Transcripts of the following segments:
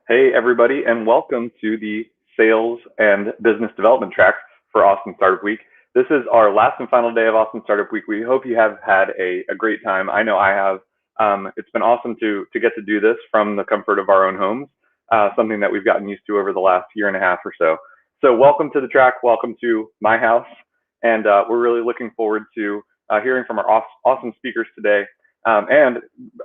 Hey, everybody, and welcome to the Sales and Business Development track for Austin Startup Week. This is our last and final day of Austin Startup Week. We hope you have had a great time. I know I have. It's been awesome to get to do this from the comfort of our own homes, something that we've gotten used to over the last year and a half or so. So welcome to the track. Welcome to my house. And we're really looking forward to hearing from our awesome speakers today, and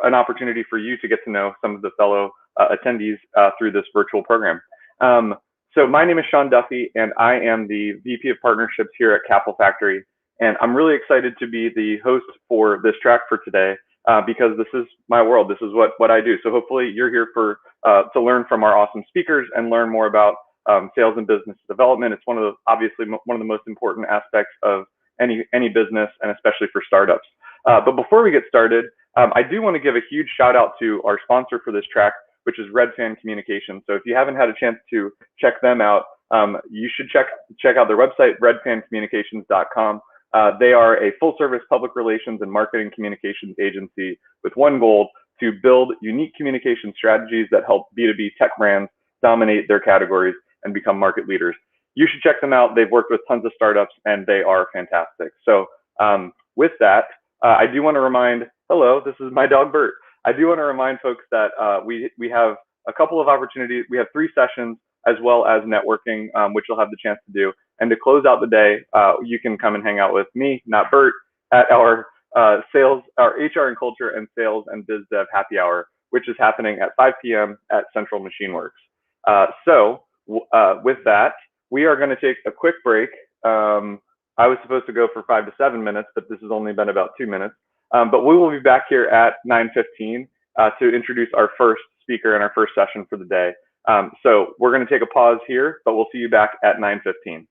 an opportunity for you to get to know some of the fellow attendees through this virtual program. So my name is Sean Duffy, and I am the VP of Partnerships here at Capital Factory. And I'm really excited to be the host for this track for today because this is my world. This is what I do. So hopefully you're here to learn from our awesome speakers and learn more about sales and business development. It's obviously one of the most important aspects of any business, and especially for startups. But before we get started, I do want to give a huge shout out to our sponsor for this track, which is Redfin Communications. So if you haven't had a chance to check them out, you should check out their website, redfancommunications.com. They are a full-service public relations and marketing communications agency with one goal: to build unique communication strategies that help B2B tech brands dominate their categories and become market leaders. You should check them out. They've worked with tons of startups, and they are fantastic. So with that, I do want to remind, hello, this is my dog, Bert. I do want to remind folks that we have a couple of opportunities. We have 3 sessions as well as networking, which you'll have the chance to do. And to close out the day, you can come and hang out with me, not Bert, at our our HR and culture and sales and biz dev happy hour, which is happening at 5 p.m. at Central Machine Works. With that, we are going to take a quick break. I was supposed to go for 5 to 7 minutes, but this has only been about 2 minutes. But we will be back here at 9:15 to introduce our first speaker and our first session for the day. So we're going to take a pause here, but we'll see you back at 9:15.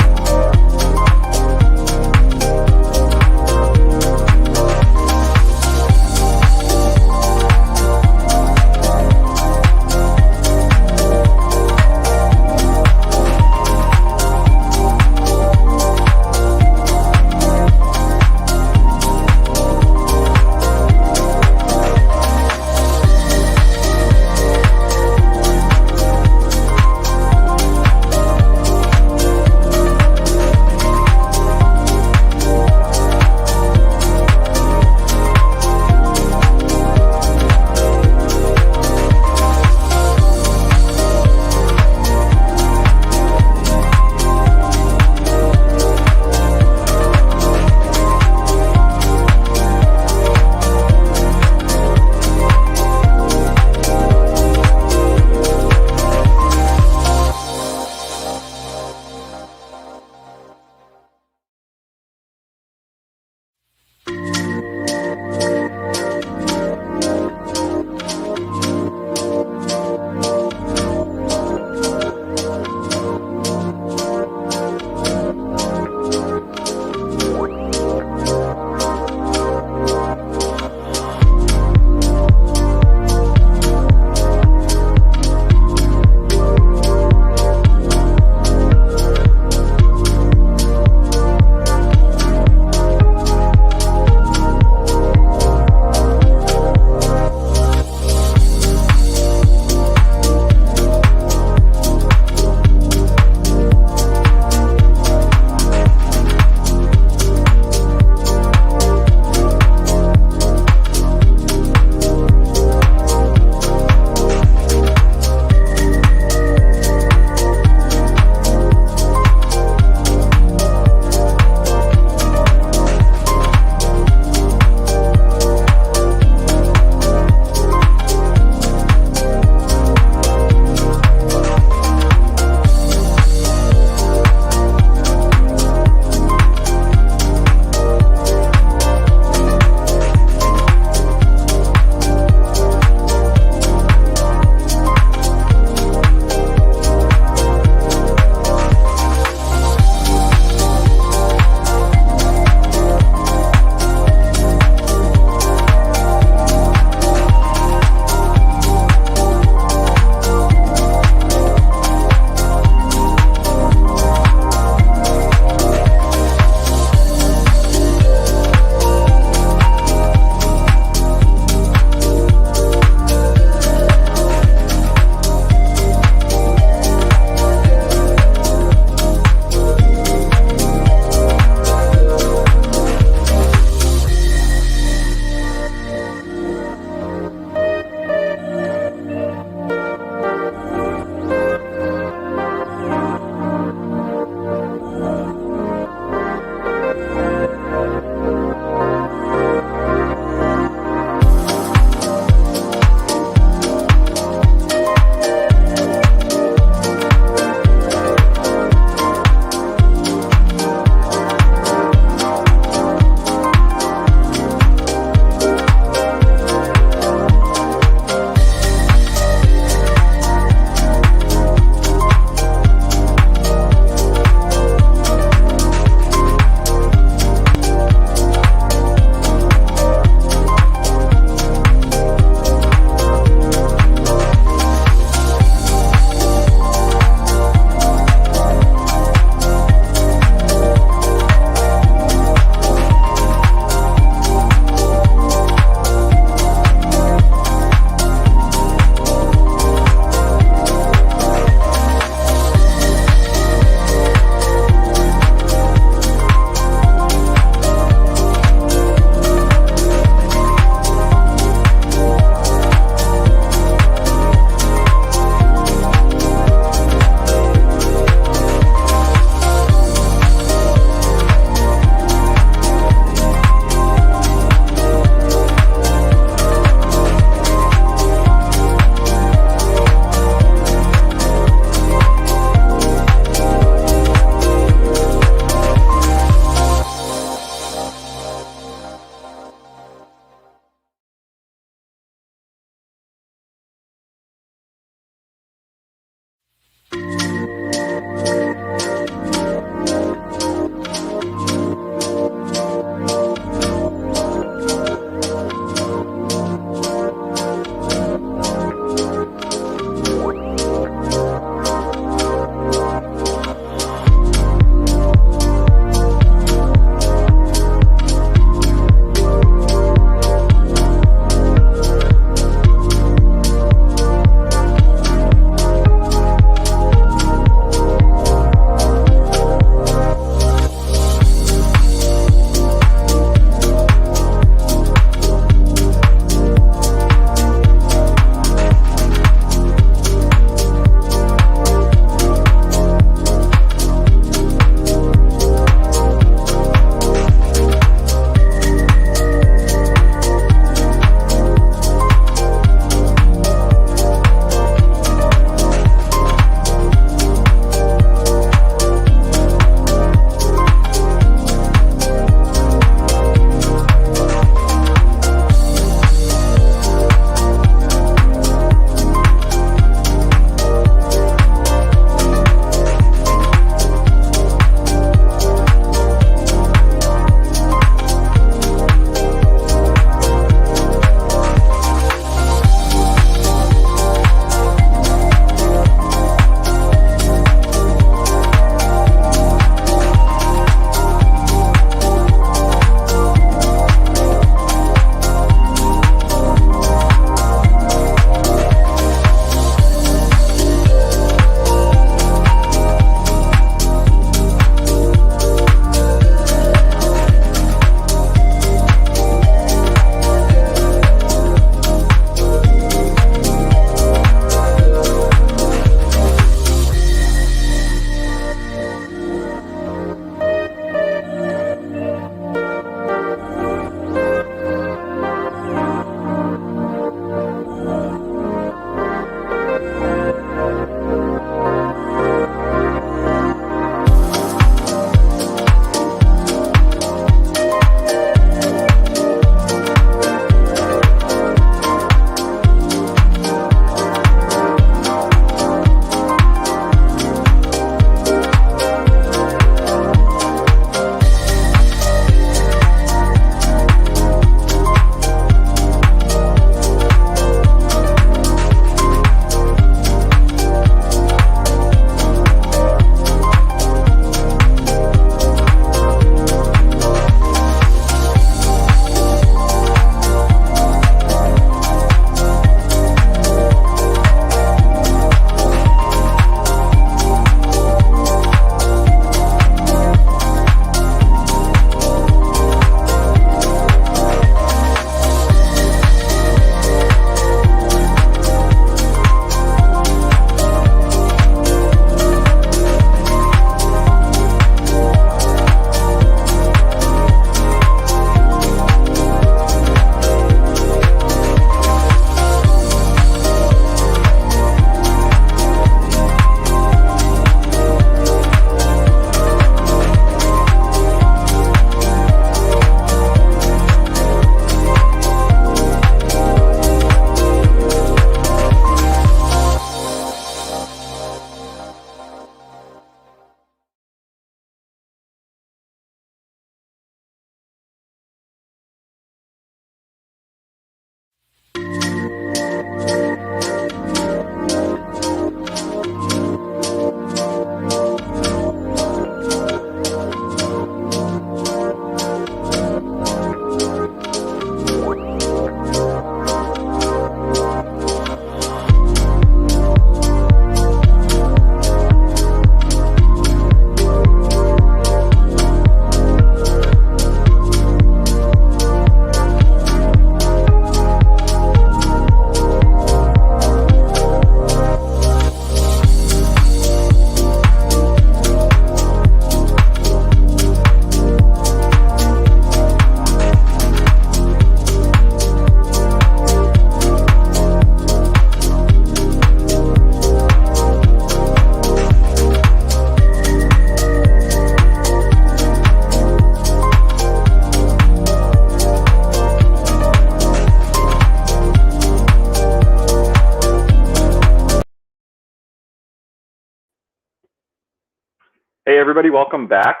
Hey, everybody, welcome back.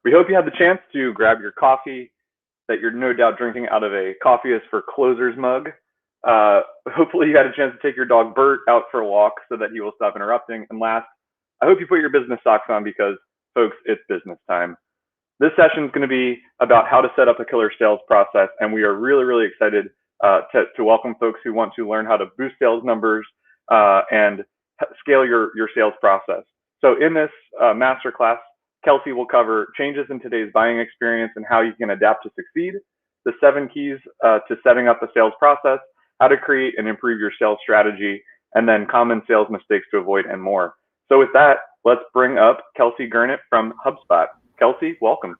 We hope you had the chance to grab your coffee that you're no doubt drinking out of a coffee is for closers mug. Hopefully, you had a chance to take your dog Bert out for a walk so that he will stop interrupting. And last, I hope you put your business socks on because, folks, it's business time. This session is going to be about how to set up a killer sales process, and we are really, really excited to welcome folks who want to learn how to boost sales numbers and scale your sales process. So in this masterclass, Kelsey will cover changes in today's buying experience and how you can adapt to succeed, the 7 keys to setting up a sales process, how to create and improve your sales strategy, and then common sales mistakes to avoid and more. So with that, let's bring up Kelsey Gurnett from HubSpot. Kelsey, welcome.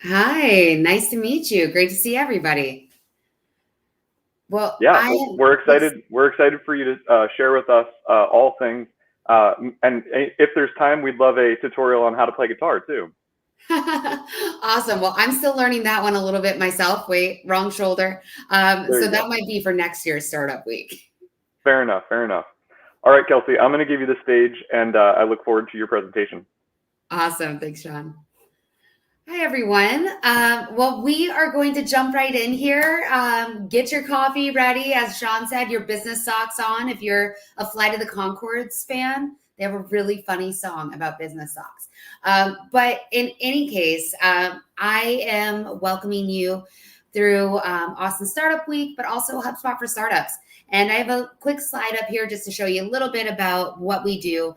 Hi, nice to meet you. Great to see everybody. Well, Yeah, we're excited. We're excited for you to share with us all things. And if there's time, we'd love a tutorial on how to play guitar too. Awesome. Well, I'm still learning that one a little bit myself. Wait, wrong shoulder. So that might be for next year's startup week. Fair enough. Fair enough. All right, Kelsey, I'm going to give you the stage, and I look forward to your presentation. Awesome. Thanks, Sean. Hi, everyone. Well, we are going to jump right in here. Get your coffee ready. As Sean said, your business socks on. If you're a Flight of the Conchords fan, they have a really funny song about business socks. But in any case, I am welcoming you through Austin Startup Week, but also HubSpot for Startups. And I have a quick slide up here just to show you a little bit about what we do.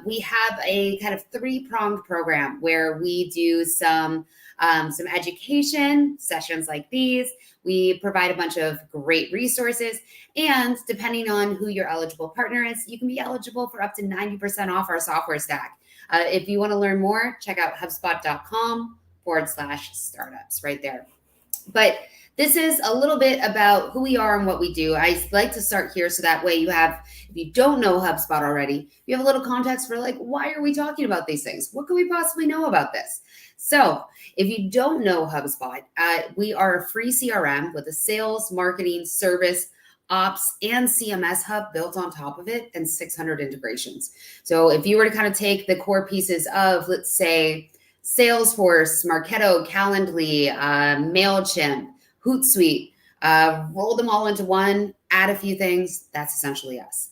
We have a kind of 3-pronged program where we do some education sessions like these. We provide a bunch of great resources. And depending on who your eligible partner is, you can be eligible for up to 90% off our software stack. If you want to learn more, check out HubSpot.com/startups right there. But this is a little bit about who we are and what we do. I like to start here so that way you have, if you don't know HubSpot already, you have a little context for like, why are we talking about these things? What can we possibly know about this? So if you don't know HubSpot, we are a free CRM with a sales, marketing, service, ops, and CMS hub built on top of it and 600 integrations. So if you were to kind of take the core pieces of, let's say, Salesforce, Marketo, Calendly, MailChimp, Hootsuite, roll them all into one, add a few things. That's essentially us.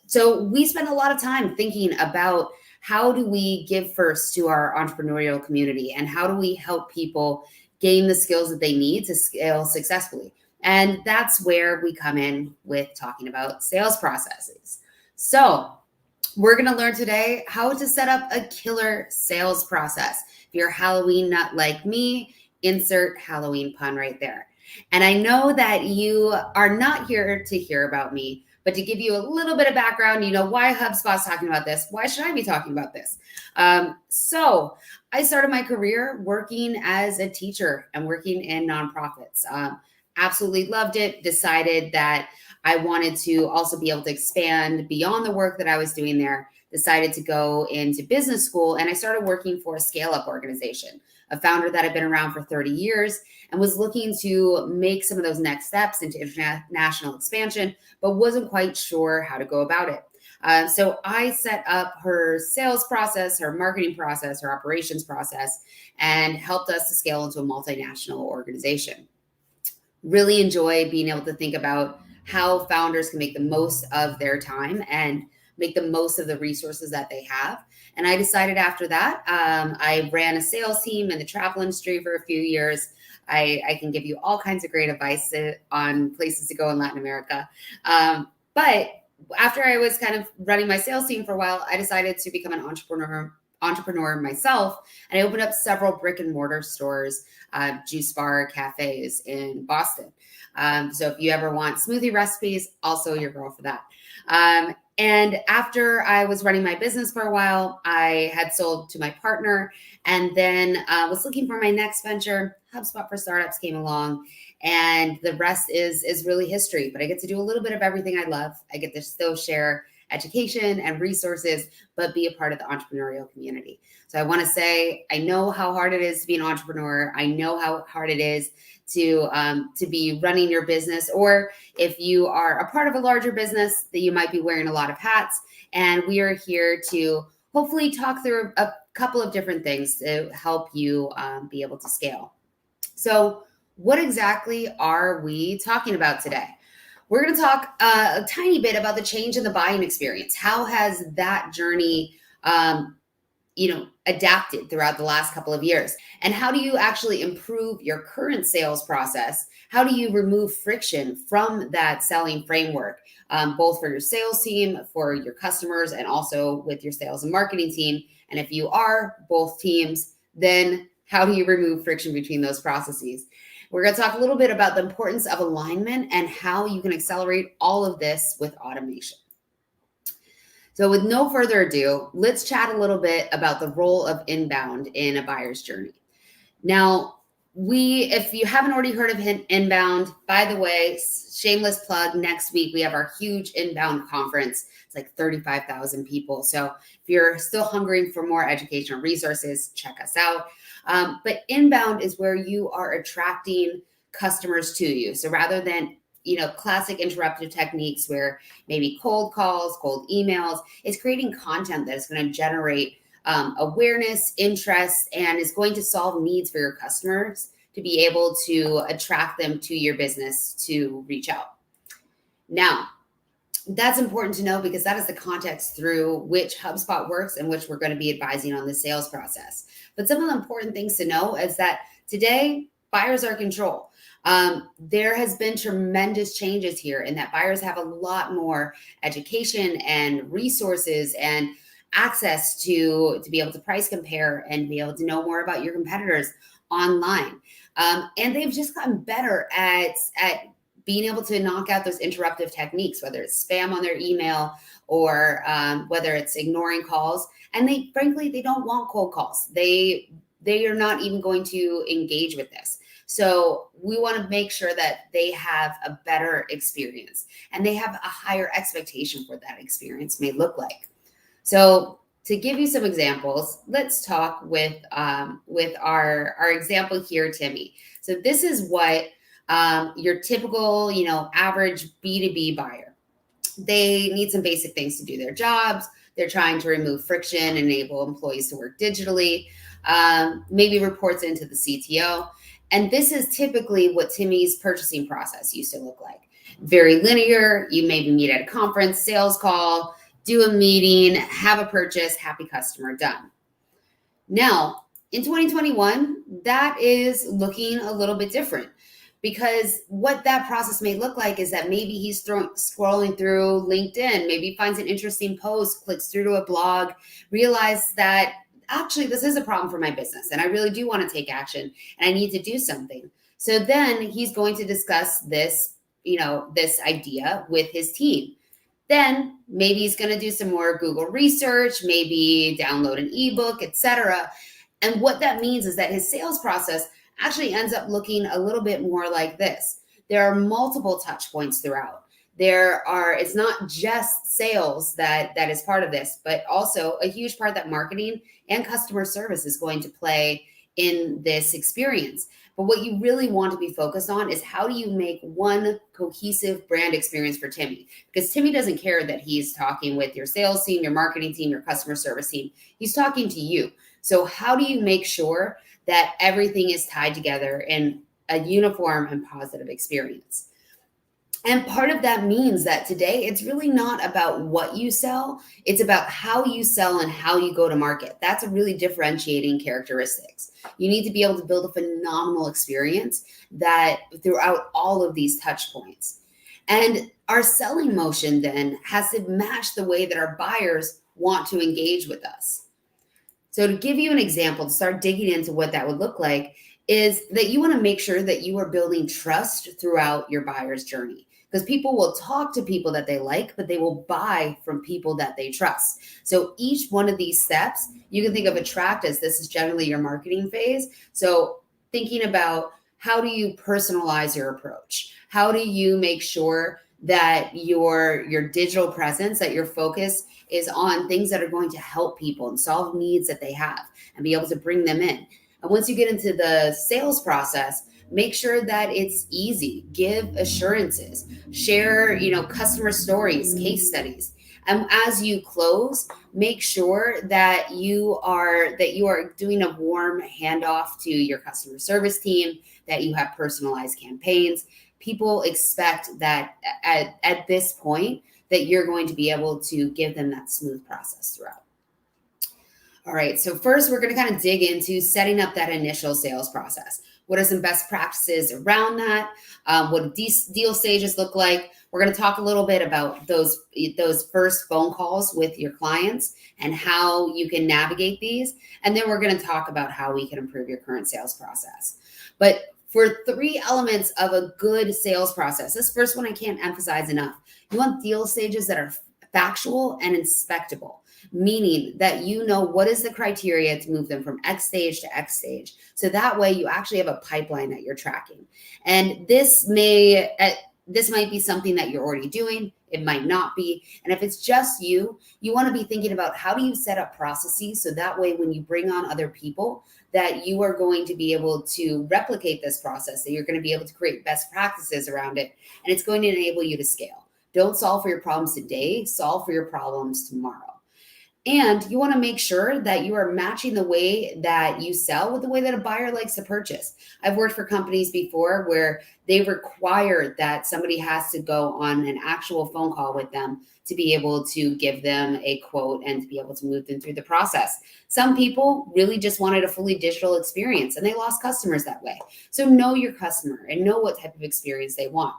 So we spend a lot of time thinking about how do we give first to our entrepreneurial community and how do we help people gain the skills that they need to scale successfully. And that's where we come in with talking about sales processes. So we're going to learn today how to set up a killer sales process. If you're a Halloween nut like me, insert Halloween pun right there. And I know that you are not here to hear about me, but to give you a little bit of background, you know why HubSpot's talking about this. Why should I be talking about this? So I started my career working as a teacher and working in nonprofits. Absolutely loved it. Decided that I wanted to also be able to expand beyond the work that I was doing there. Decided to go into business school, and I started working for a scale-up organization, a founder that had been around for 30 years and was looking to make some of those next steps into international expansion, but wasn't quite sure how to go about it. So I set up her sales process, her marketing process, her operations process, and helped us to scale into a multinational organization. Really enjoy being able to think about how founders can make the most of their time and make the most of the resources that they have. And I decided after that, I ran a sales team in the travel industry for a few years. I can give you all kinds of great advice on places to go in Latin America. But after I was kind of running my sales team for a while, I decided to become an entrepreneur myself. And I opened up several brick and mortar stores, juice bar cafes in Boston. So if you ever want smoothie recipes, also your girl for that. And after I was running my business for a while, I had sold to my partner and then was looking for my next venture. HubSpot for Startups came along, and the rest is really history. But I get to do a little bit of everything I love. I get to still share education and resources, but be a part of the entrepreneurial community. So I want to say, I know how hard it is to be an entrepreneur. I know how hard it is to be running your business, or if you are a part of a larger business that you might be wearing a lot of hats. And we are here to hopefully talk through a couple of different things to help you be able to scale. So what exactly are we talking about today? We're going to talk a tiny bit about the change in the buying experience. How has that journey adapted throughout the last couple of years? And how do you actually improve your current sales process? How do you remove friction from that selling framework, both for your sales team, for your customers, and also with your sales and marketing team? And if you are both teams, then how do you remove friction between those processes? We're going to talk a little bit about the importance of alignment and how you can accelerate all of this with automation. So with no further ado, let's chat a little bit about the role of inbound in a buyer's journey. Now, if you haven't already heard of inbound, by the way, shameless plug, next week we have our huge inbound conference. It's like 35,000 people. So if you're still hungering for more educational resources, check us out. But inbound is where you are attracting customers to you. So rather than classic interruptive techniques where maybe cold calls, cold emails, it's creating content that is going to generate awareness, interest, and is going to solve needs for your customers to be able to attract them to your business to reach out. Now, that's important to know because that is the context through which HubSpot works and which we're going to be advising on the sales process. But some of the important things to know is that today, buyers are in control. There has been tremendous changes here in that buyers have a lot more education and resources and access to be able to price compare and be able to know more about your competitors online. And they've just gotten better at being able to knock out those interruptive techniques, whether it's spam on their email or whether it's ignoring calls. And they don't want cold calls. They are not even going to engage with this. So we want to make sure that they have a better experience and they have a higher expectation for that experience may look like. So to give you some examples, let's talk with our example here, Timmy. So this is what your typical, average B2B buyer. They need some basic things to do their jobs. They're trying to remove friction, enable employees to work digitally, maybe reports into the CTO. And this is typically what Timmy's purchasing process used to look like. Very linear. You maybe meet at a conference, sales call, do a meeting, have a purchase, happy customer, done. Now, in 2021, that is looking a little bit different because what that process may look like is that maybe he's scrolling through LinkedIn, maybe finds an interesting post, clicks through to a blog, realizes that actually this is a problem for my business and I really do want to take action and I need to do something. So then he's going to discuss this, this idea with his team. Then maybe he's going to do some more Google research, maybe download an ebook, etc. And what that means is that his sales process actually ends up looking a little bit more like this. There are multiple touch points throughout. It's not just sales that is part of this, but also a huge part that marketing and customer service is going to play in this experience. But what you really want to be focused on is how do you make one cohesive brand experience for Timmy? Because Timmy doesn't care that he's talking with your sales team, your marketing team, your customer service team. He's talking to you. So how do you make sure that everything is tied together in a uniform and positive experience? And part of that means that today it's really not about what you sell. It's about how you sell and how you go to market. That's a really differentiating characteristics. You need to be able to build a phenomenal experience that throughout all of these touch points. And our selling motion then has to match the way that our buyers want to engage with us. So to give you an example, to start digging into what that would look like, is that you want to make sure that you are building trust throughout your buyer's journey. Because people will talk to people that they like, but they will buy from people that they trust. So each one of these steps, you can think of attract as this is generally your marketing phase. So thinking about how do you personalize your approach? How do you make sure that your digital presence, that your focus is on things that are going to help people and solve needs that they have and be able to bring them in. And once you get into the sales process, make sure that it's easy, give assurances, share, customer stories, case studies, And as you close, make sure that you are doing a warm handoff to your customer service team, that you have personalized campaigns. People expect that at this point that you're going to be able to give them that smooth process throughout. All right, so first we're going to kind of dig into setting up that initial sales process. What are some best practices around that? What do these deal stages look like? We're going to talk a little bit about those first phone calls with your clients and how you can navigate these. And then we're going to talk about how we can improve your current sales process. But for 3 elements of a good sales process, this first one I can't emphasize enough. You want deal stages that are factual and inspectable, meaning that you know what is the criteria to move them from X stage to X stage. So that way you actually have a pipeline that you're tracking. And this might be something that you're already doing. It might not be. And if it's just you want to be thinking about how do you set up processes so that way when you bring on other people, that you are going to be able to replicate this process, that you're going to be able to create best practices around it, and it's going to enable you to scale. Don't solve for your problems today, solve for your problems tomorrow. And you want to make sure that you are matching the way that you sell with the way that a buyer likes to purchase. I've worked for companies before where they require that somebody has to go on an actual phone call with them to be able to give them a quote and to be able to move them through the process. Some people really just wanted a fully digital experience and they lost customers that way. So know your customer and know what type of experience they want.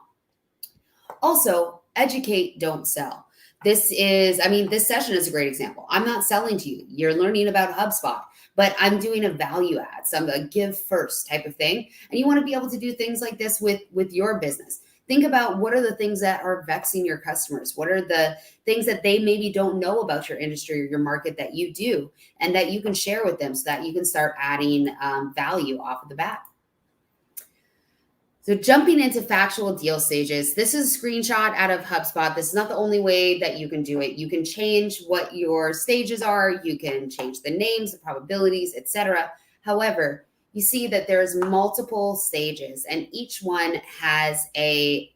Also, educate, don't sell. This session is a great example. I'm not selling to you. You're learning about HubSpot, but I'm doing a value add, a give first type of thing. And you want to be able to do things like this with your business. Think about what are the things that are vexing your customers? What are the things that they maybe don't know about your industry or your market that you do and that you can share with them so that you can start adding value off of the bat. So jumping into factual deal stages, this is a screenshot out of HubSpot. This is not the only way that you can do it. You can change what your stages are. You can change the names, the probabilities, etc. However, you see that there's multiple stages and each one has a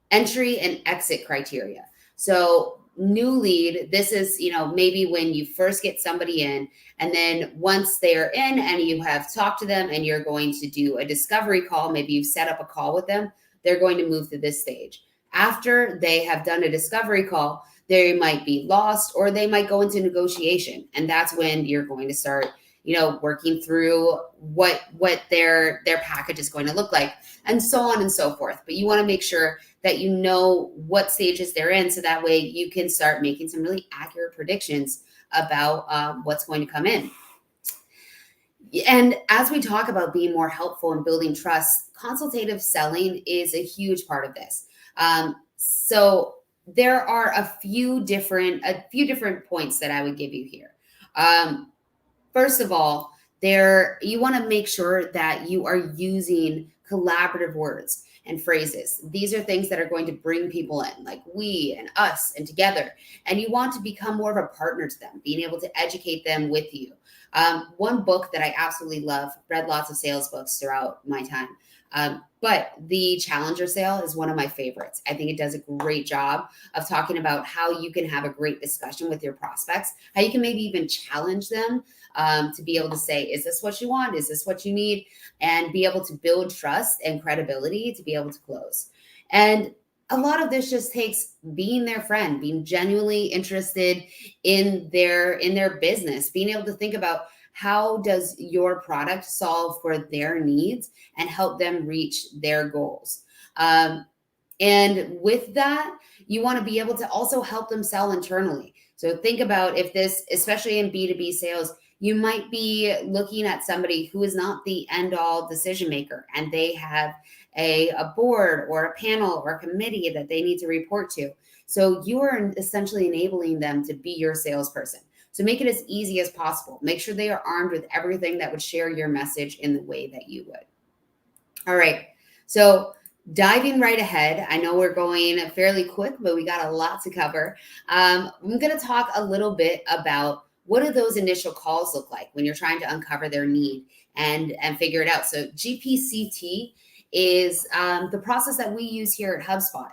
entry and exit criteria. So new lead, this is, maybe when you first get somebody in, and then once they're in and you have talked to them and you're going to do a discovery call, maybe you've set up a call with them, they're going to move to this stage. After they have done a discovery call, they might be lost or they might go into negotiation. And that's when you're going to start, working through what their package is going to look like and so on and so forth. But you want to make sure that you know what stages they're in so that way you can start making some really accurate predictions about what's going to come in. And as we talk about being more helpful and building trust, consultative selling is a huge part of this. So there are a few different points that I would give you here. First of all, you want to make sure that you are using collaborative words and phrases. These are things that are going to bring people in, like we and us and together. And you want to become more of a partner to them, being able to educate them with you. One book that I absolutely love, read lots of sales books throughout my time, but the Challenger Sale is one of my favorites. I think it does a great job of talking about how you can have a great discussion with your prospects, how you can maybe even challenge them to be able to say, is this what you want? Is this what you need? And be able to build trust and credibility to be able to close. And a lot of this just takes being their friend, being genuinely interested in their business, being able to think about how does your product solve for their needs and help them reach their goals. And with that, you want to be able to also help them sell internally. So think about if this, especially in B2B sales, you might be looking at somebody who is not the end-all decision maker and they have a board or a panel or a committee that they need to report to. So you are essentially enabling them to be your salesperson. So make it as easy as possible. Make sure they are armed with everything that would share your message in the way that you would. All right. So diving right ahead, I know we're going fairly quick, but we got a lot to cover. I'm going to talk a little bit about what do those initial calls look like when you're trying to uncover their need and figure it out. So GPCT is the process that we use here at HubSpot.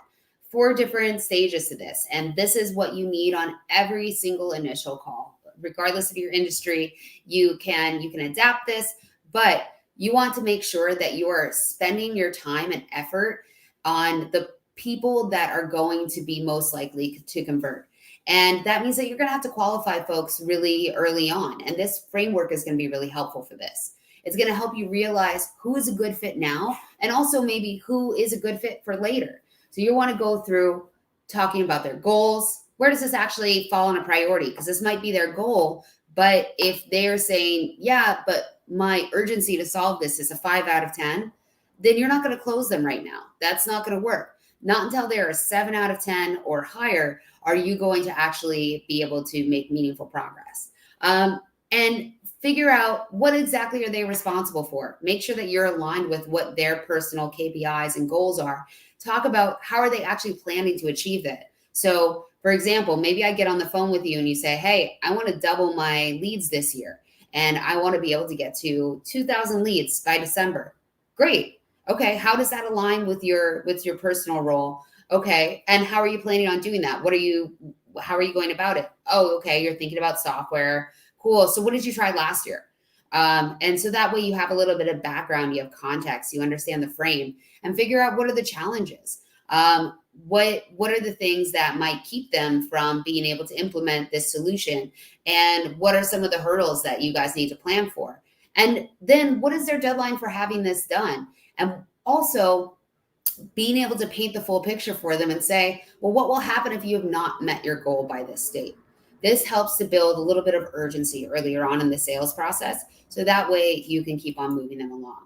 4 different stages to this. And this is what you need on every single initial call. Regardless of your industry, you can adapt this, but you want to make sure that you are spending your time and effort on the people that are going to be most likely to convert. And that means that you're going to have to qualify folks really early on. And this framework is going to be really helpful for this. It's going to help you realize who is a good fit now, and also maybe who is a good fit for later. So you want to go through talking about their goals. Where does this actually fall on a priority? Because this might be their goal, but if they're saying, yeah, but my urgency to solve this is a 5 out of 10, then you're not going to close them right now. That's not going to work. Not until they're a 7 out of 10 or higher are you going to actually be able to make meaningful progress. And figure out what exactly are they responsible for. Make sure that you're aligned with what their personal KPIs and goals are. Talk about how are they actually planning to achieve that. So, for example, maybe I get on the phone with you and you say, hey, I want to double my leads this year, and I want to be able to get to 2,000 leads by December. Great. Okay, how does that align with your personal role? Okay, and how are you planning on doing that? How are you going about it? Oh, okay, you're thinking about software. Cool. So what did you try last year? And so that way you have a little bit of background, you have context, you understand the frame, and figure out what are the challenges. What are the things that might keep them from being able to implement this solution? And what are some of the hurdles that you guys need to plan for? And then what is their deadline for having this done? And also being able to paint the full picture for them and say, well, what will happen if you have not met your goal by this date? This helps to build a little bit of urgency earlier on in the sales process. So that way you can keep on moving them along.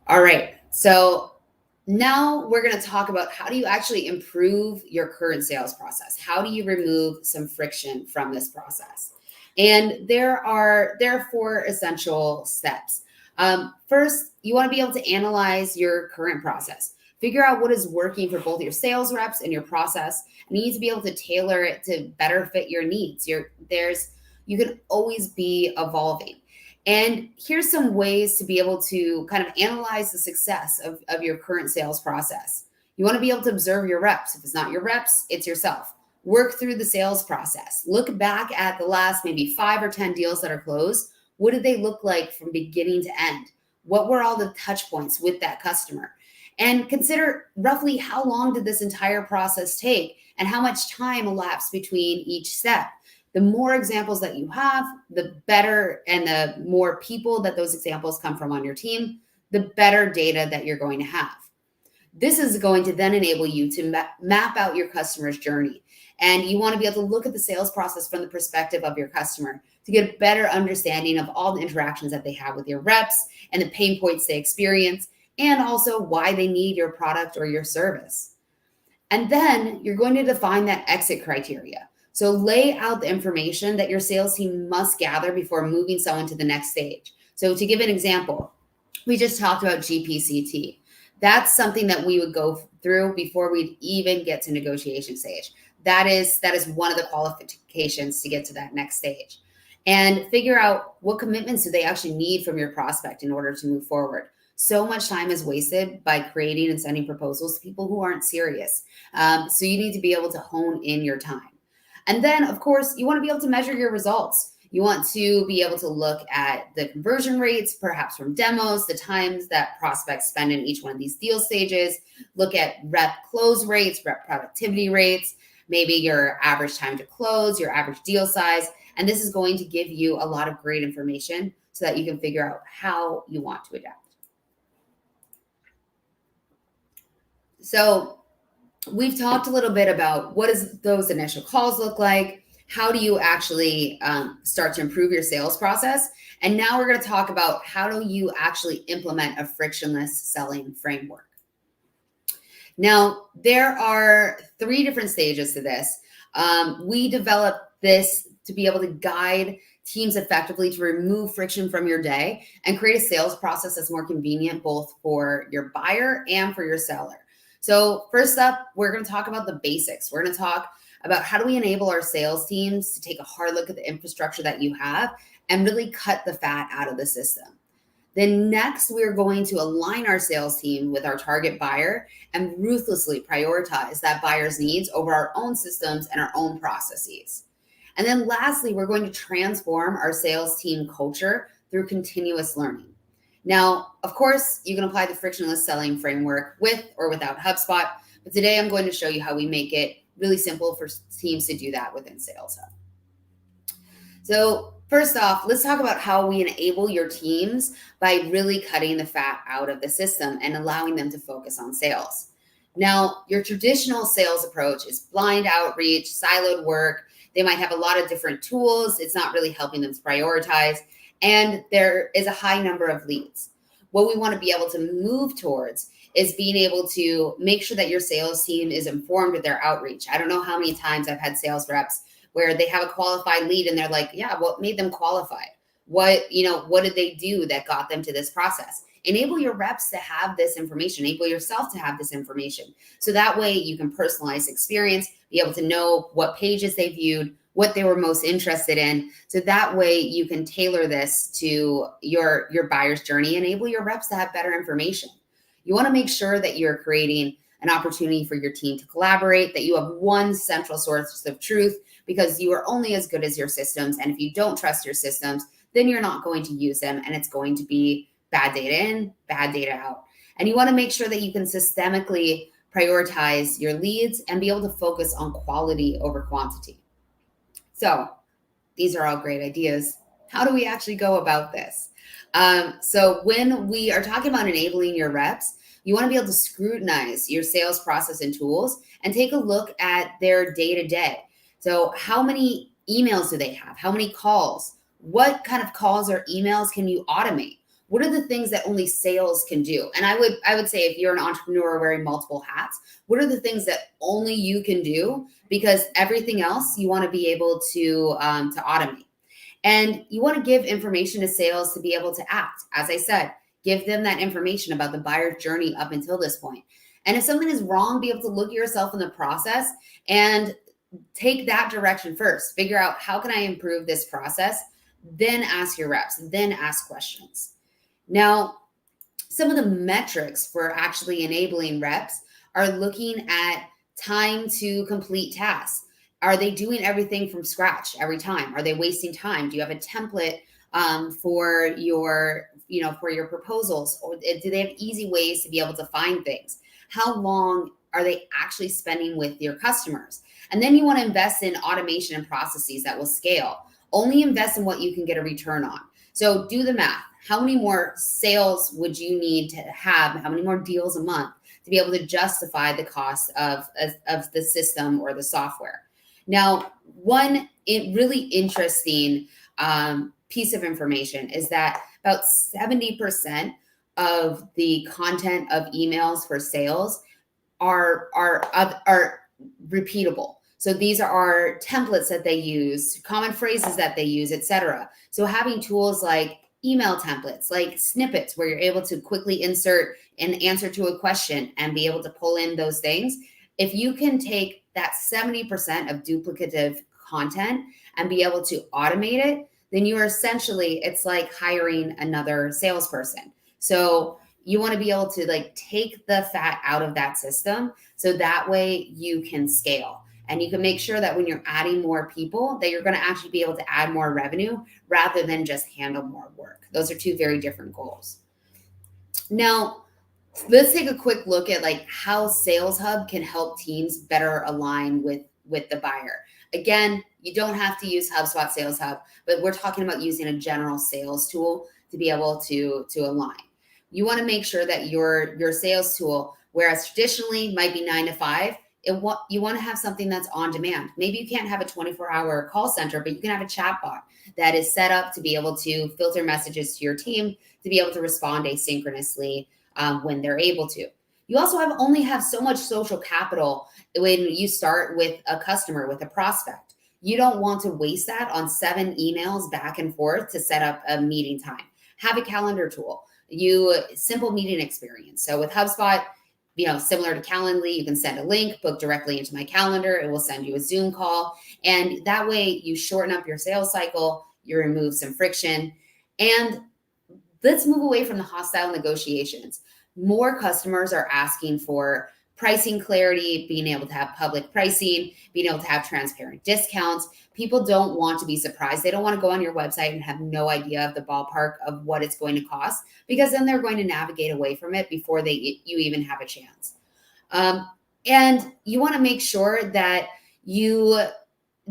All right. So now we're going to talk about how do you actually improve your current sales process? How do you remove some friction from this process? And there are 4 essential steps. First, you want to be able to analyze your current process. Figure out what is working for both your sales reps and your process. And you need to be able to tailor it to better fit your needs. You can always be evolving. And here's some ways to be able to kind of analyze the success of your current sales process. You want to be able to observe your reps. If it's not your reps, it's yourself. Work through the sales process. Look back at the last maybe 5 or 10 deals that are closed. What did they look like from beginning to end? What were all the touch points with that customer? And consider roughly how long did this entire process take and how much time elapsed between each step. The more examples that you have, the better, and the more people that those examples come from on your team, the better data that you're going to have. This is going to then enable you to map out your customer's journey. And you want to be able to look at the sales process from the perspective of your customer to get a better understanding of all the interactions that they have with your reps and the pain points they experience, and also why they need your product or your service. And then you're going to define that exit criteria. So lay out the information that your sales team must gather before moving someone to the next stage. So to give an example, we just talked about GPCT. That's something that we would go through before we'd even get to negotiation stage. That is one of the qualifications to get to that next stage. And figure out what commitments do they actually need from your prospect in order to move forward. So much time is wasted by creating and sending proposals to people who aren't serious. So you need to be able to hone in your time. And then, of course, you want to be able to measure your results. You want to be able to look at the conversion rates, perhaps from demos, the times that prospects spend in each one of these deal stages. Look at rep close rates, rep productivity rates, maybe your average time to close, your average deal size. And this is going to give you a lot of great information so that you can figure out how you want to adapt. So we've talked a little bit about what does those initial calls look like? How do you actually start to improve your sales process? And now we're going to talk about how do you actually implement a frictionless selling framework. Now, there are 3 different stages to this. We developed this to be able to guide teams effectively to remove friction from your day and create a sales process that's more convenient both for your buyer and for your seller. So first up, we're going to talk about the basics. We're going to talk about how do we enable our sales teams to take a hard look at the infrastructure that you have and really cut the fat out of the system. Then next, we're going to align our sales team with our target buyer and ruthlessly prioritize that buyer's needs over our own systems and our own processes. And then lastly, we're going to transform our sales team culture through continuous learning. Now, of course, you can apply the frictionless selling framework with or without HubSpot, but today I'm going to show you how we make it really simple for teams to do that within Sales Hub. So first off, let's talk about how we enable your teams by really cutting the fat out of the system and allowing them to focus on sales. Now, your traditional sales approach is blind outreach, siloed work. They might have a lot of different tools. It's not really helping them to prioritize. And there is a high number of leads. What we want to be able to move towards is being able to make sure that your sales team is informed with their outreach. I don't know how many times I've had sales reps where they have a qualified lead and they're like, yeah, what made them qualified? What did they do that got them to this process? Enable your reps to have this information, enable yourself to have this information. So that way you can personalize experience, be able to know what pages they viewed, what they were most interested in. So that way you can tailor this to your buyer's journey, enable your reps to have better information. You want to make sure that you're creating an opportunity for your team to collaborate, that you have one central source of truth, because you are only as good as your systems. And if you don't trust your systems, then you're not going to use them, and it's going to be bad data in, bad data out. And you want to make sure that you can systemically prioritize your leads and be able to focus on quality over quantity. So these are all great ideas. How do we actually go about this? So when we are talking about enabling your reps, you want to be able to scrutinize your sales process and tools and take a look at their day-to-day. So how many emails do they have? How many calls? What kind of calls or emails can you automate? What are the things that only sales can do? And I would say, if you're an entrepreneur wearing multiple hats, what are the things that only you can do? Because everything else you want to be able to automate. And you want to give information to sales to be able to act. As I said, give them that information about the buyer journey up until this point. And if something is wrong, be able to look at yourself in the process and take that direction first. Figure out, how can I improve this process? Then ask your reps, then ask questions. Now, some of the metrics for actually enabling reps are looking at time to complete tasks. Are they doing everything from scratch every time? Are they wasting time? Do you have a template for your proposals? Or do they have easy ways to be able to find things? How long are they actually spending with your customers? And then you want to invest in automation and processes that will scale. Only invest in what you can get a return on. So do the math. How many more sales would you need to have? How many more deals a month to be able to justify the cost of the system or the software? Now, one really interesting piece of information is that about 70% of the content of emails for sales are repeatable. So these are templates that they use, common phrases that they use, etc. So having tools like email templates, like snippets, where you're able to quickly insert an answer to a question and be able to pull in those things. If you can take that 70% of duplicative content and be able to automate it, then you are essentially, it's like hiring another salesperson. So you want to be able to take the fat out of that system, so that way you can scale. And you can make sure that when you're adding more people, that you're going to actually be able to add more revenue rather than just handle more work. Those are two very different goals. Now, let's take a quick look at how Sales Hub can help teams better align with the buyer. Again, you don't have to use HubSpot Sales Hub, but we're talking about using a general sales tool to be able to align. You want to make sure that your sales tool, whereas traditionally might be 9 to 5, you want to have something that's on demand. Maybe you can't have a 24-hour call center, but you can have a chatbot that is set up to be able to filter messages to your team, to be able to respond asynchronously when they're able to. You also only have so much social capital when you start with a customer, with a prospect. You don't want to waste that on 7 emails back and forth to set up a meeting time. Have a calendar tool. Simple meeting experience. So with HubSpot, similar to Calendly, you can send a link, book directly into my calendar. It will send you a Zoom call. And that way you shorten up your sales cycle, you remove some friction. And let's move away from the hostile negotiations. More customers are asking for pricing clarity, being able to have public pricing, being able to have transparent discounts. People don't want to be surprised. They don't want to go on your website and have no idea of the ballpark of what it's going to cost, because then they're going to navigate away from it before you even have a chance. And you want to make sure that you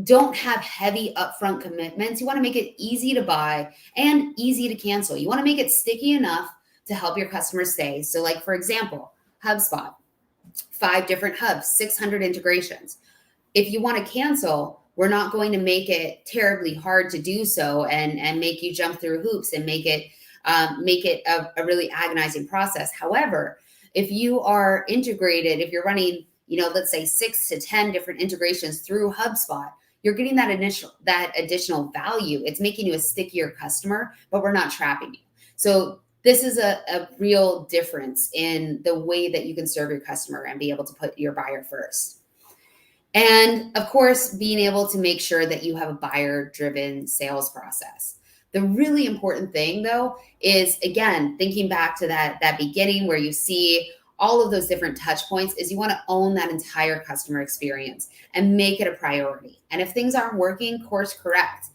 don't have heavy upfront commitments. You want to make it easy to buy and easy to cancel. You want to make it sticky enough to help your customers stay. So, like, for example, HubSpot, 5 different hubs, 600 integrations. If you want to cancel, we're not going to make it terribly hard to do so and make you jump through hoops and make it a really agonizing process. However, if you are integrated, if you're running, let's say 6 to 10 different integrations through HubSpot, you're getting that additional value. It's making you a stickier customer, but we're not trapping you. So this is a real difference in the way that you can serve your customer and be able to put your buyer first. And of course, being able to make sure that you have a buyer-driven sales process. The really important thing, though, is, again, thinking back to that beginning where you see all of those different touch points, is you want to own that entire customer experience and make it a priority. And if things aren't working, course correct.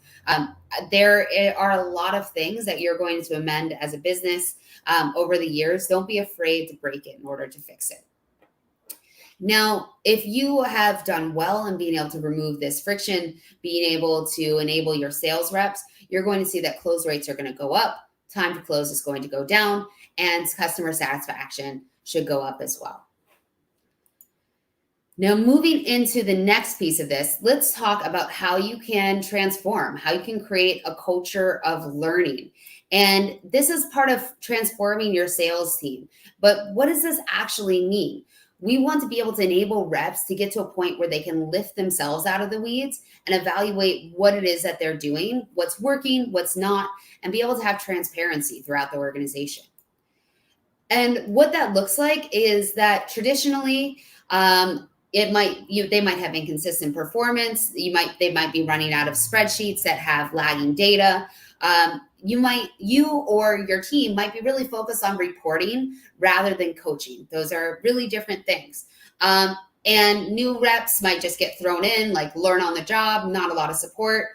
There are a lot of things that you're going to amend as a business over the years. Don't be afraid to break it in order to fix it. Now, if you have done well in being able to remove this friction, being able to enable your sales reps, you're going to see that close rates are going to go up, time to close is going to go down, and customer satisfaction should go up as well. Now, moving into the next piece of this, let's talk about how you can transform, how you can create a culture of learning. And this is part of transforming your sales team. But what does this actually mean? We want to be able to enable reps to get to a point where they can lift themselves out of the weeds and evaluate what it is that they're doing, what's working, what's not, and be able to have transparency throughout the organization. And what that looks like is that traditionally, they might have inconsistent performance. They might be running out of spreadsheets that have lagging data. You or your team might be really focused on reporting rather than coaching. Those are really different things. And new reps might just get thrown in, like learn on the job, not a lot of support.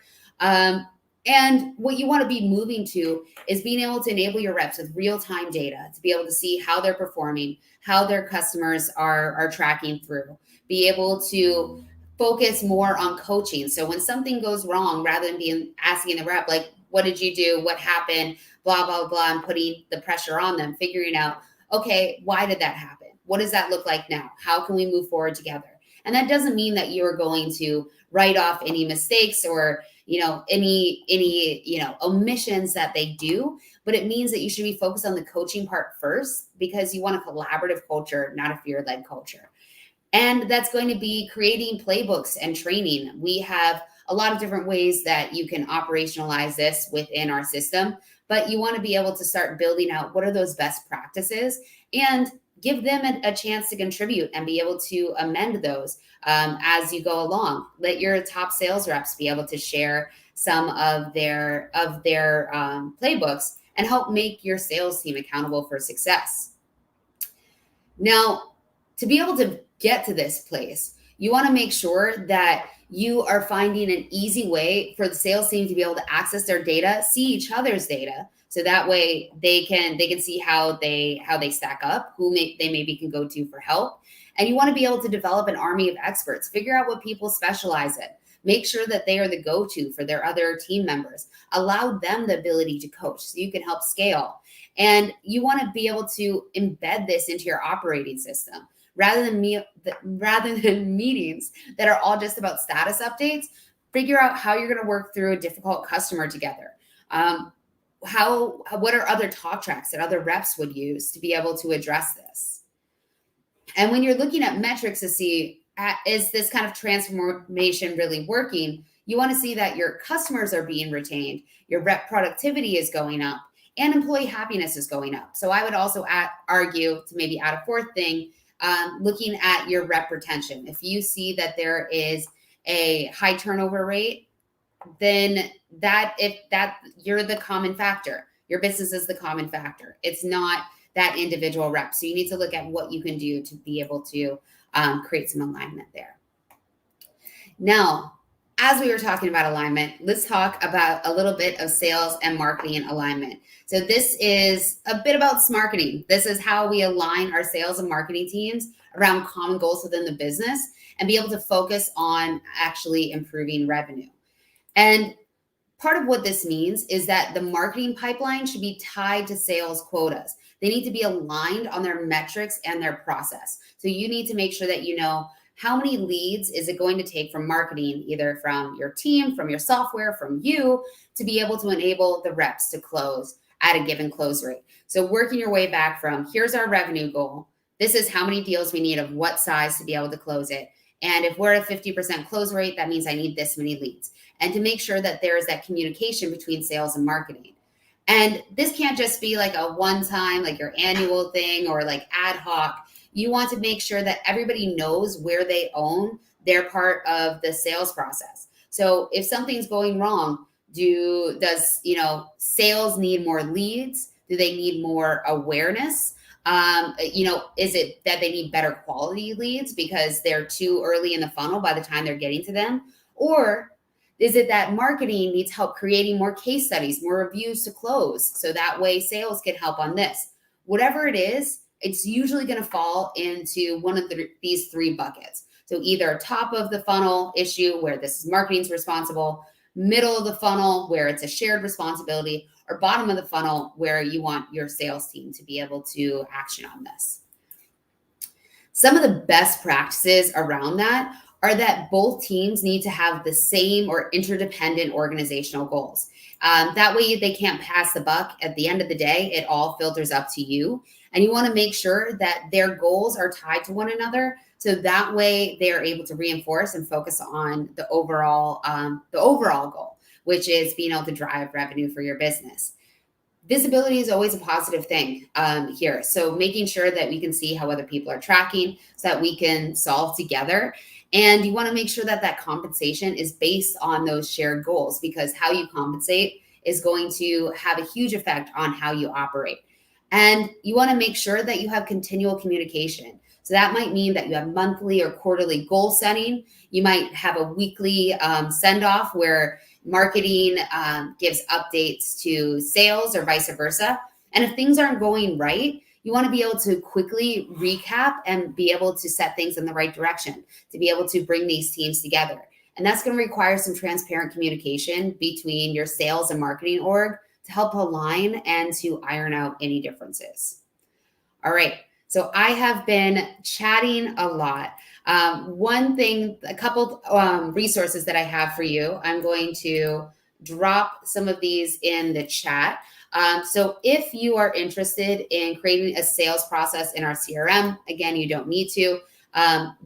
And what you want to be moving to is being able to enable your reps with real-time data to be able to see how they're performing, how their customers are tracking through, be able to focus more on coaching. So when something goes wrong, rather than asking the rep, like, what did you do? What happened? Blah, blah, blah, and putting the pressure on them, figuring out, okay, why did that happen? What does that look like now? How can we move forward together? And that doesn't mean that you're going to write off any mistakes or, any omissions that they do, but it means that you should be focused on the coaching part first, because you want a collaborative culture, not a fear-led culture. And that's going to be creating playbooks and training. We have a lot of different ways that you can operationalize this within our system, but you want to be able to start building out what are those best practices and give them a chance to contribute and be able to amend those as you go along. Let your top sales reps be able to share some of their playbooks and help make your sales team accountable for success. Now, to be able to get to this place, you want to make sure that you are finding an easy way for the sales team to be able to access their data, see each other's data, so that way they can see how they stack up, who they maybe can go to for help. And you want to be able to develop an army of experts, figure out what people specialize in, make sure that they are the go-to for their other team members, allow them the ability to coach so you can help scale. And you want to be able to embed this into your operating system. Rather than meetings that are all just about status updates, figure out how you're going to work through a difficult customer together. What are other talk tracks that other reps would use to be able to address this? And when you're looking at metrics to see, is this kind of transformation really working? You want to see that your customers are being retained, your rep productivity is going up, and employee happiness is going up. So I would also argue to maybe add a fourth thing, looking at your rep retention. If you see that there is a high turnover rate, then you're the common factor. Your business is the common factor. It's not that individual rep. So you need to look at what you can do to be able to create some alignment there. Now, as we were talking about alignment, let's talk about a little bit of sales and marketing alignment. So this is a bit about marketing. This is how we align our sales and marketing teams around common goals within the business and be able to focus on actually improving revenue. And part of what this means is that the marketing pipeline should be tied to sales quotas. They need to be aligned on their metrics and their process. So you need to make sure that you know how many leads is it going to take from marketing, either from your team, from your software, from you, to be able to enable the reps to close at a given close rate. So working your way back from here's our revenue goal. This is how many deals we need of what size to be able to close it. And if we're at a 50% close rate, that means I need this many leads. And to make sure that there is that communication between sales and marketing. And this can't just be like a one-time, like your annual thing or like ad hoc. You want to make sure that everybody knows where they own their part of the sales process. So if something's going wrong, does sales need more leads? Do they need more awareness? Is it that they need better quality leads because they're too early in the funnel by the time they're getting to them? Or is it that marketing needs help creating more case studies, more reviews to close, so that way sales can help on this? Whatever it is, it's usually going to fall into one of these three buckets. So either top of the funnel issue where this is marketing's responsible, middle of the funnel where it's a shared responsibility, or bottom of the funnel where you want your sales team to be able to action on this. Some of the best practices around that are that both teams need to have the same or interdependent organizational goals. That way they can't pass the buck. At the end of the day, it all filters up to you. And you want to make sure that their goals are tied to one another. So that way they are able to reinforce and focus on the overall goal, which is being able to drive revenue for your business. Visibility is always a positive thing here. So making sure that we can see how other people are tracking so that we can solve together. And you want to make sure that that compensation is based on those shared goals, because how you compensate is going to have a huge effect on how you operate. And you want to make sure that you have continual communication. So that might mean that you have monthly or quarterly goal setting. You might have a weekly send-off where marketing gives updates to sales or vice versa. And if things aren't going right, you want to be able to quickly recap and be able to set things in the right direction, to be able to bring these teams together. And that's going to require some transparent communication between your sales and marketing org to help align and to iron out any differences. All right. So I have been chatting a lot. A couple resources that I have for you. I'm going to drop some of these in the chat. So if you are interested in creating a sales process in our CRM, again, you don't need to.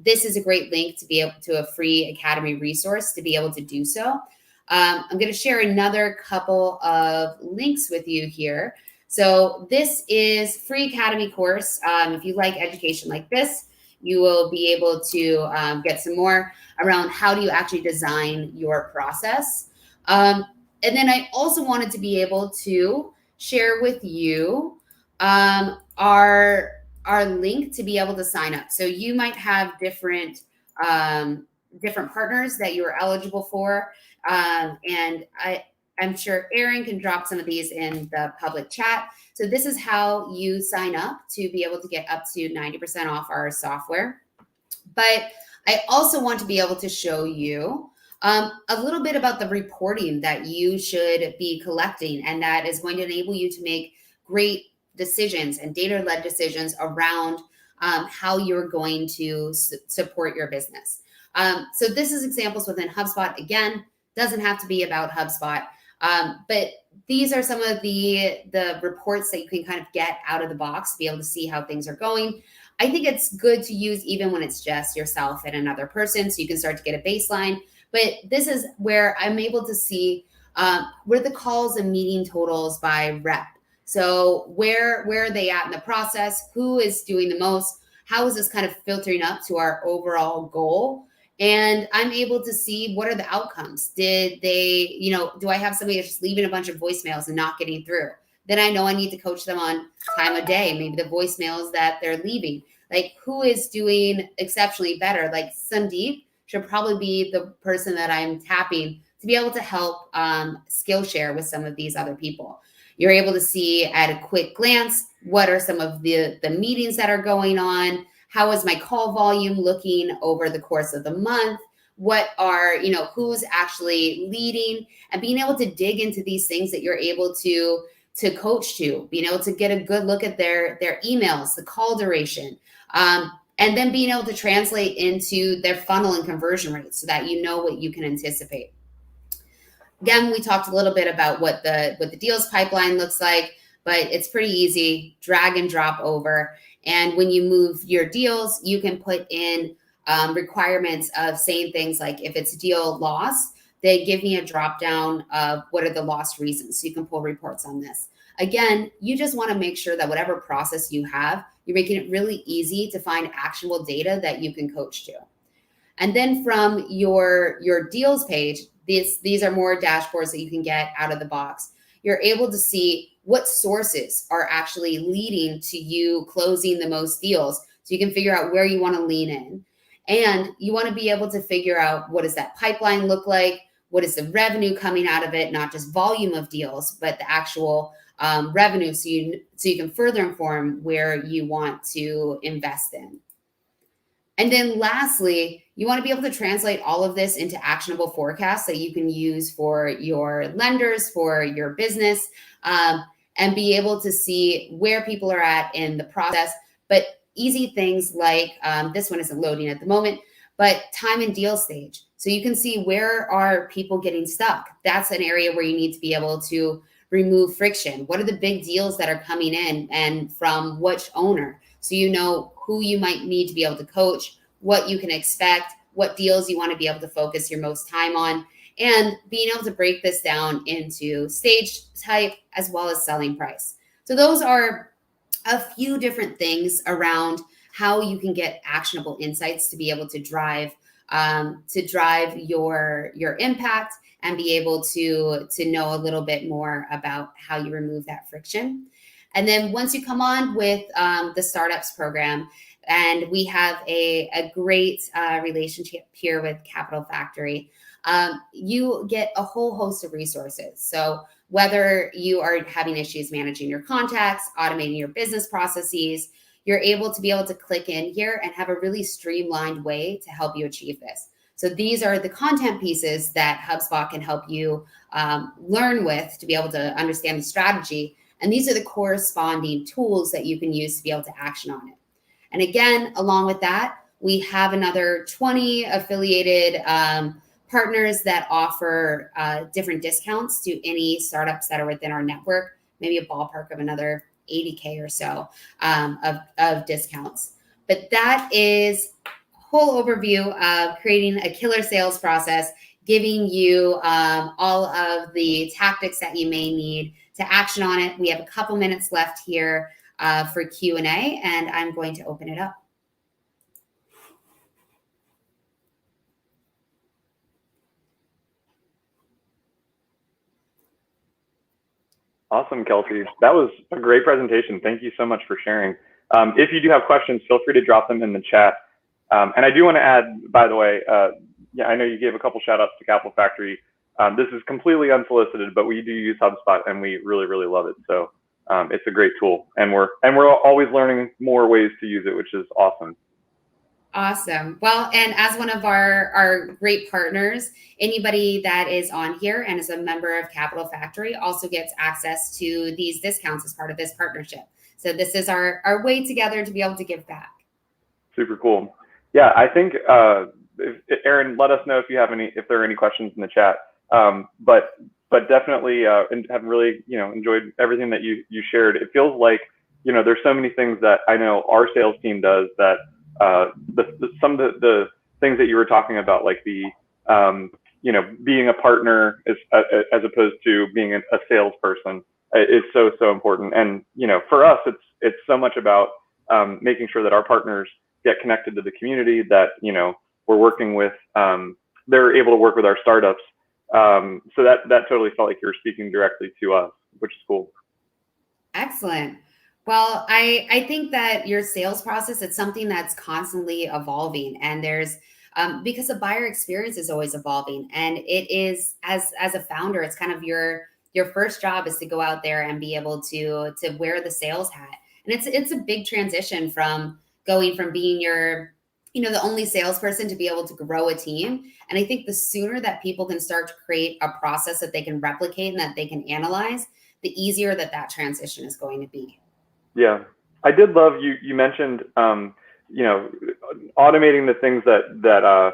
This is a great link to be able to a free Academy resource to be able to do so. I'm going to share another couple of links with you here. So this is free Academy course. If you like education like this, you will be able to get some more around how do you actually design your process. And then I also wanted to be able to share with you our link to be able to sign up. So you might have different partners that you are eligible for. And I'm sure Aaron can drop some of these in the public chat. So this is how you sign up to be able to get up to 90% off our software. But I also want to be able to show you a little bit about the reporting that you should be collecting, and that is going to enable you to make great decisions and data-led decisions around how you're going to support your business. So this is examples within HubSpot. Again, doesn't have to be about HubSpot, but these are some of the reports that you can kind of get out of the box to be able to see how things are going. I think it's good to use even when it's just yourself and another person, so you can start to get a baseline. But this is where I'm able to see where the calls and meeting totals by rep. So where are they at in the process? Who is doing the most? How is this kind of filtering up to our overall goal? And I'm able to see what are the outcomes. Did they, do I have somebody that's just leaving a bunch of voicemails and not getting through? then I know I need to coach them on time of day, maybe the voicemails that they're leaving. Like, who is doing exceptionally better? Like Sandeep should probably be the person that I'm tapping to be able to help Skillshare with some of these other people. You're able to see at a quick glance, what are some of the meetings that are going on? How is my call volume looking over the course of the month? What are, who's actually leading, and being able to dig into these things that you're able to coach to, being able to get a good look at their emails, the call duration, and then being able to translate into their funnel and conversion rates so that you know what you can anticipate. Again, we talked a little bit about what the deals pipeline looks like, but it's pretty easy, drag and drop over. And when you move your deals, you can put in requirements of saying things like, if it's deal loss, they give me a drop down of what are the lost reasons. So you can pull reports on this. Again, you just want to make sure that whatever process you have, you're making it really easy to find actionable data that you can coach to. And then from your deals page, these are more dashboards that you can get out of the box. You're able to see what sources are actually leading to you closing the most deals. So you can figure out where you want to lean in. And you want to be able to figure out, what does that pipeline look like? What is the revenue coming out of it? Not just volume of deals, but the actual revenue. So you can further inform where you want to invest in. And then lastly, you want to be able to translate all of this into actionable forecasts that you can use for your lenders, for your business, and be able to see where people are at in the process. But easy things like, this one isn't loading at the moment, but time and deal stage. So you can see, where are people getting stuck? That's an area where you need to be able to remove friction. What are the big deals that are coming in, and from which owner? So you know who you might need to be able to coach, what you can expect, what deals you want to be able to focus your most time on, and being able to break this down into stage type as well as selling price. So those are a few different things around how you can get actionable insights to be able to drive your impact, and be able to know a little bit more about how you remove that friction. And then once you come on with the startups program, and we have a great relationship here with Capital Factory, you get a whole host of resources. So whether you are having issues managing your contacts, automating your business processes, you're able to click in here and have a really streamlined way to help you achieve this. So these are the content pieces that HubSpot can help you learn with, to be able to understand the strategy. And these are the corresponding tools that you can use to be able to action on it. And again, along with that, we have another 20 affiliated partners that offer different discounts to any startups that are within our network, maybe a ballpark of another 80K or so of discounts. But that is a whole overview of creating a killer sales process, giving you all of the tactics that you may need to action on it. We have a couple minutes left here for Q&A, and I'm going to open it up. Awesome, Kelsey. That was a great presentation. Thank you so much for sharing. If you do have questions, feel free to drop them in the chat. And I do want to add, by the way, yeah, I know you gave a couple shout outs to Capital Factory. This is completely unsolicited, but we do use HubSpot and we really, really love it. So it's a great tool, and we're always learning more ways to use it, which is awesome. Awesome. Well, and as one of our great partners, anybody that is on here and is a member of Capital Factory also gets access to these discounts as part of this partnership. So this is our way together to be able to give back. Super cool. Yeah, I think, Aaron, let us know if there are any questions in the chat. But definitely have really, enjoyed everything that you shared. It feels like, there's so many things that I know our sales team does that some of the things that you were talking about, like the, being a partner as opposed to being a salesperson, is so important. And, for us, it's so much about making sure that our partners get connected to the community, that, we're working with, they're able to work with our startups. So that totally felt like you were speaking directly to us, which is cool. Excellent. Well, I think that your sales process, it's something that's constantly evolving, and there's because the buyer experience is always evolving, and it is as a founder, it's kind of your first job is to go out there and be able to wear the sales hat, and it's a big transition from going from being the only salesperson to be able to grow a team. And I think the sooner that people can start to create a process that they can replicate and that they can analyze, the easier that transition is going to be. Yeah, I did love you mentioned automating the things that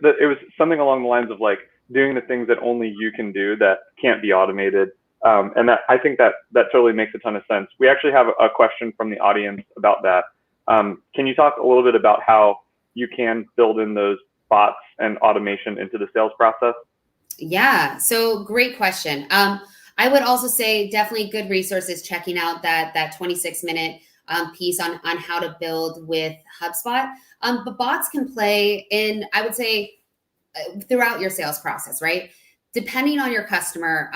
it was something along the lines of like doing the things that only you can do that can't be automated. And that I think that totally makes a ton of sense. We actually have a question from the audience about that. Can you talk a little bit about how you can build in those bots and automation into the sales process? Yeah, so great question. I would also say definitely good resources checking out that 26-minute piece on how to build with HubSpot. But bots can play in, I would say, throughout your sales process, right? Depending on your customer,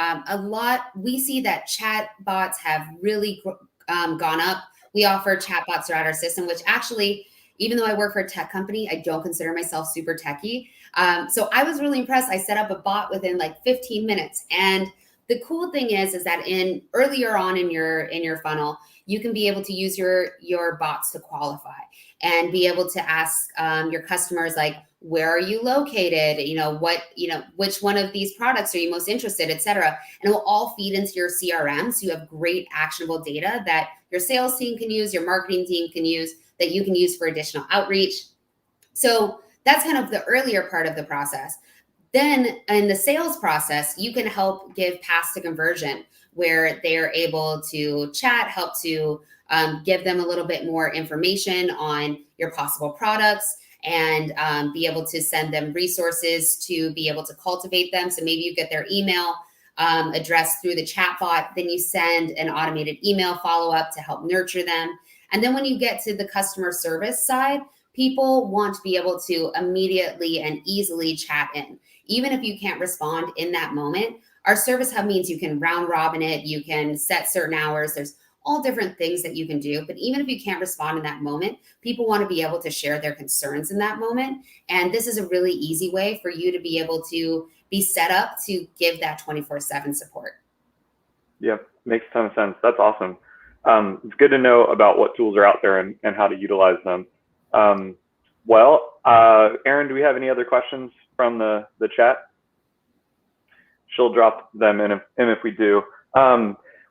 we see that chat bots have really gone up. We offer chat bots throughout our system, which actually, even though I work for a tech company, I don't consider myself super techie. So I was really impressed. I set up a bot within like 15 minutes. And the cool thing is that earlier on in your funnel, you can be able to use your bots to qualify and be able to ask your customers, like, where are you located? Which one of these products are you most interested, et cetera. And it will all feed into your CRM. So you have great actionable data that your sales team can use, your marketing team can use, that you can use for additional outreach. So that's kind of the earlier part of the process. Then in the sales process, you can help give paths to conversion where they're able to chat, help to give them a little bit more information on your possible products, and be able to send them resources to be able to cultivate them. So maybe you get their email address through the chatbot, then you send an automated email follow-up to help nurture them. And then when you get to the customer service side, people want to be able to immediately and easily chat in. Even if you can't respond in that moment, our service hub means you can round robin it, you can set certain hours, there's all different things that you can do. But even if you can't respond in that moment, people want to be able to share their concerns in that moment. And this is a really easy way for you to be able to be set up to give that 24/7 support. Yep, makes a ton of sense. That's awesome. It's good to know about what tools are out there and how to utilize them. Erin, do we have any other questions from the chat? She'll drop them in if we do.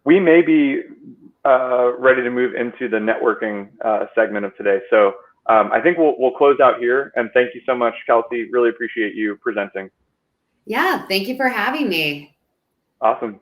We may be ready to move into the networking segment of today. So I think we'll close out here. And thank you so much, Kelsey. Really appreciate you presenting. Yeah, thank you for having me. Awesome.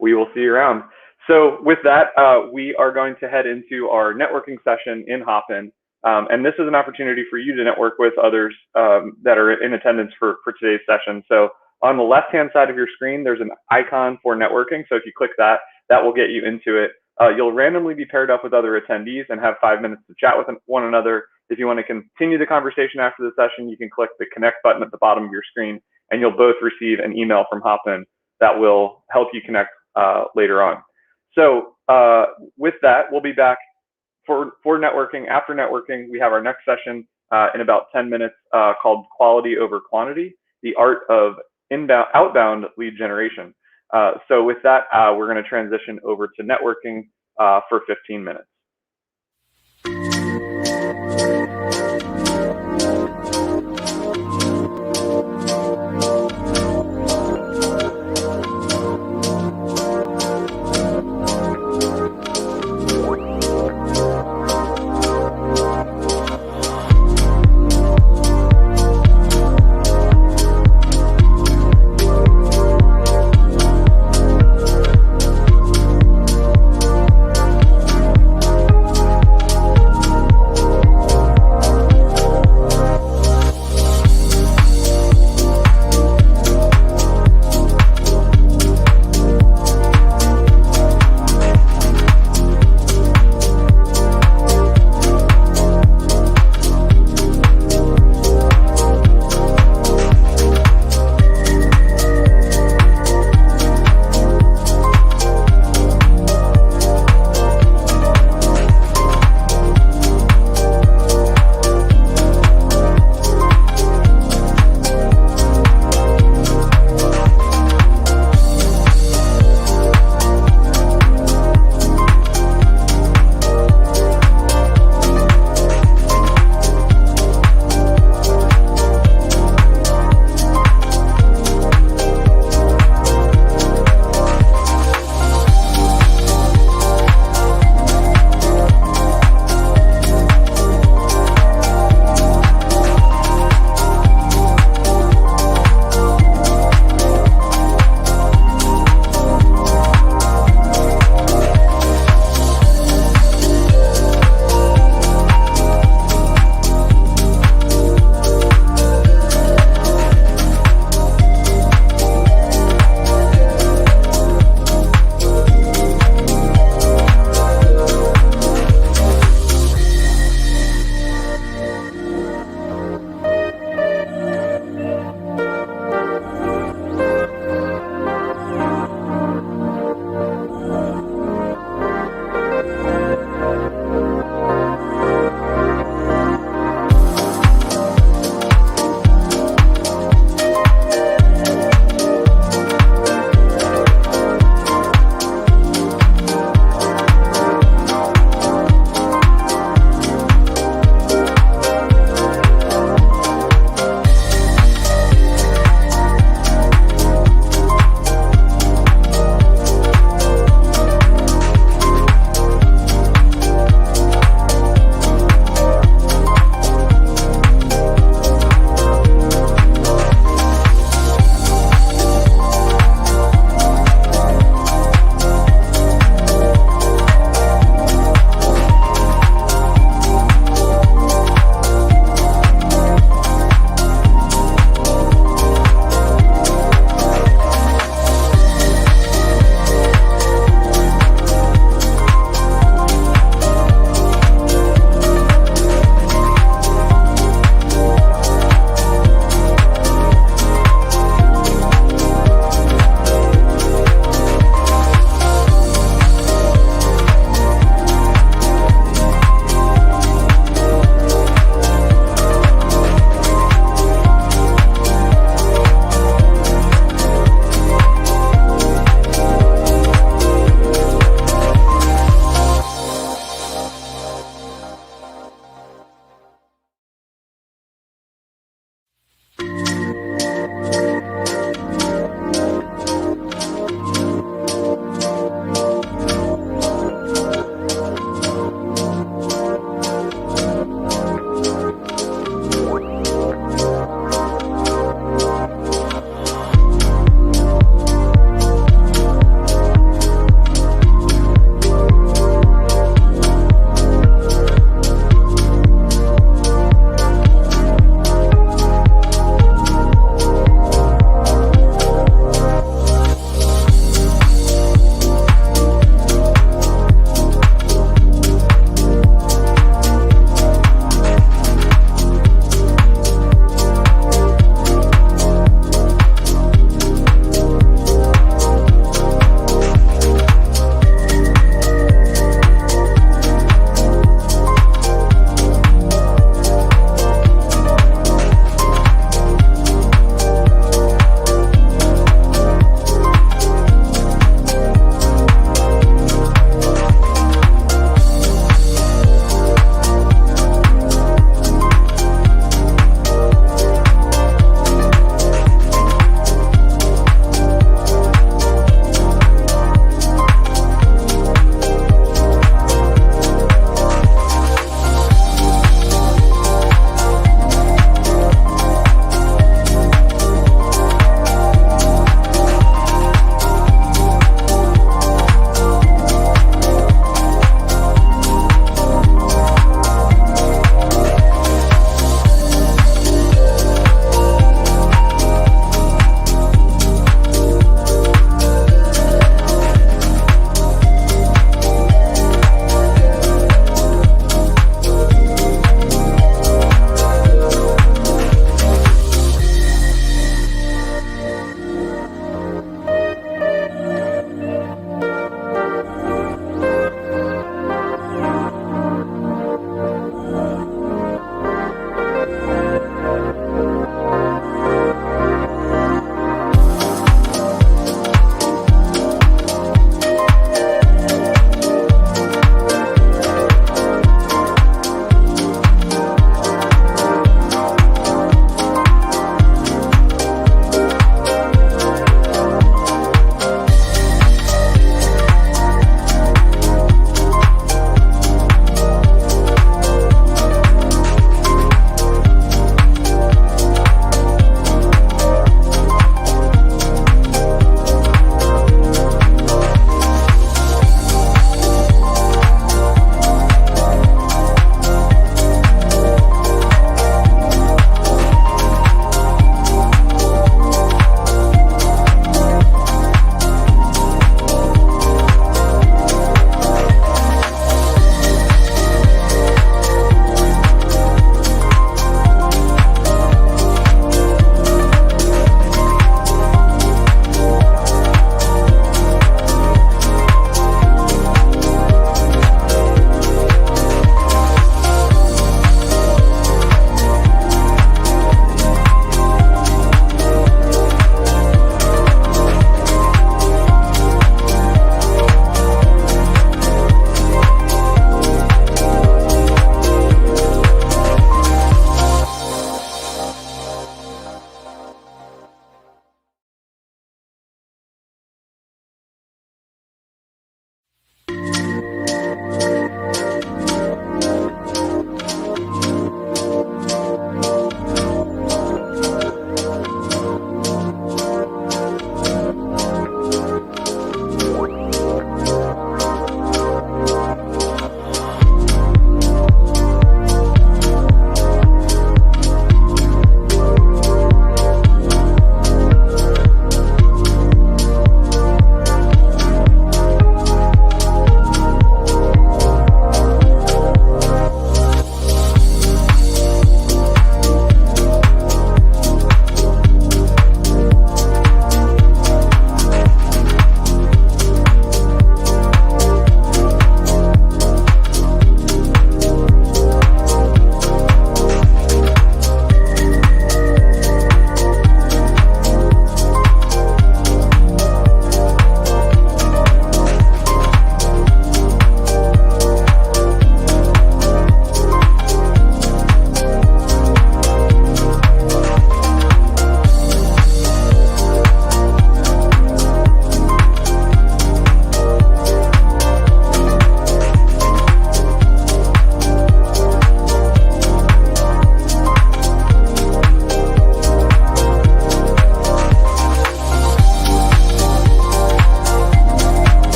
We will see you around. So with that, we are going to head into our networking session in Hopin. And this is an opportunity for you to network with others that are in attendance for today's session. So on the left-hand side of your screen, there's an icon for networking. So if you click that, that will get you into it. You'll randomly be paired up with other attendees and have 5 minutes to chat with one another. If you want to continue the conversation after the session, you can click the connect button at the bottom of your screen, and you'll both receive an email from Hopin that will help you connect later on. So with that, we'll be back for networking. After networking, we have our next session in about 10 minutes called Quality Over Quantity, the art of outbound lead generation. So with that, we're going to transition over to networking for 15 minutes.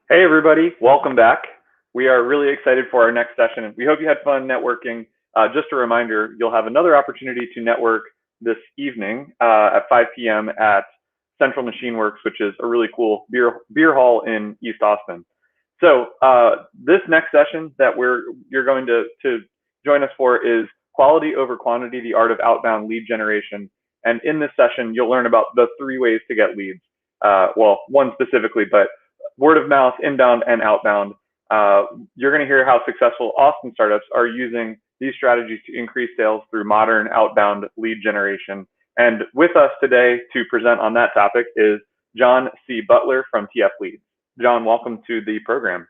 Hey, everybody, welcome back. We are really excited for our next session. We hope you had fun networking. Just a reminder, you'll have another opportunity to network this evening at 5 p.m. at Central Machine Works, which is a really cool beer hall in East Austin. So this next session that you're going to join us for is quality over quantity, the art of outbound lead generation. And in this session, you'll learn about the 3 ways to get leads. Well, one specifically, but word of mouth, inbound and outbound. You're going to hear how successful Austin startups are using these strategies to increase sales through modern outbound lead generation. And with us today to present on that topic is John C. Butler from TF Leads. John, welcome to the program.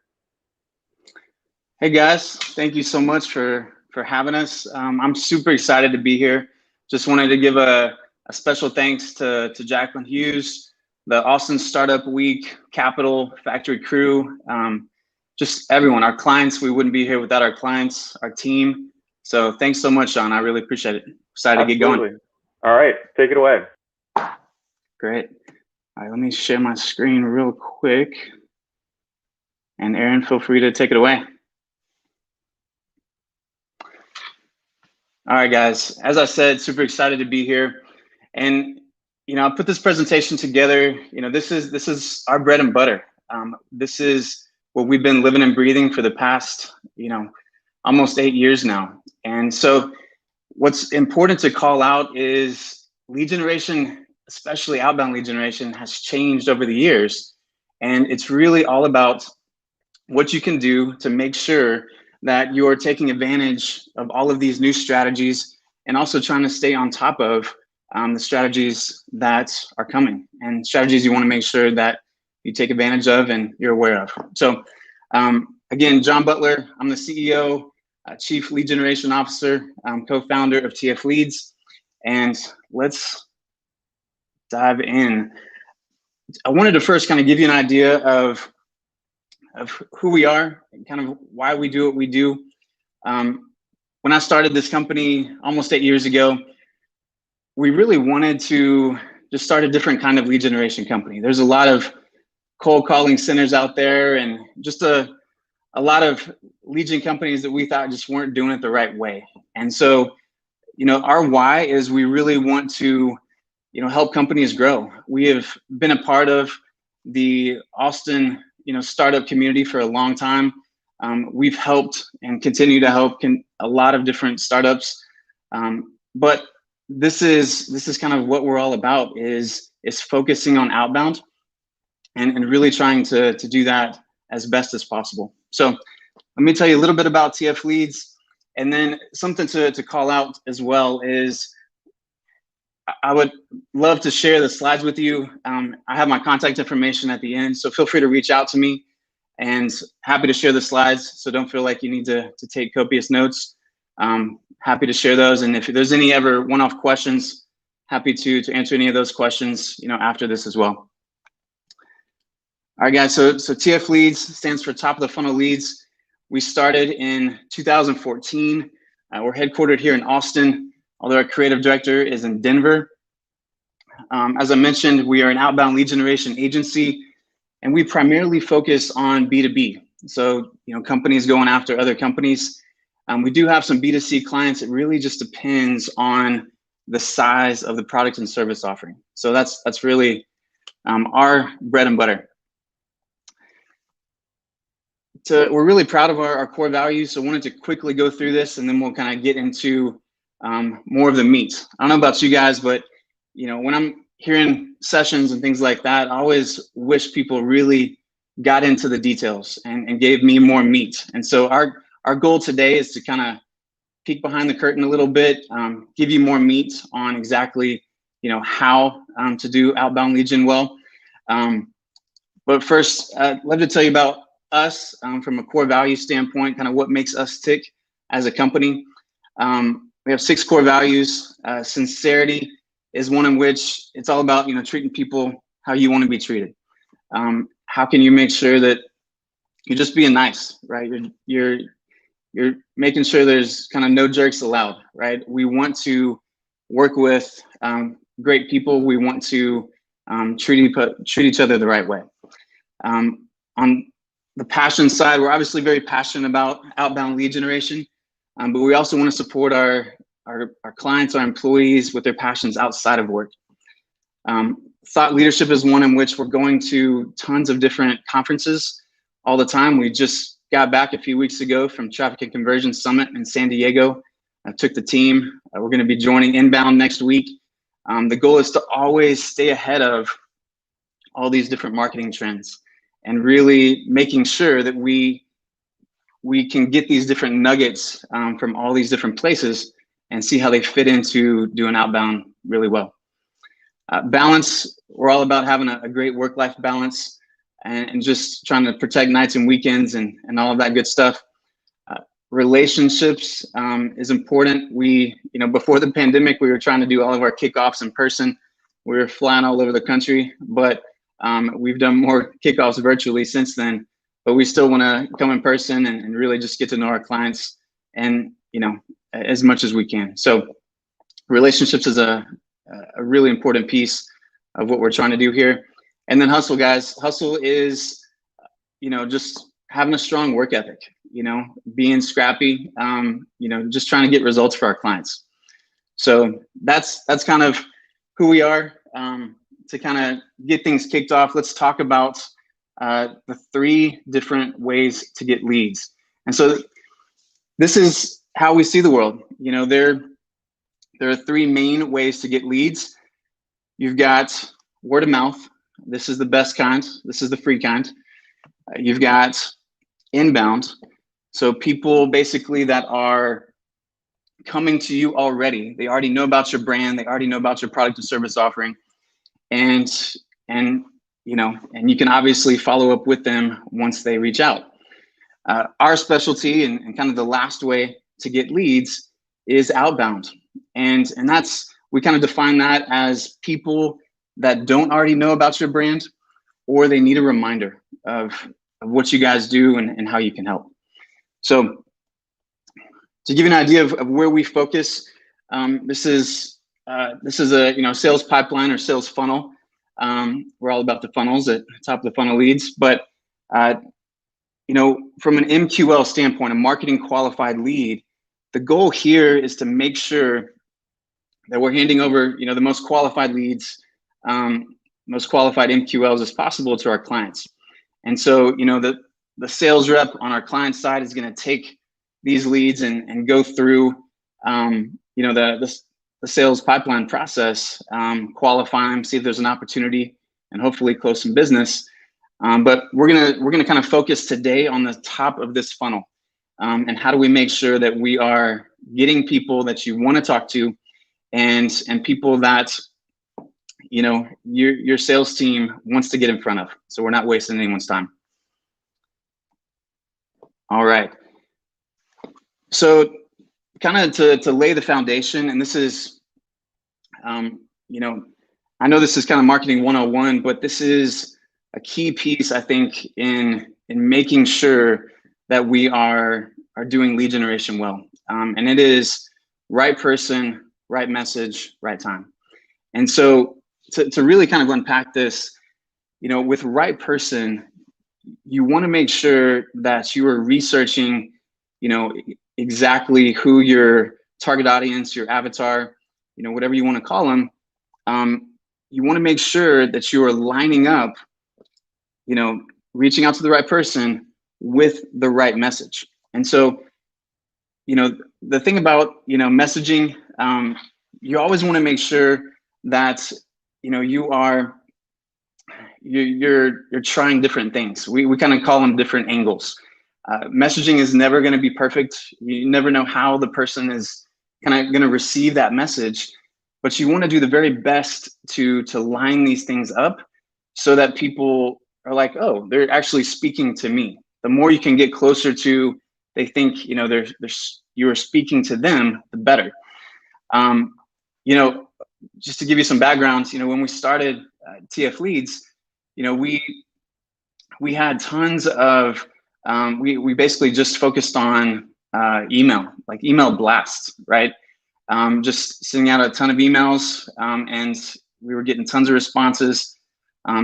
Hey guys, thank you so much for having us. I'm super excited to be here. Just wanted to give a special thanks to Jacqueline Hughes, the Austin Startup Week, Capital, Factory Crew, just everyone, our clients. We wouldn't be here without our clients, our team. So thanks so much, John. I really appreciate it. Excited to get going. All right, take it away. Great. All right, let me share my screen real quick. And Aaron, feel free to take it away. All right, guys, as I said, super excited to be here. And, I put this presentation together. This is our bread and butter. This is what we've been living and breathing for the past, almost 8 years now. And so what's important to call out is lead generation, especially outbound lead generation, has changed over the years. And it's really all about what you can do to make sure that you're taking advantage of all of these new strategies and also trying to stay on top of the strategies that are coming and strategies you want to make sure that you take advantage of and you're aware of. So again, John Butler, I'm the CEO, Chief Lead Generation Officer, co-founder of TF Leads, and let's dive in. I wanted to first kind of give you an idea of who we are and kind of why we do what we do. When I started this company almost 8 years ago, we really wanted to just start a different kind of lead generation company. There's a lot of cold calling centers out there and just a lot of lead gen companies that we thought just weren't doing it the right way. And so, our why is we really want to, help companies grow. We have been a part of the Austin startup community for a long time. We've helped and continue to help a lot of different startups. But this is kind of what we're all about is focusing on outbound and really trying to do that as best as possible. So let me tell you a little bit about TF Leads, and then something to call out as well is I would love to share the slides with you. I have my contact information at the end, so feel free to reach out to me and happy to share the slides. So don't feel like you need to take copious notes. Happy to share those. And if there's any ever one-off questions, happy to answer any of those questions, after this as well. All right, guys, so TF Leads stands for Top of the Funnel Leads. We started in 2014. We're headquartered here in Austin, although our creative director is in Denver. As I mentioned, we are an outbound lead generation agency, and we primarily focus on B2B. So, companies going after other companies. We do have some B2C clients. It really just depends on the size of the product and service offering. So that's really our bread and butter. We're really proud of our core values. So I wanted to quickly go through this, and then we'll kind of get into more of the meat. I don't know about you guys, but when I'm hearing sessions and things like that, I always wish people really got into the details and gave me more meat. And so our goal today is to kind of peek behind the curtain a little bit, give you more meat on exactly how to do outbound lead gen well. But first, I'd love to tell you about us from a core value standpoint, kind of what makes us tick as a company. We have 6 core values. Sincerity is one in which it's all about treating people how you want to be treated. How can you make sure that you're just being nice, right? You're making sure there's kind of no jerks allowed, right? We want to work with great people. We want to treat each other the right way. On the passion side, we're obviously very passionate about outbound lead generation, but we also want to support our clients, our employees with their passions outside of work. Thought leadership is one in which we're going to tons of different conferences all the time. We just got back a few weeks ago from Traffic and Conversion Summit in San Diego. I took the team. We're going to be joining Inbound next week. The goal is to always stay ahead of all these different marketing trends and really making sure that we can get these different nuggets from all these different places and see how they fit into doing outbound really well. Balance, we're all about having a great work-life balance and just trying to protect nights and weekends and all of that good stuff. Relationships is important. Before the pandemic, we were trying to do all of our kickoffs in person. We were flying all over the country, but we've done more kickoffs virtually since then. But we still want to come in person and really just get to know our clients and as much as we can. So relationships is a really important piece of what we're trying to do here. And then hustle, guys. Hustle is just having a strong work ethic, being scrappy, just trying to get results for our clients. So that's kind of who we are. To kind of get things kicked off, let's talk about the 3 different ways to get leads. And so this is how we see the world. There are 3 main ways to get leads. You've got word of mouth. This is the best kind. This is the free kind. You've got inbound. So people basically that are coming to you already. They already know about your brand. They already know about your product or service offering. And you can obviously follow up with them once they reach out. Our specialty and kind of the last way to get leads is outbound. And we kind of define that as people that don't already know about your brand, or they need a reminder of what you guys do and how you can help. So to give you an idea of where we focus, this is a sales pipeline or sales funnel. We're all about the funnels at the top of the funnel leads, but from an MQL standpoint, a marketing qualified lead, the goal here is to make sure that we're handing over the most qualified leads, most qualified MQLs as possible to our clients. And so the sales rep on our client side is going to take these leads and go through the sales pipeline process, qualify them, see if there's an opportunity, and hopefully close some business. But we're gonna kind of focus today on the top of this funnel, and how do we make sure that we are getting people that you want to talk to, and people that your sales team wants to get in front of. So we're not wasting anyone's time. All right. So kind of to lay the foundation, and this is, I know this is kind of marketing 101, but this is a key piece, I think, in making sure that we are doing lead generation well. And it is right person, right message, right time. And so to really kind of unpack this, with right person, you want to make sure that you are researching, exactly who your target audience, your avatar, whatever you want to call them. You want to make sure that you are lining up, reaching out to the right person with the right message. And so, the thing about, messaging, you always want to make sure that, you're trying different things. We kind of call them different angles. Messaging is never going to be perfect. You never know how the person is kind of going to receive that message, but you want to do the very best to line these things up so that people are like, oh, they're actually speaking to me. The more you can get closer to, they think, you are speaking to them, the better. Just to give you some background, when we started TF Leads, we had tons of, we basically just focused on email, like email blasts, right? Just sending out a ton of emails, and we were getting tons of responses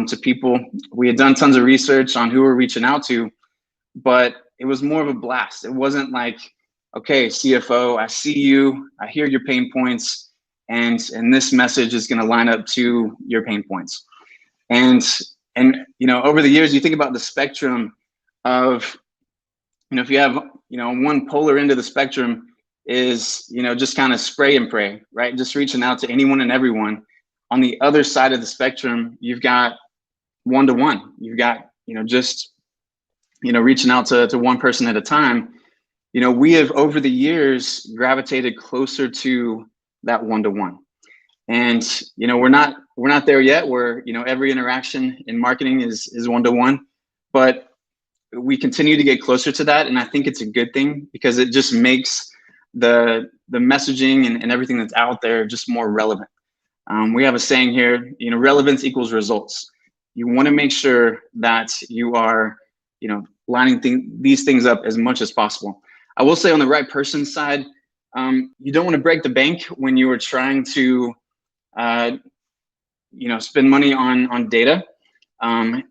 to people. We had done tons of research on who we're reaching out to, but it was more of a blast. It wasn't like, okay, CFO, I see you, I hear your pain points, and this message is going to line up to your pain points. And over the years, you think about the spectrum of, if you have, one polar end of the spectrum is, just kind of spray and pray, right? Just reaching out to anyone and everyone. On the other side of the spectrum, you've got one-to-one. You've got, just, reaching out to one person at a time. We have over the years gravitated closer to that one-to-one. And, we're not there yet where, every interaction in marketing is one-to-one, but we continue to get closer to that. And I think it's a good thing because it just makes the messaging and everything that's out there just more relevant. We have a saying here, relevance equals results. You want to make sure that you are, lining these things up as much as possible. I will say on the right person side, you don't want to break the bank when you are trying to, spend money on data.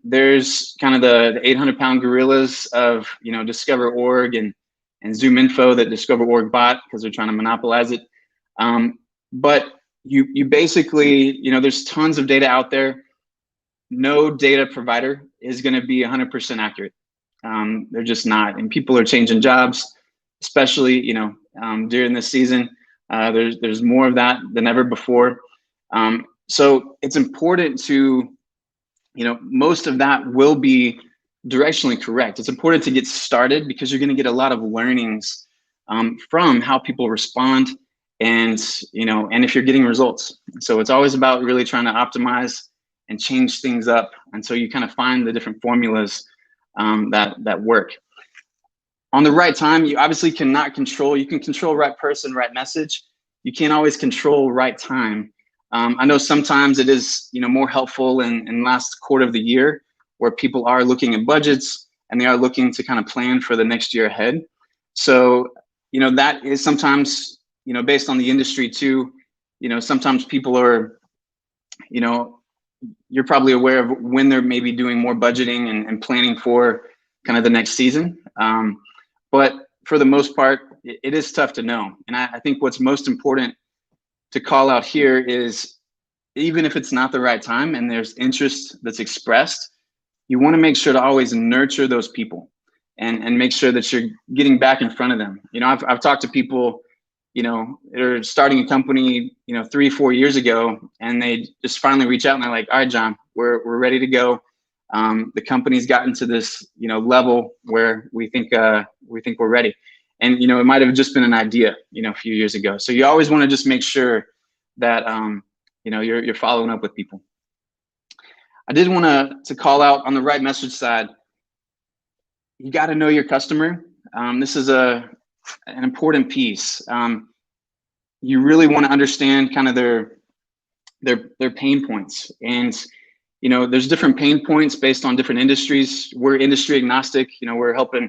There's kind of the 800-pound gorillas of, Discover.org and ZoomInfo that Discover.org bought because they're trying to monopolize it. But you basically, there's tons of data out there. No data provider is going to be 100% accurate. They're just not. And people are changing jobs, especially, during this season. There's more of that than ever before. So it's important to, most of that will be directionally correct. It's important to get started because you're going to get a lot of learnings from how people respond and, and if you're getting results. So it's always about really trying to optimize and change things up until you kind of find the different formulas that work. On the right time, you obviously cannot control, you can control right person, right message. You can't always control right time. I know sometimes it is, more helpful in last quarter of the year where people are looking at budgets and they are looking to kind of plan for the next year ahead. So, that is sometimes, based on the industry too, sometimes people are, you're probably aware of when they're maybe doing more budgeting and planning for kind of the next season. But for the most part, it is tough to know. And I think what's most important to call out here is even if it's not the right time and there's interest that's expressed, you want to make sure to always nurture those people and make sure that you're getting back in front of them. I've talked to people, they're starting a company, 3-4 years ago, and they just finally reach out and they're like, all right, John, we're ready to go. The company's gotten to this, level where we think we're ready. And, it might've just been an idea, a few years ago. So you always want to just make sure that, you're following up with people. I did want to call out on the right message side. You got to know your customer. This is an important piece. You really want to understand kind of their pain points. And, there's different pain points based on different industries. We're industry agnostic. We're helping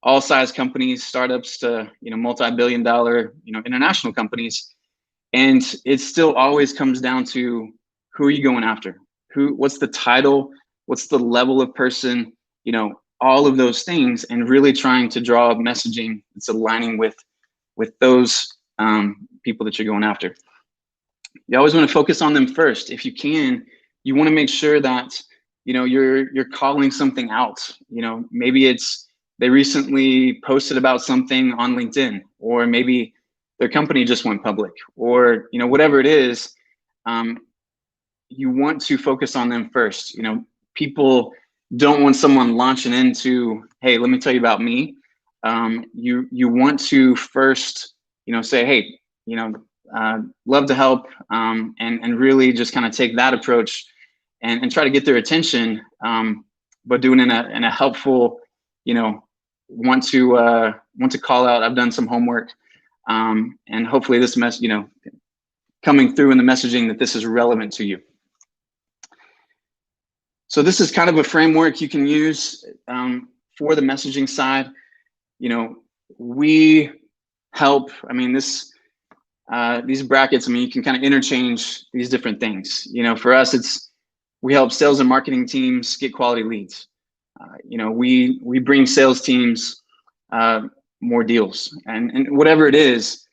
all size companies, startups to, multi-billion-dollar, international companies. And it still always comes down to who are you going after? What's the title? What's the level of person? All of those things, and really trying to draw messaging that's aligning with those people that you're going after. You always want to focus on them first. If you can, you want to make sure that, you're calling something out. Maybe it's they recently posted about something on LinkedIn, or maybe their company just went public, or, whatever it is, you want to focus on them first. People don't want someone launching into, hey, let me tell you about me. You want to first, say, hey, love to help, and really just kind of take that approach and try to get their attention, but doing in a helpful, want to call out. I've done some homework, and hopefully this coming through in the messaging that this is relevant to you. So this is kind of a framework you can use for the messaging side. We help. These brackets. You can kind of interchange these different things. For us, we help sales and marketing teams get quality leads. We bring sales teams more deals and whatever it is,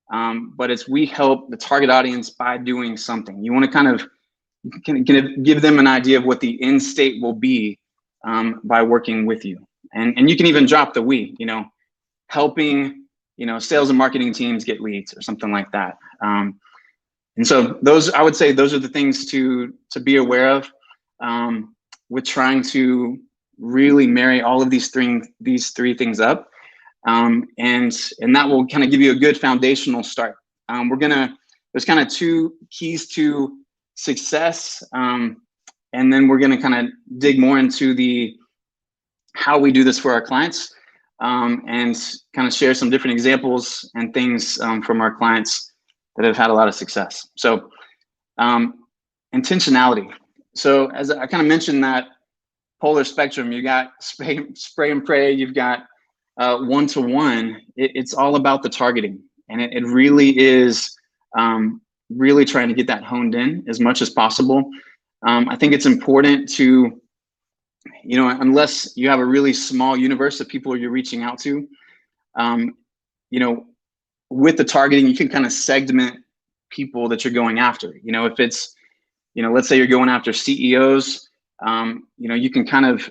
but we help the target audience by doing something. You want to kind of give them an idea of what the end state will be by working with you. And you can even drop the we, helping, sales and marketing teams get leads or something like that. And so I would say those are the things to be aware of with trying to really marry all of these three things up. And that will kind of give you a good foundational start. There's kind of two keys to success. And then we're gonna kind of dig more into how we do this for our clients, and kind of share some different examples and things from our clients that have had a lot of success. So intentionality. So as I kind of mentioned, that polar spectrum, you got spray and pray, you've got one-to-one. It's all about the targeting, and it really is really trying to get that honed in as much as possible. I think it's important to, unless you have a really small universe of people you're reaching out to, with the targeting, you can kind of segment people that you're going after. If it's, let's say you're going after CEOs, you can kind of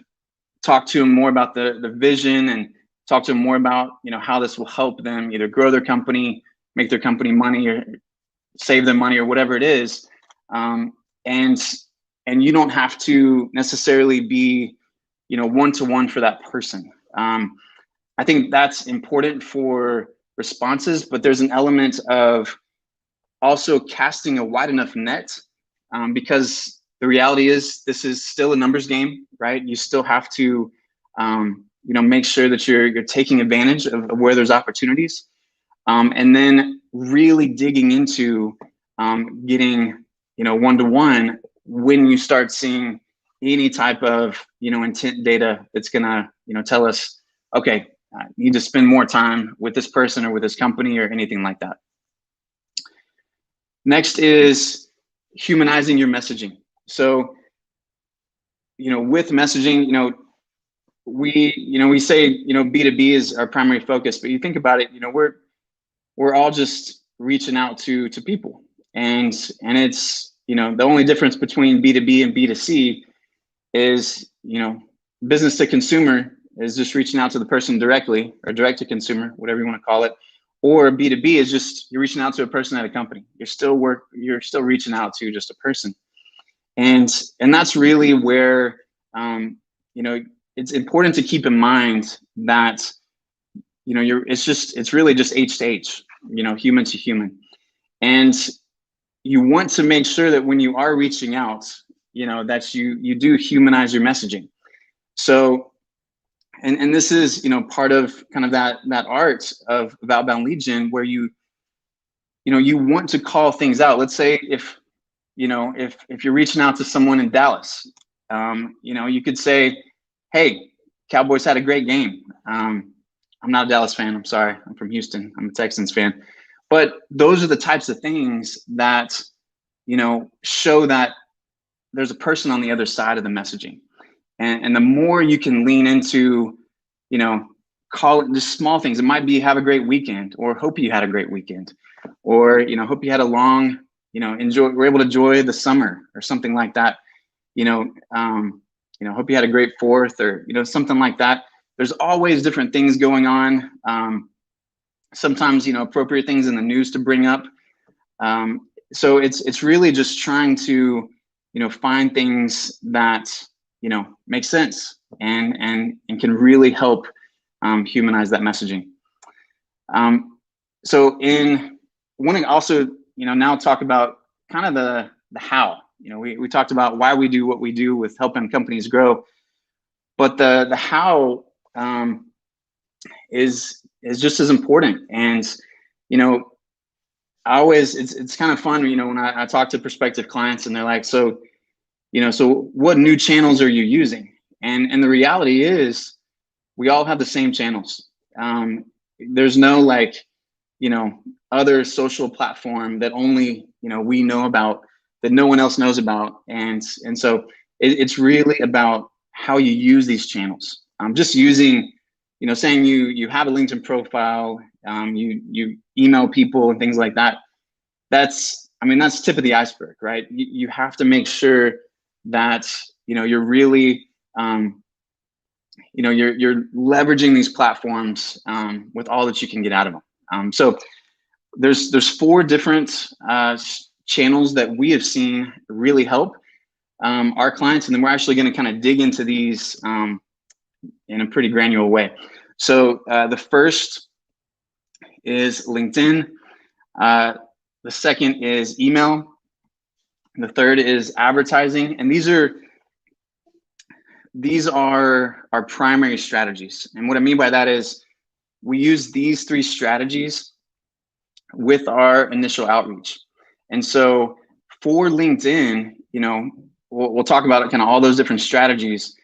talk to them more about the vision and talk to them more about, how this will help them either grow their company, make their company money, or save them money, or whatever it is. And you don't have to necessarily be, one-to-one for that person. I think that's important for responses, but there's an element of also casting a wide enough net, because the reality is this is still a numbers game, right? You still have to, make sure that you're taking advantage of where there's opportunities, and then really digging into getting, one-to-one when you start seeing any type of, intent data that's gonna, tell us, okay, I need to spend more time with this person or with this company or anything like that. Next is humanizing your messaging. So, with messaging, we say, B2B is our primary focus, but you think about it, we're all just reaching out to people, and it's, the only difference between B2B and B2C is, business to consumer is just reaching out to the person directly, or direct to consumer, whatever you want to call it. Or B2B is just you're reaching out to a person at a company. You're still reaching out to just a person. And that's really where, it's important to keep in mind that, it's really just H to H, human to human. And you want to make sure that when you are reaching out, that you do humanize your messaging. So, and this is, part of kind of that art of outbound lead gen, where you want to call things out. Let's say if you're reaching out to someone in Dallas, you could say, hey, Cowboys had a great game. I'm not a Dallas fan. I'm sorry. I'm from Houston. I'm a Texans fan. But those are the types of things that, show that there's a person on the other side of the messaging. And the more you can lean into, call it just small things. It might be have a great weekend, or hope you had a great weekend, or, hope you had a long, we're able to enjoy the summer or something like that. Hope you had a great 4th, or, something like that. There's always different things going on. Sometimes, appropriate things in the news to bring up. So it's really just trying to, find things that, make sense and can really help humanize that messaging. So in wanting also, now talk about kind of the how. We talked about why we do what we do with helping companies grow, but the how is just as important. And it's kind of fun, when I talk to prospective clients and they're like, so what new channels are you using? And the reality is we all have the same channels. There's no other social platform that only, we know about, that no one else knows about. And so it's really about how you use these channels. Just using, saying you have a LinkedIn profile, you email people and things like that. That's tip of the iceberg, right? You have to make sure that, you're really, you're leveraging these platforms with all that you can get out of them. So there's 4 different channels that we have seen really help our clients, and then we're actually going to kind of dig into these in a pretty granular way. So the first is LinkedIn. The second is email. The third is advertising, and these are our primary strategies. And what I mean by that is we use these 3 strategies with our initial outreach. And so for LinkedIn, we'll talk about kind of all those different strategies,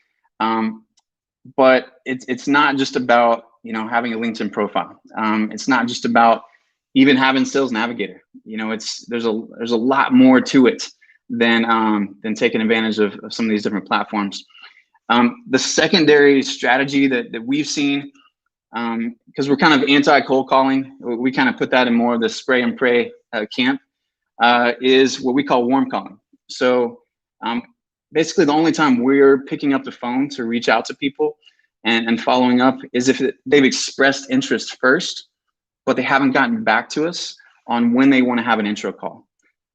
but it's not just about having a LinkedIn profile. It's not just about even having Sales Navigator. There's a lot more to it than taking advantage of some of these different platforms. The secondary strategy that we've seen, because we're kind of anti-cold calling, we kind of put that in more of the spray and pray camp, is what we call warm calling. So basically the only time we're picking up the phone to reach out to people and following up is if they've expressed interest first, but they haven't gotten back to us on when they want to have an intro call.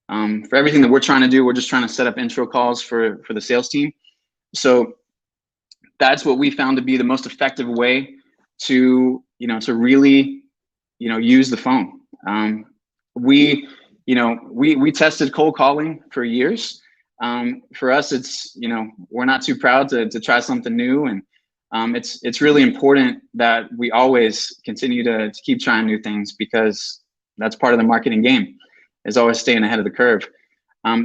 For everything that we're trying to do, we're just trying to set up intro calls for the sales team. So that's what we found to be the most effective way to really use the phone. We tested cold calling for years. For us, it's we're not too proud to try something new, and it's really important that we always continue to keep trying new things, because that's part of the marketing game, is always staying ahead of the curve.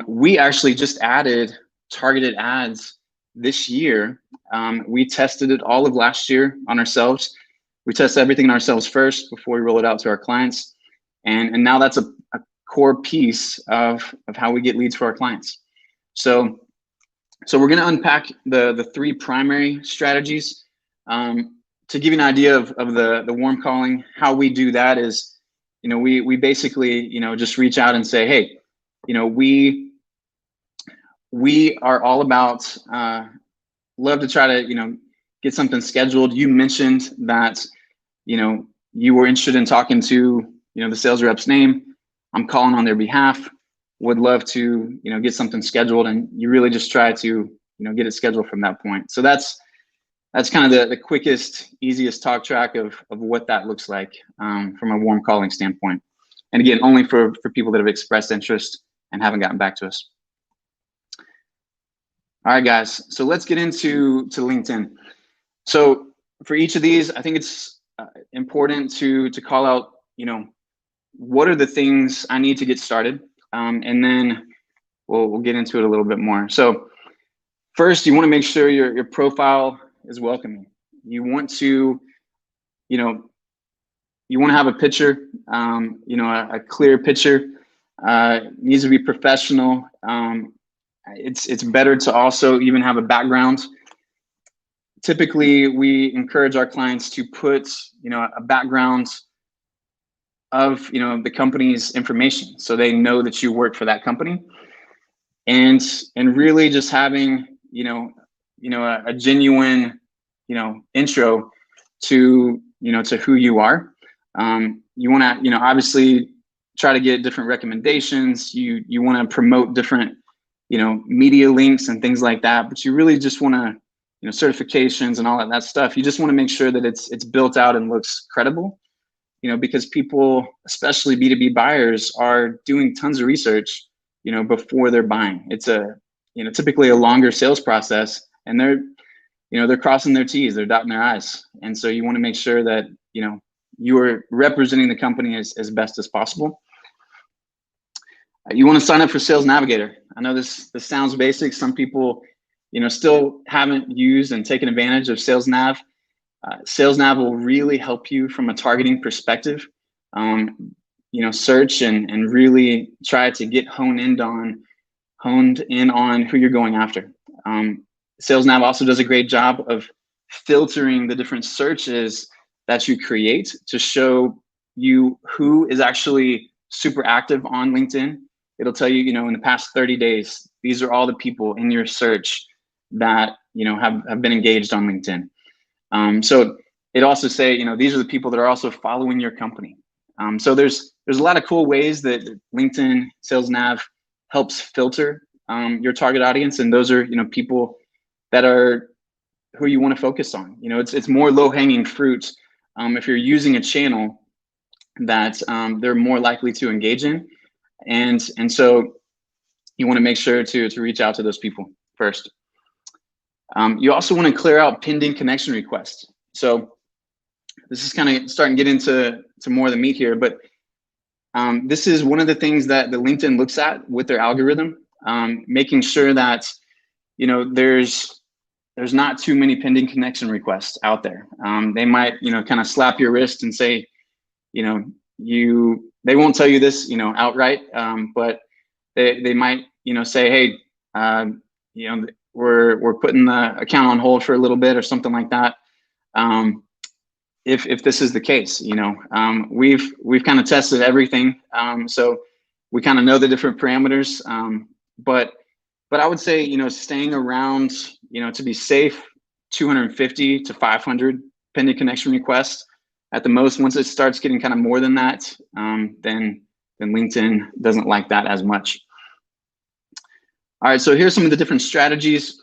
We actually just added targeted ads this year. We tested it all of last year on ourselves. We test everything on ourselves first before we roll it out to our clients. And now that's a core piece of how we get leads for our clients. So we're going to unpack the 3 primary strategies. To give you an idea of the warm calling, how we do that is, we basically, just reach out and say, hey, we are all about, love to try to, get something scheduled. You mentioned that, you were interested in talking to, the sales rep's name. I'm calling on their behalf. Would love to, get something scheduled, and you really just try to, get it scheduled from that point. So that's kind of the quickest, easiest talk track of what that looks like from a warm calling standpoint. And again, only for people that have expressed interest and haven't gotten back to us. All right, guys, so let's get into LinkedIn. So for each of these, I think it's important to call out, what are the things I need to get started? And then we'll get into it a little bit more. So first, you want to make sure your profile is welcoming. You want to, have a picture, a clear picture. It needs to be professional. It's better to also even have a background. Typically, we encourage our clients to put, a background of, the company's information, so they know that you work for that company, and really just having, a genuine, intro to, to who you are. You want to, obviously try to get different recommendations. You want to promote different, media links and things like that, but you really just want to, certifications and all that stuff. You just want to make sure that it's built out and looks credible, because people, especially B2B buyers, are doing tons of research, before they're buying. It's typically a longer sales process, and they're crossing their T's, they're dotting their I's. And so you want to make sure that, you are representing the company as best as possible. You want to sign up for Sales Navigator. I know this sounds basic. Some people, still haven't used and taken advantage of Sales Nav. Sales Nav will really help you from a targeting perspective. Search and really try to get honed in on who you're going after. SalesNav also does a great job of filtering the different searches that you create to show you who is actually super active on LinkedIn. It'll tell you, in the past 30 days, these are all the people in your search that, have been engaged on LinkedIn. So it also say, these are the people that are also following your company. So there's a lot of cool ways that LinkedIn Sales Nav helps filter your target audience, and those are people that are who you want to focus on. It's more low-hanging fruit if you're using a channel that they're more likely to engage in, and so you want to make sure to reach out to those people first. You also want to clear out pending connection requests. So this is kind of starting to get into more of the meat here, but this is one of the things that the LinkedIn looks at with their algorithm, making sure that there's not too many pending connection requests out there. They might kind of slap your wrist and say, they won't tell you this outright, but they might say, hey, we're putting the account on hold for a little bit or something like that. If this is the case, we've kind of tested everything, so we kind of know the different parameters. But I would say staying around to be safe, 250 to 500 pending connection requests at the most. Once it starts getting kind of more than that, then LinkedIn doesn't like that as much. All right, so here's some of the different strategies.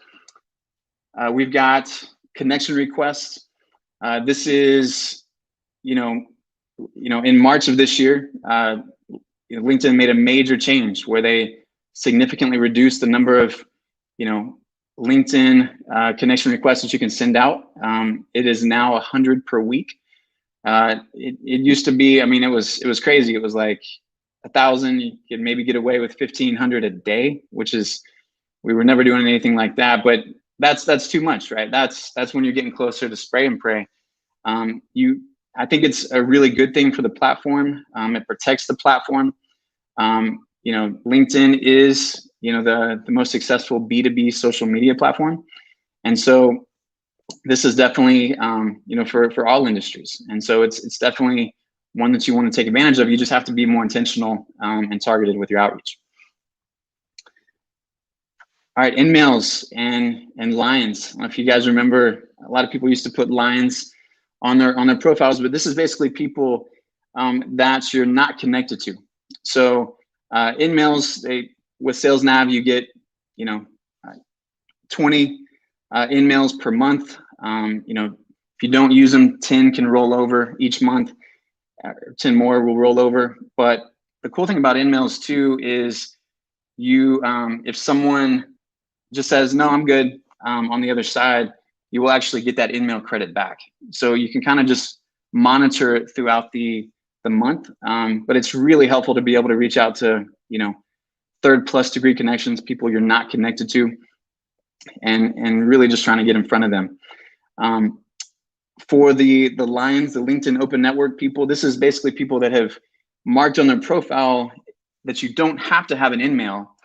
We've got connection requests. This is, in March of this year, LinkedIn made a major change where they significantly reduced the number of, LinkedIn connection requests that you can send out. It is now 100 per week. It used to be, it was crazy. It was like 1,000. You could maybe get away with 1,500 a day, which is, we were never doing anything like that. But that's too much, right? That's when you're getting closer to spray and pray. I think it's a really good thing for the platform. It protects the platform. LinkedIn is, the most successful B2B social media platform. And so this is definitely, for all industries. And so it's definitely one that you want to take advantage of. You just have to be more intentional and targeted with your outreach. All right, in-mails and lines. I don't know if you guys remember, a lot of people used to put lines on their profiles, but this is basically people that you're not connected to. So in-mails, with SalesNav, you get 20 in-mails per month. If you don't use them, 10 can roll over each month. 10 more will roll over. But the cool thing about in-mails too is if someone just says, no, I'm good, on the other side, you will actually get that in-mail credit back. So you can kind of just monitor it throughout the month. But it's really helpful to be able to reach out to, third plus degree connections, people you're not connected to, and really just trying to get in front of them. For the Lions, the LinkedIn Open Network people, this is basically people that have marked on their profile that you don't have to have an in-mail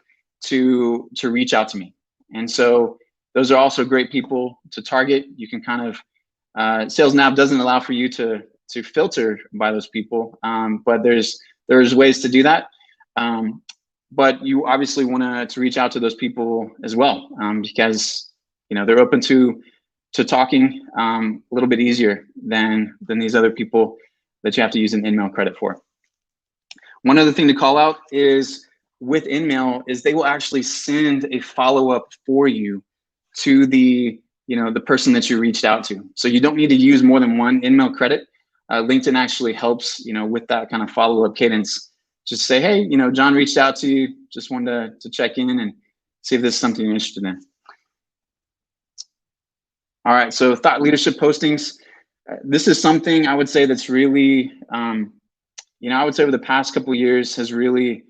to reach out to me. And so those are also great people to target. You can kind of, SalesNav doesn't allow for you to filter by those people, but there's ways to do that. But you obviously want to reach out to those people as well, because they're open to talking a little bit easier than these other people that you have to use an in-mail credit for. One other thing to call out is with in-mail is they will actually send a follow-up for you to the person that you reached out to. So you don't need to use more than one in-mail credit. LinkedIn actually helps with that kind of follow-up cadence. Just say, hey, John reached out to you, just wanted to check in and see if this is something you're interested in. All right, so thought leadership postings. This is something I would say that's really, I would say over the past couple of years has really,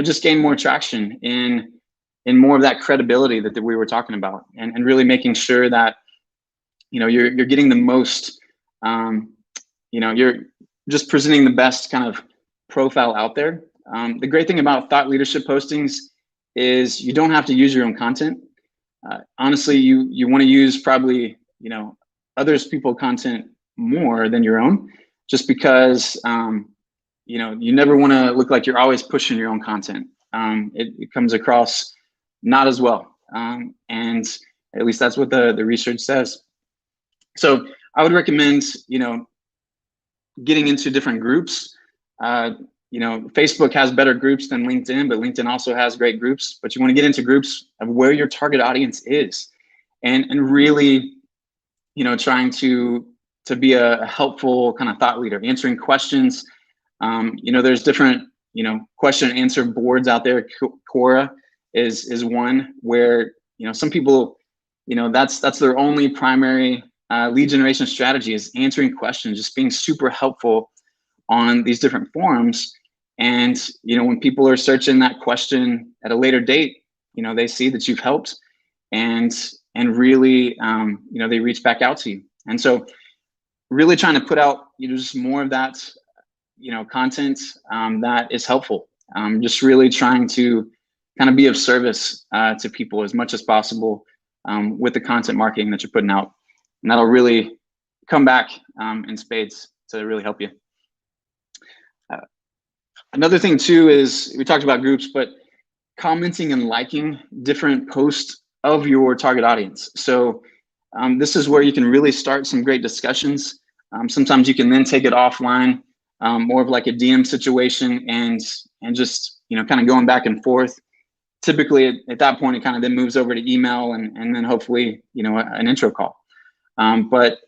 just gained more traction in more of that credibility that we were talking about, and really making sure that, you're getting the most, you're just presenting the best kind of profile out there. The great thing about thought leadership postings is you don't have to use your own content. Honestly, you want to use probably, others people content more than your own, just because, you never want to look like you're always pushing your own content. It comes across not as well. And at least that's what the research says. So I would recommend, getting into different groups. Facebook has better groups than LinkedIn, but LinkedIn also has great groups. But you want to get into groups of where your target audience is, and really, trying to be a helpful kind of thought leader, answering questions. There's different, question and answer boards out there. Quora is one where, some people, that's their only primary lead generation strategy, is answering questions, just being super helpful on these different forums. And, when people are searching that question at a later date, they see that you've helped, and really, they reach back out to you. And so really trying to put out, just more of that, content that is helpful. Just really trying to kind of be of service to people as much as possible with the content marketing that you're putting out. And that'll really come back in spades to really help you. Another thing too is, we talked about groups, but commenting and liking different posts of your target audience. So this is where you can really start some great discussions. Sometimes you can then take it offline, more of like a DM situation, and just, kind of going back and forth. Typically at that point, it kind of then moves over to email, and then hopefully, an intro call. But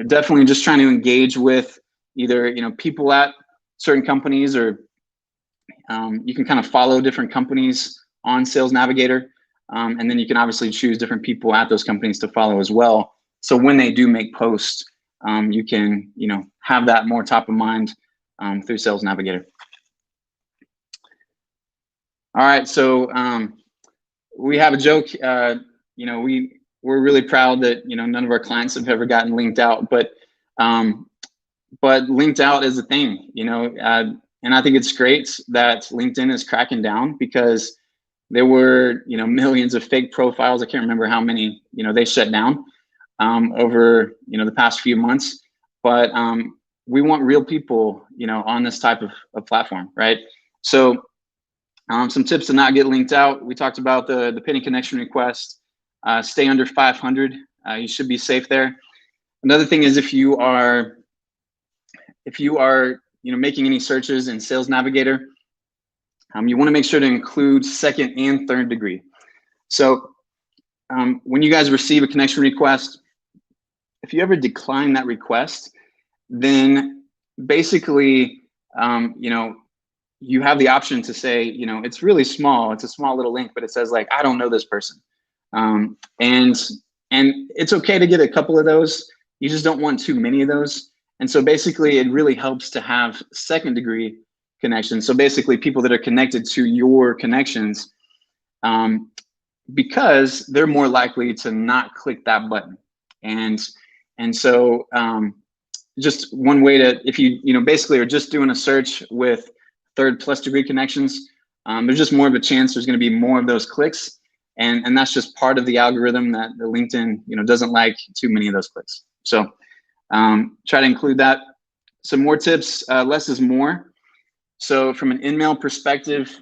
definitely just trying to engage with either, people at certain companies, or you can kind of follow different companies on Sales Navigator. And then you can obviously choose different people at those companies to follow as well. So when they do make posts, you can, have that more top of mind through Sales Navigator. All right, so we have a joke. We're really proud that, none of our clients have ever gotten linked out, but linked out is a thing, and I think it's great that LinkedIn is cracking down, because there were, millions of fake profiles. I can't remember how many, they shut down over, the past few months. But we want real people, on this type of platform, right? So some tips to not get linked out. We talked about the pending connection request. Stay under 500. You should be safe there. Another thing is, if you are, making any searches in Sales Navigator, you want to make sure to include second and third degree. So when you guys receive a connection request, if you ever decline that request, then basically, you have the option to say, it's really small. It's a small little link, but it says like, I don't know this person. And it's okay to get a couple of those. You just don't want too many of those. And so basically, it really helps to have second degree connections. So basically, people that are connected to your connections, because they're more likely to not click that button. And so just one way to, if you basically are just doing a search with 3rd+ degree connections, there's just more of a chance there's going to be more of those clicks, and that's just part of the algorithm that the LinkedIn doesn't like too many of those clicks. So try to include that. Some more tips: less is more. So from an in-mail perspective,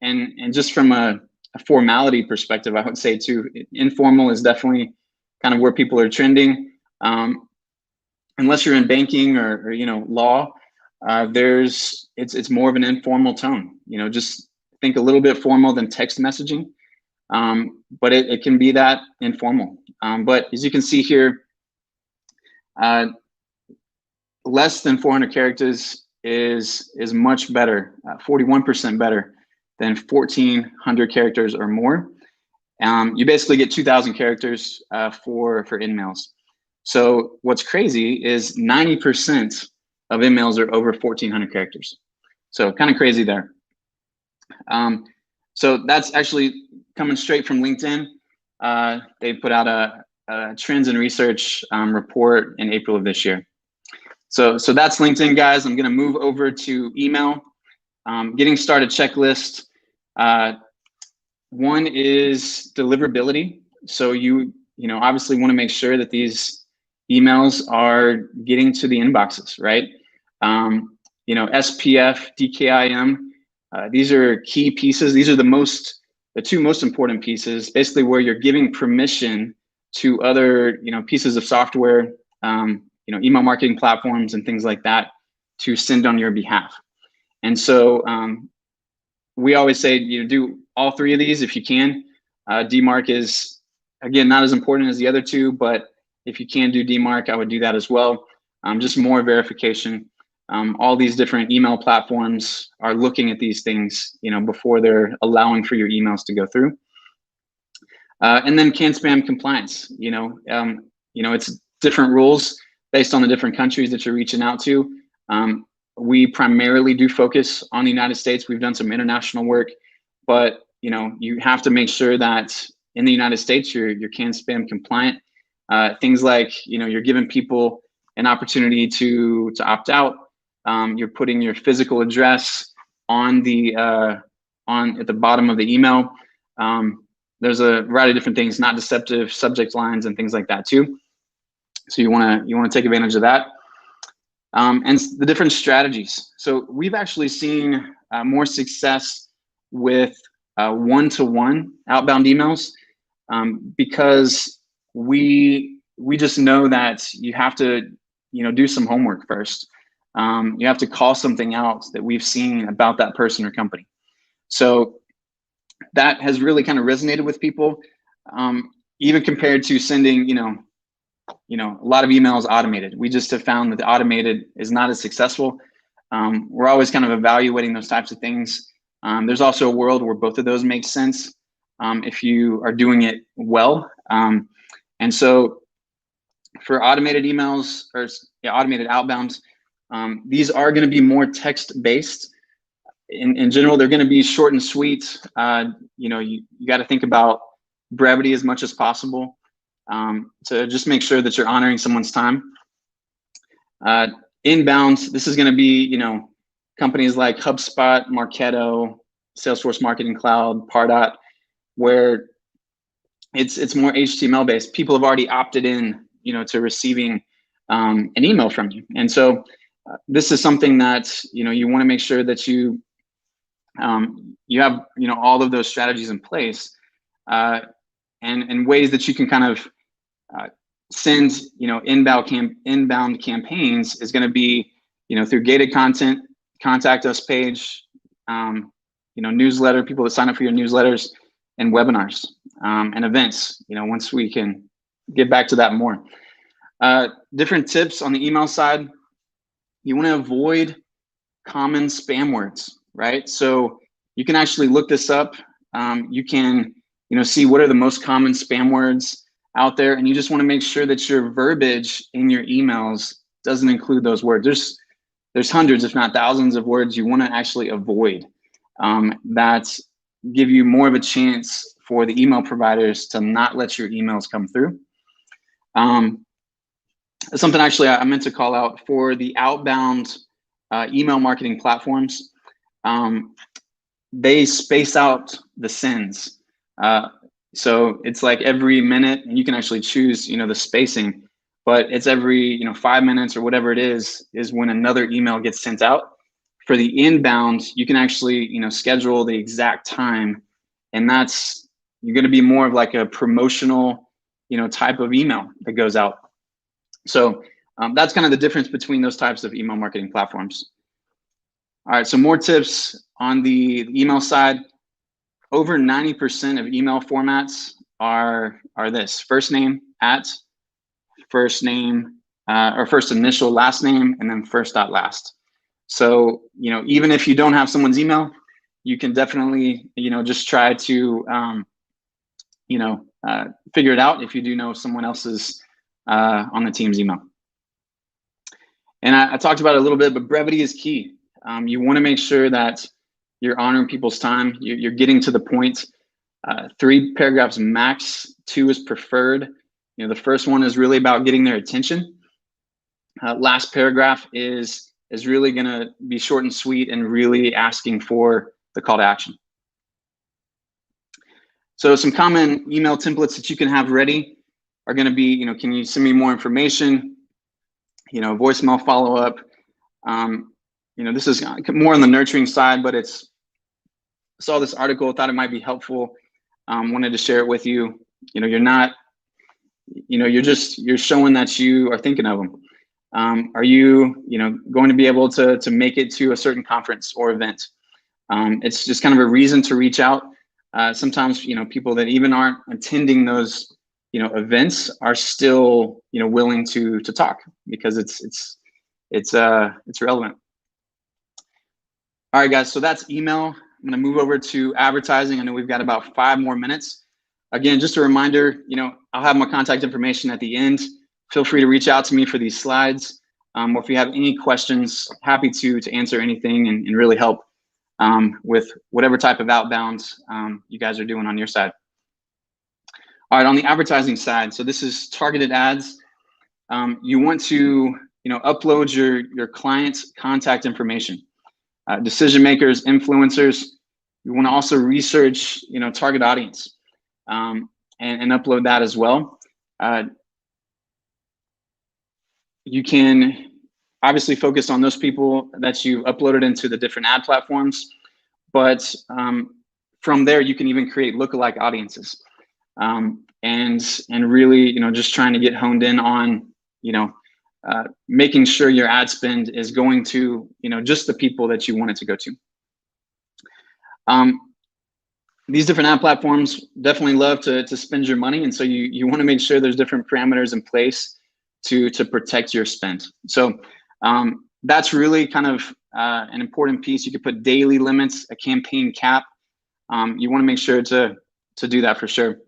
and just from a formality perspective, I would say too, informal is definitely kind of where people are trending. Unless you're in banking or law, it's more of an informal tone. Just think a little bit formal than text messaging, but it can be that informal. But as you can see here, less than 400 characters is much better, 41% better than 1,400 characters or more. You basically get 2,000 characters for in-mails. So what's crazy is 90% of in-mails are over 1,400 characters. So kind of crazy there. So that's actually coming straight from LinkedIn. They put out a trends and research report in April of this year. So that's LinkedIn, guys. I'm going to move over to email. Getting started checklist. One is deliverability. So you obviously want to make sure that these emails are getting to the inboxes, right? SPF, DKIM, these are key pieces. These are the two most important pieces, basically where you're giving permission to other, pieces of software, email marketing platforms and things like that to send on your behalf. And so we always say, do all three of these if you can. DMARC is, again, not as important as the other two, but if you can do DMARC, I would do that as well. Just more verification. All these different email platforms are looking at these things, before they're allowing for your emails to go through. And then CAN spam compliance. It's different rules based on the different countries that you're reaching out to. We primarily do focus on the United States. We've done some international work, but you have to make sure that in the United States you're CAN spam compliant. Things like you're giving people an opportunity to opt out. You're putting your physical address on at the bottom of the email. There's a variety of different things, not deceptive subject lines and things like that too. So you want to take advantage of that. And the different strategies. So we've actually seen more success with one-to-one outbound emails because we just know that you have to do some homework first. You have to call something out that we've seen about that person or company. So that has really kind of resonated with people, even compared to sending a lot of emails automated. We just have found that the automated is not as successful. We're always kind of evaluating those types of things. There's also a world where both of those make sense if you are doing it well. And so for automated emails or automated outbounds, these are going to be more text-based. In general, they're going to be short and sweet. You got to think about brevity as much as possible. To just make sure that you're honoring someone's time. Inbound, this is going to be, companies like HubSpot, Marketo, Salesforce Marketing Cloud, Pardot, where it's more HTML based. People have already opted in, to receiving an email from you. And so this is something that, you want to make sure that you have, all of those strategies in place and ways that you can kind of send inbound campaigns is going to be through gated content, contact us page, newsletter, people that sign up for your newsletters, and webinars and events. Once we can get back to that more. Different tips on the email side. You want to avoid common spam words, right? So you can actually look this up. You can see what are the most common spam words out there, and you just want to make sure that your verbiage in your emails doesn't include those words. There's hundreds, if not thousands, of words you want to actually avoid that give you more of a chance for the email providers to not let your emails come through. Something actually I meant to call out for the outbound email marketing platforms. They space out the sends. So it's like every minute, and you can actually choose, the spacing, but it's every, 5 minutes or whatever it is when another email gets sent out. For the inbound, you can actually, schedule the exact time, and you're going to be more of like a promotional, type of email that goes out. So that's kind of the difference between those types of email marketing platforms. All right, so more tips on the email side. Over 90% of email formats are this: first name at, first name or first initial last name, and then first dot last. So even if you don't have someone's email, you can definitely just try to figure it out if you do know someone else's on the team's email. And I talked about it a little bit, but brevity is key. You want to make sure that you're honoring people's time. You're getting to the point. 3 paragraphs max, 2 is preferred. The first one is really about getting their attention. Last paragraph is really going to be short and sweet and really asking for the call to action. So some common email templates that you can have ready are going to be, you know, can you send me more information? You know, voicemail follow-up. You know, this is more on the nurturing side, but saw this article, thought it might be helpful. Wanted to share it with you. You know, you're not, you know, you're showing that you are thinking of them. Are you, you know, going to be able to make it to a certain conference or event? It's just kind of a reason to reach out. Sometimes, you know, people that even aren't attending those, you know, events are still, you know, willing to talk because it's relevant. All right, guys, so that's email. I'm gonna move over to advertising. I know we've got about 5 more minutes. Again, just a reminder, you know, I'll have my contact information at the end. Feel free to reach out to me for these slides. Or if you have any questions, happy to answer anything and really help with whatever type of outbound you guys are doing on your side. All right, on the advertising side, so this is targeted ads. You want to, you know, upload your client's contact information. Decision makers, influencers. You want to also research, you know, target audience and upload that as well. You can obviously focus on those people that you've uploaded into the different ad platforms, but from there you can even create lookalike audiences and really, you know, just trying to get honed in on, you know, making sure your ad spend is going to, you know, just the people that you want it to go to. These different ad platforms definitely love to spend your money, and so you want to make sure there's different parameters in place to protect your spend. So that's really kind of an important piece. You could put daily limits, a campaign cap. You want to make sure to do that for sure.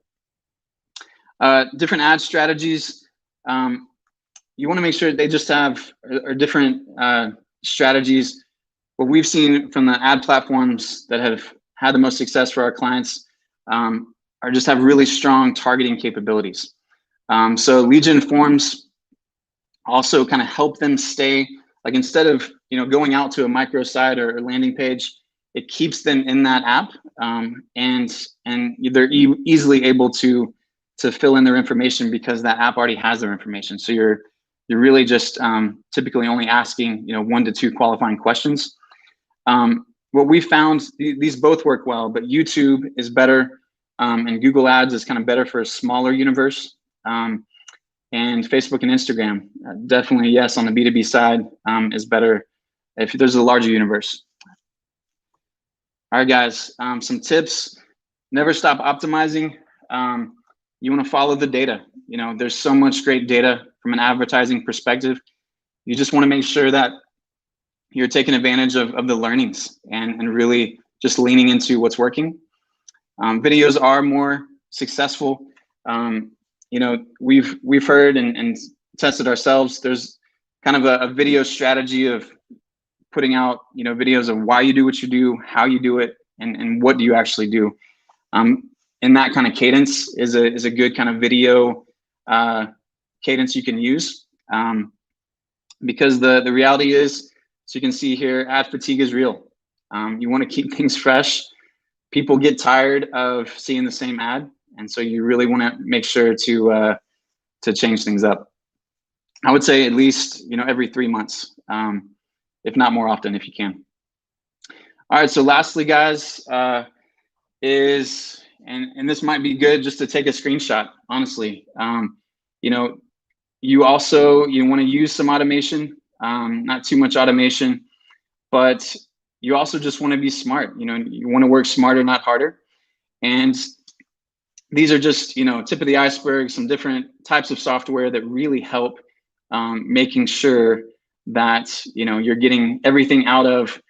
Different ad strategies. You want to make sure they just have different strategies. What we've seen from the ad platforms that have had the most success for our clients are just have really strong targeting capabilities. So lead gen forms also kind of help them stay, like instead of, you know, going out to a microsite or landing page, it keeps them in that app and they're easily able to fill in their information because that app already has their information. So you're really just typically only asking, you know, 1 to 2 qualifying questions. What we found, these both work well, but YouTube is better and Google Ads is kind of better for a smaller universe. And Facebook and Instagram, definitely yes, on the B2B side is better if there's a larger universe. All right, guys, some tips. Never stop optimizing. You want to follow the data. You know, there's so much great data from an advertising perspective. You just want to make sure that you're taking advantage of the learnings and really just leaning into what's working. Videos are more successful. You know, we've heard and tested ourselves. There's kind of a video strategy of putting out, you know, videos of why you do what you do, how you do it, and what do you actually do. And that kind of cadence is a good kind of video cadence you can use because the reality is, so you can see here, ad fatigue is real. You want to keep things fresh. People get tired of seeing the same ad, and so you really want to make sure to change things up. I would say at least, you know, every 3 months, if not more often, if you can. All right. So lastly, guys, is and this might be good just to take a screenshot. Honestly, you know, you want to use some automation, not too much automation, but you also just want to be smart. You know, you want to work smarter, not harder. And these are just, you know, tip of the iceberg, some different types of software that really help making sure that, you know, you're getting everything out of,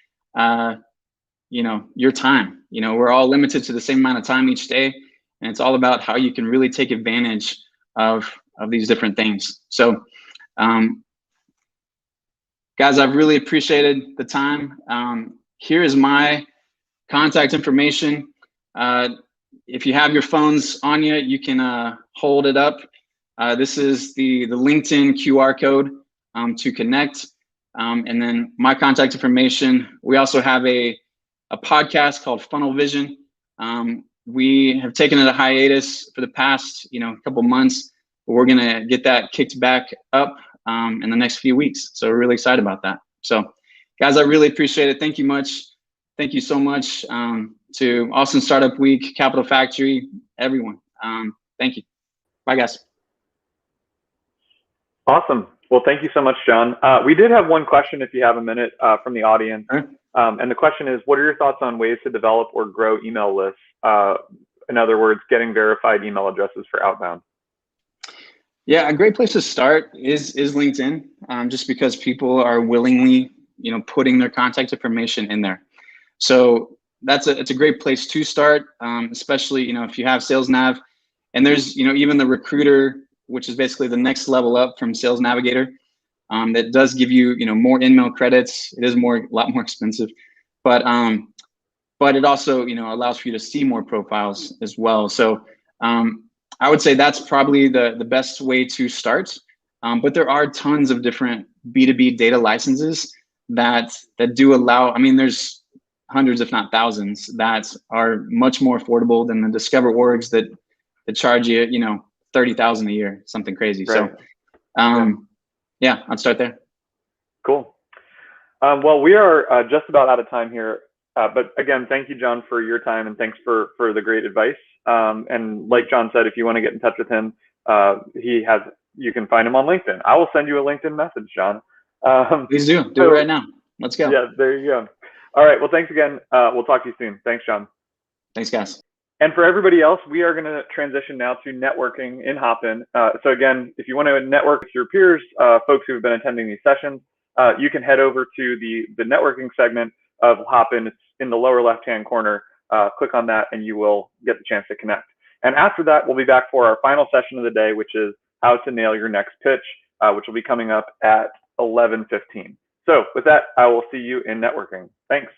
you know, your time. You know, we're all limited to the same amount of time each day, and it's all about how you can really take advantage of these different things. So, guys, I've really appreciated the time. Here is my contact information. If you have your phones on you, you can hold it up. This is the LinkedIn QR code to connect. And then my contact information. We also have a podcast called Funnel Vision. We have taken it a hiatus for the past, couple months, but we're going to get that kicked back up in the next few weeks. So we're really excited about that. So guys, I really appreciate it. Thank you so much to Austin Startup Week, Capital Factory, everyone. Thank you. Bye, guys. Awesome. Well, thank you so much, John. We did have one question, if you have a minute, from the audience. Sure. And the question is, what are your thoughts on ways to develop or grow email lists? In other words, getting verified email addresses for outbound. Yeah, a great place to start is LinkedIn, just because people are willingly, putting their contact information in there. So it's a great place to start, especially, if you have Sales Nav. And there's, even the Recruiter, which is basically the next level up from Sales Navigator. That does give you, more email credits. It is a lot more expensive, but it also, allows for you to see more profiles as well. So I would say that's probably the best way to start. But there are tons of different B2B data licenses that do allow. I mean, there's hundreds, if not thousands, that are much more affordable than the Discover orgs that charge you, $30,000 a year, something crazy. Right. So, yeah, I'll start there. Cool. Well, we are just about out of time here. But again, thank you, John, for your time, and thanks for the great advice. And like John said, if you want to get in touch with him, you can find him on LinkedIn. I will send you a LinkedIn message, John. Please do it right now. Let's go. Yeah, there you go. All right. Well, thanks again. We'll talk to you soon. Thanks, John. Thanks, guys. And for everybody else, we are going to transition now to networking in Hopin. So again, if you want to network with your peers, folks who have been attending these sessions, you can head over to the networking segment of Hopin. It's in the lower left-hand corner. Click on that and you will get the chance to connect. And after that, we'll be back for our final session of the day, which is how to nail your next pitch, which will be coming up at 11:15. So with that, I will see you in networking. Thanks.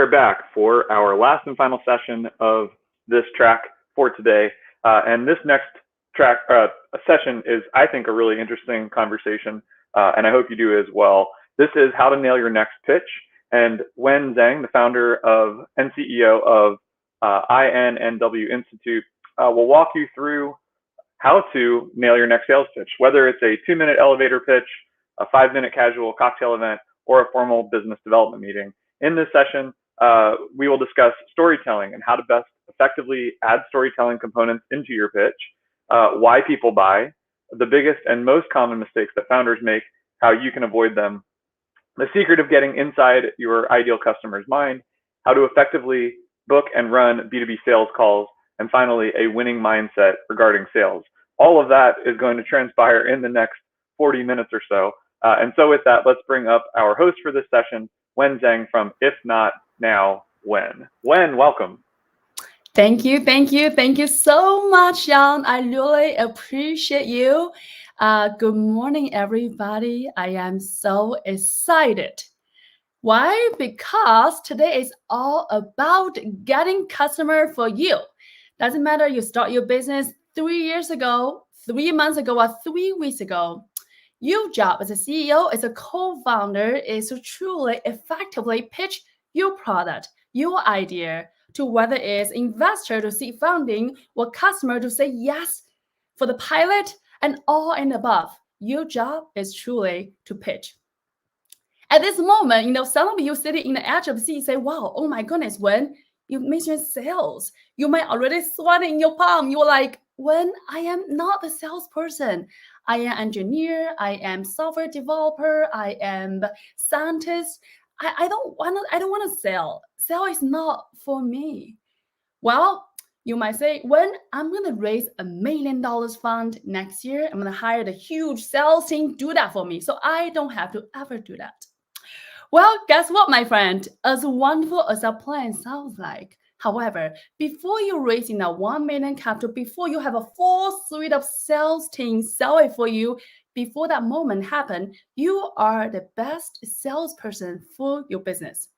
are back for our last and final session of this track for today. And this next track session is, I think, a really interesting conversation, and I hope you do as well. This is how to nail your next pitch. And Wen Zhang, the founder of and CEO of INNW Institute, will walk you through how to nail your next sales pitch, whether it's a 2-minute elevator pitch, a 5-minute casual cocktail event, or a formal business development meeting. In this session, we will discuss storytelling and how to best effectively add storytelling components into your pitch, why people buy, the biggest and most common mistakes that founders make, how you can avoid them, the secret of getting inside your ideal customer's mind, how to effectively book and run B2B sales calls, and finally, a winning mindset regarding sales. All of that is going to transpire in the next 40 minutes or so. And so with that, let's bring up our host for this session, Wen Zhang from If Not Now, When. Wen, welcome. Thank you so much, Jan. I really appreciate you. Good morning, everybody. I am so excited. Why? Because today is all about getting customer for you. Doesn't matter you start your business 3 years ago, 3 months ago, or 3 weeks ago. Your job as a CEO, as a co-founder, is to truly effectively pitch your product, your idea, to whether it's investor to seek funding or customer to say yes for the pilot and all and above. Your job is truly to pitch. At this moment, some of you sitting in the edge of the seat say, wow, oh my goodness, Wen, you mentioned sales. You might already sweat in your palm. You're like, Wen, I am not the salesperson. I am engineer. I am software developer. I am scientist. I don't want to sell. Sell is not for me. Well, you might say, Wen, I'm going to raise $1 million fund next year. I'm going to hire the huge sales team, do that for me, so I don't have to ever do that. Well, guess what, my friend? As wonderful as that plan sounds like, however, before you're raising that 1 million capital, before you have a full suite of sales team sell it for you, before that moment happens, you are the best salesperson for your business.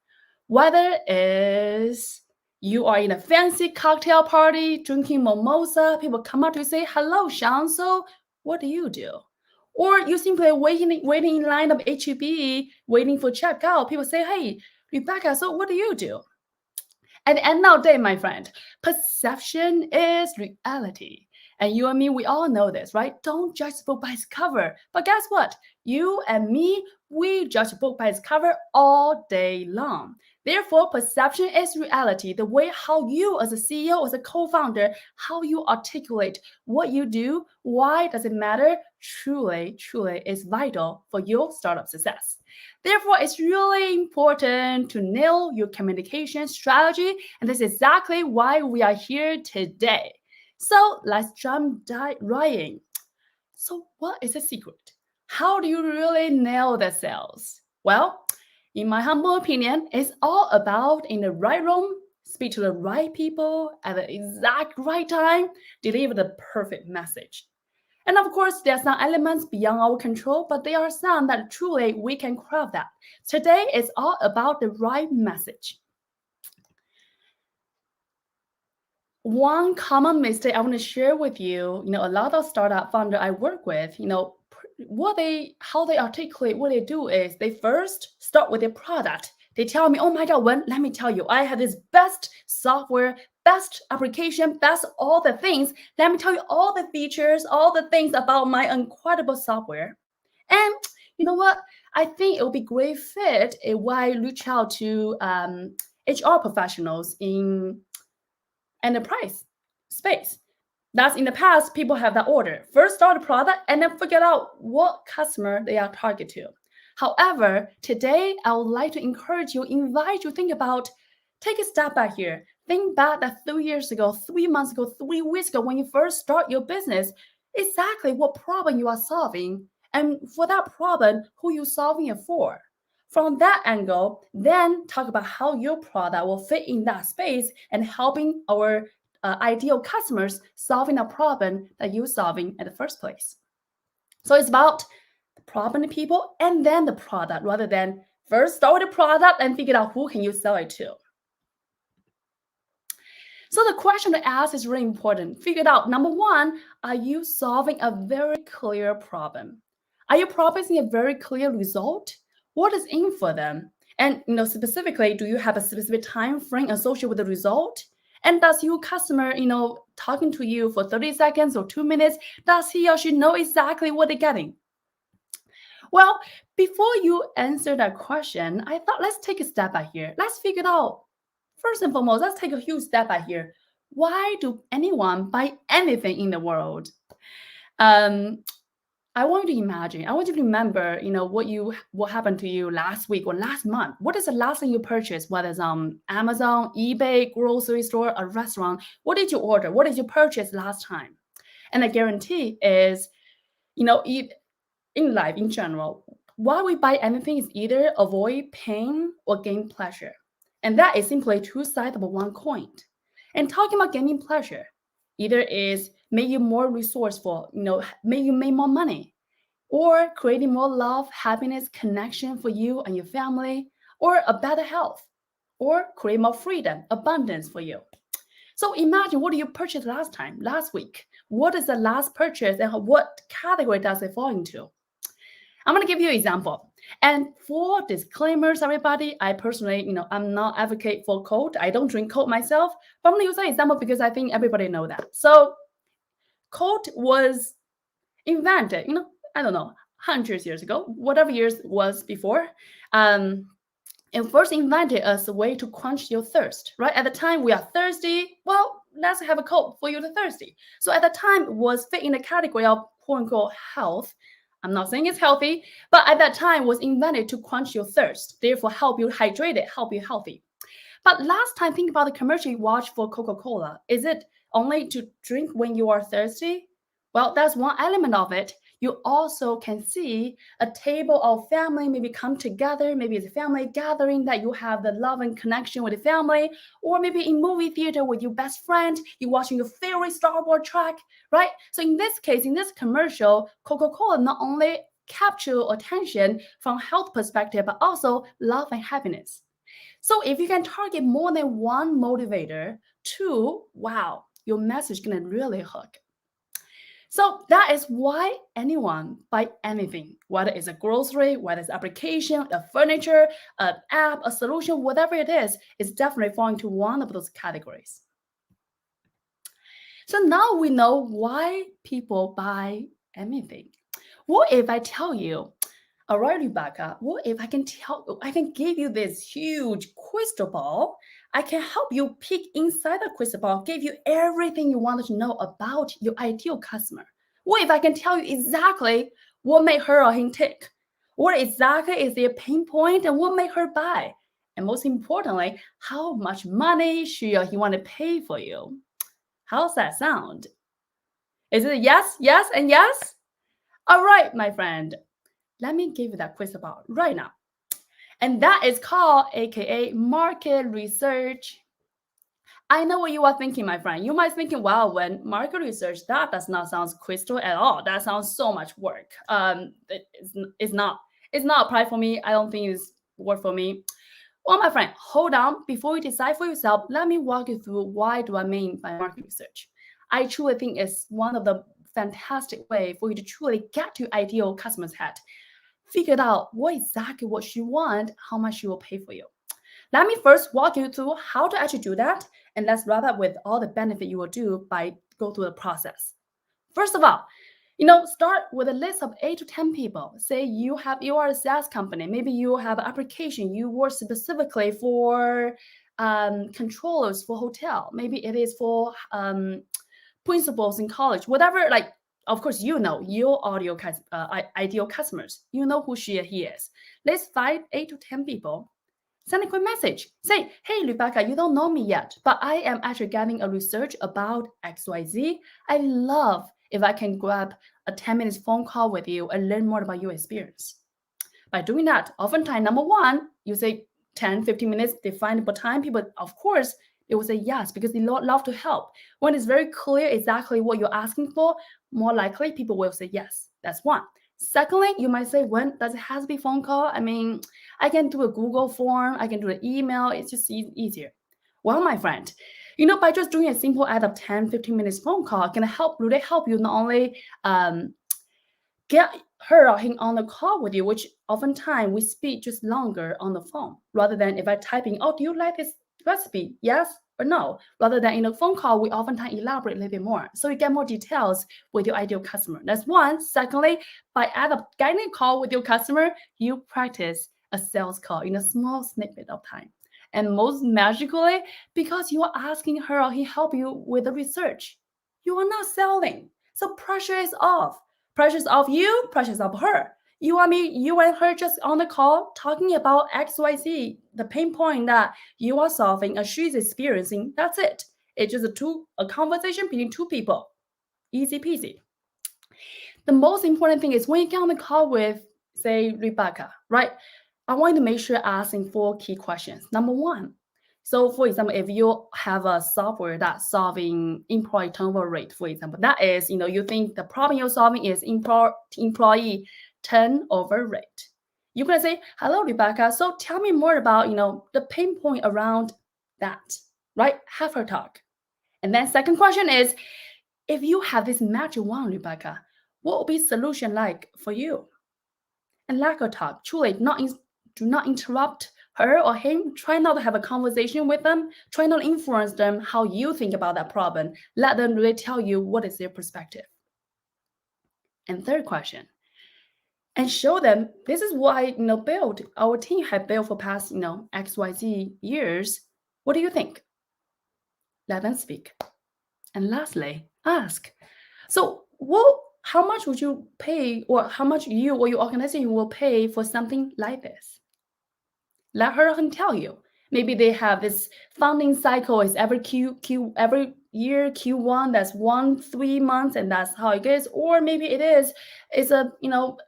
Whether it's you are in a fancy cocktail party, drinking mimosa, people come up to you say, hello, Sean, so what do you do? Or you simply waiting in line of HEB, waiting for checkout. People say, hey, Rebecca, so what do you do? At the end of the day, my friend, perception is reality. And you and me, we all know this, right? Don't judge a book by its cover. But guess what? You and me, we judge a book by its cover all day long. Therefore, perception is reality. The way how you as a CEO, as a co-founder, how you articulate what you do, why does it matter, truly is vital for your startup success. Therefore, it's really important to nail your communication strategy. And this is exactly why we are here today. So let's jump right in. So what is the secret? How do you really nail the sales? Well, in my humble opinion, it's all about in the right room, speak to the right people at the exact right time, deliver the perfect message. And of course, there are some elements beyond our control, but there are some that truly we can craft that. Today is all about the right message. One common mistake I want to share with you, a lot of startup founder I work with, how they articulate what they do is they first start with their product. They tell me, oh my God, Wen, let me tell you, I have this best software, best application, best all the things. Let me tell you all the features, all the things about my incredible software. And you know what? I think it will be great fit if I reach out to HR professionals in enterprise space. That's in the past, people have that order. First start a product and then figure out what customer they are target to. However, today I would like to encourage you, invite you, think about, take a step back here. Think back that 3 years ago, 3 months ago, 3 weeks ago, when you first start your business, exactly what problem you are solving. And for that problem, who you're solving it for. From that angle, then talk about how your product will fit in that space and helping our ideal customers solving a problem that you're solving in the first place. So it's about the problem, the people, and then the product, rather than first start with the product and figure out who can you sell it to. So the question to ask is really important. Figure it out. Number one, are you solving a very clear problem? Are you promising a very clear result? What is in for them? And specifically, do you have a specific time frame associated with the result? And does your customer, talking to you for 30 seconds or 2 minutes, does he or she know exactly what they're getting? Well, before you answer that question, I thought let's take a step back here. Let's figure it out. First and foremost, let's take a huge step back here. Why do anyone buy anything in the world? I want you to imagine. I want you to remember, what happened to you last week or last month. What is the last thing you purchased? Whether it's on Amazon, eBay, grocery store, a restaurant. What did you order? What did you purchase last time? And I guarantee is, in life in general, why we buy anything is either avoid pain or gain pleasure. And that is simply two sides of one coin. And talking about gaining pleasure, either is make you more resourceful, make you make more money, or creating more love, happiness, connection for you and your family, or a better health, or create more freedom, abundance for you. So imagine, what did you purchase last week? What is the last purchase and what category does it fall into? I'm going to give you an example. And for disclaimers, everybody, I personally, I'm not advocate for Coke. I don't drink Coke myself, but I'm going to use an example because I think everybody know that. So Coke was invented, I don't know, hundreds years ago, whatever years was before. It first invented as a way to quench your thirst, right? At the time we are thirsty, well, let's have a Coke for you to thirsty. So at the time it was fit in the category of quote unquote health. I'm not saying it's healthy, but at that time was invented to quench your thirst, therefore help you hydrated, help you healthy. But last time, think about the commercial you watched for Coca-Cola. Is it only to drink when you are thirsty? Well, that's one element of it. You also can see a table of family maybe come together. Maybe it's a family gathering that you have the love and connection with the family, or maybe in movie theater with your best friend, you're watching your favorite Star Wars track, right? So in this case, in this commercial, Coca-Cola not only capture attention from health perspective, but also love and happiness. So if you can target more than one motivator, two, wow, your message gonna really hook. So that is why anyone buy anything, whether it's a grocery, whether it's application, a furniture, an app, a solution, whatever it is definitely falling into one of those categories. So now we know why people buy anything. What if I tell you, all right, Rebecca, what if I can give you this huge crystal ball? I can help you peek inside the crystal ball, give you everything you wanted to know about your ideal customer. What if I can tell you exactly what made her or him tick? What exactly is their pain point and what made her buy? And most importantly, how much money she or he want to pay for you? How's that sound? Is it a yes, yes, and yes? All right, my friend. Let me give you that crystal ball right now. And that is called AKA market research. I know what you are thinking, my friend. You might be thinking, wow, when market research, that does not sound crystal at all. That sounds so much work. It's not applied for me. I don't think it's work for me. Well, my friend, hold on. Before you decide for yourself, let me walk you through why do I mean by market research. I truly think it's one of the fantastic way for you to truly get to ideal customer's head. Figure out exactly what she want, how much she will pay for you. Let me first walk you through how to actually do that, and let's wrap up with all the benefit you will do by go through the process. First of all, start with a list of 8 to 10 people. Say you are a SaaS company. Maybe you have an application. You work specifically for controllers for hotel. Maybe it is for principals in college. Whatever, of course, your ideal customers. You know who she or he is. Let's find 8 to 10 people. Send a quick message. Say, hey, Rebecca, you don't know me yet, but I am actually getting a research about XYZ. I love if I can grab a 10 minutes phone call with you and learn more about your experience. By doing that, oftentimes, number one, you say 10, 15 minutes, they find the time. People, of course, they will say yes because they love to help. When it's very clear exactly what you're asking for, more likely people will say yes. That's one. Secondly, you might say, when does it have to be phone call? I mean, I can do a Google form. I can do an email. It's just easier. Well, my friend, By just doing a simple ad of 10, 15 minutes phone call can really help you not only get her or him on the call with you, which oftentimes we speak just longer on the phone rather than if I type in, oh, do you like this recipe? Yes or no? Rather than in a phone call, we oftentimes elaborate a little bit more. So you get more details with your ideal customer. That's one. Secondly, by getting a call with your customer, you practice a sales call in a small snippet of time. And most magically, because you are asking her or he help you with the research, you are not selling. So pressure is off. Pressure's off you, pressure's off her. You and her just on the call talking about XYZ, the pain point that you are solving and she's experiencing. That's it. It's just a conversation between two people. Easy peasy. The most important thing is when you get on the call with, say, Rebecca, right? I want you to make sure asking 4 key questions. Number one, so for example, if you have a software that's solving employee turnover rate, for example, that is, you think the problem you're solving is employee turnover rate. You're going to say, hello, Rebecca. So tell me more about, the pain point around that, right? Have her talk. And then second question is, if you have this magic wand, Rebecca, what would be solution like for you? And let her talk. Truly, do not interrupt her or him. Try not to have a conversation with them. Try not to influence them how you think about that problem. Let them really tell you what is their perspective. And third question, and show them this is what I built. Our team had built for past XYZ years. What do you think? Let them speak. And lastly, ask. So how much would you pay, or how much you or your organization will pay for something like this? Let her tell you. Maybe they have this funding cycle is every every year Q1, that's 3 months, and that's how it is. Or maybe it's a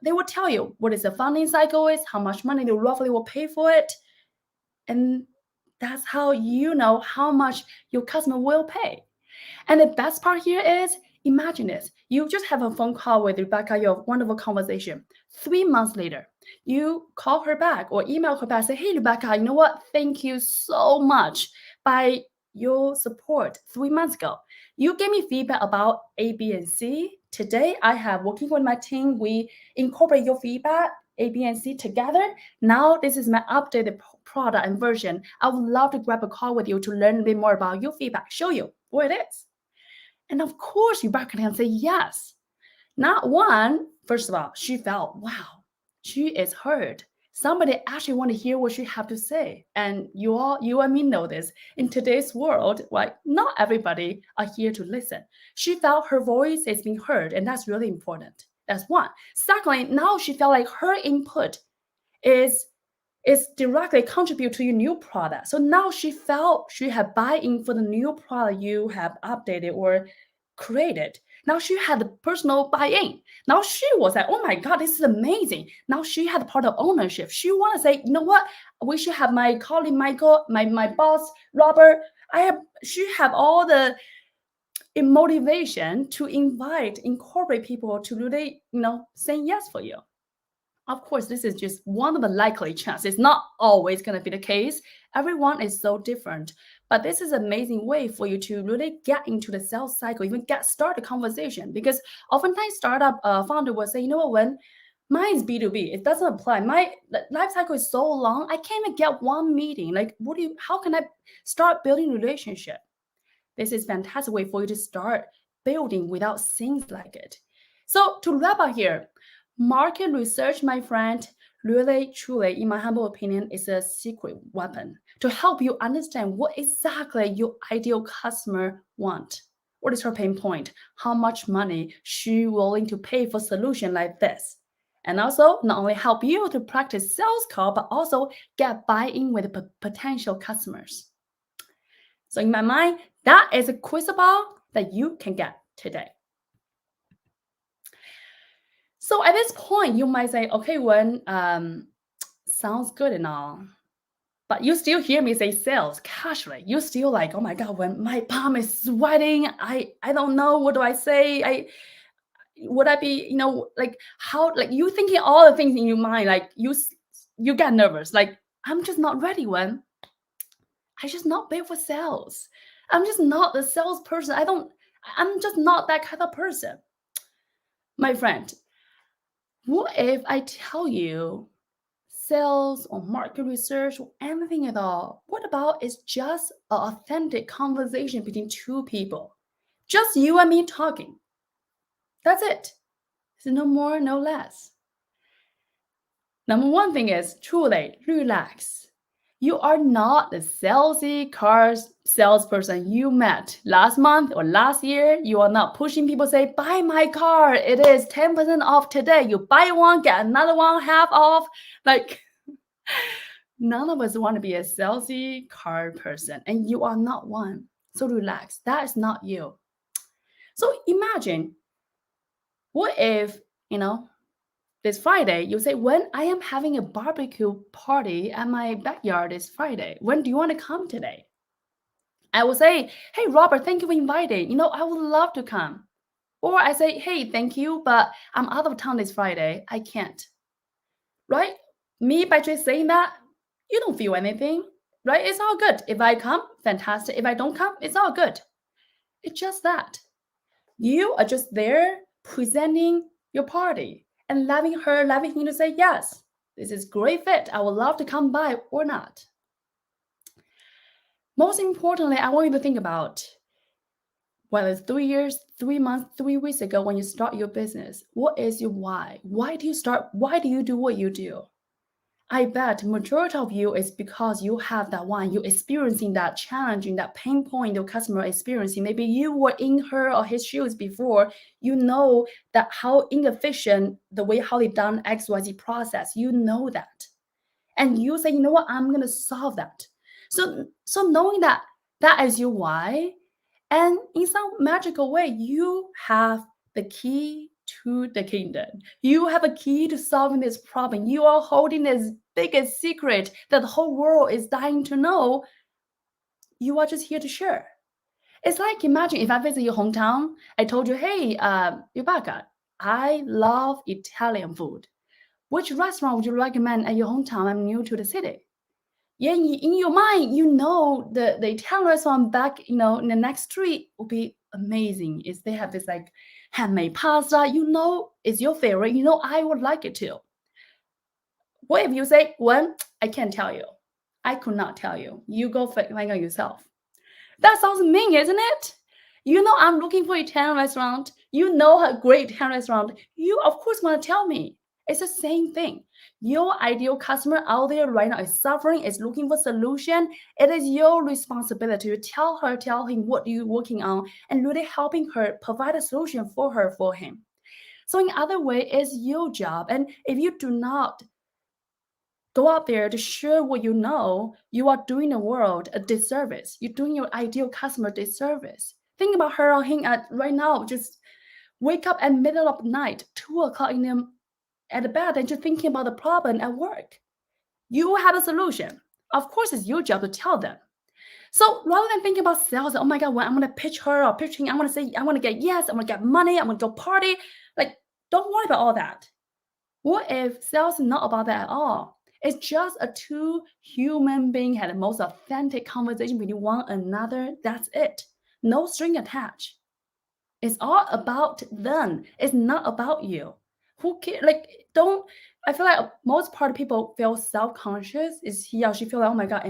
they will tell you what is the funding cycle is, how much money they roughly will pay for it, and that's how you know how much your customer will pay. And the best part here is, imagine this. You just have a phone call with Rebecca, your wonderful conversation. 3 months later, you call her back or email her back, say, hey, Rebecca, you know what? Thank you so much by your support 3 months ago. You gave me feedback about A, B, and C. Today, I have working with my team. We incorporate your feedback, A, B, and C together. Now, this is my updated product and version. I would love to grab a call with you to learn a bit more about your feedback, show you what it is. And of course, Rebecca can say yes. Not one, first of all, she felt, wow, she is heard. Somebody actually want to hear what she have to say. And you and me know this. In today's world, right, not everybody are here to listen. She felt her voice is being heard, and that's really important. That's one. Secondly, now she felt like her input is directly contribute to your new product. So now she felt she had buy-in for the new product you have updated or created. Now she had the personal buy-in. Now she was like, oh my God, this is amazing. Now she had part of ownership. She want to say, you know what? We should have my colleague Michael, my boss Robert. She have all the motivation to incorporate people to really, say yes for you. Of course, this is just one of the likely chances. It's not always going to be the case. Everyone is so different. But this is an amazing way for you to really get into the sales cycle, even start a conversation. Because oftentimes startup founder will say, you know what, when mine is B2B, it doesn't apply. My life cycle is so long, I can't even get one meeting. Like, how can I start building relationship? This is a fantastic way for you to start building without things like it. So to wrap up here, market research, my friend, really, truly, in my humble opinion, is a secret weapon to help you understand what exactly your ideal customer want. What is her pain point? How much money she willing to pay for a solution like this? And also, not only help you to practice sales call, but also get buy-in with potential customers. So in my mind, that is a crystal ball that you can get today. So at this point, you might say, okay, Wen, sounds good and all, but you still hear me say sales casually. You still like, oh my God, Wen, my palm is sweating. I don't know, what do I say? Would I be, how, you thinking all the things in your mind, like you get nervous. Like, I'm just not ready, Wen. I just not built for sales. I'm just not the salesperson. I'm just not that kind of person. My friend, what if I tell you sales or market research or anything at all? What about it's just an authentic conversation between two people? Just you and me talking. That's it. It's no more, no less. Number one thing is truly relax. You are not the salesy car salesperson you met last month or last year. You are not pushing people say, buy my car. It is 10% off today. You buy one, get another one half off. Like, none of us want to be a salesy car person, and you are not one. So relax. That is not you. So imagine, what if, this Friday, you say, when I am having a barbecue party at my backyard this Friday, when do you want to come today? I will say, hey, Robert, thank you for inviting. I would love to come. Or I say, hey, thank you, but I'm out of town this Friday. I can't. Right? Me, by just saying that, you don't feel anything. Right? It's all good. If I come, fantastic. If I don't come, it's all good. It's just that. You are just there presenting your party and letting him to say, yes, this is great fit. I would love to come by or not. Most importantly, I want you to think about whether it's 3 years, 3 months, 3 weeks ago when you start your business. What is your why? Why do you start? Why do you do what you do? I bet majority of you is because you have that one. You're experiencing that challenging, that pain point your customer experiencing. Maybe you were in her or his shoes before. You know that how inefficient the way how they done XYZ process. You know that. And you say, you know what, I'm going to solve that. So knowing that is your why, and in some magical way, you have the key to the kingdom. You have a key to solving this problem. You are holding this biggest secret that the whole world is dying to know. You are just here to share. It's like, imagine if I visit your hometown, I told you, hey, Yubaka, I love Italian food. Which restaurant would you recommend at your hometown? I'm new to the city. Yeah, in your mind, the Italian restaurant back, in the next street will be amazing. Is they have this like handmade pasta, it's your favorite. I would like it too. What if you say, well, I can't tell you. I could not tell you. You go find out yourself. That sounds mean, isn't it? I'm looking for Italian restaurant. A great Italian restaurant. You, of course, want to tell me. It's the same thing. Your ideal customer out there right now is suffering, is looking for solution. It is your responsibility to tell him what you're working on and really helping her provide a solution for her, for him. So in other way, it's your job. And if you do not go out there to share what you know, you are doing the world a disservice. You're doing your ideal customer disservice. Think about her or him right now, just wake up at middle of the night, 2 o'clock in the at the bed and just thinking about the problem at work. You have a solution. Of course, it's your job to tell them. So rather than thinking about sales, oh my God, when I'm going to pitch her or pitching, I'm going to say, I want to get yes, I'm going to get money, I'm going to go party. Like, don't worry about all that. What if sales is not about that at all? It's just a two human being had the most authentic conversation with one another. That's it. No string attached. It's all about them. It's not about you. Who cares? I feel like most part of people feel self-conscious. Is he or she feel like, oh my God,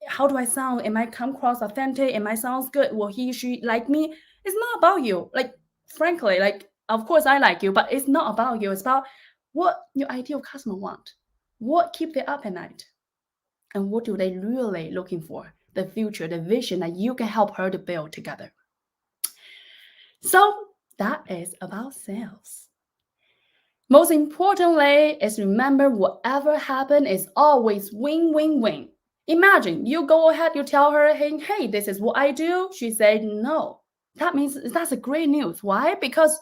how do I sound? Am I come across authentic? Am I sounds good? Will he, she like me? It's not about you. Frankly, of course I like you, but it's not about you. It's about what your ideal customer want. What keep them up at night? And what do they really looking for? The future, the vision that you can help her to build together. So that is about sales. Most importantly is remember whatever happens is always win-win-win. Imagine you go ahead, you tell her, hey, this is what I do. She said no. That means that's a great news. Why? Because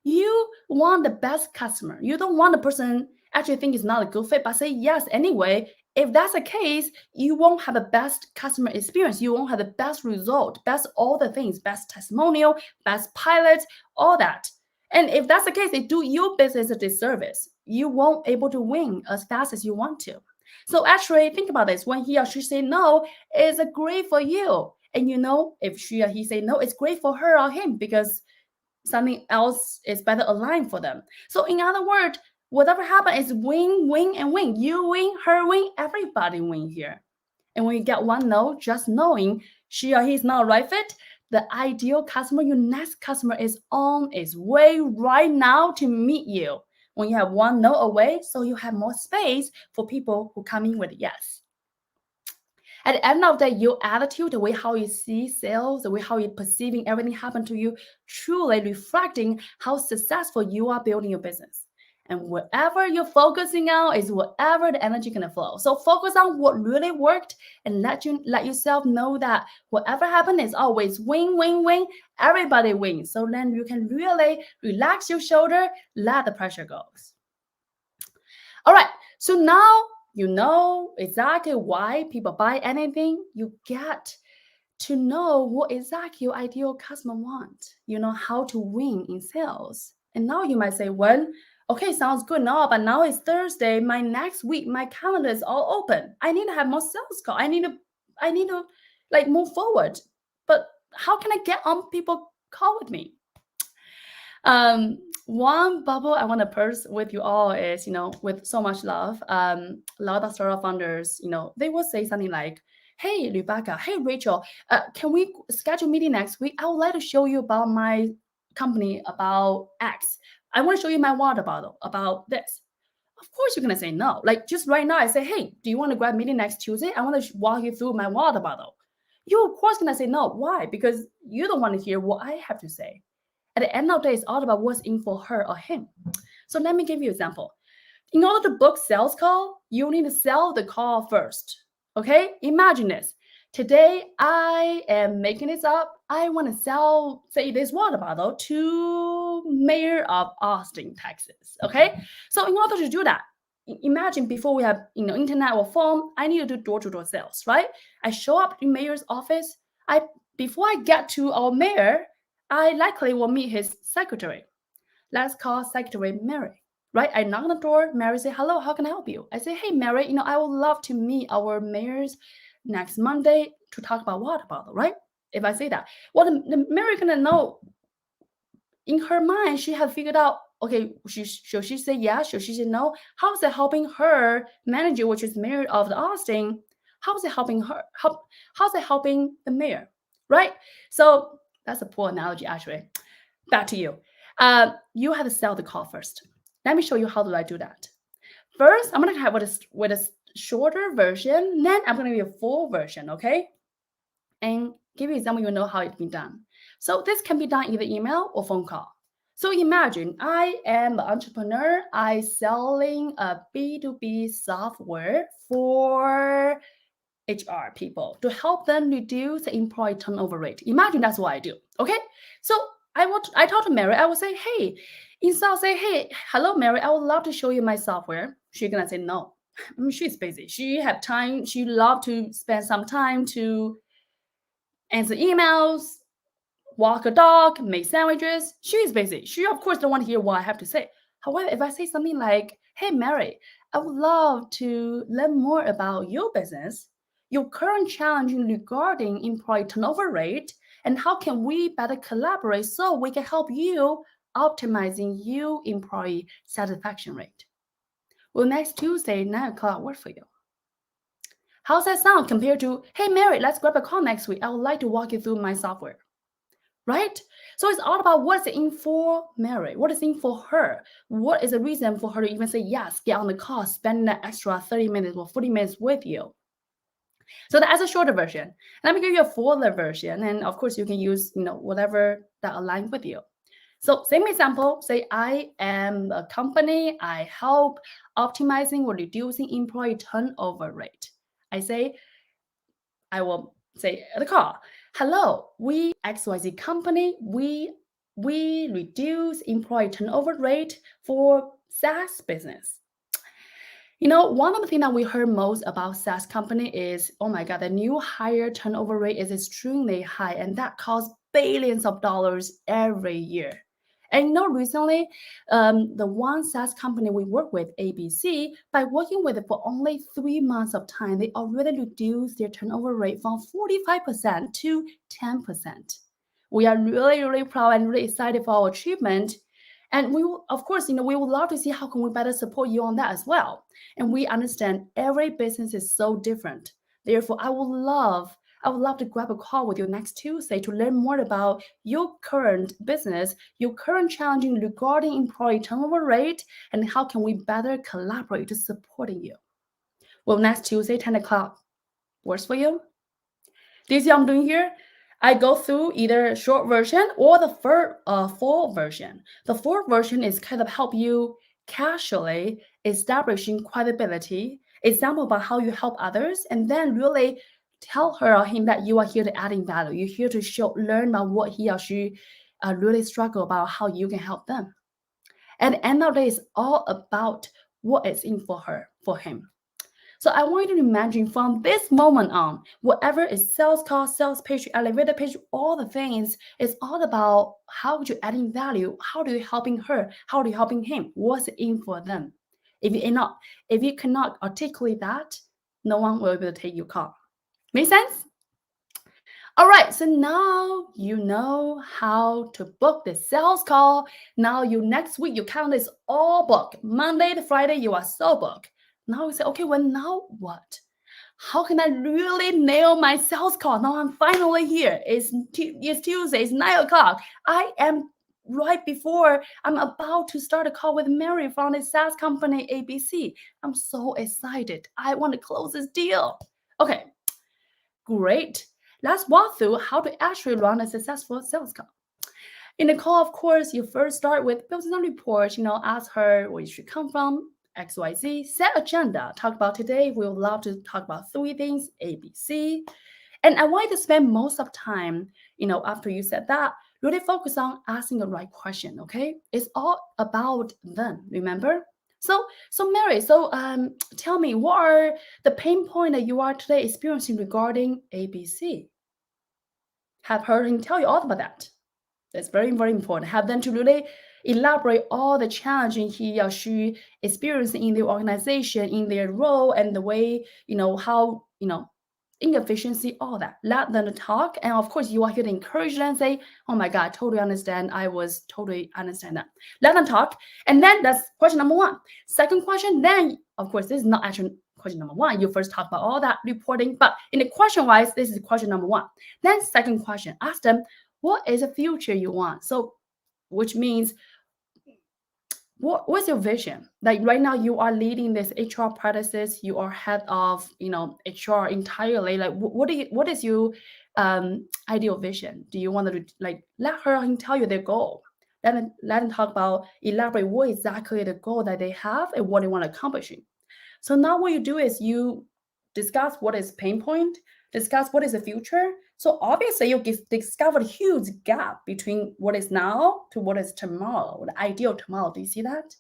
you want the best customer. You don't want the person actually think it's not a good fit, but say yes anyway. If that's the case, you won't have the best customer experience. You won't have the best result, best all the things, best testimonial, best pilots, all that. And if that's the case, they do your business a disservice. You won't able to win as fast as you want to. So actually, think about this. When he or she say no, it's great for you. And if she or he say no, it's great for her or him because something else is better aligned for them. So in other words, whatever happens is win, win, and win. You win, her win, everybody win here. And when you get one no, just knowing she or he is not a right fit, the ideal customer, your next customer, is on its way right now to meet you. When you have one no away, so you have more space for people who come in with yes. At the end of the day, your attitude, the way how you see sales, the way how you're perceiving everything happen to you, truly reflecting how successful you are building your business. And whatever you're focusing on is whatever the energy gonna flow. So focus on what really worked and let yourself know that whatever happened is always win, win, win. Everybody wins. So then you can really relax your shoulder, let the pressure go. All right. So now you know exactly why people buy anything. You get to know what exactly your ideal customer wants. You know how to win in sales. And now you might say, well, okay, sounds good now, but now it's Thursday. My next week, my calendar is all open. I need to have more sales call. I need to like move forward. But how can I get on people call with me? One bubble I want to burst with you all is, with so much love, a lot of startup founders, they will say something like, hey, Rebecca, hey, Rachel, can we schedule a meeting next week? I would like to show you about my company, about X. I want to show you my water bottle about this. Of course, you're going to say no. Like just right now, I say, hey, do you want to grab a meeting next Tuesday? I want to walk you through my water bottle. You're, of course, going to say no. Why? Because you don't want to hear what I have to say. At the end of the day, it's all about what's in for her or him. So let me give you an example. In order to book sales call, you need to sell the call first. Okay? Imagine this. Today, I am making this up. I want to sell, say, this water bottle to mayor of Austin, Texas. Okay? So in order to do that, imagine before we have internet or phone, I need to do door-to-door sales, right? I show up in mayor's office. Before I get to our mayor, I likely will meet his secretary. Let's call secretary Mary, right? I knock on the door. Mary say, hello, how can I help you? I say, hey, Mary, I would love to meet our mayors next Monday to talk about water bottle, right? If I say that, well, the Mary gonna know in her mind, she had figured out, okay, should she say yes? Should she say no? How is it helping her manager, which is mayor of the Austin? How is it helping her? How's it helping the mayor, right? So that's a poor analogy, actually. Back to you. You have to sell the call first. Let me show you how do I do that. First, I'm going to have with a shorter version. Then I'm going to give you a full version, okay? And give you an example, you know how it's been done. So this can be done either email or phone call. So imagine I am an entrepreneur. I'm selling a B2B software for HR people to help them reduce the employee turnover rate. Imagine that's what I do. Okay. So I talk to Mary. I will say, hey, instead of say, hey, hello, Mary, I would love to show you my software. She's gonna say no. I mean, she's busy. She have time. She love to spend some time to answer emails, walk a dog, make sandwiches. She's busy. She of course don't want to hear what I have to say. However, if I say something like, hey, Mary, I would love to learn more about your business, your current challenge regarding employee turnover rate, and how can we better collaborate so we can help you optimizing your employee satisfaction rate. Will next Tuesday, 9 o'clock work for you? How's that sound compared to, hey, Mary, let's grab a call next week. I would like to walk you through my software, right? So it's all about what's in for Mary, what is in for her, what is the reason for her to even say yes, get on the call, spend that extra 30 minutes or 40 minutes with you. So that's a shorter version. Let me give you a fuller version. And of course, you can use whatever that aligns with you. So same example, say I am a company, I help optimizing or reducing employee turnover rate. I will say at the call, hello, we XYZ company, we reduce employee turnover rate for SaaS business. One of the things that we heard most about SaaS company is, oh my God, the new hire turnover rate is extremely high, and that costs billions of dollars every year. And recently, the one SaaS company we work with, ABC, by working with it for only 3 months of time, they already reduced their turnover rate from 45% to 10%. We are really, really proud and really excited for our achievement. And we will, of course, we would love to see how can we better support you on that as well. And we understand every business is so different. Therefore, I would love to grab a call with you next Tuesday to learn more about your current business, your current challenging regarding employee turnover rate, and how can we better collaborate to supporting you. Well, next Tuesday, 10 o'clock works for you? Do you see what I'm doing here? I go through either short version or the full version. The full version is kind of help you casually establishing credibility, example about how you help others, and then really tell her or him that you are here to adding value. You're here to learn about what he or she really struggle about, how you can help them. At the end of the day, it's all about what is in for him. So I want you to imagine from this moment on, whatever is sales call, sales page, elevator page, all the things, it's all about how you adding value, how do you helping her, how do you helping him, what's in for them. If you cannot articulate that, no one will be able to take your call. Make sense? All right, so now you know how to book the sales call. Now next week, your calendar is all booked. Monday to Friday, you are so booked. Now you say, okay, well, now what? How can I really nail my sales call? Now I'm finally here. It's Tuesday, it's 9 o'clock. I am right before I'm about to start a call with Mary from the SaaS company ABC. I'm so excited. I want to close this deal. Okay, great. Let's walk through how to actually run a successful sales call. In the call, of course, you first start with building some reports, ask her where you should come from, XYZ, set agenda. Talk about today. We would love to talk about 3 things, A, B, C. And I want you to spend most of time, after you said that, really focus on asking the right question, okay? It's all about them, remember? So Mary, tell me, what are the pain points that you are today experiencing regarding ABC? Have her tell you all about that. That's very, very important. Have them to really elaborate all the challenging he or she experienced in their organization, in their role, and the way, how, inefficiency, all that. Let them talk. And of course, you are here to encourage them and say, oh my God, totally understand. I was totally understand that. Let them talk. And then that's question number 1. Second question, then, of course, this is not actually question number 1. You first talk about all that reporting, but in the question-wise, this is question number 1. Then second question, ask them, what is the future you want? So, which means, what's your vision? Like right now, you are leading this HR practices. You are head of, HR entirely. Like, what is your ideal vision? Do you want to let her tell you their goal? Let them talk about elaborate what exactly the goal that they have and what they want to accomplish. So now what you do is you discuss what is pain point, discuss what is the future. So obviously you discover a huge gap between what is now to what is tomorrow, the ideal tomorrow. Do you see that?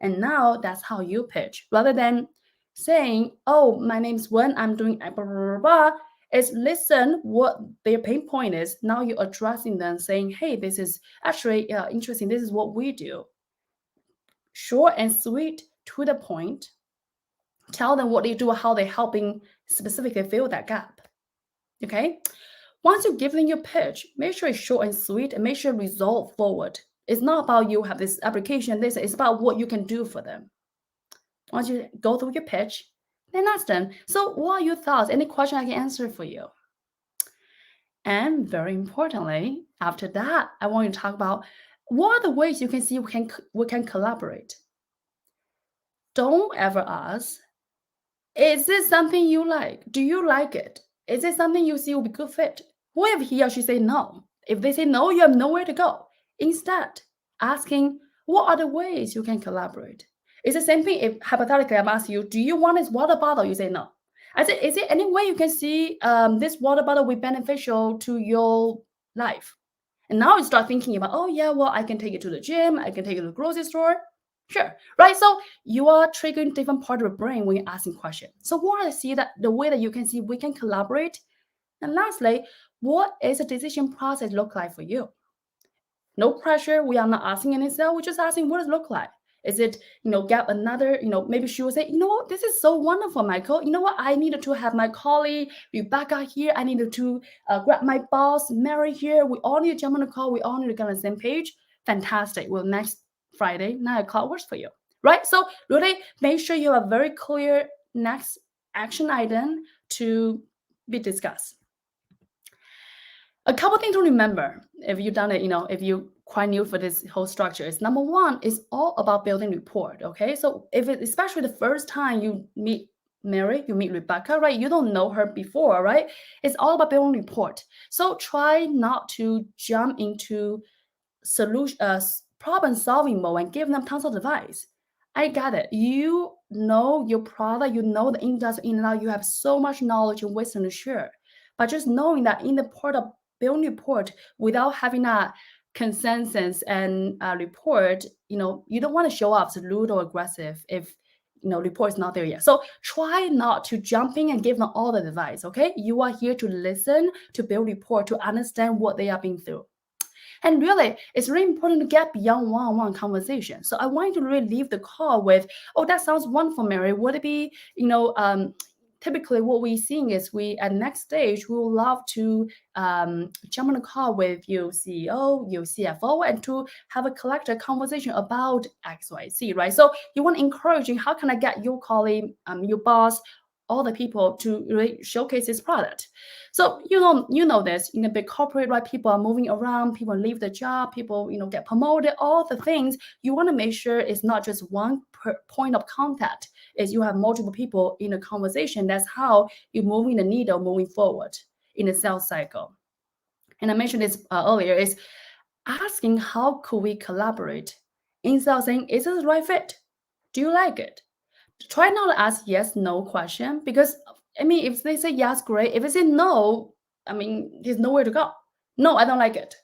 And now that's how you pitch. Rather than saying, oh, my name's Wen, I'm doing blah, blah, blah, blah, is listen what their pain point is. Now you're addressing them saying, hey, this is actually interesting. This is what we do. Short and sweet, to the point. Tell them what they do, how they're helping specifically fill that gap. Okay? Once you give them your pitch, make sure it's short and sweet and make sure result forward. It's not about you have this application, it's about what you can do for them. Once you go through your pitch, then ask them, so what are your thoughts? Any question I can answer for you? And very importantly, after that, I want you to talk about what are the ways you can see we can collaborate. Don't ever ask, is this something you like? Do you like it? Is it something you see will be good fit? What if he or she say no? If they say no, you have nowhere to go. Instead, asking, what are the ways you can collaborate? It's the same thing if hypothetically I'm asking you, do you want this water bottle? You say no. I say, is there any way you can see this water bottle will be beneficial to your life? And now you start thinking about, oh yeah, well, I can take it to the gym. I can take it to the grocery store. Sure, right? So you are triggering different part of the brain when you're asking questions. So what are the way that you can see we can collaborate? And lastly, what is the decision process look like for you? No pressure. We are not asking any sale. We're just asking what does it look like. Is it, get another, maybe she will say, what, this is so wonderful, Michael. You know what? I needed to have my colleague, Rebecca here. I needed to grab my boss, Mary here. We all need to jump on a call. We all need to get on the same page. Fantastic. Well, next Friday, 9 o'clock works for you, right? So really make sure you have a very clear next action item to be discussed. A couple things to remember if you've done it, if you quite new for this whole structure is number one is all about building rapport. Okay, so if it, especially the first time you meet Mary, you meet Rebecca, right? You don't know her before, right? It's all about building rapport. So try not to jump into solution problem solving mode and give them tons of advice. I got it. You know your product, you know the industry in and out, you have so much knowledge and wisdom to share. But just knowing that in the part of building report without having a consensus and a report, you don't want to show up as rude or aggressive if report is not there yet. So try not to jump in and give them all the advice. Okay, you are here to listen, to build report, to understand what they are being through. And really, it's really important to get beyond one-on-one conversation. So I want you to really leave the call with, oh, that sounds wonderful, Mary. Would it be, typically what we're seeing is we at next stage we will love to jump on a call with your CEO, your CFO, and to have a collective conversation about XYZ, right? So you want to encourage, how can I get your colleague, your boss, all the people to really showcase this product? So you know this in a big corporate, right? People are moving around, people leave the job, people get promoted, all the things. You want to make sure it's not just one point of contact, is you have multiple people in a conversation. That's how you're moving the needle moving forward in the sales cycle. And I mentioned this earlier, is asking how could we collaborate instead of saying, is this the right fit? Do you like it? Try not to ask yes, no question, because if they say yes, great. If they say no, there's nowhere to go. No, I don't like it.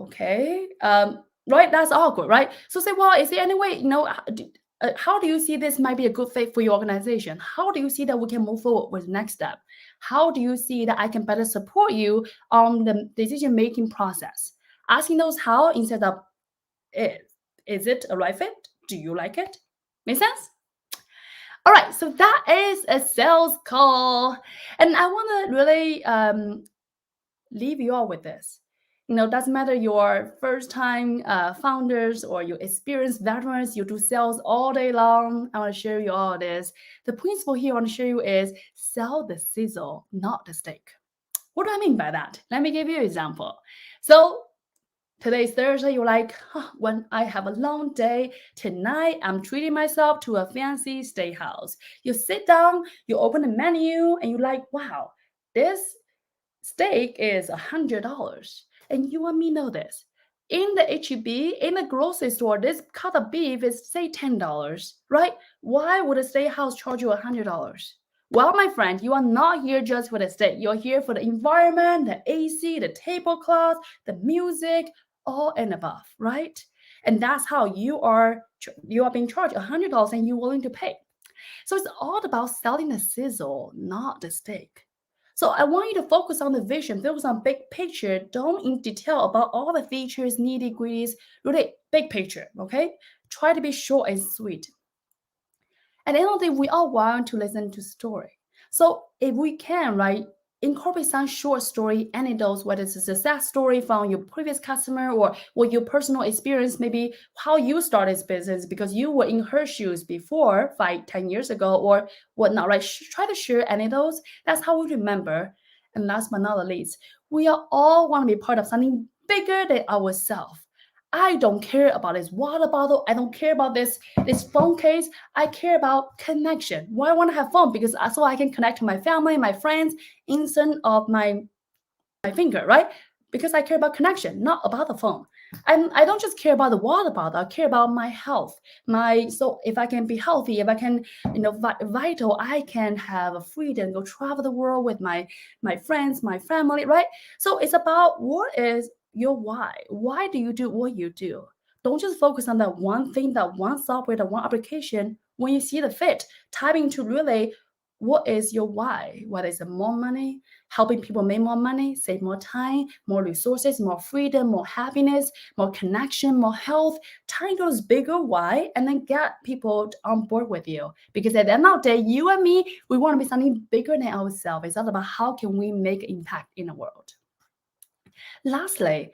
Okay, right? That's awkward, right? So say, well, is there any way, how do you see this might be a good fit for your organization? How do you see that we can move forward with the next step? How do you see that I can better support you on the decision-making process? Asking those how instead of, is it a right fit? Do you like it? Make sense? All right, so that is a sales call. And I want to really leave you all with this. Doesn't matter your first time founders or your experienced veterans, you do sales all day long. I want to share you all this. The principle here I want to share you is sell the sizzle, not the steak. What do I mean by that? Let me give you an example. So today's Thursday, you're like, when I have a long day, tonight I'm treating myself to a fancy steakhouse. You sit down, you open the menu, and you're like, wow, this steak is $100. And you and me know this. In the HEB, in the grocery store, this cut of beef is, say, $10, right? Why would a steakhouse charge you $100? Well, my friend, you are not here just for the steak. You're here for the environment, the AC, the tablecloth, the music, all and above, right? And that's how you are being charged $100 and you're willing to pay. So it's all about selling the sizzle, not the steak. So I want you to focus on the vision, focus on big picture. Don't in detail about all the features, nitty-gritties, really big picture, okay? Try to be short and sweet. At the end of the day, we all want to listen to story. So if we can, right, incorporate some short story anecdotes, whether it's a success story from your previous customer or what your personal experience, maybe how you started this business because you were in her shoes before 5-10 years ago or whatnot, right? Try to share anecdotes. That's how we remember. And last but not least, we are all want to be part of something bigger than ourselves. I don't care about this water bottle. I don't care about this phone case. I care about connection. Why I want to have fun? Because so I can connect to my family, my friends, instant of my finger, right? Because I care about connection, not about the phone. And I don't just care about the water bottle. I care about my health. So if I can be healthy, if I can, vital, I can have a freedom, go travel the world with my friends, my family, right? So it's about what is your why. Why do you do what you do? Don't just focus on that one thing, that one software, that one application. When you see the fit, type into really what is your why? Whether it's more money, helping people make more money, save more time, more resources, more freedom, more happiness, more connection, more health. Tiny goals bigger why, and then get people on board with you. Because at the end of the day, you and me, we want to be something bigger than ourselves. It's all about how can we make impact in the world. Lastly,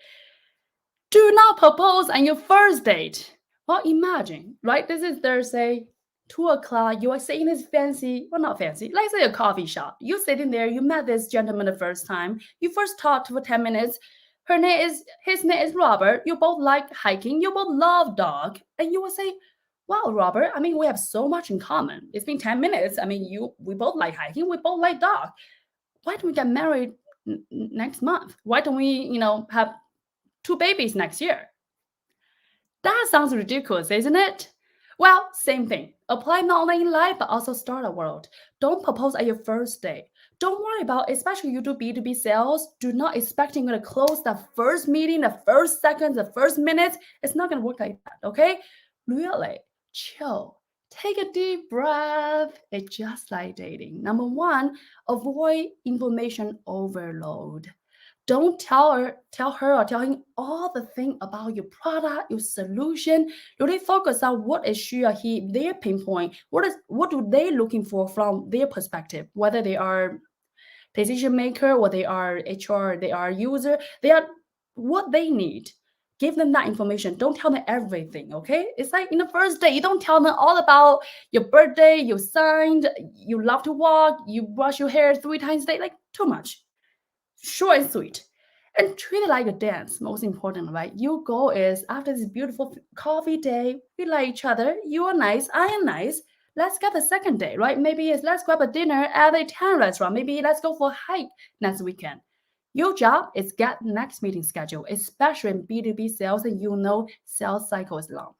do not propose on your first date. Well, imagine, right? This is Thursday, 2 o'clock. You are sitting in this fancy, well, not fancy, let's say a coffee shop. You're sitting there, you met this gentleman the first time. You first talked for 10 minutes. His name is Robert. You both like hiking. You both love dog. And you will say, wow, Robert, I mean, we have so much in common. It's been 10 minutes. I mean, we both like hiking. We both like dog. Why don't we get married next month? Why don't we, have 2 babies next year? That sounds ridiculous, isn't it? Well, same thing. Apply not only in life, but also startup world. Don't propose at your first date. Don't worry about, especially you do B2B sales, do not expect you're going to close the first meeting, the first seconds, the first minutes. It's not going to work like that, okay? Really, chill. Take a deep breath. It's just like dating. Number 1, avoid information overload. Don't tell her or tell him all the thing about your product, your solution. Really focus on what is she or he, their pinpoint. What do they looking for from their perspective? Whether they are decision maker or they are HR, they are user, they are what they need. Give them that information. Don't tell them everything, okay? It's like in the first day, you don't tell them all about your birthday, you signed, you love to walk, you brush your hair 3 times a day, like too much. Short and sweet. And treat it like a dance, most important, right? Your goal is after this beautiful coffee day, we like each other, you are nice, I am nice. Let's get the second day, right? Maybe it's let's grab a dinner at a Italian restaurant. Maybe let's go for a hike next weekend. Your job is get next meeting schedule, especially in B2B sales, and sales cycle is long.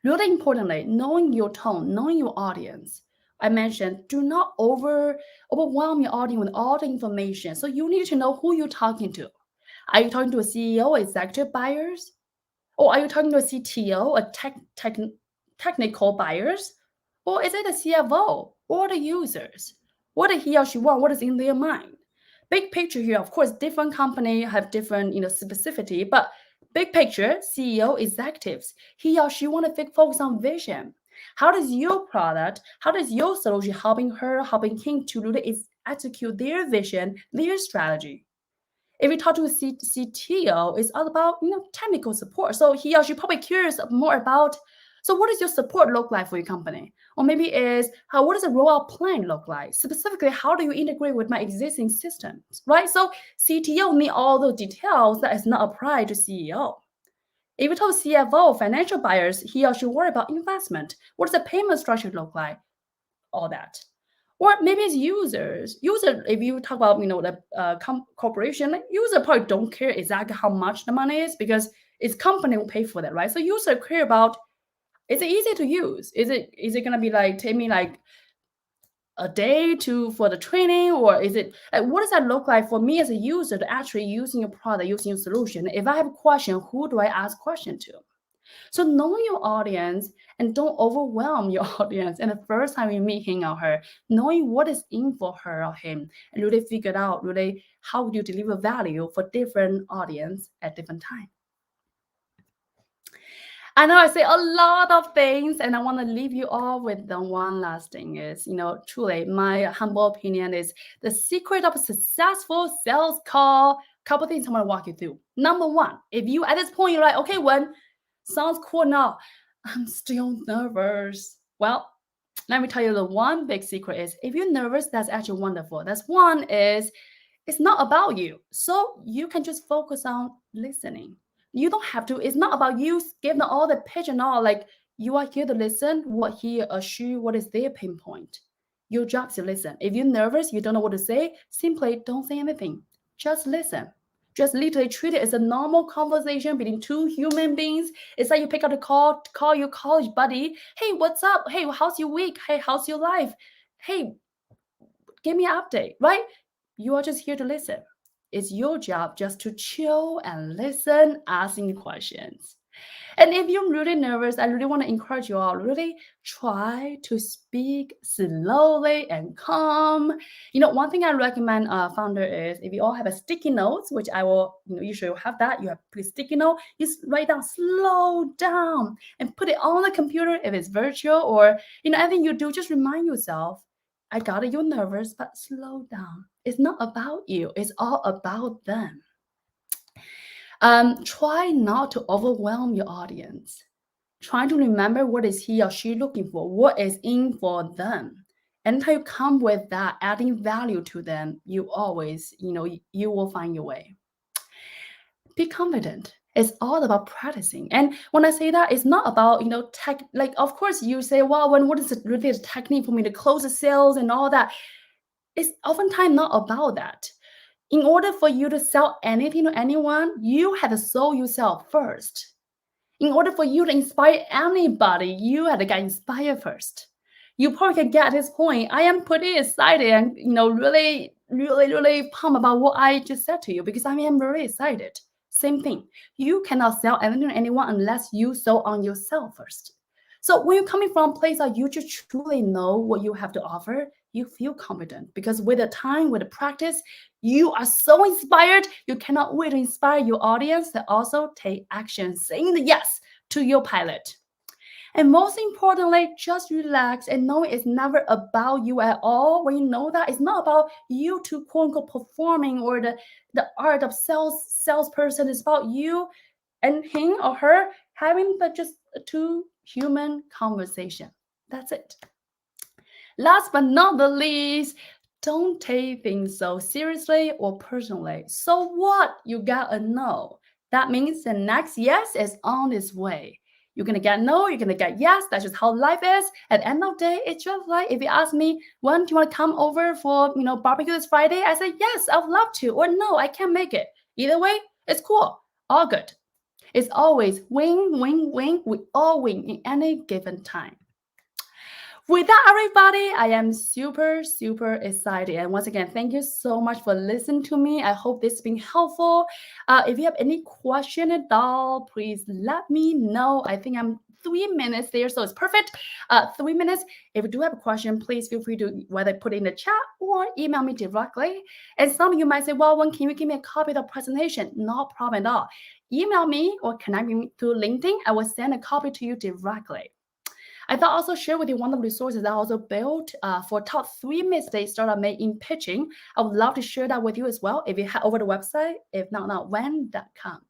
Really importantly, knowing your tone, knowing your audience. I mentioned, do not overwhelm your audience with all the information. So you need to know who you're talking to. Are you talking to a CEO, executive buyers? Or are you talking to a CTO, a technical buyers? Or is it a CFO or the users? What does he or she want? What is in their mind? Big picture here, of course, different company have different specificity, but big picture, CEO, executives, he or she want to focus on vision. How does your product, how does your solution helping him to really execute their vision, their strategy? If we talk to a CTO, it's all about technical support. So he or she probably curious more about, so what does your support look like for your company? Or maybe what does a rollout plan look like? Specifically, how do you integrate with my existing systems, right? So CTO need all those details that is not applied to CEO. If you tell CFO, financial buyers, he or she worry about investment. What does the payment structure look like? All that. Or maybe it's users. If you talk about the corporation, user probably don't care exactly how much the money is because its company will pay for that, right? So user care about, is it easy to use? Is it gonna be like take me like a day for the training, or is it what does that look like for me as a user to actually using your product, using your solution? If I have a question, who do I ask question to? So knowing your audience and don't overwhelm your audience. And the first time you meet him or her, knowing what is in for her or him, and really figure out really how you deliver value for different audience at different time. I know I say a lot of things, and I want to leave you all with the one last thing is, truly my humble opinion is the secret of a successful sales call. Couple things I want to walk you through. Number 1, if you at this point you're like, okay, sounds cool now, I'm still nervous. Well, let me tell you the one big secret is if you're nervous, that's actually wonderful. That's one is it's not about you. So you can just focus on listening. You don't have to. It's not about you giving all the pitch and all. Like you are here to listen. What he or she, what is their pinpoint? Your job is to listen. If you're nervous, you don't know what to say, simply don't say anything. Just listen. Just literally treat it as a normal conversation between 2 human beings. It's like you pick up the call your college buddy. Hey, what's up? Hey, how's your week? Hey, how's your life? Hey, give me an update, right? You are just here to listen. It's your job just to chill and listen, asking questions. And if you're really nervous, I really want to encourage you all, really try to speak slowly and calm. One thing I recommend founder is if you all have a sticky notes, which I will, you should have that. You have pretty sticky note. Just write down, slow down, and put it on the computer if it's virtual or anything you do. Just remind yourself, I got it. You're nervous, but slow down. It's not about you. It's all about them. Try not to overwhelm your audience. Try to remember what is he or she looking for, what is in for them. And until you come with that, adding value to them, you always, you will find your way. Be confident. It's all about practicing. And when I say that, it's not about, tech. Like, of course, you say, well, what is really the technique for me to close the sales and all that? It's oftentimes not about that. In order for you to sell anything to anyone, you have to sell yourself first. In order for you to inspire anybody, you have to get inspired first. You probably can get at this point. I am pretty excited and really, really, really pumped about what I just said to you because I am very excited. Same thing. You cannot sell anything to anyone unless you sell on yourself first. So when you're coming from a place that you just truly know what you have to offer, you feel confident because with the time, with the practice, you are so inspired. You cannot wait to inspire your audience to also take action, saying the yes to your pilot. And most importantly, just relax and know it's never about you at all. When you know that, it's not about you to quote unquote performing or the art of salesperson. It's about you and him or her having just a two human conversation. That's it. Last but not the least, don't take things so seriously or personally. So what? You gotta know. That means the next yes is on its way. You're gonna get no, you're gonna get yes. That's just how life is. At the end of the day, it's just like if you ask me, when do you want to come over for barbecue this Friday? I say yes, I would love to, or no, I can't make it. Either way, it's cool. All good. It's always win, win, win. We all win in any given time. With that, everybody, I am super, super excited. And once again, thank you so much for listening to me. I hope this has been helpful. If you have any question at all, please let me know. I think I'm 3 minutes there, so it's perfect. 3 minutes. If you do have a question, please feel free to whether put it in the chat or email me directly. And some of you might say, well, when can you give me a copy of the presentation? No problem at all. Email me or connect me through LinkedIn. I will send a copy to you directly. I thought also share with you one of the resources I also built for top 3 mistakes startup made in pitching. I would love to share that with you as well if you head over the website, if not, when.com.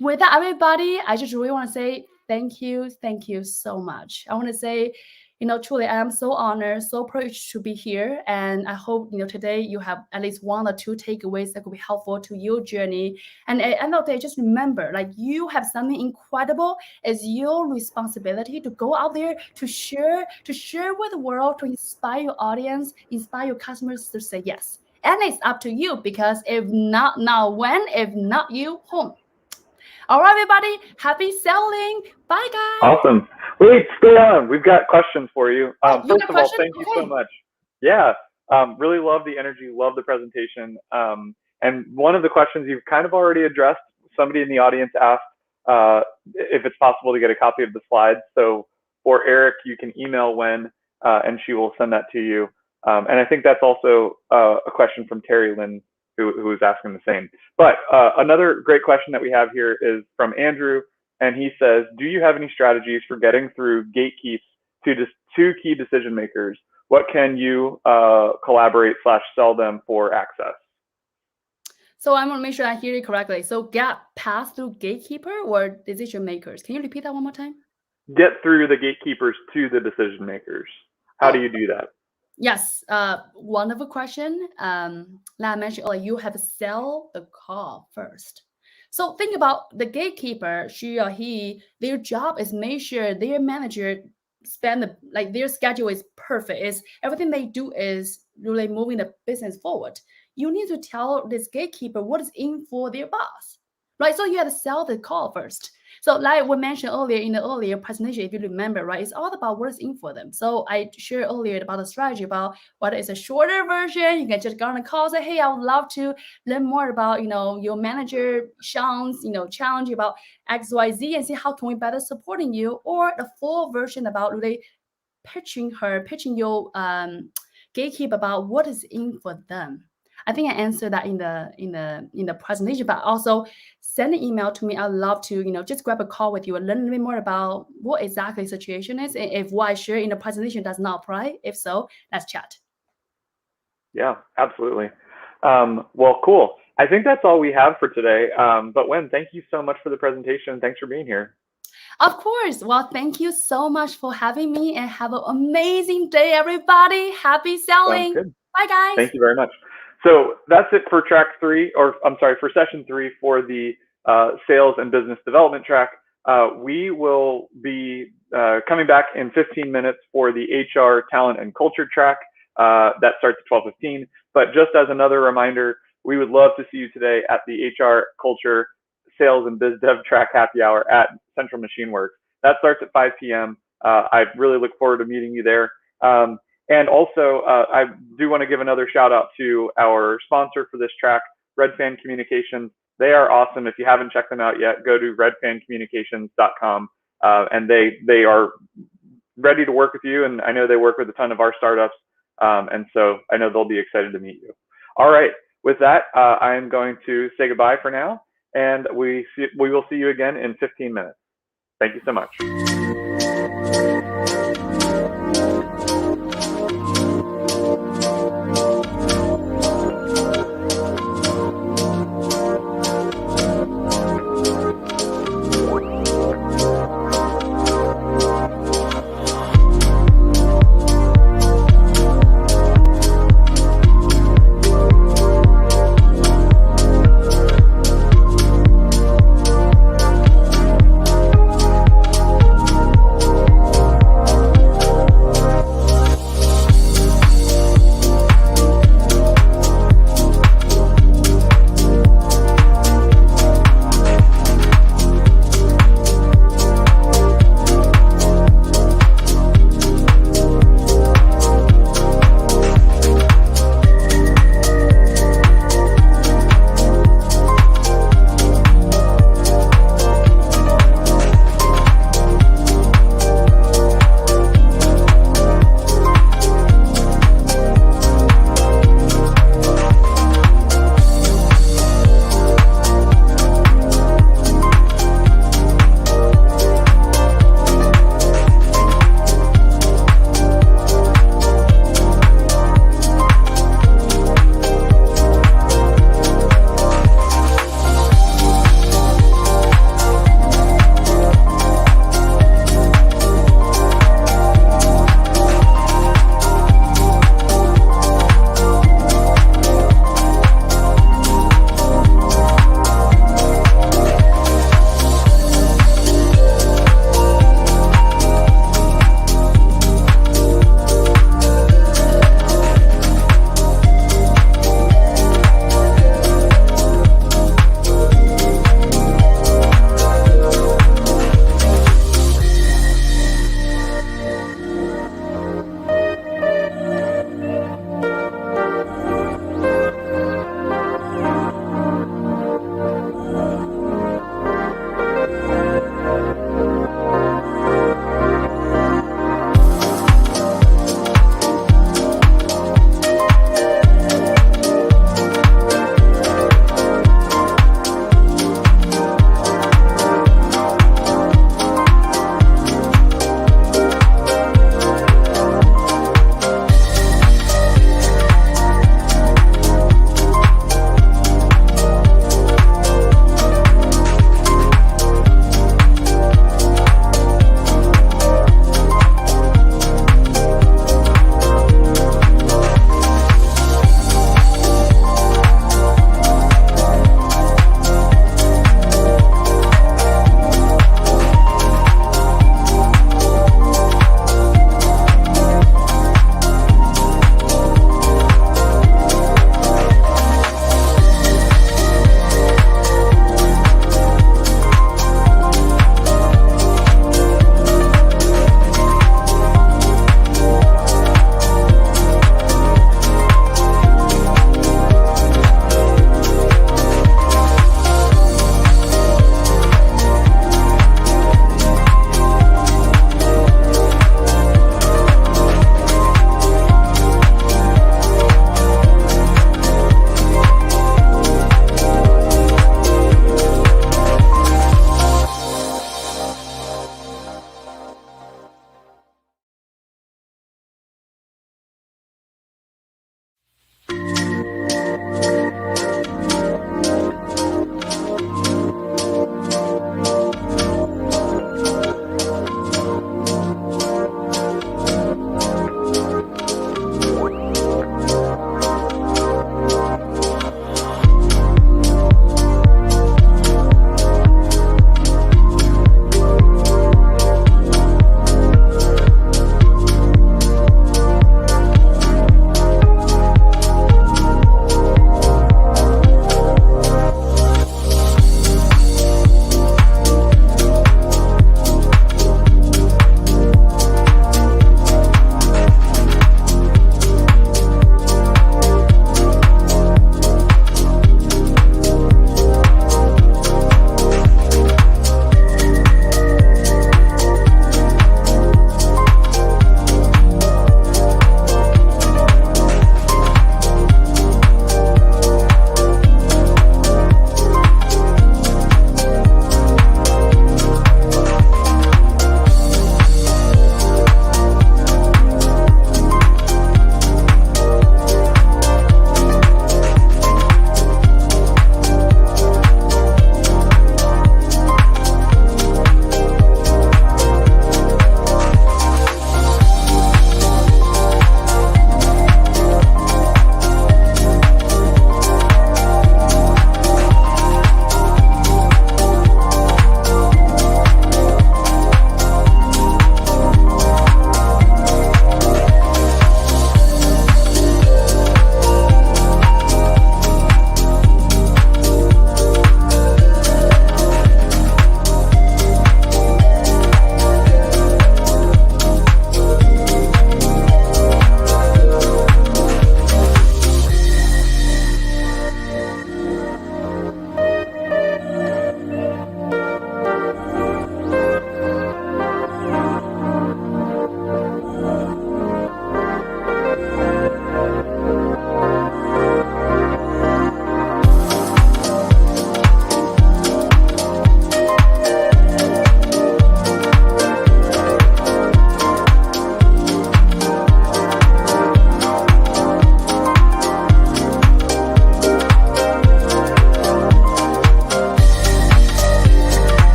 With that, everybody, I just really want to say thank you so much. I want to say, truly, I am so honored, so privileged to be here. And I hope, today you have at least 1 or 2 takeaways that could be helpful to your journey. And at the end of the day, just remember, you have something incredible. It's your responsibility to go out there, to share with the world, to inspire your audience, inspire your customers to say yes. And it's up to you because if not now, when? If not you, whom? All right, everybody. Happy selling. Bye, guys. Awesome. Wait, stay on. We've got questions for you. First of all, thank you so much. Yeah, really love the energy, love the presentation. And one of the questions you've kind of already addressed, somebody in the audience asked if it's possible to get a copy of the slides. So for Eric, you can email Wen, and she will send that to you. And I think that's also a question from Terry Lynn, who is asking the same. But another great question that we have here is from Andrew, and he says, do you have any strategies for getting through gatekeeps to key decision makers? What can you collaborate/sell them for access? So I want to make sure I hear you correctly. So get past through gatekeeper or decision makers. Can you repeat that one more time? Get through the gatekeepers to the decision makers. How do you do that? Yes, wonderful question. Like I mentioned earlier, you have to sell the call first. So think about the gatekeeper, she or he, their job is make sure their manager their schedule is perfect. Is everything they do is really moving the business forward. You need to tell this gatekeeper what is in for their boss. right? So you have to sell the call first. So like we mentioned earlier in the earlier presentation, if you remember, right, it's all about what is in for them. So I shared earlier about the strategy about whether it's a shorter version, you can just go on a call, say, hey, I would love to learn more about, your manager Sean's, challenge about XYZ and see how can we better supporting you, or the full version about really pitching your gatekeep about what is in for them. I think I answered that in the presentation, but also send an email to me. I'd love to, just grab a call with you and learn a little bit more about what exactly the situation is. And if what I share in the presentation does not apply, if so, let's chat. Yeah, absolutely. Well, cool. I think that's all we have for today. But Wen, thank you so much for the presentation. Thanks for being here. Of course. Well, thank you so much for having me, and have an amazing day, everybody. Happy selling. Sounds good. Bye, guys. Thank you very much. So that's it for track 3, or I'm sorry, for session 3 for the sales and business development track. We will be coming back in 15 minutes for the HR talent and culture track. That starts at 12:15. But just as another reminder, we would love to see you today at the HR culture sales and biz dev track happy hour at Central Machine Works. That starts at 5 p.m. I really look forward to meeting you there. And also, I do want to give another shout out to our sponsor for this track, Redfan Communications. They are awesome. If you haven't checked them out yet, go to redfancommunications.com. And they are ready to work with you. And I know they work with a ton of our startups. And so I know they'll be excited to meet you. All right. With that, I am going to say goodbye for now. And we will see you again in 15 minutes. Thank you so much.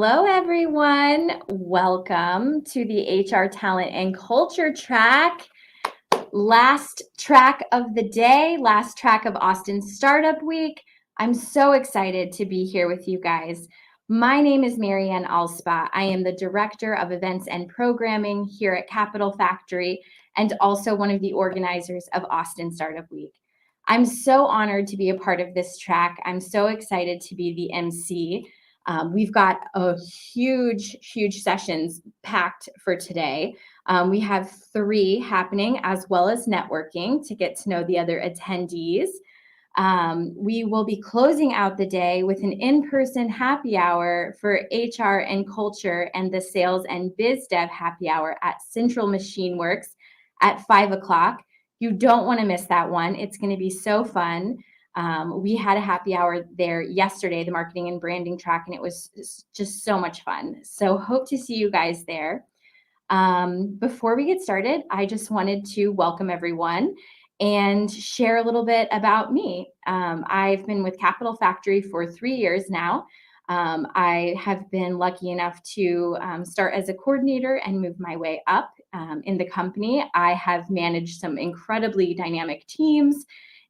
Hello, everyone. Welcome to the HR Talent and Culture track. Last track of the day, last track of Austin Startup Week. I'm so excited to be here with you guys. My name is Marianne Alspa. I am the Director of Events and Programming here at Capital Factory and also one of the organizers of Austin Startup Week. I'm so honored to be a part of this track. I'm so excited to be the MC. We've got a huge sessions packed for today. We have 3 happening as well as networking to get to know the other attendees. We will be closing out the day with an in-person happy hour for HR and culture and the sales and biz dev happy hour at Central Machine Works at 5 o'clock. You don't want to miss that one. It's going to be so fun. We had a happy hour there yesterday, the marketing and branding track, and it was just so much fun. So hope to see you guys there. Before we get started, I just wanted to welcome everyone and share a little bit about me. I've been with Capital Factory for 3 years now. I have been lucky enough to start as a coordinator and move my way up in the company. I have managed some incredibly dynamic teams,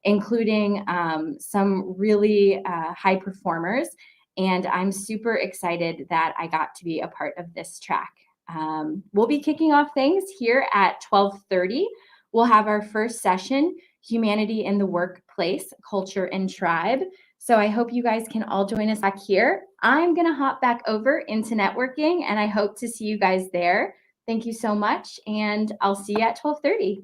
including some really high performers. And I'm super excited that I got to be a part of this track. We'll be kicking off things here at 12:30. We'll have our first session, Humanity in the Workplace, Culture and Tribe. So I hope you guys can all join us back here. I'm going to hop back over into networking, and I hope to see you guys there. Thank you so much, and I'll see you at 12:30.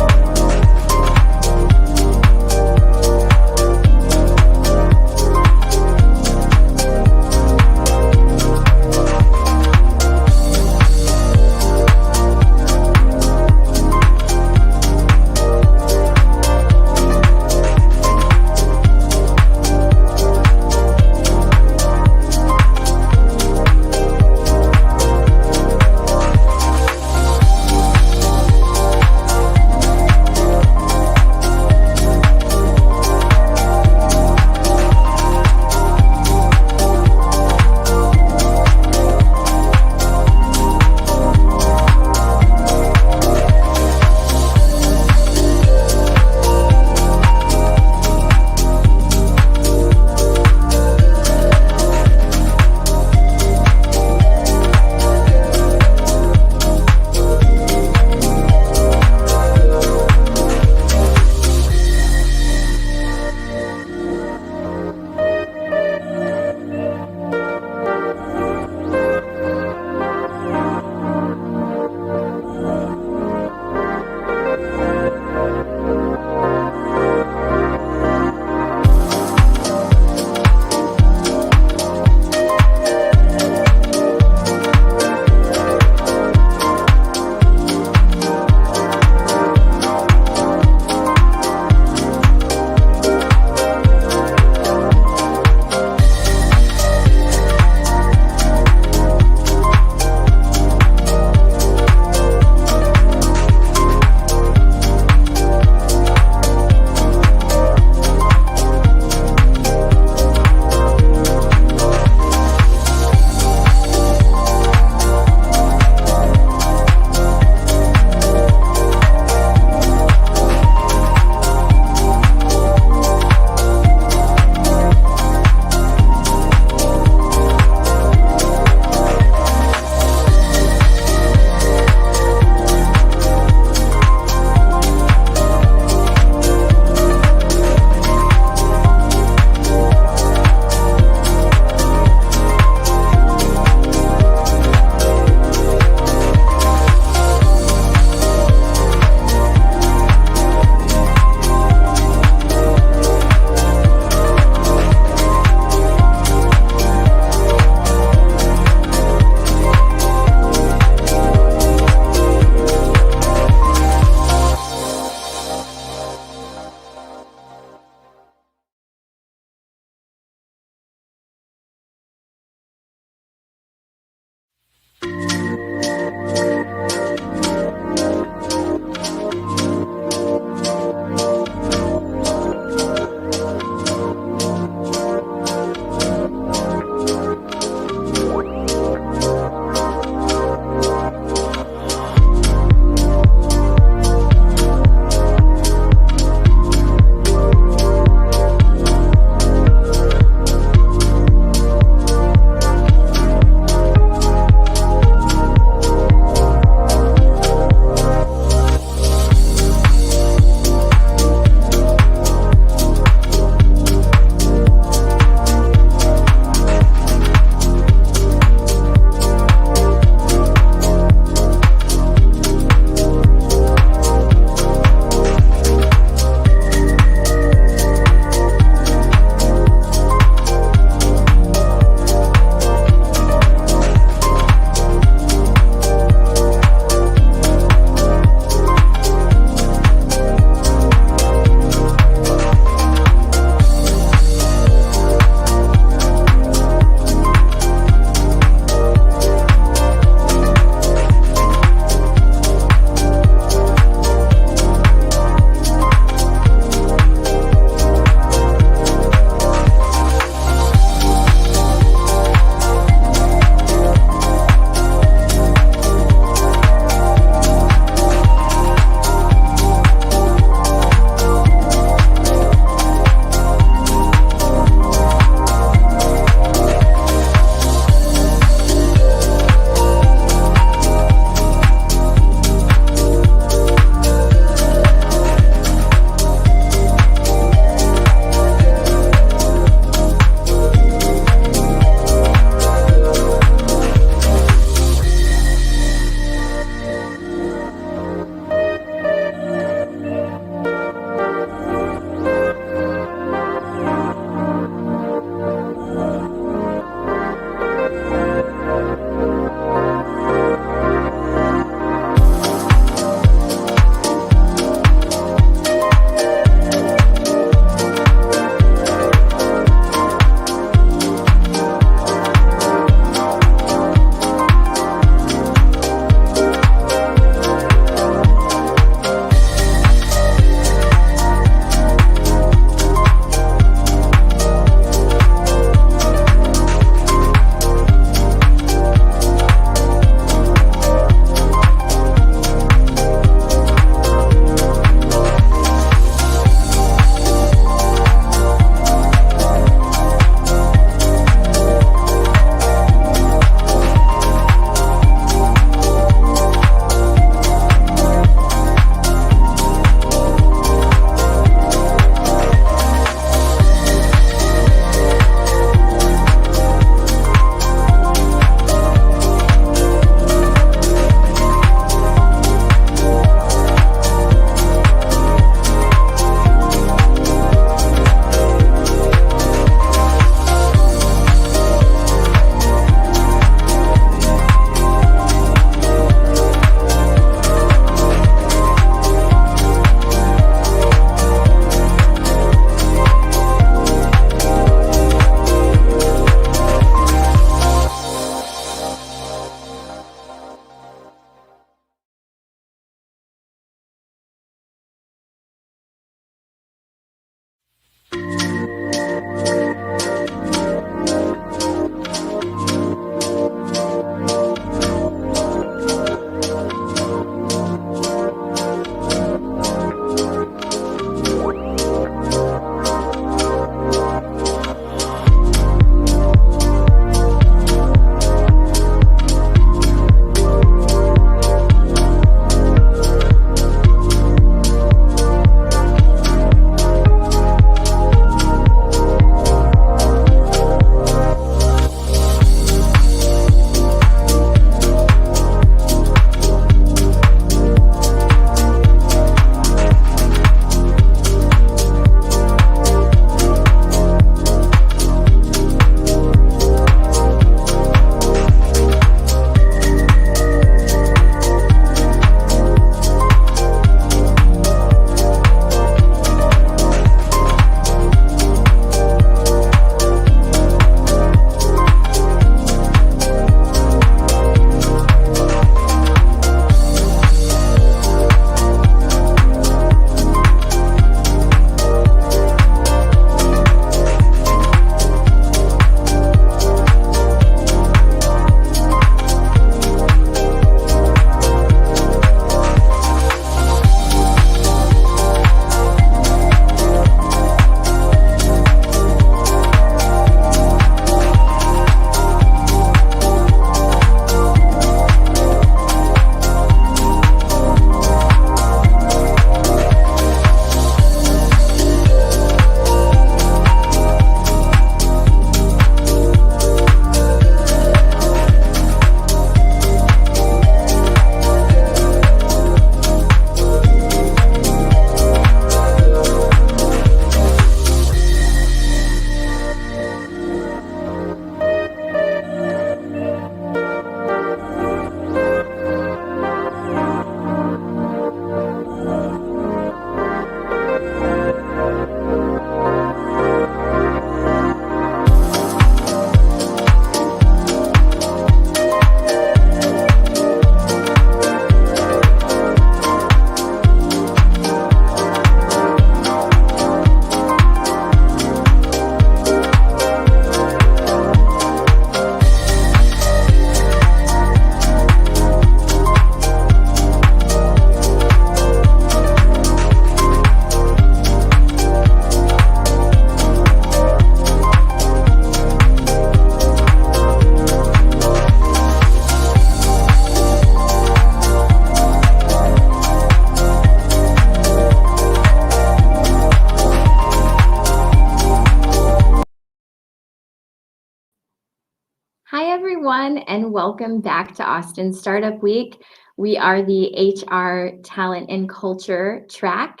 everyone, and welcome back to Austin Startup Week. We are the HR Talent and Culture track.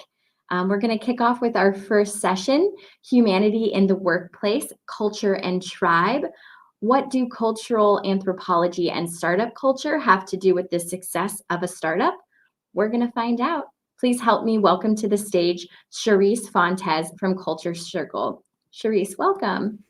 We're going to kick off with our first session, Humanity in the Workplace, Culture and Tribe. What do cultural anthropology and startup culture have to do with the success of a startup? We're going to find out. Please help me welcome to the stage Charisse Fontes from Culture Circle. Charisse, welcome.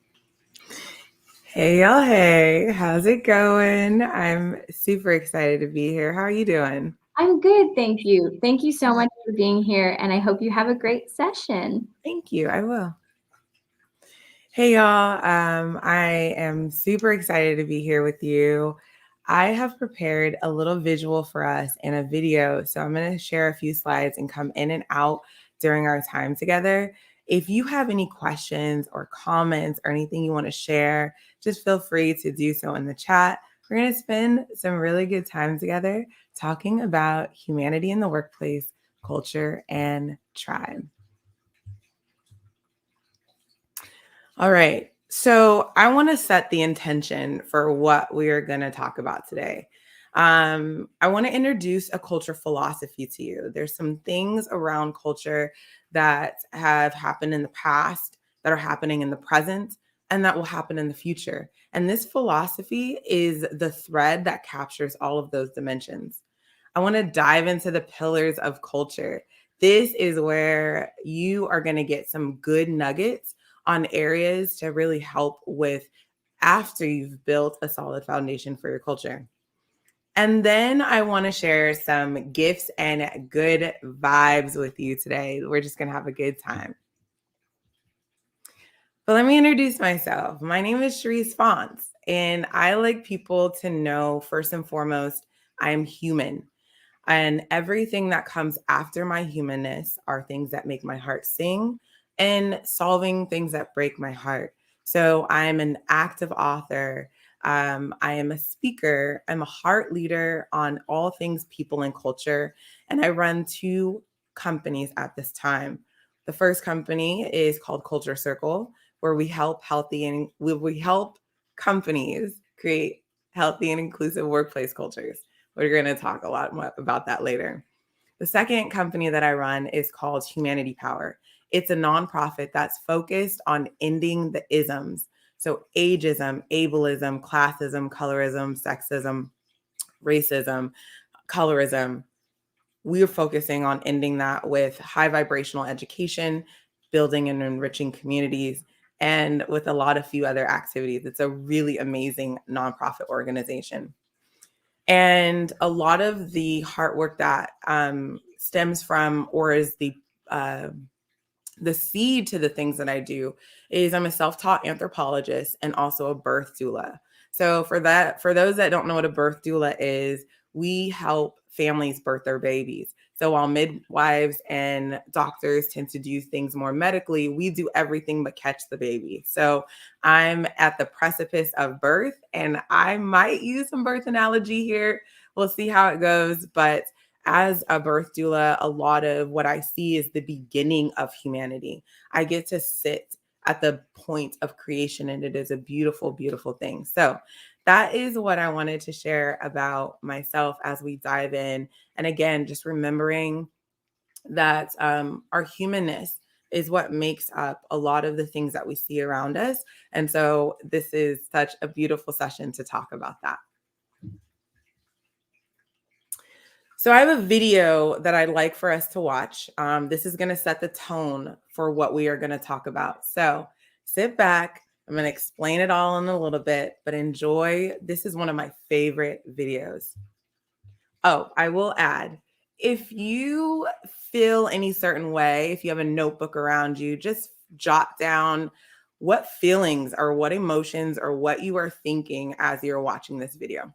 Hey y'all, hey, how's it going? I'm super excited to be here. How are you doing? I'm good, thank you. Thank you so much for being here, and I hope you have a great session. Thank you, I will. Hey y'all, I am super excited to be here with you. I have prepared a little visual for us and a video, so I'm going to share a few slides and come in and out during our time together. If you have any questions or comments or anything you want to share, just feel free to do so in the chat. We're going to spend some really good time together talking about humanity in the workplace, culture, and tribe. All right. So I want to set the intention for what we are going to talk about today. I want to introduce a culture philosophy to you. There's some things around culture that have happened in the past, that are happening in the present, and that will happen in the future. And this philosophy is the thread that captures all of those dimensions. I want to dive into the pillars of culture. This is where you are going to get some good nuggets on areas to really help with after you've built a solid foundation for your culture. And then I want to share some gifts and good vibes with you today. We're just going to have a good time. But let me introduce myself. My name is Charisse Fontes, and I like people to know, first and foremost, I am human. And everything that comes after my humanness are things that make my heart sing and solving things that break my heart. So I'm an active author. I am a speaker. I'm a heart leader on all things people and culture. And I run 2 companies at this time. The first company is called Culture Circle, where we help companies create healthy and inclusive workplace cultures. We're going to talk a lot more about that later. The second company that I run is called Humanity Power. It's a nonprofit that's focused on ending the isms. So ageism, ableism, classism, colorism, sexism, racism, colorism. We are focusing on ending that with high vibrational education, building and enriching communities, and with a lot of few other activities. It's a really amazing nonprofit organization. And a lot of the hard work that stems from, or is the seed to the things that I do, is I'm a self-taught anthropologist and also a birth doula. So for those that don't know what a birth doula is, we help families birth their babies. So while midwives and doctors tend to do things more medically, we do everything but catch the baby. So I'm at the precipice of birth, and I might use some birth analogy here. We'll see how it goes. But as a birth doula, a lot of what I see is the beginning of humanity. I get to sit at the point of creation, and it is a beautiful, beautiful thing. So that is what I wanted to share about myself as we dive in. And again, just remembering that our humanness is what makes up a lot of the things that we see around us. And so this is such a beautiful session to talk about that. So I have a video that I'd like for us to watch. This is going to set the tone for what we are going to talk about. So sit back. I'm going to explain it all in a little bit, but enjoy. This is one of my favorite videos. Oh, I will add, if you feel any certain way, if you have a notebook around you, just jot down what feelings or what emotions or what you are thinking as you're watching this video.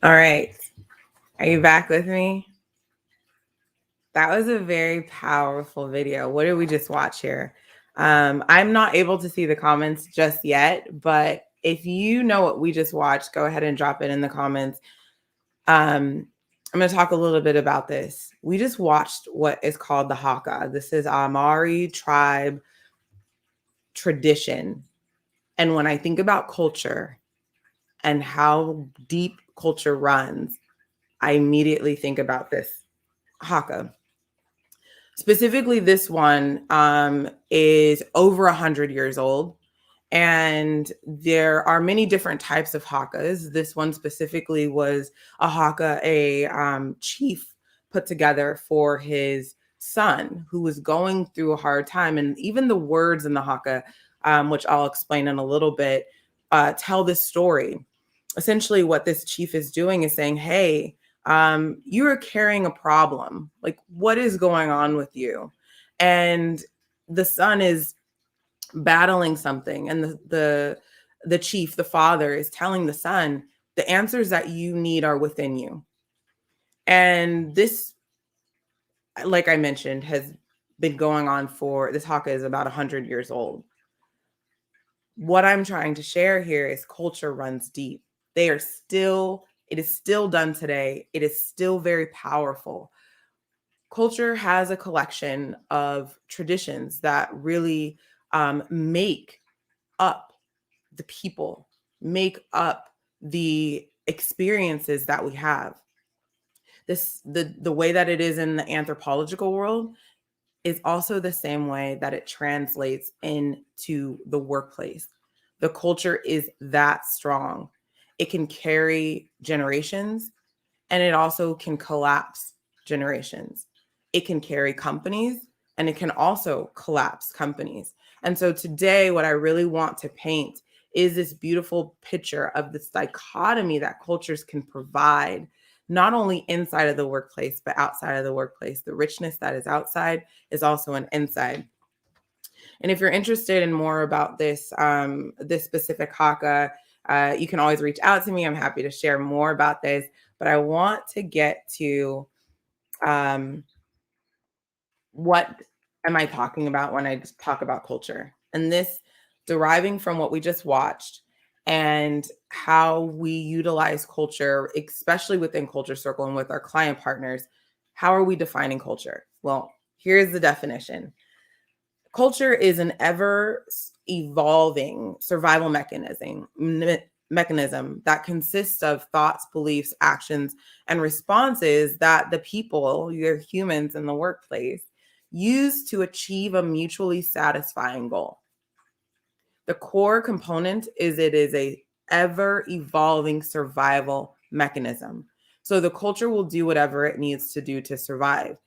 All right. Are you back with me? That was a very powerful video. What did we just watch here? I'm not able to see the comments just yet, but if you know what we just watched, go ahead and drop it in the comments. I'm going to talk a little bit about this. We just watched what is called the Haka. This is Amari tribe tradition. And when I think about culture and how deep culture runs, I immediately think about this Haka. Specifically, this one is over 100 years old. And there are many different types of Hakas. This one specifically was a Haka, a chief put together for his son who was going through a hard time. And even the words in the Haka, which I'll explain in a little bit, tell this story. Essentially, what this chief is doing is saying, hey, you are carrying a problem. Like, what is going on with you? And the son is battling something, and the chief, the father, is telling the son, the answers that you need are within you. And this, like I mentioned, has been going on for, this Haka is about 100 years old. What I'm trying to share here is culture runs deep. They are still, it is still done today. It is still very powerful. Culture has a collection of traditions that really make up the people, make up the experiences that we have. The way that it is in the anthropological world is also the same way that it translates into the workplace. The culture is that strong. It can carry generations, and it also can collapse generations. It can carry companies, and it can also collapse companies. And so today, what I really want to paint is this beautiful picture of this dichotomy that cultures can provide, not only inside of the workplace, but outside of the workplace. The richness that is outside is also an inside. And if you're interested in more about this, this specific Haka, you can always reach out to me. I'm happy to share more about this, but I want to get to what am I talking about when I talk about culture? And this deriving from what we just watched and how we utilize culture, especially within Culture Circle and with our client partners. How are we defining culture? Well, here's the definition. Culture is an ever evolving survival mechanism that consists of thoughts, beliefs, actions, and responses that the people, your humans in the workplace, used to achieve a mutually satisfying goal. The core component is it is a ever evolving survival mechanism. So the culture will do whatever it needs to do to survive.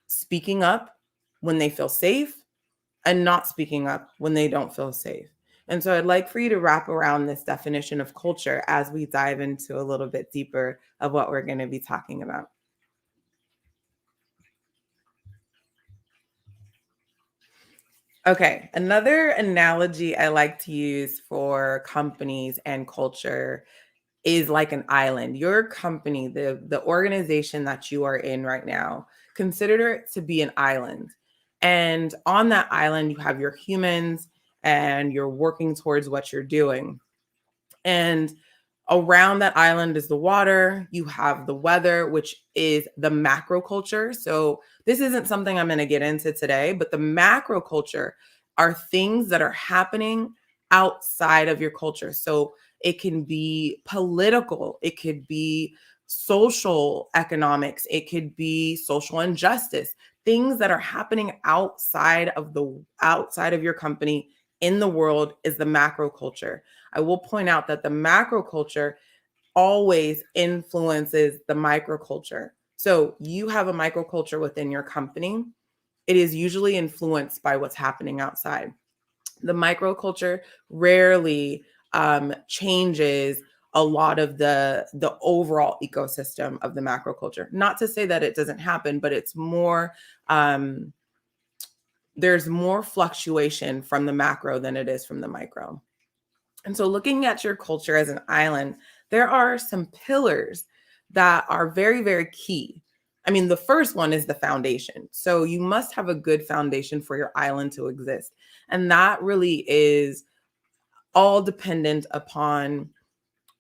Speaking up when they feel safe and not speaking up when they don't feel safe. And so I'd like for you to wrap around this definition of culture as we dive into a little bit deeper of what we're going to be talking about. Okay, another analogy I like to use for companies and culture is like an island. Your company, the organization that you are in right now, consider it to be an island. And on that island, you have your humans and you're working towards what you're doing. And around that island is the water. You have the weather, which is the macro culture. So this isn't something I'm going to get into today, but the macro culture are things that are happening outside of your culture. So it can be political, it could be social economics, it could be social injustice, things that are happening outside of your company in the world is the macro culture. I will point out that the macro culture always influences the microculture. So you have a microculture within your company. It is usually influenced by what's happening outside. The microculture rarely changes a lot of the overall ecosystem of the macroculture. Not to say that it doesn't happen, but it's more, there's more fluctuation from the macro than it is from the micro. And so looking at your culture as an island, there are some pillars that are very, very key. I mean, the first one is the foundation. So you must have a good foundation for your island to exist. And that really is all dependent upon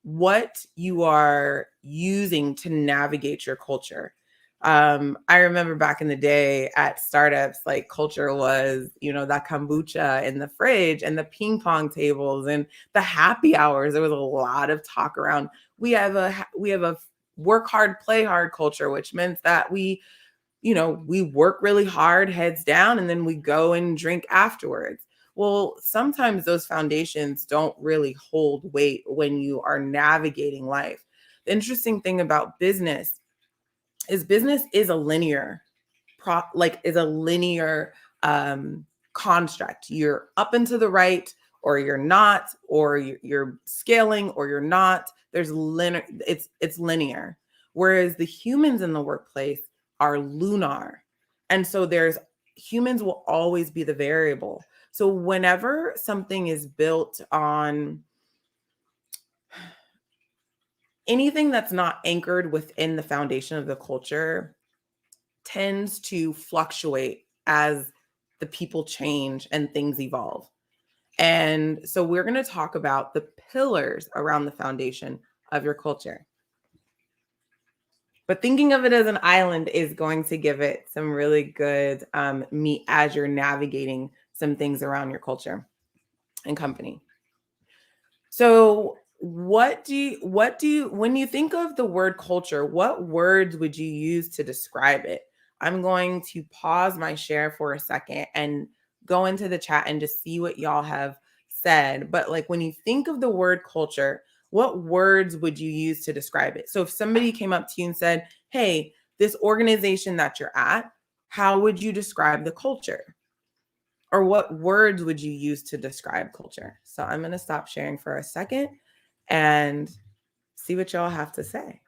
what you are using to navigate your culture. I remember back in the day at startups, like culture was, that kombucha in the fridge and the ping pong tables and the happy hours. There was a lot of talk around. We have a work hard, play hard culture, which meant that we work really hard, heads down, and then we go and drink afterwards. Well, sometimes those foundations don't really hold weight when you are navigating life. The interesting thing about business is a linear construct. You're up and to the right, or you're not, or you're scaling, or you're not. There's it's linear. Whereas the humans in the workplace are lunar. And so humans will always be the variable. So whenever something is built on anything that's not anchored within the foundation of the culture tends to fluctuate as the people change and things evolve. And so we're going to talk about the pillars around the foundation of your culture. But thinking of it as an island is going to give it some really good meat as you're navigating some things around your culture and company. So when you think of the word culture, what words would you use to describe it? I'm going to pause my share for a second and go into the chat and just see what y'all have said. But like when you think of the word culture, what words would you use to describe it? So if somebody came up to you and said, hey, this organization that you're at, how would you describe the culture? Or what words would you use to describe culture? So I'm going to stop sharing for a second and see what y'all have to say.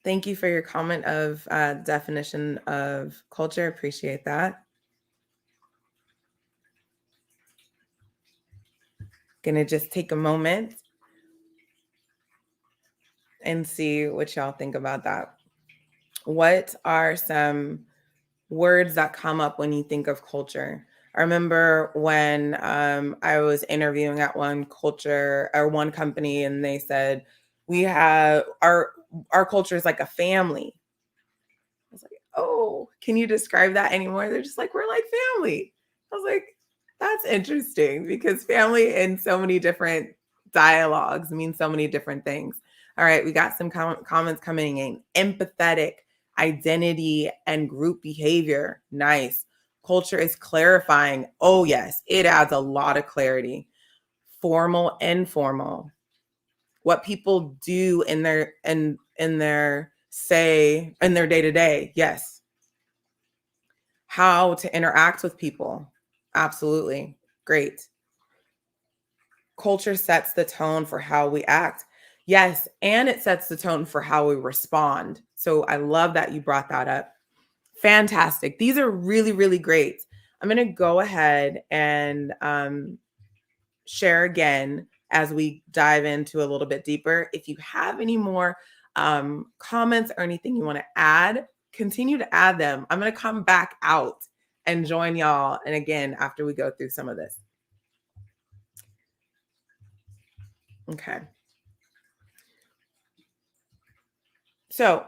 Thank you for your comment of definition of culture. Appreciate that. Gonna just take a moment and see what y'all think about that. What are some words that come up when you think of culture? I remember when I was interviewing at one company, and they said, we have our culture is like a family. I was like, oh, can you describe that anymore? They're just like, we're like family. I was like, that's interesting, because family in so many different dialogues means so many different things. All right, we got some comments coming in. Empathetic, Identity and group behavior. Nice. Culture is clarifying. Oh, yes, it adds a lot of clarity. Formal, informal. What people do in their day-to-day. Yes. How to interact with people. Absolutely. Great. Culture sets the tone for how we act. Yes, and it sets the tone for how we respond. So I love that you brought that up. Fantastic. These are really, really great. I'm going to go ahead and share again as we dive into a little bit deeper. If you have any more comments or anything you want to add, continue to add them. I'm going to come back out and join y'all. And again, after we go through some of this. Okay. So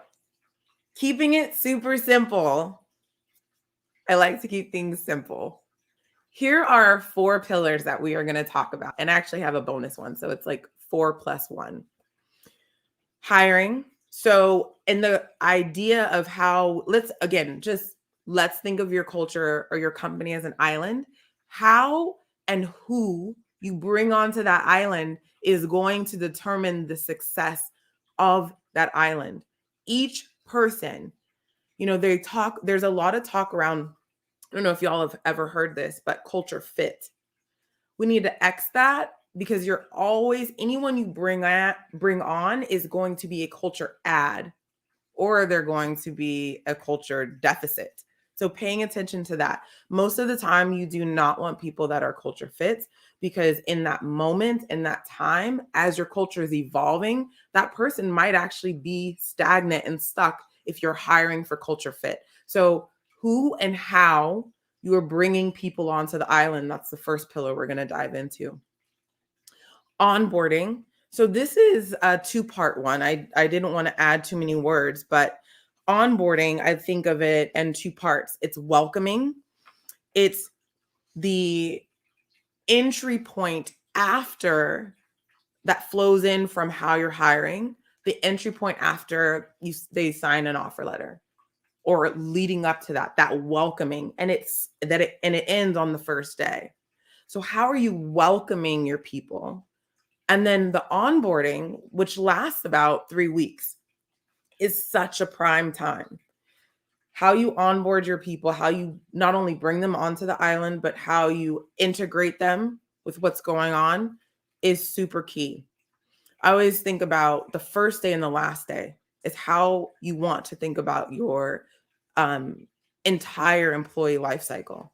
keeping it super simple. I like to keep things simple. Here are 4 pillars that we are going to talk about, and I actually have a bonus one. So it's like 4 plus 1. Hiring. So in the idea of how, let's think of your culture or your company as an island. How and who you bring onto that island is going to determine the success of that island. Each person, there's a lot of talk around, I don't know if y'all have ever heard this, but culture fit. We need to X that, because anyone you bring on is going to be a culture add, or they're going to be a culture deficit. So paying attention to that. Most of the time, you do not want people that are culture fits, because in that moment, in that time, as your culture is evolving, that person might actually be stagnant and stuck if you're hiring for culture fit. So who and how you are bringing people onto the island, that's the first pillar we're going to dive into. Onboarding. So this is a 2-part one. I didn't want to add too many words, but onboarding, I think of it in 2 parts. It's welcoming. It's the entry point after that flows in from how you're hiring, the entry point after they sign an offer letter, or leading up to that welcoming, and it ends on the first day. So how are you welcoming your people? And then the onboarding, which lasts about 3 weeks, is such a prime time. How you onboard your people, how you not only bring them onto the island, but how you integrate them with what's going on is super key. I always think about the first day and the last day is how you want to think about your entire employee life cycle.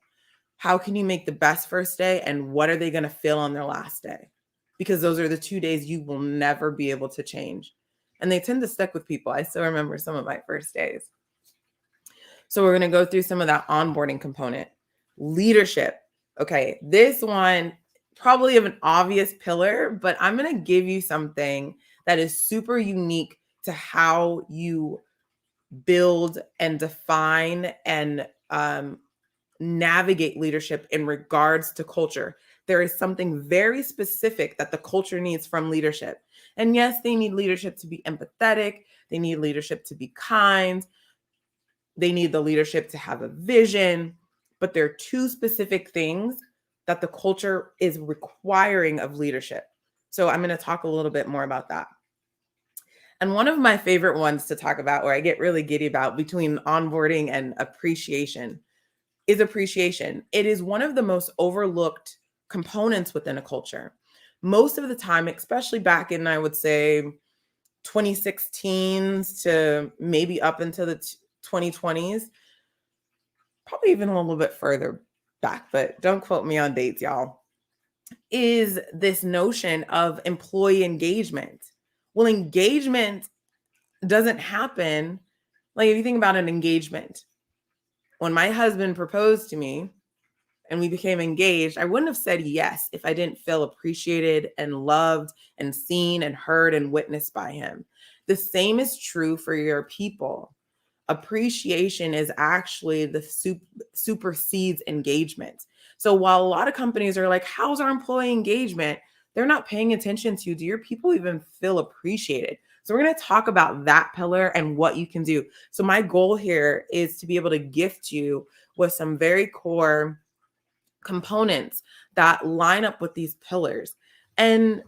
How can you make the best first day, and what are they going to feel on their last day? Because those are the 2 days you will never be able to change. And they tend to stick with people. I still remember some of my first days. So we're going to go through some of that onboarding component. Leadership. Okay, this one probably of an obvious pillar, but I'm going to give you something that is super unique to how you build and define and navigate leadership in regards to culture. There is something very specific that the culture needs from leadership. And yes, they need leadership to be empathetic. They need leadership to be kind. They need the leadership to have a vision. But there are 2 specific things that the culture is requiring of leadership. So I'm going to talk a little bit more about that. And one of my favorite ones to talk about, or I get really giddy about, between onboarding and appreciation, is appreciation. It is one of the most overlooked components within a culture. Most of the time, especially back in, I would say, 2016s to maybe up into the 2020s, probably even a little bit further back, but don't quote me on dates, y'all, is this notion of employee engagement. Well, engagement doesn't happen. Like, if you think about an engagement, when my husband proposed to me and we became engaged, I wouldn't have said yes if I didn't feel appreciated and loved and seen and heard and witnessed by him. The same is true for your people. Appreciation is actually the supersedes engagement. So while a lot of companies are like, how's our employee engagement? They're not paying attention to, do your people even feel appreciated? So we're going to talk about that pillar and what you can do. So my goal here is to be able to gift you with some very core components that line up with these pillars. And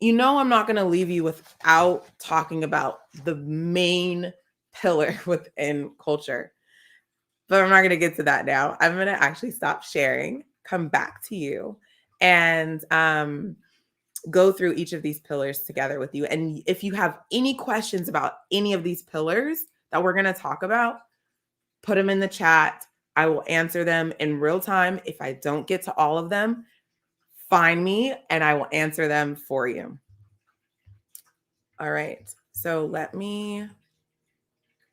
I'm not going to leave you without talking about the main pillar within culture. But I'm not going to get to that now. I'm going to actually stop sharing, come back to you, and go through each of these pillars together with you. And if you have any questions about any of these pillars that we're going to talk about, put them in the chat. I will answer them in real time. If I don't get to all of them, find me and I will answer them for you. All right. So let me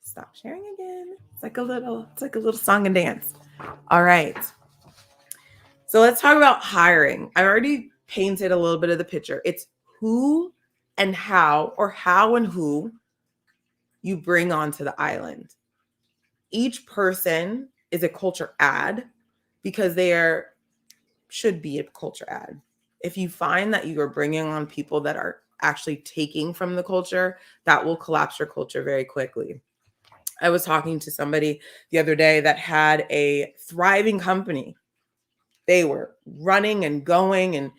stop sharing again. It's like a little song and dance. All right. So let's talk about hiring. I already painted a little bit of the picture. It's who and how, or how and who you bring onto the island. Each person is a culture add because should be a culture add. If you find that you are bringing on people that are actually taking from the culture, that will collapse your culture very quickly. I was talking to somebody the other day that had a thriving company. They were running and going and,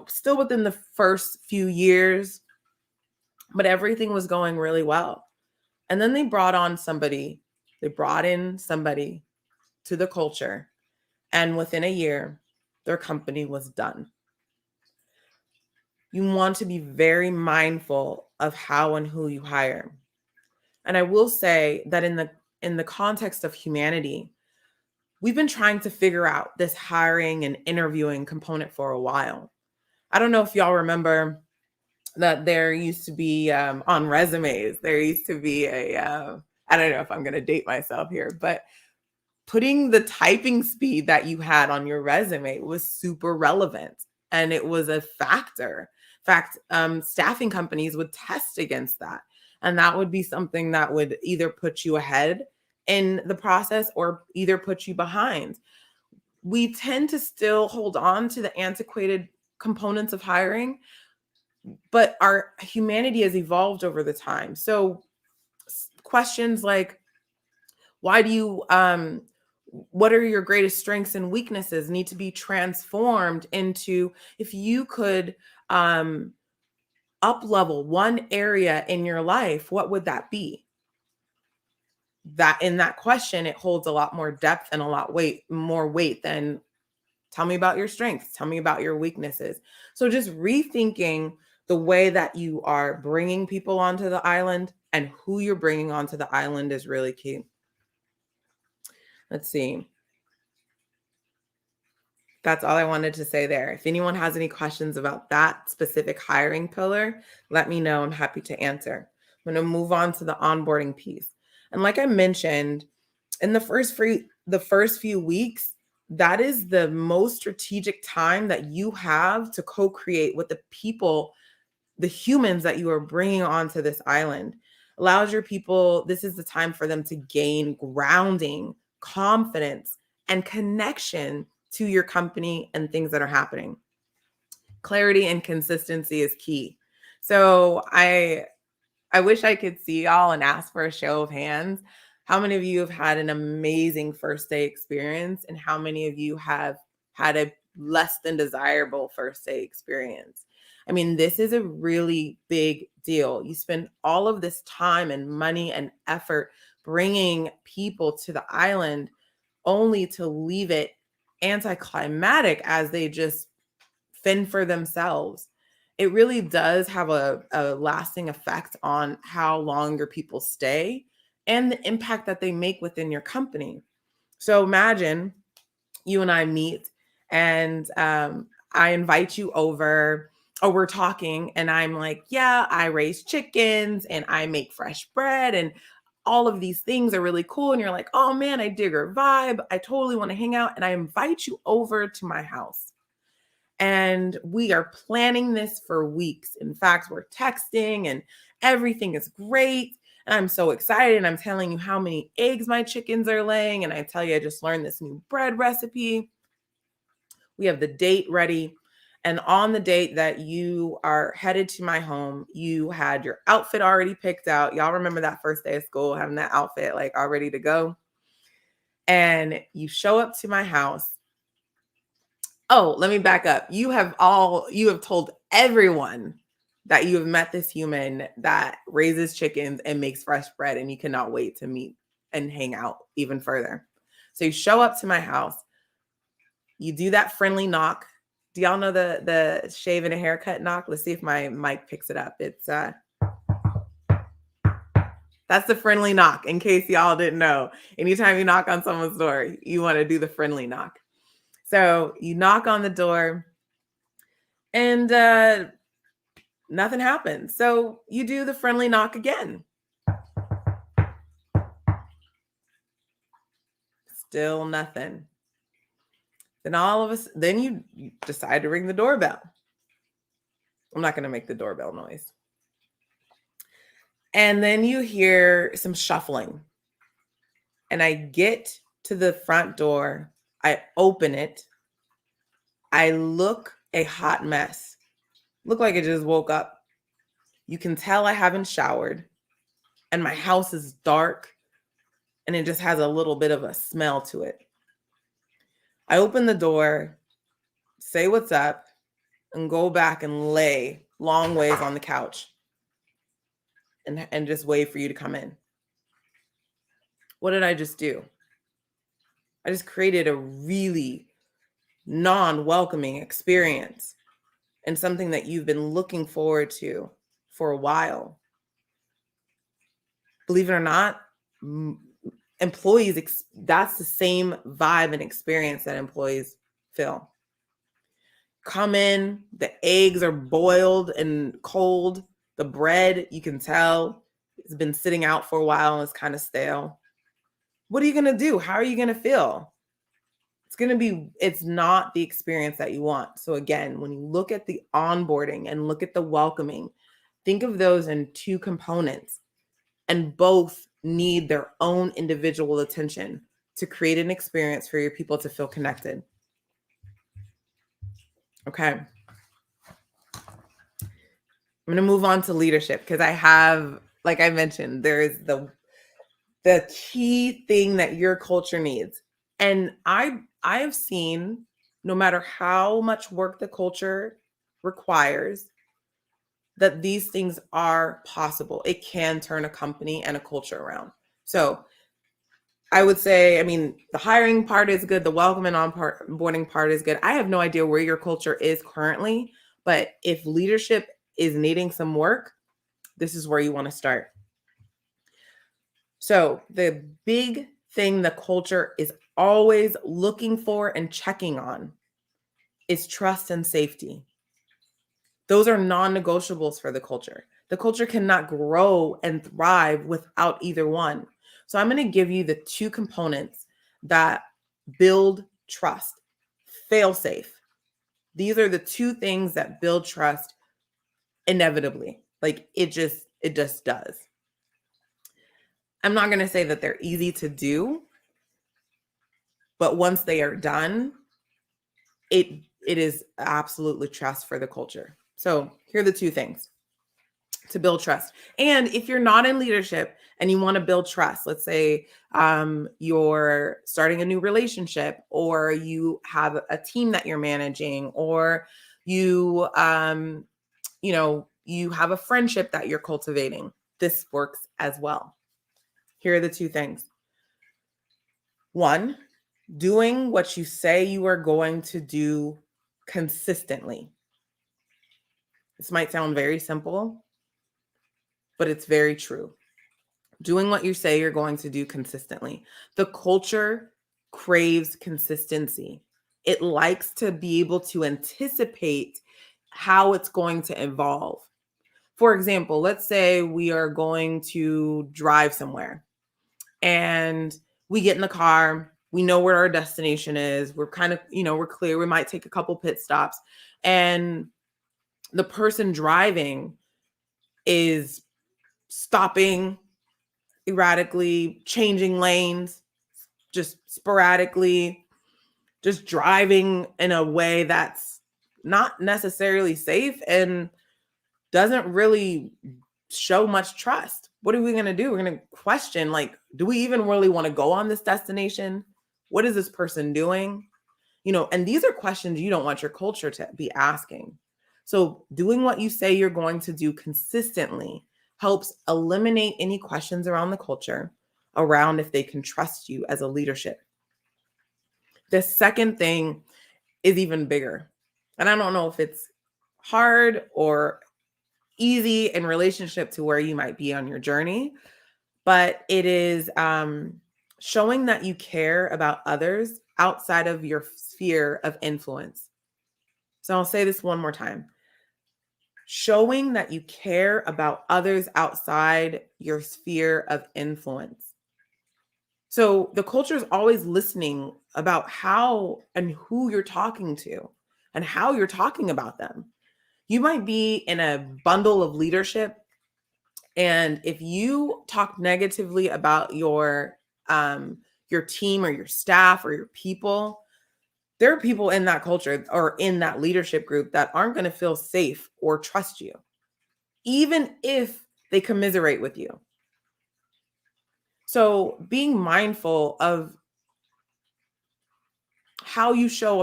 still within the first few years, but everything was going really well. And then they brought in somebody to the culture. And within a year, their company was done. You want to be very mindful of how and who you hire. And I will say that in the context of humanity, we've been trying to figure out this hiring and interviewing component for a while. I don't know if y'all remember that there used to be on resumes, there used to be I don't know if I'm going to date myself here, but putting the typing speed that you had on your resume was super relevant. And it was a factor. In fact, staffing companies would test against that. And that would be something that would either put you ahead in the process or either put you behind. We tend to still hold on to the antiquated components of hiring, but our humanity has evolved over the time. So questions like, what are your greatest strengths and weaknesses need to be transformed into, if you could up level one area in your life, what would that be? That in that question, it holds a lot more depth and a lot more weight than tell me about your strengths, tell me about your weaknesses. So just rethinking the way that you are bringing people onto the island and who you're bringing onto the island is really key. Let's see. That's all I wanted to say there. If anyone has any questions about that specific hiring pillar, let me know. I'm happy to answer. I'm going to move on to the onboarding piece. And like I mentioned, in the first few weeks, that is the most strategic time that you have to co-create with the people, the humans that you are bringing onto this island. Allows your people, this is the time for them to gain grounding, confidence, and connection to your company and things that are happening. Clarity and consistency is key. So I wish I could see y'all and ask for a show of hands. How many of you have had an amazing first day experience, and how many of you have had a less than desirable first day experience? I mean, this is a really big deal. You spend all of this time and money and effort bringing people to the island only to leave it anticlimactic as they just fend for themselves. It really does have a lasting effect on how long your people stay and the impact that they make within your company. So imagine you and I meet and I invite you over, or we're talking and I'm like, yeah, I raise chickens and I make fresh bread and all of these things are really cool. And you're like, oh man, I dig her vibe. I totally want to hang out. And I invite you over to my house. And we are planning this for weeks. In fact, we're texting and everything is great. And I'm so excited. And I'm telling you how many eggs my chickens are laying. And I tell you, I just learned this new bread recipe. We have the date ready. And on the date that you are headed to my home, you had your outfit already picked out. Y'all remember that first day of school, having that outfit like all ready to go. And you show up to my house. Oh, let me back up. You have told everyone that you have met this human that raises chickens and makes fresh bread, and you cannot wait to meet and hang out even further. So you show up to my house. You do that friendly knock. Do y'all know the shave and a haircut knock? Let's see if my mic picks it up. It's that's the friendly knock, in case y'all didn't know. Anytime you knock on someone's door, you want to do the friendly knock. So you knock on the door and nothing happens. So you do the friendly knock again. Still nothing. Then you decide to ring the doorbell. I'm not going to make the doorbell noise. And then you hear some shuffling. And I get to the front door. I open it. I look a hot mess. Look like I just woke up. You can tell I haven't showered. And my house is dark. And it just has a little bit of a smell to it. I open the door, say what's up, and go back and lay long ways on the couch and just wait for you to come in. What did I just do? I just created a really non-welcoming experience and something that you've been looking forward to for a while. Believe it or not, employees, that's the same vibe and experience that employees feel. Come in, the eggs are boiled and cold. The bread, you can tell, it's been sitting out for a while and it's kind of stale. What are you going to do? How are you going to feel? It's not the experience that you want. So again, when you look at the onboarding and look at the welcoming, think of those in two components, and both need their own individual attention to create an experience for your people to feel connected. Okay. I'm going to move on to leadership because I have, like I mentioned, there is the key thing that your culture needs. And I have seen, no matter how much work the culture requires, that these things are possible. It can turn a company and a culture around. So I would say, the hiring part is good. The welcoming onboarding part is good. I have no idea where your culture is currently, but if leadership is needing some work, this is where you want to start. So the big thing the culture is always looking for and checking on is trust and safety. Those are non-negotiables for the culture. The culture cannot grow and thrive without either one. So I'm going to give you the two components that build trust. Fail safe. These are the two things that build trust inevitably. Like it just does. I'm not going to say that they're easy to do, but once they are done, it is absolutely trust for the culture. So here are the two things to build trust. And if you're not in leadership and you want to build trust, let's say you're starting a new relationship, or you have a team that you're managing, or you have a friendship that you're cultivating, this works as well. Here are the two things. One, doing what you say you are going to do consistently. This might sound very simple, but it's very true. Doing what you say you're going to do consistently. The culture craves consistency. It likes to be able to anticipate how it's going to evolve. For example, let's say we are going to drive somewhere and we get in the car. We know where our destination is. We're kind of, we're clear. We might take a couple pit stops, and the person driving is stopping erratically, changing lanes, just sporadically, just driving in a way that's not necessarily safe and doesn't really show much trust. What are we going to do? We're going to question, like, do we even really want to go on this destination? What is this person doing? And these are questions you don't want your culture to be asking. So doing what you say you're going to do consistently helps eliminate any questions around the culture, around if they can trust you as a leadership. The second thing is even bigger. And I don't know if it's hard or easy in relationship to where you might be on your journey, but it is showing that you care about others outside of your sphere of influence. So I'll say this one more time. Showing that you care about others outside your sphere of influence. So the culture is always listening about how and who you're talking to and how you're talking about them. You might be in a bundle of leadership, and if you talk negatively about your team or your staff or your people, there are people in that culture or in that leadership group that aren't going to feel safe or trust you, even if they commiserate with you. So being mindful of how you show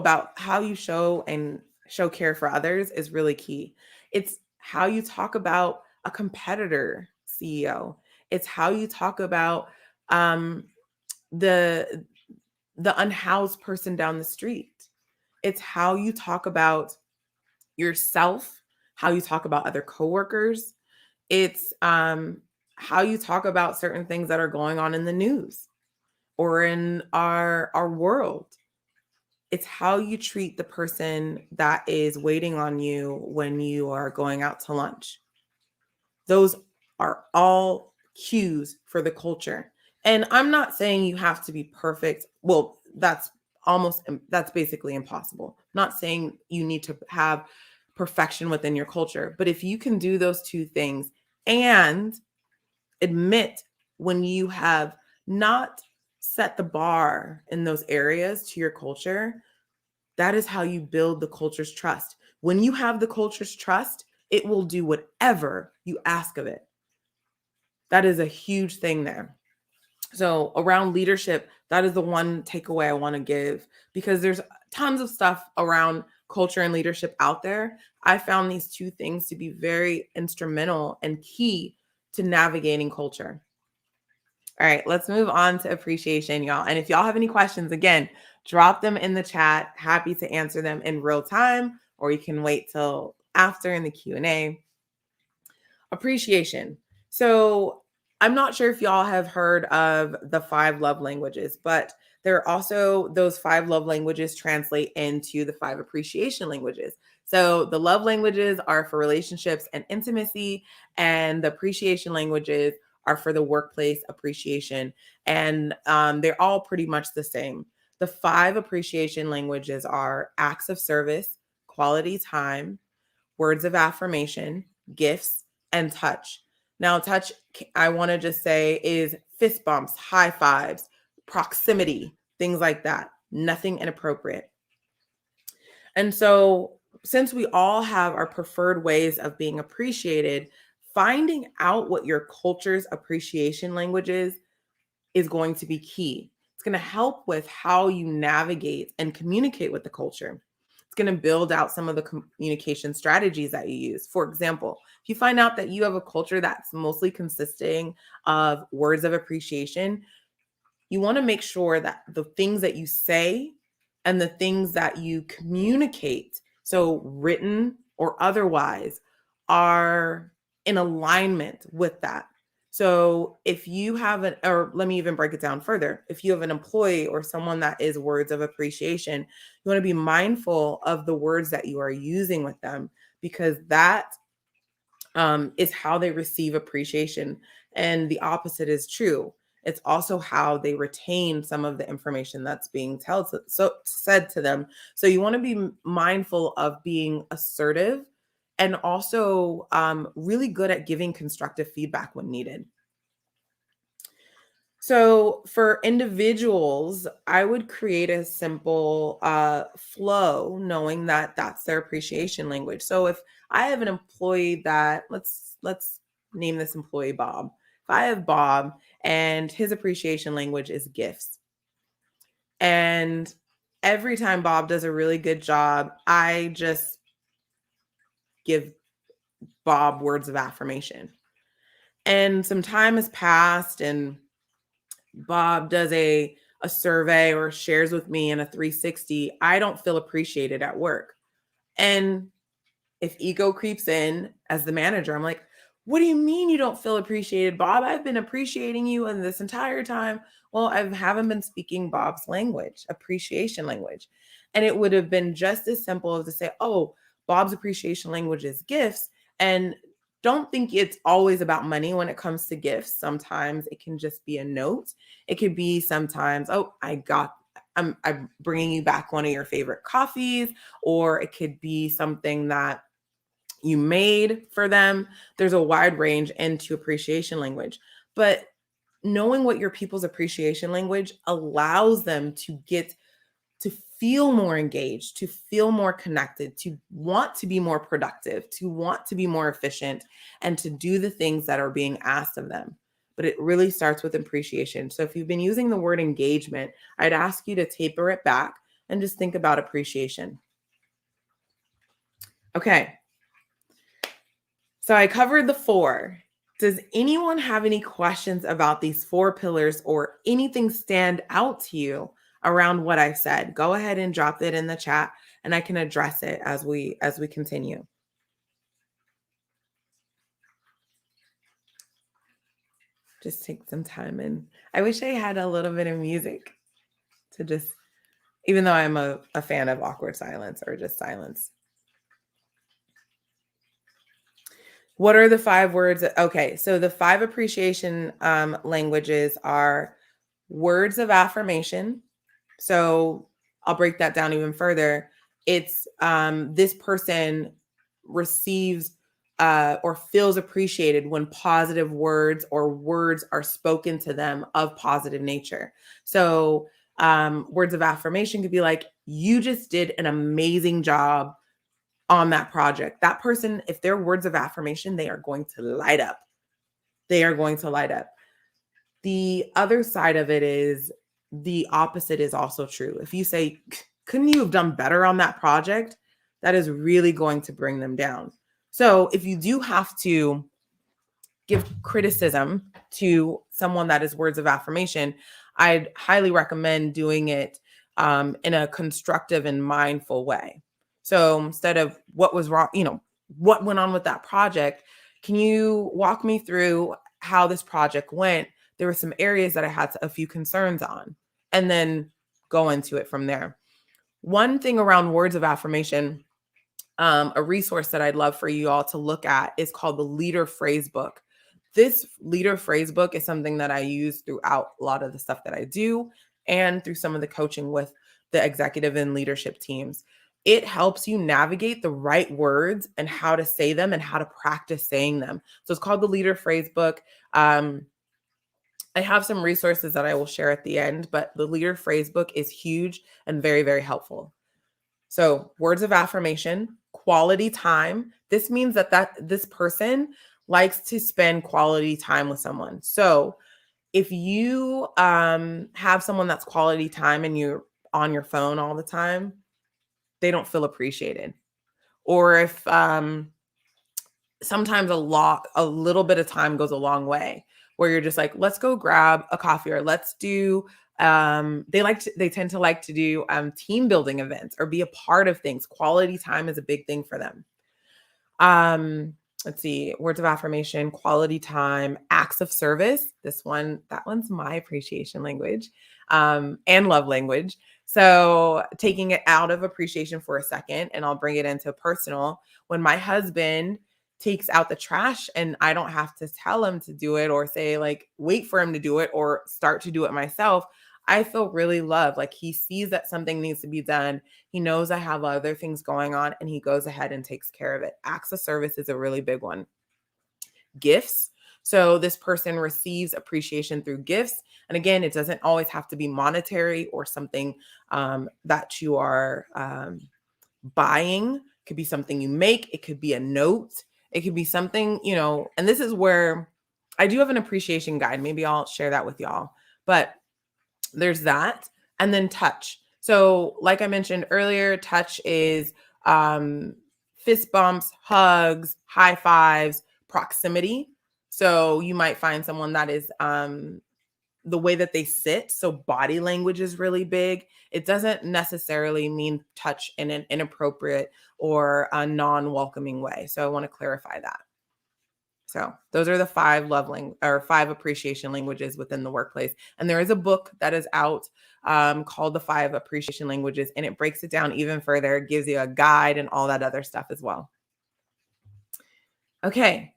and show care for others is really key. It's how you talk about a competitor CEO. It's how you talk about the unhoused person down the street. It's how you talk about yourself, how you talk about other coworkers. It's how you talk about certain things that are going on in the news or in our world. It's how you treat the person that is waiting on you when you are going out to lunch. Those are all cues for the culture. And I'm not saying you have to be perfect. Well, that's basically impossible. I'm not saying you need to have perfection within your culture, but if you can do those two things and admit when you have not set the bar in those areas to your culture, that is how you build the culture's trust. When you have the culture's trust, it will do whatever you ask of it. That is a huge thing there. So around leadership, that is the one takeaway I want to give, because there's tons of stuff around culture and leadership out there. I found these two things to be very instrumental and key to navigating culture. All right, let's move on to appreciation, y'all. And if y'all have any questions, again, drop them in the chat. Happy to answer them in real time, or you can wait till after in the Q&A. Appreciation. So I'm not sure if y'all have heard of the 5 love languages, but there are also those 5 love languages translate into the 5 appreciation languages. So the love languages are for relationships and intimacy, and the appreciation languages are for the workplace appreciation. And they're all pretty much the same. The 5 appreciation languages are acts of service, quality time, words of affirmation, gifts, and touch. Now, touch, I want to just say, is fist bumps, high fives, proximity, things like that. Nothing inappropriate. And so since we all have our preferred ways of being appreciated, finding out what your culture's appreciation language is going to be key. It's going to help with how you navigate and communicate with the culture. It's going to build out some of the communication strategies that you use. For example, if you find out that you have a culture that's mostly consisting of words of appreciation, you want to make sure that the things that you say and the things that you communicate, so written or otherwise, are in alignment with that. So if you have or let me even break it down further. If you have an employee or someone that is words of appreciation, you want to be mindful of the words that you are using with them, because that is how they receive appreciation. And the opposite is true. It's also how they retain some of the information that's being said to them. So you want to be mindful of being assertive and also really good at giving constructive feedback when needed. So for individuals, I would create a simple flow, knowing that that's their appreciation language. So if I have an employee that let's name this employee Bob. If I have Bob and his appreciation language is gifts, and every time Bob does a really good job, I just give Bob words of affirmation. And some time has passed and Bob does a survey or shares with me in a 360, I don't feel appreciated at work. And if ego creeps in as the manager, I'm like, what do you mean you don't feel appreciated, Bob? I've been appreciating you in this entire time. Well, I haven't been speaking Bob's language, appreciation language. And it would have been just as simple as to say, oh, Bob's appreciation language is gifts. And don't think it's always about money when it comes to gifts. Sometimes it can just be a note. It could be sometimes, oh, I'm bringing you back one of your favorite coffees, or it could be something that you made for them. There's a wide range into appreciation language, but knowing what your people's appreciation language allows them to get to feel more engaged, to feel more connected, to want to be more productive, to want to be more efficient, and to do the things that are being asked of them. But it really starts with appreciation. So if you've been using the word engagement, I'd ask you to taper it back and just think about appreciation. Okay. So I covered the 4. Does anyone have any questions about these 4 pillars or anything stand out to you around what I said? Go ahead and drop it in the chat and I can address it as we continue. Just take some time, and I wish I had a little bit of music to just, even though I'm a fan of awkward silence or just silence. What are the 5 words? Okay, so the 5 appreciation languages are words of affirmation. So I'll break that down even further. It's this person receives or feels appreciated when positive words or words are spoken to them of positive nature. So words of affirmation could be like, you just did an amazing job on that project. That person, if they're words of affirmation, they are going to light up. They are going to light up. The other side of it is the opposite is also true. If you say, couldn't you have done better on that project? That is really going to bring them down. So if you do have to give criticism to someone that is words of affirmation, I'd highly recommend doing it in a constructive and mindful way. So instead of what was wrong, what went on with that project, can you walk me through how this project went? There were some areas that I had a few concerns on, and then go into it from there. One thing around words of affirmation, a resource that I'd love for you all to look at is called the Leader Phrase Book. This Leader Phrase Book is something that I use throughout a lot of the stuff that I do and through some of the coaching with the executive and leadership teams. It helps you navigate the right words and how to say them and how to practice saying them. So it's called the Leader Phrase Book. I have some resources that I will share at the end, but the Leader Phrase Book is huge and very, very helpful. So words of affirmation, quality time. This means that this person likes to spend quality time with someone. So if you have someone that's quality time and you're on your phone all the time, they don't feel appreciated. Or if sometimes a little bit of time goes a long way, where you're just like, let's go grab a coffee, or let's do they tend to like to do team building events or be a part of things. Quality time is a big thing for them. Let's see, words of affirmation, quality time, acts of service. That one's my appreciation language, and love language. So taking it out of appreciation for a second, and I'll bring it into personal. When my husband takes out the trash and I don't have to tell him to do it or say like, wait for him to do it or start to do it myself, I feel really loved. Like he sees that something needs to be done. He knows I have other things going on and he goes ahead and takes care of it. Acts of service is a really big one. Gifts. So this person receives appreciation through gifts. And again, it doesn't always have to be monetary or something that you are buying. It could be something you make. It could be a note. It could be something, and this is where I do have an appreciation guide. Maybe I'll share that with y'all. But there's that. And then touch. So like I mentioned earlier, touch is fist bumps, hugs, high fives, proximity. So you might find someone that is the way that they sit. So body language is really big. It doesn't necessarily mean touch in an inappropriate or a non-welcoming way. So I want to clarify that. So those are the 5 appreciation languages within the workplace. And there is a book that is out called The 5 Appreciation Languages, and it breaks it down even further. It gives you a guide and all that other stuff as well. Okay,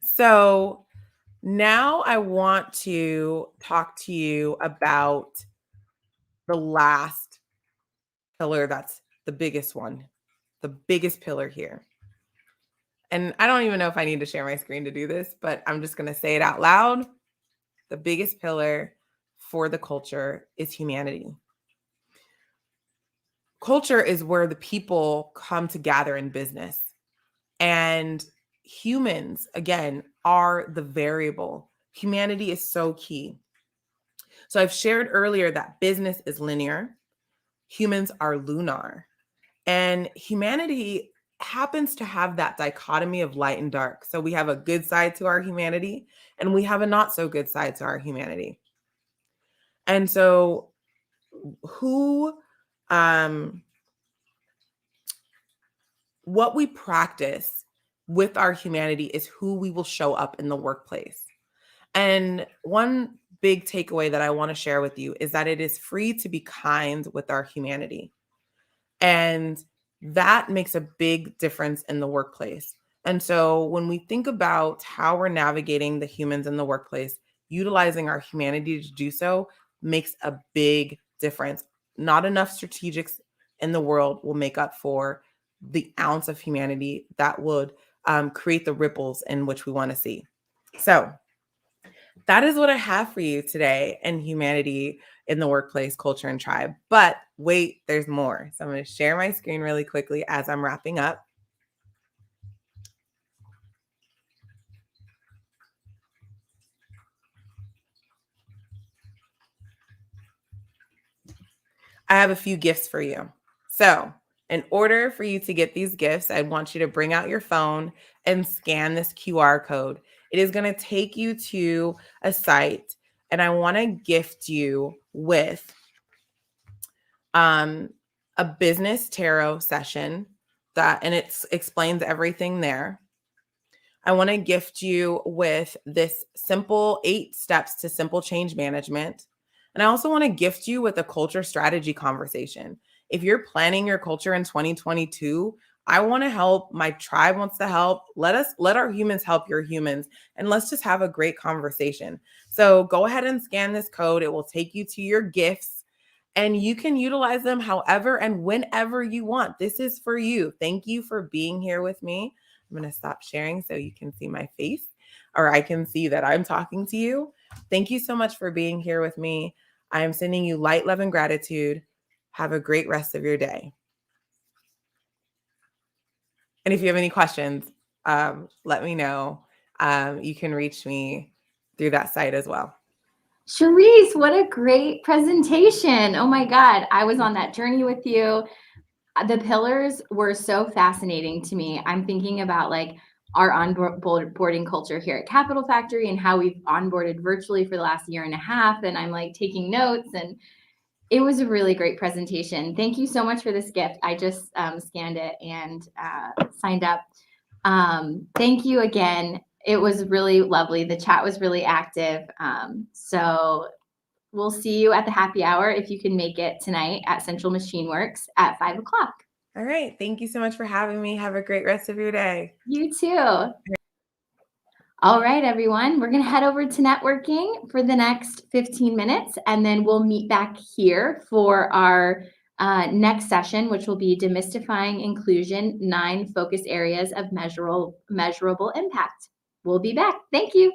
so now I want to talk to you about the last pillar. That's the biggest one, the biggest pillar here. And I don't even know if I need to share my screen to do this, but I'm just going to say it out loud. The biggest pillar for the culture is humanity. Culture is where the people come to gather in business. And humans, again, are the variable. Humanity is so key. So I've shared earlier that business is linear. Humans are lunar. And humanity happens to have that dichotomy of light and dark. So we have a good side to our humanity and we have a not so good side to our humanity. And so what we practice with our humanity is who we will show up in the workplace. And one big takeaway that I want to share with you is that it is free to be kind with our humanity. And that makes a big difference in the workplace. And so when we think about how we're navigating the humans in the workplace, utilizing our humanity to do so makes a big difference. Not enough strategics in the world will make up for the ounce of humanity that would create the ripples in which we want to see. So that is what I have for you today in humanity in the workplace, culture, and tribe. But wait, there's more. So I'm going to share my screen really quickly as I'm wrapping up. I have a few gifts for you. So in order for you to get these gifts, I want you to bring out your phone and scan this QR code. It is going to take you to a site, and I want to gift you with a business tarot session and it explains everything there. I want to gift you with this simple 8 steps to simple change management. And I also want to gift you with a culture strategy conversation. If you're planning your culture in 2022, I want to help. My tribe wants to help. Let our humans help your humans. And let's just have a great conversation. So go ahead and scan this code. It will take you to your gifts and you can utilize them however and whenever you want. This is for you. Thank you for being here with me. I'm going to stop sharing so you can see my face, or I can see that I'm talking to you. Thank you so much for being here with me. I am sending you light, love, and gratitude. Have a great rest of your day. And if you have any questions, let me know. You can reach me through that site as well. Cherise, what a great presentation. Oh my God, I was on that journey with you. The pillars were so fascinating to me. I'm thinking about like our onboarding culture here at Capital Factory and how we've onboarded virtually for the last 1.5 years. And I'm like taking notes, and it was a really great presentation. Thank you so much for this gift. I just scanned it and signed up. Thank you again. It was really lovely. The chat was really active. So we'll see you at the happy hour if you can make it tonight at Central Machine Works at 5 o'clock. All right. Thank you so much for having me. Have a great rest of your day. You too. All right, everyone. We're going to head over to networking for the next 15 minutes, and then we'll meet back here for our next session, which will be Demystifying Inclusion, 9 Focus Areas of Measurable Impact. We'll be back. Thank you.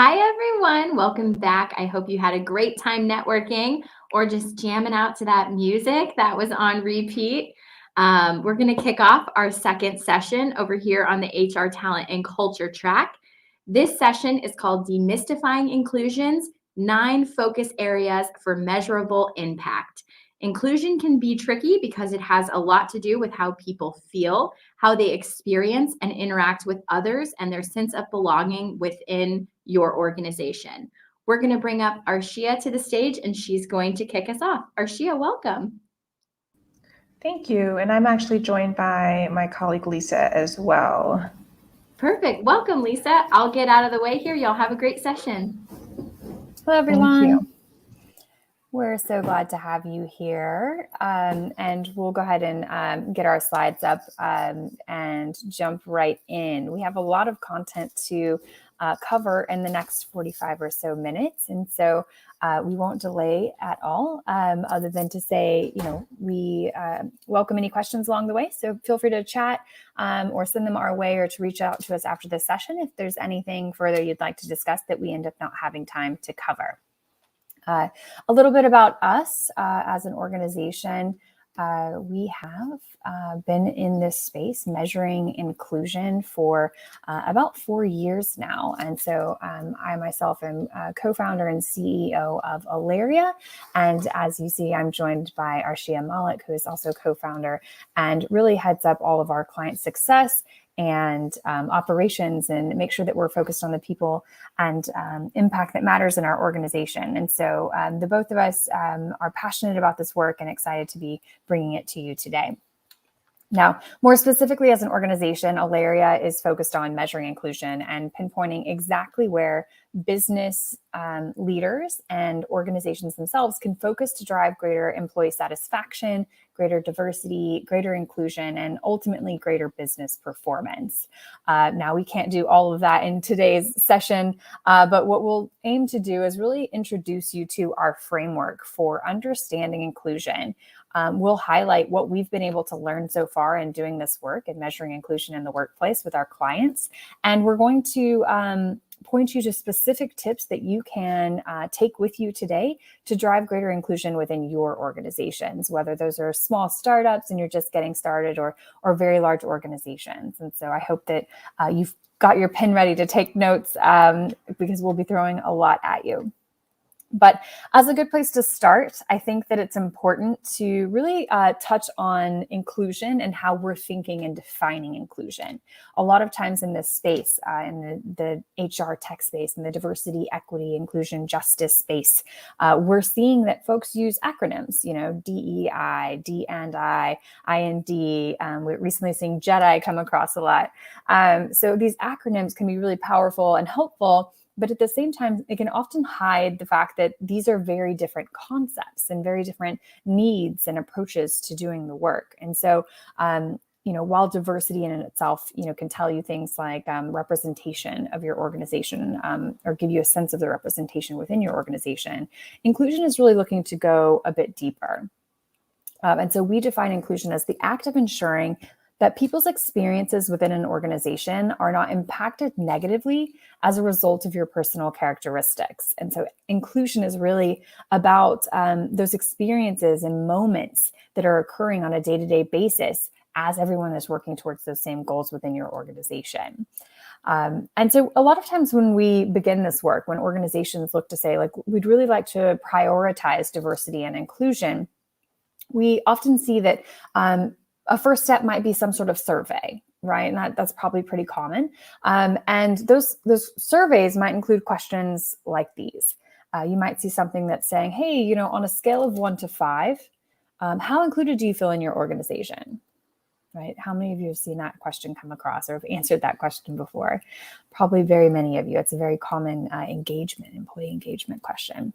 Hi, everyone. Welcome back. I hope you had a great time networking or just jamming out to that music that was on repeat. We're going to kick off our second session over here on the HR Talent and Culture track. This session is called Demystifying Inclusion's 9 Focus Areas for Measurable Impact. Inclusion can be tricky because it has a lot to do with how people feel, how they experience and interact with others, and their sense of belonging within your organization. We're going to bring up Arshia to the stage, and she's going to kick us off. Arshia, welcome. Thank you. And I'm actually joined by my colleague Lisa as well. Perfect. Welcome, Lisa. I'll get out of the way here. Y'all have a great session. Hello, everyone. Thank you. We're so glad to have you here. And we'll go ahead and get our slides up and jump right in. We have a lot of content to cover in the next 45 or so minutes. And so we won't delay at all, other than to say, we welcome any questions along the way. So feel free to chat or send them our way, or to reach out to us after this session if there's anything further you'd like to discuss that we end up not having time to cover. A little bit about us as an organization. We have been in this space measuring inclusion for about 4 years now. And so I myself am co-founder and CEO of Alaria. And as you see, I'm joined by Arshia Malik, who is also co-founder and really heads up all of our client success and operations, and make sure that we're focused on the people and impact that matters in our organization. And so the both of us are passionate about this work and excited to be bringing it to you today. Now, more specifically as an organization, Alaria is focused on measuring inclusion and pinpointing exactly where business leaders and organizations themselves can focus to drive greater employee satisfaction, greater diversity, greater inclusion, and ultimately greater business performance. Now, we can't do all of that in today's session, but what we'll aim to do is really introduce you to our framework for understanding inclusion. We'll highlight what we've been able to learn so far in doing this work and measuring inclusion in the workplace with our clients. And we're going to point you to specific tips that you can take with you today to drive greater inclusion within your organizations, whether those are small startups and you're just getting started, or very large organizations. And so I hope that you've got your pen ready to take notes, because we'll be throwing a lot at you. But as a good place to start, I think that it's important to really touch on inclusion and how we're thinking and defining inclusion. A lot of times in this space, in the HR tech space, in the diversity, equity, inclusion, justice space, we're seeing that folks use acronyms, DEI, D&I, IND. We're recently seeing JEDI come across a lot. So these acronyms can be really powerful and helpful, but at the same time, it can often hide the fact that these are very different concepts and very different needs and approaches to doing the work. And so, while diversity in itself, can tell you things like representation of your organization, or give you a sense of the representation within your organization, inclusion is really looking to go a bit deeper. And so we define inclusion as the act of ensuring that people's experiences within an organization are not impacted negatively as a result of your personal characteristics. And so inclusion is really about those experiences and moments that are occurring on a day-to-day basis as everyone is working towards those same goals within your organization. And so a lot of times when we begin this work, when organizations look to say, like, we'd really like to prioritize diversity and inclusion, we often see that a first step might be some sort of survey, right? And that's probably pretty common. And those surveys might include questions like these. You might see something that's saying, hey, on a scale of 1 to 5, how included do you feel in your organization? Right? How many of you have seen that question come across or have answered that question before? Probably very many of you. It's a very common employee engagement question.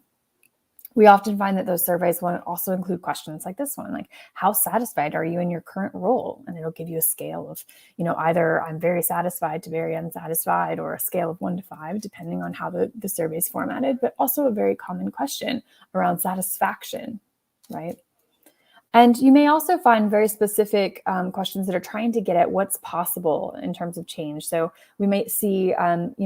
We often find that those surveys will also include questions like this one, like, how satisfied are you in your current role? And it'll give you a scale of, either I'm very satisfied to very unsatisfied, or a scale of 1 to 5, depending on how the survey is formatted, but also a very common question around satisfaction, right? And you may also find very specific questions that are trying to get at what's possible in terms of change. So we might see,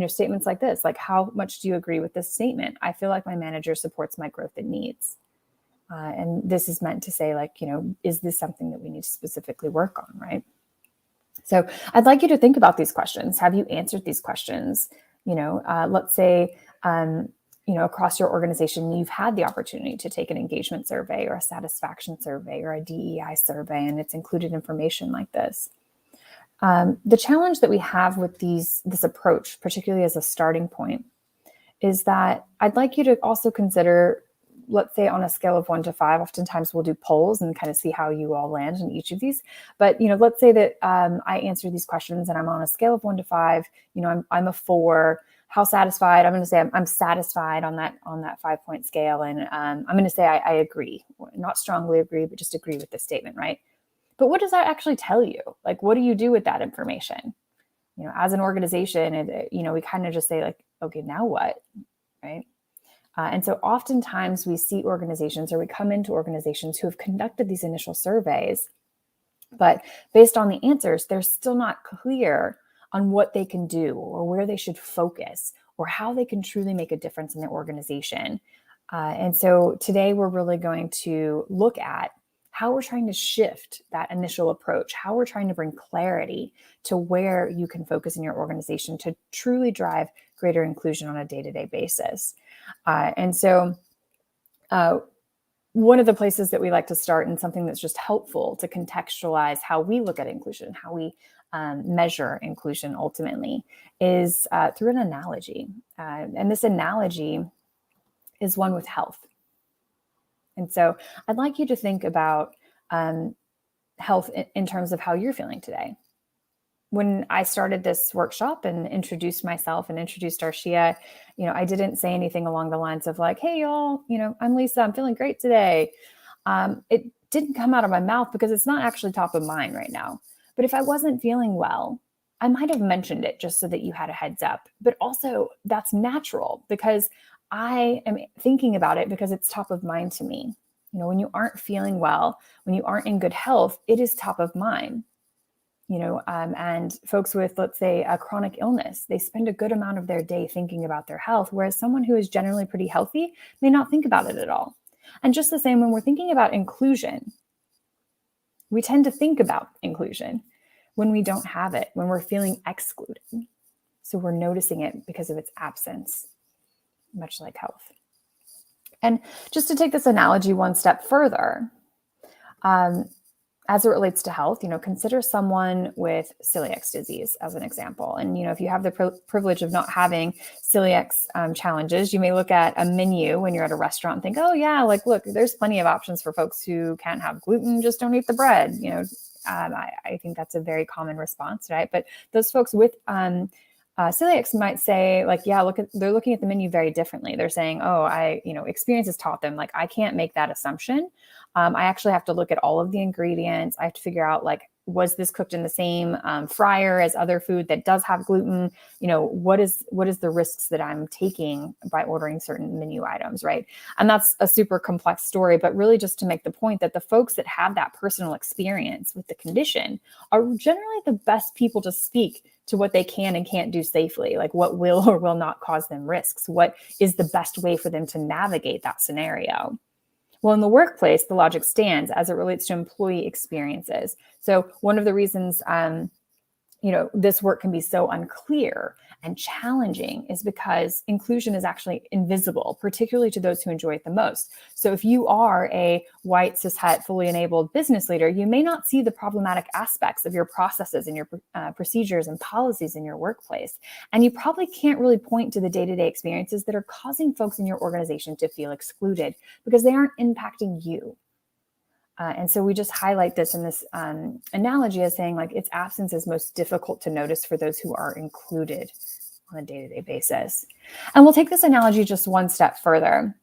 statements like this, like, how much do you agree with this statement? I feel like my manager supports my growth and needs. And this is meant to say, like, is this something that we need to specifically work on, right? So I'd like you to think about these questions. Have you answered these questions? Let's say, across your organization, you've had the opportunity to take an engagement survey or a satisfaction survey or a DEI survey, and it's included information like this. The challenge that we have with this approach, particularly as a starting point, is that I'd like you to also consider, let's say on a scale of 1 to 5, oftentimes we'll do polls and kind of see how you all land in each of these. But, let's say that I answer these questions and I'm on a scale of 1 to 5, I'm a 4. How satisfied? I'm going to say I'm satisfied on that 5-point scale. And I'm going to say I agree, not strongly agree, but just agree with the statement, right? But what does that actually tell you? Like, what do you do with that information? As an organization, and we kind of just say, like, okay, now what, right? And so oftentimes we see organizations, or we come into organizations who have conducted these initial surveys, but based on the answers, they're still not clear on what they can do or where they should focus or how they can truly make a difference in their organization. And so today we're really going to look at how we're trying to shift that initial approach, how we're trying to bring clarity to where you can focus in your organization to truly drive greater inclusion on a day-to-day basis. And so one of the places that we like to start, and something that's just helpful to contextualize how we look at inclusion, how we measure inclusion ultimately, is through an analogy. And this analogy is one with health. And so I'd like you to think about health in terms of how you're feeling today. When I started this workshop and introduced myself and introduced Arshia, I didn't say anything along the lines of like, hey, y'all, I'm Lisa, I'm feeling great today. It didn't come out of my mouth because it's not actually top of mind right now. But if I wasn't feeling well, I might have mentioned it just so that you had a heads up. But also that's natural because I am thinking about it because it's top of mind to me. When you aren't feeling well, when you aren't in good health, it is top of mind. And folks with, let's say, a chronic illness, they spend a good amount of their day thinking about their health, whereas someone who is generally pretty healthy may not think about it at all. And just the same when we're thinking about inclusion, we tend to think about inclusion when we don't have it, when we're feeling excluded. So we're noticing it because of its absence, much like health. And just to take this analogy one step further, as it relates to health, consider someone with celiac disease as an example. And, if you have the privilege of not having celiac challenges, you may look at a menu when you're at a restaurant and think, oh yeah, like, look, there's plenty of options for folks who can't have gluten, just don't eat the bread. I think that's a very common response, right? But those folks with celiacs might say, like, yeah, they're looking at the menu very differently. They're saying, oh, experience has taught them, like, I can't make that assumption. I actually have to look at all of the ingredients. I have to figure out, like, was this cooked in the same fryer as other food that does have gluten? What is the risks that I'm taking by ordering certain menu items, right? And that's a super complex story, but really just to make the point that the folks that have that personal experience with the condition are generally the best people to speak to what they can and can't do safely, like what will or will not cause them risks. What is the best way for them to navigate that scenario? Well, in the workplace, the logic stands as it relates to employee experiences. So one of the reasons, this work can be so unclear and challenging is because inclusion is actually invisible, particularly to those who enjoy it the most. So if you are a white, cishet, fully enabled business leader, you may not see the problematic aspects of your processes and your procedures and policies in your workplace. And you probably can't really point to the day-to-day experiences that are causing folks in your organization to feel excluded because they aren't impacting you. And so we just highlight this in this analogy as saying, like, its absence is most difficult to notice for those who are included on a day-to-day basis. And we'll take this analogy just one step further.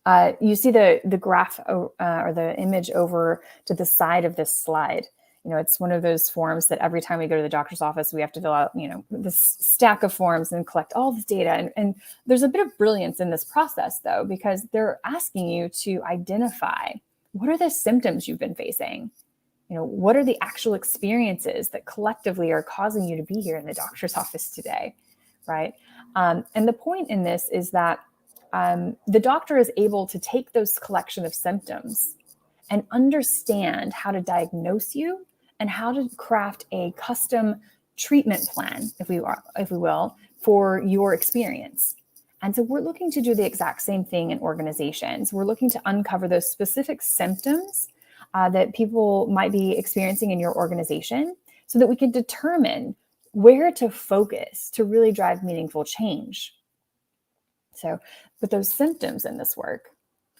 You see the graph or the image over to the side of this slide. It's one of those forms that every time we go to the doctor's office, we have to fill out, this stack of forms and collect all this data. And there's a bit of brilliance in this process, though, because they're asking you to identify what are the symptoms you've been facing? What are the actual experiences that collectively are causing you to be here in the doctor's office today, right? And the point in this is that the doctor is able to take those collection of symptoms and understand how to diagnose you and how to craft a custom treatment plan, if we will, for your experience. And so we're looking to do the exact same thing in organizations. We're looking to uncover those specific symptoms that people might be experiencing in your organization so that we can determine where to focus to really drive meaningful change. So, but those symptoms in this work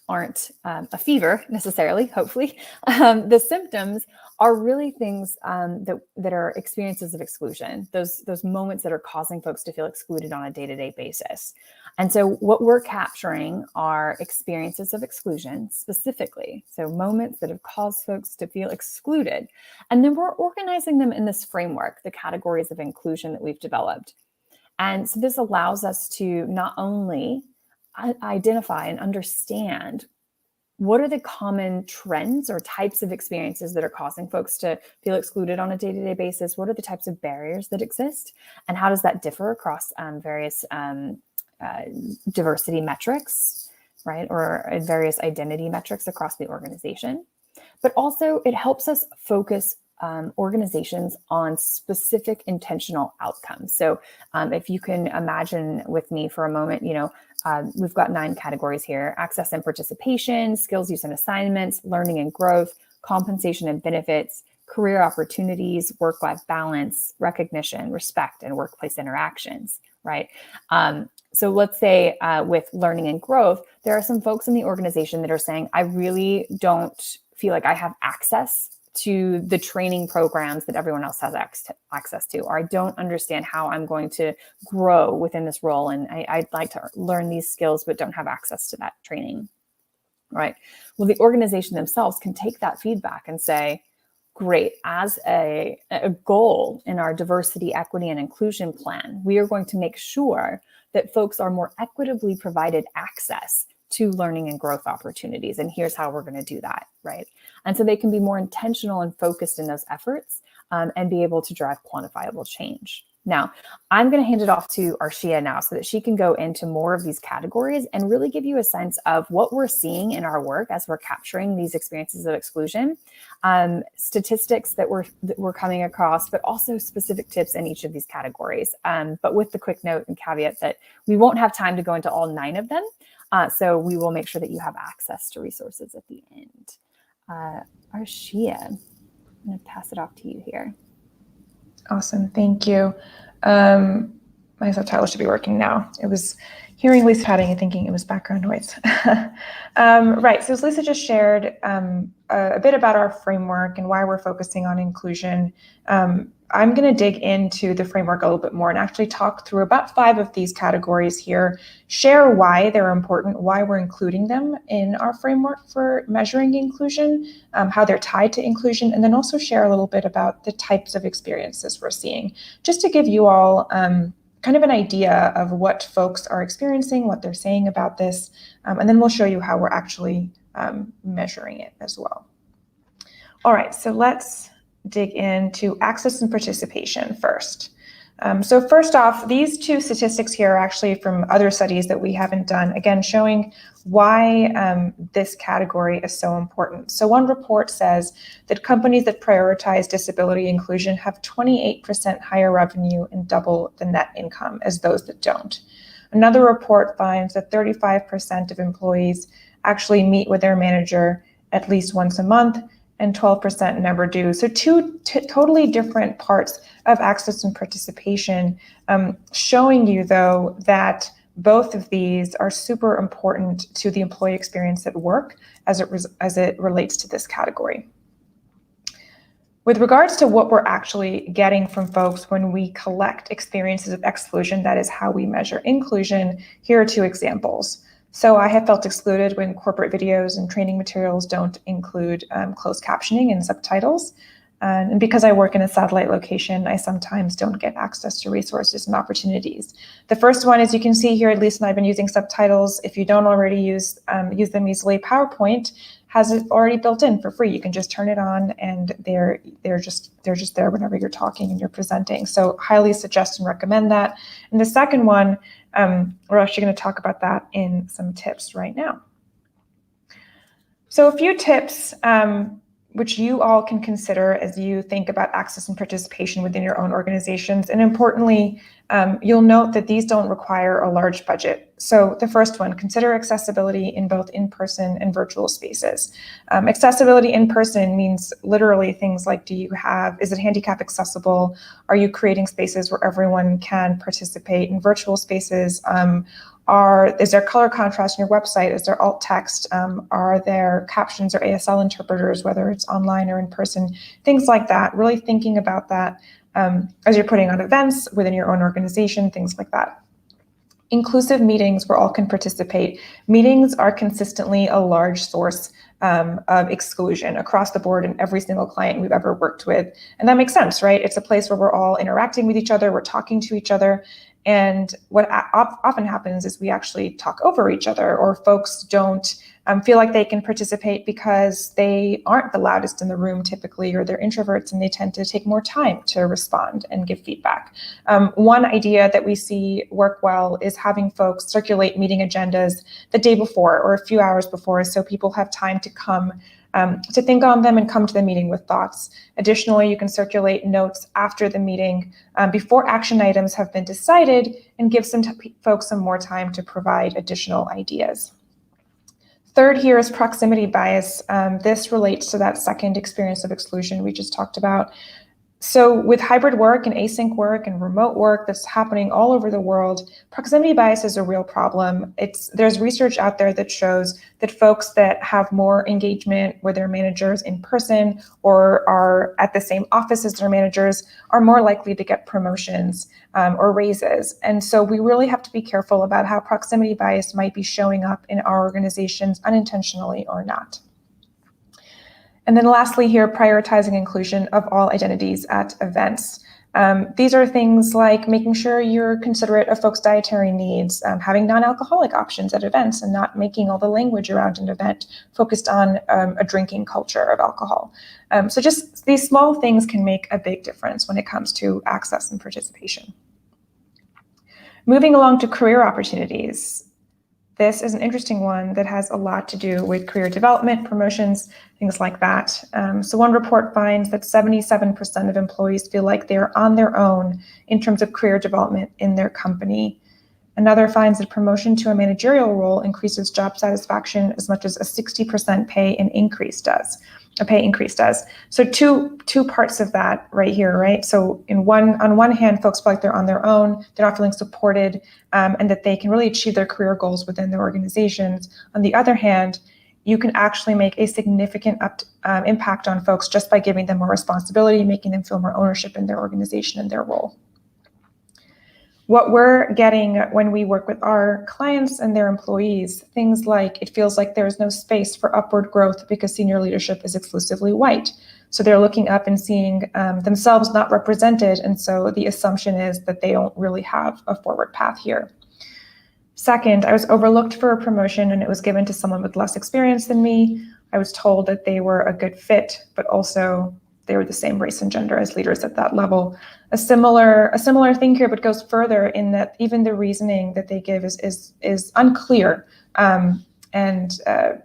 aren't a fever necessarily, hopefully. The symptoms are really things that are experiences of exclusion, those moments that are causing folks to feel excluded on a day-to-day basis. And so what we're capturing are experiences of exclusion specifically, so moments that have caused folks to feel excluded. And then we're organizing them in this framework, the categories of inclusion that we've developed. And so this allows us to not only identify and understand what are the common trends or types of experiences that are causing folks to feel excluded on a day-to-day basis. What are the types of barriers that exist? And how does that differ across various diversity metrics, right? Or various identity metrics across the organization. But also it helps us focus organizations on specific intentional outcomes. So if you can imagine with me for a moment, we've got 9 categories here: access and participation, skills, use and assignments, learning and growth, compensation and benefits, career opportunities, work-life balance, recognition, respect, and workplace interactions, right? So let's say with learning and growth, there are some folks in the organization that are saying, I really don't feel like I have access to the training programs that everyone else has access to, or I don't understand how I'm going to grow within this role. And I'd like to learn these skills, but don't have access to that training, right? Well, the organization themselves can take that feedback and say, great, as a goal in our diversity, equity, and inclusion plan, we are going to make sure that folks are more equitably provided access to learning and growth opportunities. And here's how we're going to do that, right? And so they can be more intentional and focused in those efforts and be able to drive quantifiable change. Now, I'm going to hand it off to Arshia now so that she can go into more of these categories and really give you a sense of what we're seeing in our work as we're capturing these experiences of exclusion, statistics that we're coming across, but also specific tips in each of these categories. But with the quick note and caveat that we won't have time to go into all 9 of them. So we will make sure that you have access to resources at the end. Arshia, I'm going to pass it off to you here. Awesome, thank you. My subtitle should be working now. It was hearing Lisa chatting and thinking it was background noise. Right, so as Lisa just shared a bit about our framework and why we're focusing on inclusion, I'm going to dig into the framework a little bit more and actually talk through about 5 of these categories here, share why they're important, why we're including them in our framework for measuring inclusion, how they're tied to inclusion, and then also share a little bit about the types of experiences we're seeing, just to give you all kind of an idea of what folks are experiencing, what they're saying about this, and then we'll show you how we're actually measuring it as well. All right, so let's dig into access and participation first. So first off, these 2 statistics here are actually from other studies that we haven't done, again, showing why this category is so important. So one report says that companies that prioritize disability inclusion have 28% higher revenue and double the net income as those that don't. Another report finds that 35% of employees actually meet with their manager at least once a month, and 12% never do. So 2 totally different parts of access and participation, showing you though that both of these are super important to the employee experience at work as it relates to this category. With regards to what we're actually getting from folks when we collect experiences of exclusion, that is how we measure inclusion, here are 2 examples. So I have felt excluded when corporate videos and training materials don't include closed captioning and subtitles. And because I work in a satellite location, I sometimes don't get access to resources and opportunities. The first one, as you can see here, Lisa and I have been using subtitles. If you don't already use them easily, PowerPoint has it already built in for free. You can just turn it on and they're just there whenever you're talking and you're presenting. So highly suggest and recommend that. And the second one, we're actually going to talk about that in some tips right now. So a few tips which you all can consider as you think about access and participation within your own organizations. And importantly, you'll note that these don't require a large budget. So the first one, consider accessibility in both in-person and virtual spaces. Accessibility in person means literally things like, is it handicap accessible? Are you creating spaces where everyone can participate? In virtual spaces, is there color contrast in your website? Is there alt text? Are there captions or ASL interpreters, whether it's online or in person? Things like that, really thinking about that as you're putting on events within your own organization, things like that. Inclusive meetings where all can participate. Meetings are consistently a large source of exclusion across the board in every single client we've ever worked with. And that makes sense, right? It's a place where we're all interacting with each other, we're talking to each other. And what often happens is we actually talk over each other, or folks don't feel like they can participate because they aren't the loudest in the room typically, or they're introverts and they tend to take more time to respond and give feedback. One idea that we see work well is having folks circulate meeting agendas the day before or a few hours before, so people have time to come to think on them and come to the meeting with thoughts. Additionally, you can circulate notes after the meeting before action items have been decided, and give folks some more time to provide additional ideas. Third here is proximity bias. This relates to that second experience of exclusion we just talked about. So with hybrid work and async work and remote work that's happening all over the world, proximity bias is a real problem. There's research out there that shows that folks that have more engagement with their managers in person or are at the same office as their managers are more likely to get promotions or raises. And so we really have to be careful about how proximity bias might be showing up in our organizations unintentionally or not. And then lastly here, prioritizing inclusion of all identities at events. These are things like making sure you're considerate of folks' dietary needs, having non-alcoholic options at events, and not making all the language around an event focused on a drinking culture of alcohol. So just these small things can make a big difference when it comes to access and participation. Moving along to career opportunities. This is an interesting one that has a lot to do with career development, promotions, things like that. So one report finds that 77% of employees feel like they're on their own in terms of career development in their company. Another finds that promotion to a managerial role increases job satisfaction as much as a 60% pay increase does. So two parts of that right here, right? So on one hand, folks feel like they're on their own, they're not feeling supported, and that they can really achieve their career goals within their organizations. On the other hand, you can actually make a significant impact on folks just by giving them more responsibility, making them feel more ownership in their organization and their role. What we're getting when we work with our clients and their employees, things like it feels like there is no space for upward growth because senior leadership is exclusively white. So they're looking up and seeing themselves not represented. And so the assumption is that they don't really have a forward path here. Second, I was overlooked for a promotion and it was given to someone with less experience than me. I was told that they were a good fit, but also they were the same race and gender as leaders at that level. A similar thing here, but goes further in that even the reasoning that they give is unclear and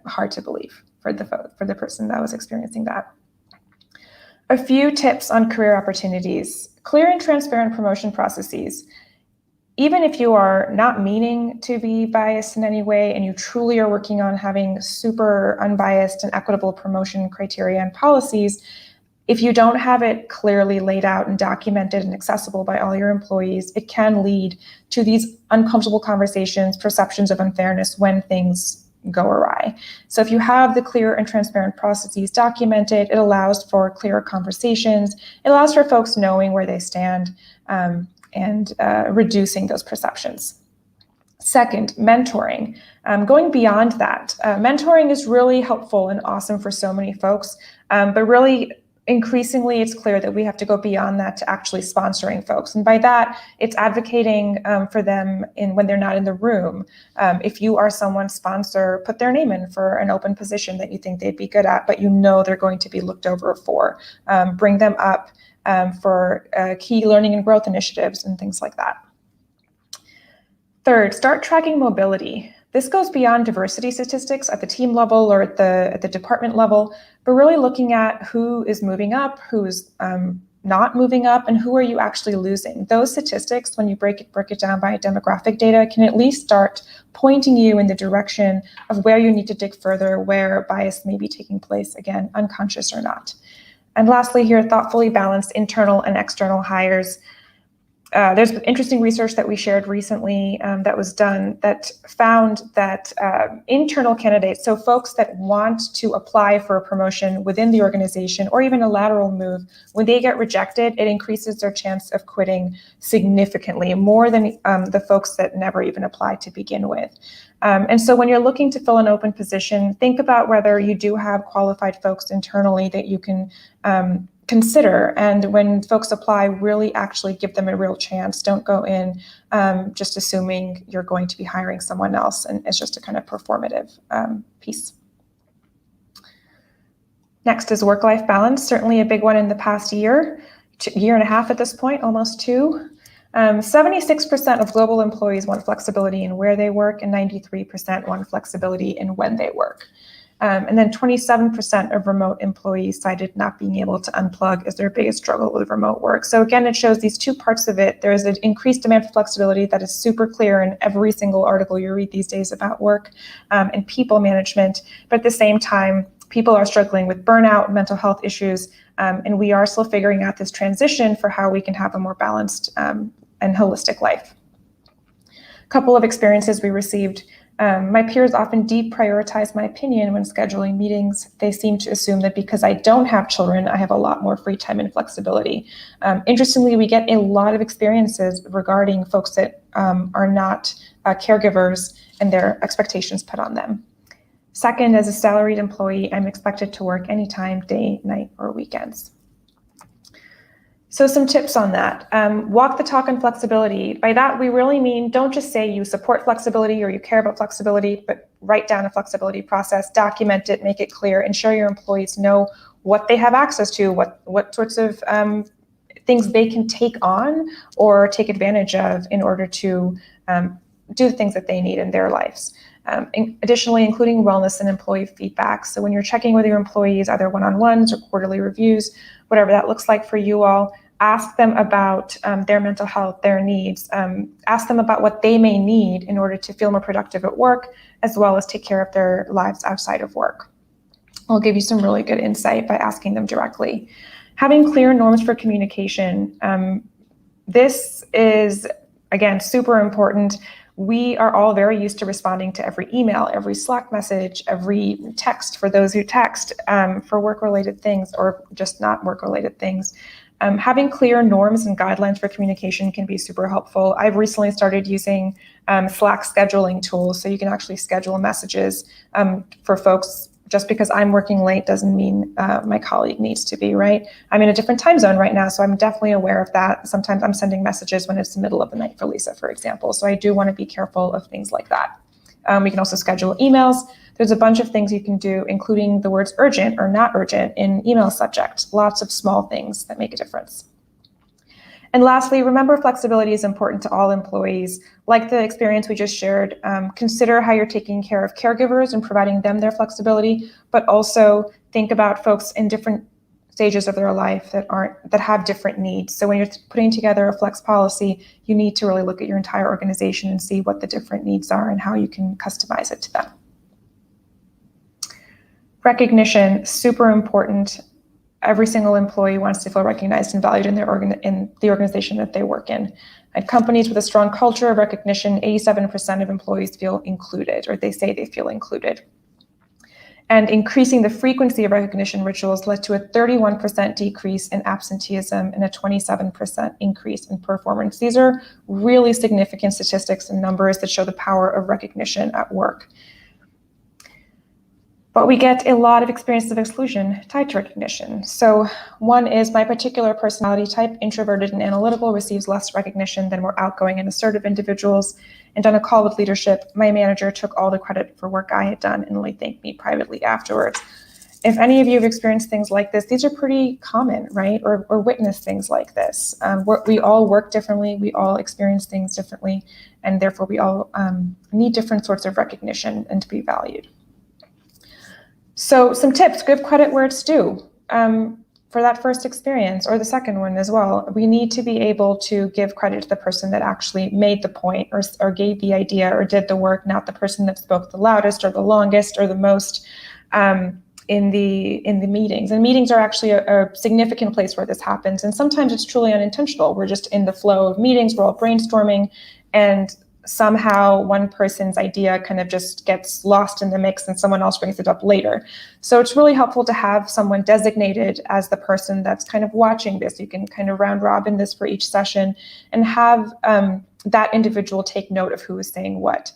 hard to believe for the person that was experiencing that. A few tips on career opportunities. Clear and transparent promotion processes. Even if you are not meaning to be biased in any way and you truly are working on having super unbiased and equitable promotion criteria and policies, if you don't have it clearly laid out and documented and accessible by all your employees, it can lead to these uncomfortable conversations, perceptions of unfairness when things go awry. So if you have the clear and transparent processes documented, it allows for clearer conversations. It allows for folks knowing where they stand and reducing those perceptions. Second, mentoring. Going beyond that, mentoring is really helpful and awesome for so many folks, but really increasingly, it's clear that we have to go beyond that to actually sponsoring folks. And by that, it's advocating for them when they're not in the room. If you are someone's sponsor, put their name in for an open position that you think they'd be good at, but you know they're going to be looked over for. Bring them up for key learning and growth initiatives and things like that. Third, start tracking mobility. This goes beyond diversity statistics at the team level or at the department level, but really looking at who is moving up, who's not moving up, and who are you actually losing. Those statistics, when you break it down by demographic data, can at least start pointing you in the direction of where you need to dig further, where bias may be taking place, again, unconscious or not. And lastly here, thoughtfully balanced internal and external hires. There's interesting research that we shared recently that was done that found that internal candidates, so folks that want to apply for a promotion within the organization or even a lateral move, when they get rejected, it increases their chance of quitting significantly, more than the folks that never even applied to begin with. And so when you're looking to fill an open position, think about whether you do have qualified folks internally that you can consider. And when folks apply, really actually give them a real chance. Don't go in just assuming you're going to be hiring someone else, and it's just a kind of performative piece. Next is work-life balance, certainly a big one in the past year and a half at this point, almost 2. 76% of global employees want flexibility in where they work, and 93% want flexibility in when they work. And then 27% of remote employees cited not being able to unplug as their biggest struggle with remote work. So again, it shows these two parts of it. There's an increased demand for flexibility that is super clear in every single article you read these days about work and people management. But at the same time, people are struggling with burnout, mental health issues, and we are still figuring out this transition for how we can have a more balanced and holistic life. A couple of experiences we received. My peers often deprioritize my opinion when scheduling meetings. They seem to assume that because I don't have children, I have a lot more free time and flexibility. Interestingly, we get a lot of experiences regarding folks that are not caregivers and their expectations put on them. Second, as a salaried employee, I'm expected to work anytime, day, night, or weekends. So some tips on that. Walk the talk on flexibility. By that, we really mean don't just say you support flexibility or you care about flexibility, but write down a flexibility process, document it, make it clear, ensure your employees know what they have access to, what sorts of things they can take on or take advantage of in order to do the things that they need in their lives. Additionally, including wellness and employee feedback. So when you're checking with your employees, either one-on-ones or quarterly reviews, whatever that looks like for you all, ask them about their mental health, their needs. Ask them about what they may need in order to feel more productive at work, as well as take care of their lives outside of work. I'll give you some really good insight by asking them directly. Having clear norms for communication. This is, again, super important. We are all very used to responding to every email, every Slack message, every text for those who text for work-related things or just not work-related things. Having clear norms and guidelines for communication can be super helpful. I've recently started using Slack scheduling tools, so you can actually schedule messages for folks. Just because I'm working late doesn't mean my colleague needs to be, right? I'm in a different time zone right now, so I'm definitely aware of that. Sometimes I'm sending messages when it's the middle of the night for Lisa, for example. So I do want to be careful of things like that. We can also schedule emails. There's a bunch of things you can do, including the words urgent or not urgent in email subject. Lots of small things that make a difference. And lastly, remember flexibility is important to all employees. Like the experience we just shared, consider how you're taking care of caregivers and providing them their flexibility, but also think about folks in different stages of their life that have different needs. So when you're putting together a flex policy, you need to really look at your entire organization and see what the different needs are and how you can customize it to them. Recognition, super important. Every single employee wants to feel recognized and valued in the organization that they work in. At companies with a strong culture of recognition, 87% of employees feel included, or they say they feel included. And increasing the frequency of recognition rituals led to a 31% decrease in absenteeism and a 27% increase in performance. These are really significant statistics and numbers that show the power of recognition at work. But we get a lot of experiences of exclusion tied to recognition. So one is my particular personality type, introverted and analytical, receives less recognition than more outgoing and assertive individuals. And on a call with leadership, my manager took all the credit for work I had done and only thanked me privately afterwards. If any of you have experienced things like this, these are pretty common, right? Or witnessed things like this. We all work differently, we all experience things differently, and therefore we all need different sorts of recognition and to be valued. So some tips: give credit where it's due. For that first experience, or the second one as well, we need to be able to give credit to the person that actually made the point or gave the idea or did the work, not the person that spoke the loudest or the longest or the most in the meetings. And meetings are actually a significant place where this happens. And sometimes it's truly unintentional. We're just in the flow of meetings, we're all brainstorming, and somehow one person's idea kind of just gets lost in the mix and someone else brings it up later. So it's really helpful to have someone designated as the person that's kind of watching this. You can kind of round robin this for each session and have that individual take note of who is saying what.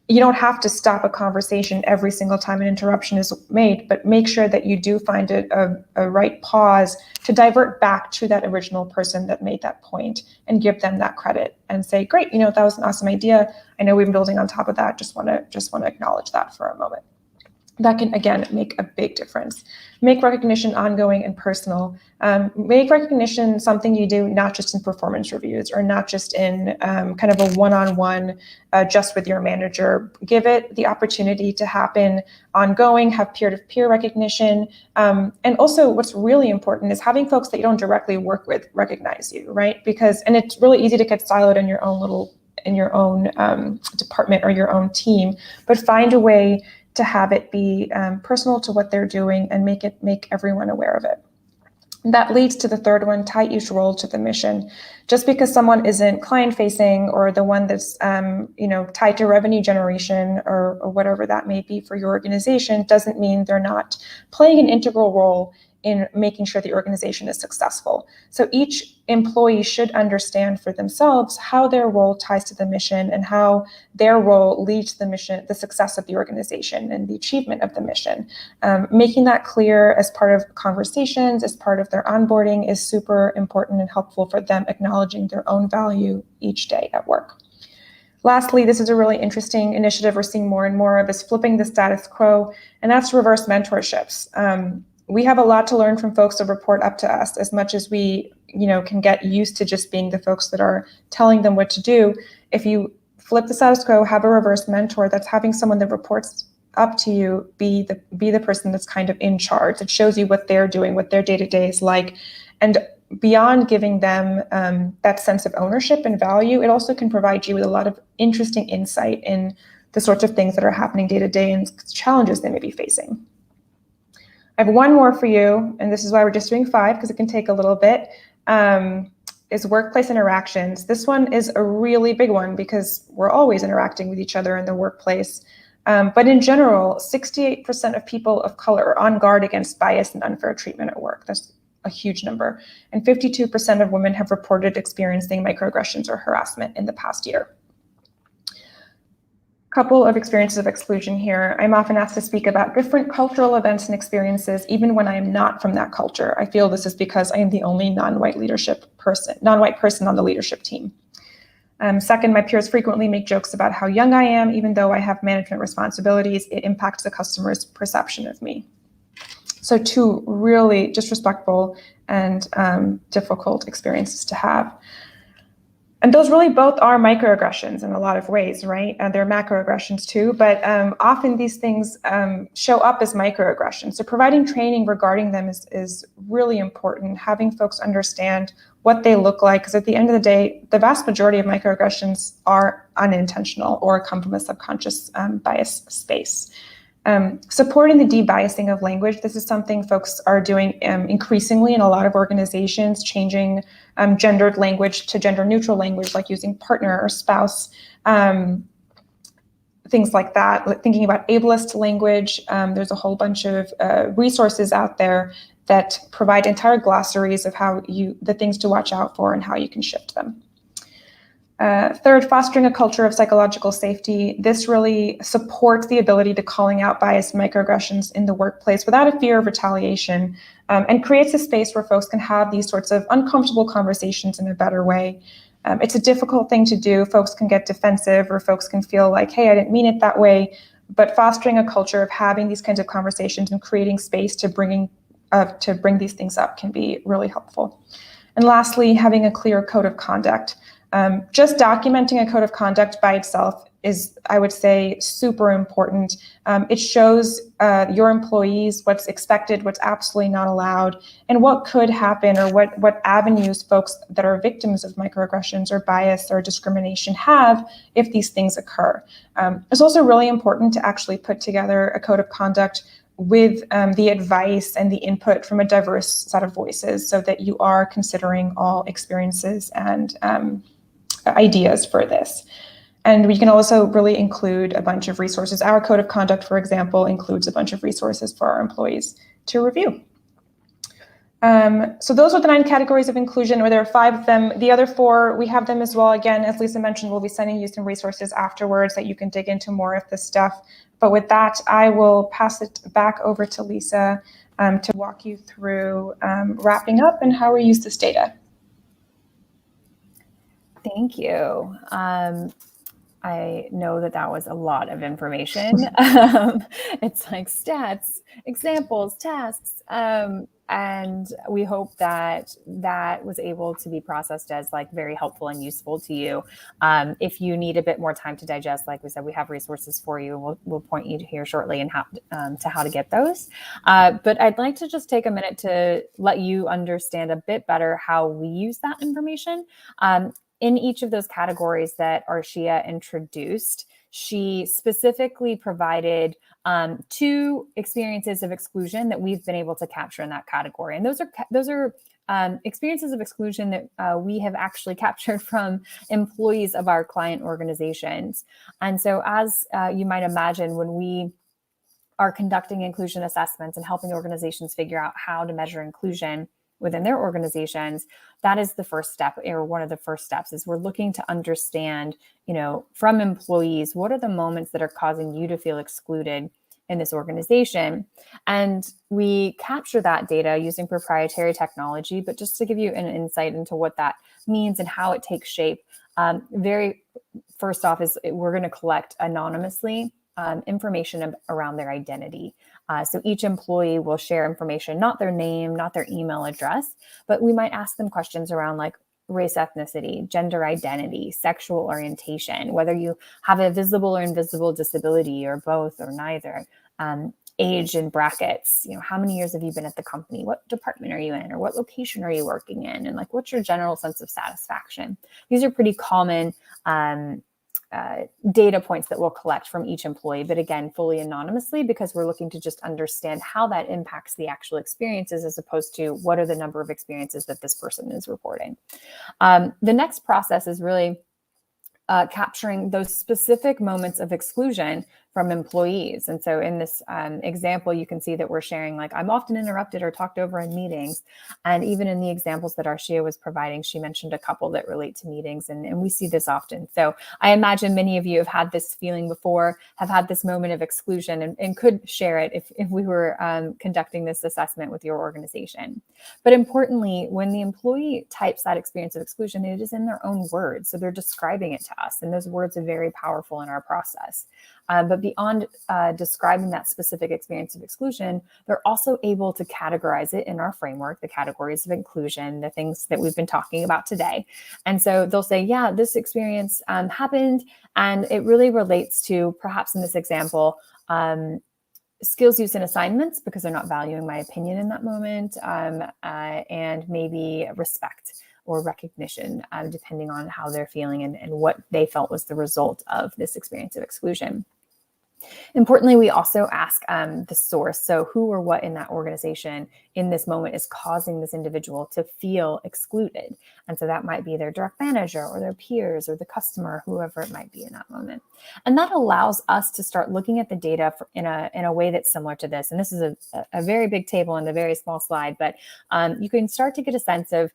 You don't have to stop a conversation every single time an interruption is made, but make sure that you do find a right pause to divert back to that original person that made that point and give them that credit and say, great, that was an awesome idea. I know we've been building on top of that. Just want to acknowledge that for a moment. That can, again, make a big difference. Make recognition ongoing and personal. Make recognition something you do not just in performance reviews or not just in kind of a one-on-one just with your manager. Give it the opportunity to happen ongoing, have peer-to-peer recognition. And also what's really important is having folks that you don't directly work with recognize you, right? And it's really easy to get siloed in your own department or your own team, but find a way to have it be personal to what they're doing and make everyone aware of it. And that leads to the third one: tie each role to the mission. Just because someone isn't client-facing or the one that's tied to revenue generation or whatever that may be for your organization doesn't mean they're not playing an integral role in making sure the organization is successful. So each employee should understand for themselves how their role ties to the mission and how their role leads to the mission, the success of the organization and the achievement of the mission. Making that clear as part of conversations, as part of their onboarding is super important and helpful for them acknowledging their own value each day at work. Lastly, this is a really interesting initiative we're seeing more and more of, is flipping the status quo, and that's reverse mentorships. We have a lot to learn from folks that report up to us. As much as we, can get used to just being the folks that are telling them what to do. If you flip the status quo, have a reverse mentor, that's having someone that reports up to you be the person that's kind of in charge. It shows you what they're doing, what their day-to-day is like. And beyond giving them that sense of ownership and value, it also can provide you with a lot of interesting insight in the sorts of things that are happening day to day and challenges they may be facing. I have one more for you, and this is why we're just doing 5, because it can take a little bit, is workplace interactions. This one is a really big one because we're always interacting with each other in the workplace. But in general, 68% of people of color are on guard against bias and unfair treatment at work. That's a huge number. And 52% of women have reported experiencing microaggressions or harassment in the past year. Couple of experiences of exclusion here. I'm often asked to speak about different cultural events and experiences, even when I am not from that culture. I feel this is because I am the only non-white person on the leadership team. Second, my peers frequently make jokes about how young I am, even though I have management responsibilities. It impacts the customer's perception of me. So 2 really disrespectful and difficult experiences to have. And those really both are microaggressions in a lot of ways, right? And they're macroaggressions too, but often these things show up as microaggressions. So providing training regarding them is really important, having folks understand what they look like, because at the end of the day, the vast majority of microaggressions are unintentional or come from a subconscious bias space. Supporting the de-biasing of language. This is something folks are doing increasingly in a lot of organizations, changing gendered language to gender neutral language, like using partner or spouse, things like that. Like thinking about ableist language. There's a whole bunch of resources out there that provide entire glossaries of the things to watch out for and how you can shift them. Third, fostering a culture of psychological safety. This really supports the ability to calling out bias microaggressions in the workplace without a fear of retaliation, and creates a space where folks can have these sorts of uncomfortable conversations in a better way. It's a difficult thing to do. Folks can get defensive, or folks can feel like, hey, I didn't mean it that way. But fostering a culture of having these kinds of conversations and creating space to bring these things up can be really helpful. And lastly, having a clear code of conduct. Just documenting a code of conduct by itself is, I would say, super important. It shows your employees what's expected, what's absolutely not allowed, and what could happen, or what avenues folks that are victims of microaggressions or bias or discrimination have if these things occur. It's also really important to actually put together a code of conduct with the advice and the input from a diverse set of voices, so that you are considering all experiences and ideas for this. And we can also really include a bunch of resources. Our code of conduct, for example, includes a bunch of resources for our employees to review. So those are the 9 categories of inclusion, or there are 5 of them. The other 4, we have them as well. Again, as Lisa mentioned, we'll be sending you some resources afterwards that you can dig into more of this stuff. But with that, I will pass it back over to Lisa to walk you through wrapping up and how we use this data. Thank you. I know that was a lot of information. It's like stats, examples, tasks, and we hope that was able to be processed as like very helpful and useful to you. If you need a bit more time to digest, like we said, we have resources for you, and we'll point you here shortly and how to get those. But I'd like to just take a minute to let you understand a bit better how we use that information. In each of those categories that Arshia introduced, she specifically provided 2 experiences of exclusion that we've been able to capture in that category. And those are experiences of exclusion that we have actually captured from employees of our client organizations. And so as you might imagine, when we are conducting inclusion assessments and helping organizations figure out how to measure inclusion within their organizations, that is the first step, or one of the first steps, is we're looking to understand, from employees, what are the moments that are causing you to feel excluded in this organization? And we capture that data using proprietary technology. But just to give you an insight into what that means and how it takes shape, very first off is we're going to collect anonymously information around their identity. So each employee will share information, not their name, not their email address, but we might ask them questions around like race, ethnicity, gender identity, sexual orientation, whether you have a visible or invisible disability, or both or neither, age and brackets, how many years have you been at the company? What department are you in? Or what location are you working in? And like, what's your general sense of satisfaction? These are pretty common data points that we'll collect from each employee, but again, fully anonymously, because we're looking to just understand how that impacts the actual experiences, as opposed to what are the number of experiences that this person is reporting. The next process is really capturing those specific moments of exclusion from employees. And so in this example, you can see that we're sharing, like, I'm often interrupted or talked over in meetings. And even in the examples that Arshia was providing, she mentioned a couple that relate to meetings, and we see this often. So I imagine many of you have had this feeling before, have had this moment of exclusion, and could share it if we were conducting this assessment with your organization. But importantly, when the employee types that experience of exclusion, it is in their own words. So they're describing it to us, and those words are very powerful in our process. But beyond describing that specific experience of exclusion, they're also able to categorize it in our framework, the categories of inclusion, the things that we've been talking about today. And so they'll say, yeah, this experience happened, and it really relates to, perhaps in this example, skills use in assignments, because they're not valuing my opinion in that moment, and maybe respect or recognition, depending on how they're feeling and what they felt was the result of this experience of exclusion. Importantly, we also ask the source. So who or what in that organization in this moment is causing this individual to feel excluded? And so that might be their direct manager or their peers or the customer, whoever it might be in that moment. And that allows us to start looking at the data in a way that's similar to this. And this is a very big table and a very small slide, but you can start to get a sense of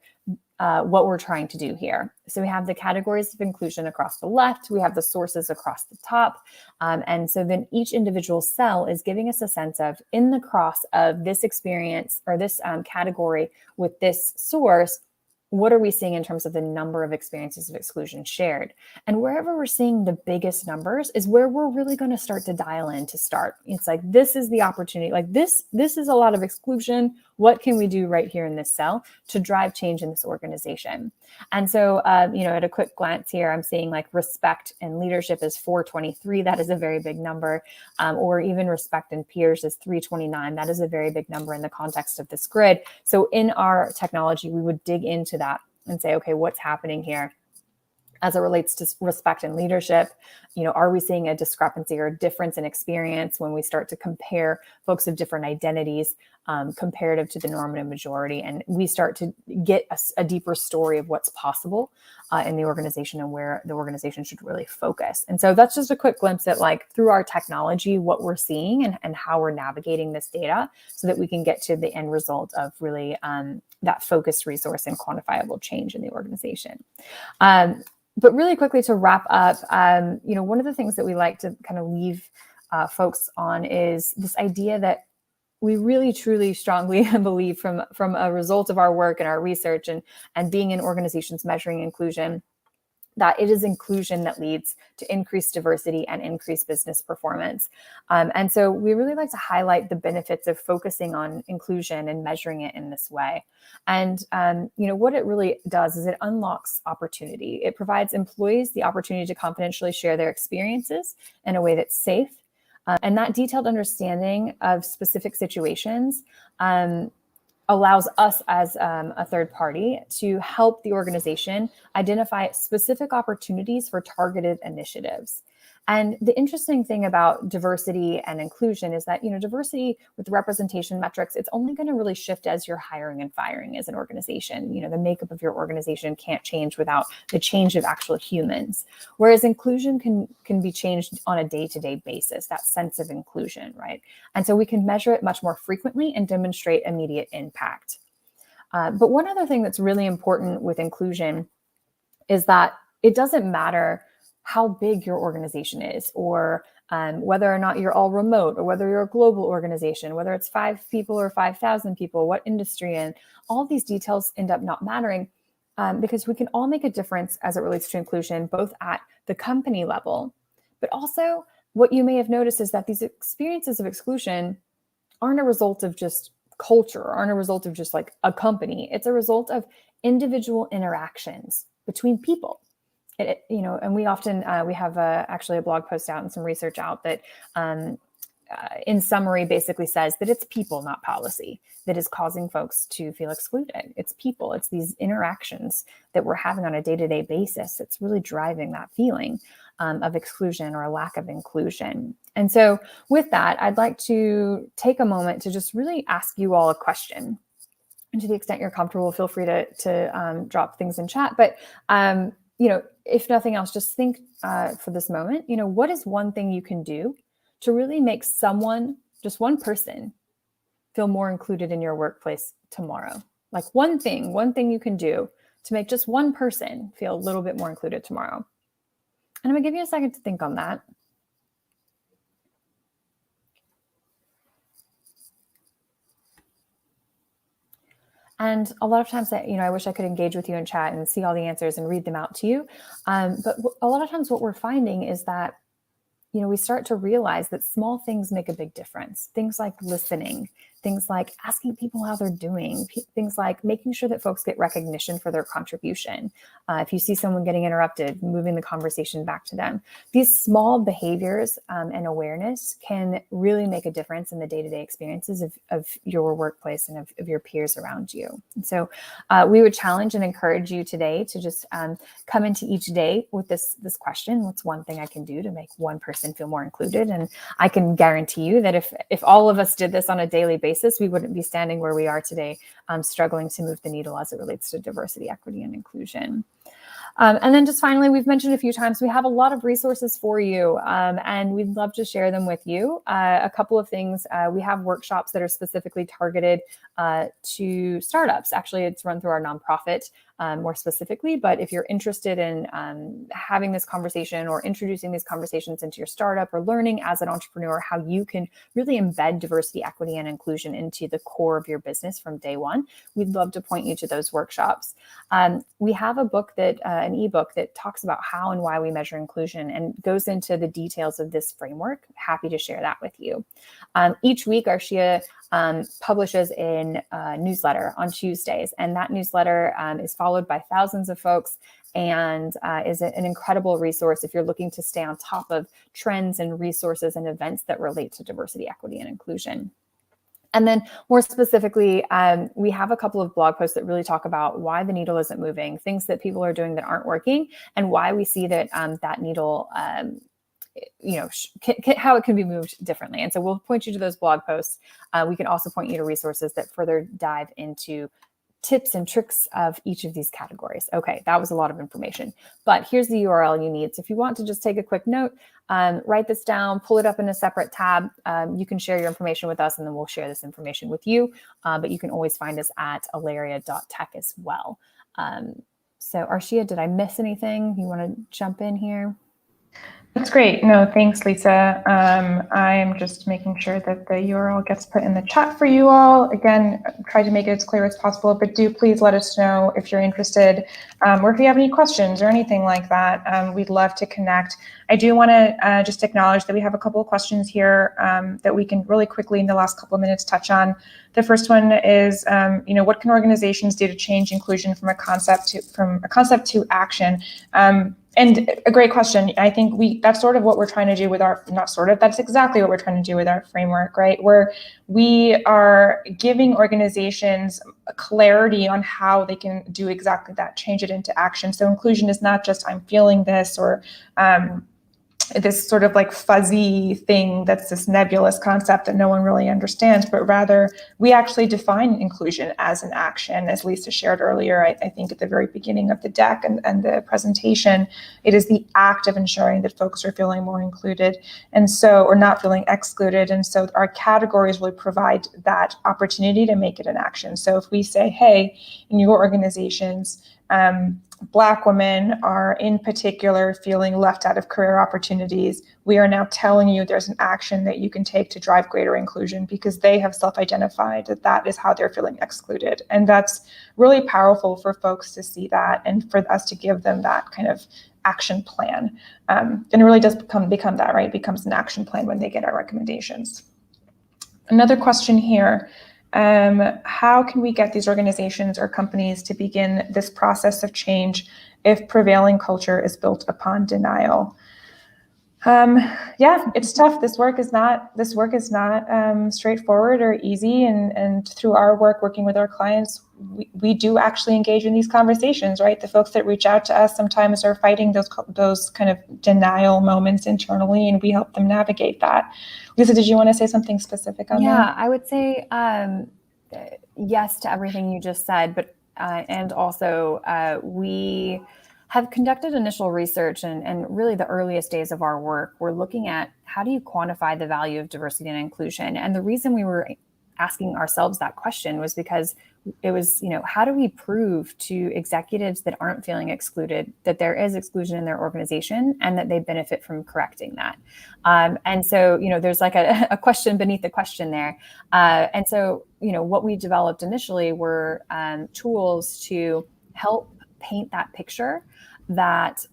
what we're trying to do here. So we have the categories of inclusion across the left, we have the sources across the top. And so then each individual cell is giving us a sense of, in the cross of this experience or this category with this source, what are we seeing in terms of the number of experiences of exclusion shared? And wherever we're seeing the biggest numbers is where we're really going to start to dial in to start. It's like, this is the opportunity. Like this is a lot of exclusion. What can we do right here in this cell to drive change in this organization? And so, at a quick glance here, I'm seeing like respect and leadership is 423. That is a very big number. Or even respect and peers is 329. That is a very big number in the context of this grid. So in our technology, we would dig into that and say, okay, what's happening here as it relates to respect and leadership? Are we seeing a discrepancy or a difference in experience when we start to compare folks of different identities comparative to the normative majority? And we start to get a deeper story of what's possible in the organization and where the organization should really focus. And so that's just a quick glimpse at like through our technology, what we're seeing and how we're navigating this data so that we can get to the end result of really that focused resource and quantifiable change in the organization. But really quickly to wrap up, one of the things that we like to kind of leave folks on is this idea that we really, truly, strongly believe from a result of our work and our research and being in organizations measuring inclusion, that it is inclusion that leads to increased diversity and increased business performance. And so we really like to highlight the benefits of focusing on inclusion and measuring it in this way. And, what it really does is it unlocks opportunity. It provides employees the opportunity to confidentially share their experiences in a way that's safe. And that detailed understanding of specific situations allows us as a third party to help the organization identify specific opportunities for targeted initiatives. And the interesting thing about diversity and inclusion is that, diversity with representation metrics, it's only going to really shift as you're hiring and firing as an organization. The makeup of your organization can't change without the change of actual humans. Whereas inclusion can be changed on a day-to-day basis, that sense of inclusion, right? And so we can measure it much more frequently and demonstrate immediate impact. But one other thing that's really important with inclusion is that it doesn't matter how big your organization is, or whether or not you're all remote, or whether you're a global organization, whether it's 5 people or 5,000 people, what industry, and all these details end up not mattering because we can all make a difference as it relates to inclusion, both at the company level, but also what you may have noticed is that these experiences of exclusion aren't a result of just culture, aren't a result of just like a company. It's a result of individual interactions between people. And we often, we have actually a blog post out and some research out that in summary basically says that it's people, not policy, that is causing folks to feel excluded. It's people, it's these interactions that we're having on a day-to-day basis that's really driving that feeling of exclusion or a lack of inclusion. And so with that, I'd like to take a moment to just really ask you all a question. And to the extent you're comfortable, feel free to drop things in chat. But if nothing else, just think for this moment, what is one thing you can do to really make someone, just one person, feel more included in your workplace tomorrow? Like one thing you can do to make just one person feel a little bit more included tomorrow. And I'm gonna give you a second to think on that. And a lot of times that, I wish I could engage with you in chat and see all the answers and read them out to you. But a lot of times what we're finding is that, we start to realize that small things make a big difference. Things like listening, things like asking people how they're doing, things like making sure that folks get recognition for their contribution. If you see someone getting interrupted, moving the conversation back to them. These small behaviors and awareness can really make a difference in the day-to-day experiences of your workplace and of your peers around you. And so we would challenge and encourage you today to just come into each day with this question: what's one thing I can do to make one person feel more included? And I can guarantee you that if all of us did this on a daily basis, we wouldn't be standing where we are today, struggling to move the needle as it relates to diversity, equity, and inclusion. And then just finally, we've mentioned a few times, we have a lot of resources for you, and we'd love to share them with you. A couple of things, we have workshops that are specifically targeted to startups. Actually, it's run through our nonprofit more specifically, but if you're interested in having this conversation or introducing these conversations into your startup, or learning as an entrepreneur how you can really embed diversity, equity, and inclusion into the core of your business from day one, we'd love to point you to those workshops. We have a book that, an ebook that talks about how and why we measure inclusion and goes into the details of this framework. Happy to share that with you. Each week, Arshia publishes a newsletter on Tuesdays, and that newsletter is followed by thousands of folks, and is an incredible resource if you're looking to stay on top of trends and resources and events that relate to diversity, equity, and inclusion. And then more specifically, we have a couple of blog posts that really talk about why the needle isn't moving, things that people are doing that aren't working, and why we see that that needle, how it can be moved differently. And so we'll point you to those blog posts. We can also point you to resources that further dive into tips and tricks of each of these categories. Okay, that was a lot of information, but here's the URL you need. So if you want to just take a quick note, write this down, pull it up in a separate tab. You can share your information with us, and then we'll share this information with you. But you can always find us at alaria.tech as well. So Arshia, did I miss anything? You want to jump in here? That's great. No, thanks, Lisa. I'm just making sure that the URL gets put in the chat for you all. Again, try to make it as clear as possible, but do please let us know if you're interested, or if you have any questions or anything like that. We'd love to connect. I do want to just acknowledge that we have a couple of questions here that we can really quickly in the last couple of minutes touch on. The first one is, what can organizations do to change inclusion from a concept to action? And a great question. I think that's sort of what we're trying to do with that's exactly what we're trying to do with our framework, right? Where we are giving organizations clarity on how they can do exactly that, change it into action. So inclusion is not just I'm feeling this, or this sort of like fuzzy thing that's this nebulous concept that no one really understands, but rather we actually define inclusion as an action, as Lisa shared earlier, I think at the very beginning of the deck and the presentation. It is the act of ensuring that folks are feeling more included, or not feeling excluded. And so our categories really provide that opportunity to make it an action. So if we say, hey, in your organizations, Black women are in particular feeling left out of career opportunities, we are now telling you there's an action that you can take to drive greater inclusion, because they have self-identified that is how they're feeling excluded. And that's really powerful for folks to see that, and for us to give them that kind of action plan. And it really does become that, right? It becomes an action plan when they get our recommendations. Another question here. How can we get these organizations or companies to begin this process of change if prevailing culture is built upon denial? Yeah, it's tough. This work is not straightforward or easy. And through our work working with our clients, we do actually engage in these conversations, right? The folks that reach out to us sometimes are fighting those kind of denial moments internally, and we help them navigate that. Lisa, did you want to say something specific on that? Yeah, I would say yes to everything you just said, but and also we have conducted initial research, and really the earliest days of our work, we're looking at how do you quantify the value of diversity and inclusion. And the reason we were asking ourselves that question was because it was, how do we prove to executives that aren't feeling excluded that there is exclusion in their organization and that they benefit from correcting that? And so, there's like a question beneath the question there. And so, what we developed initially were tools to help paint that picture that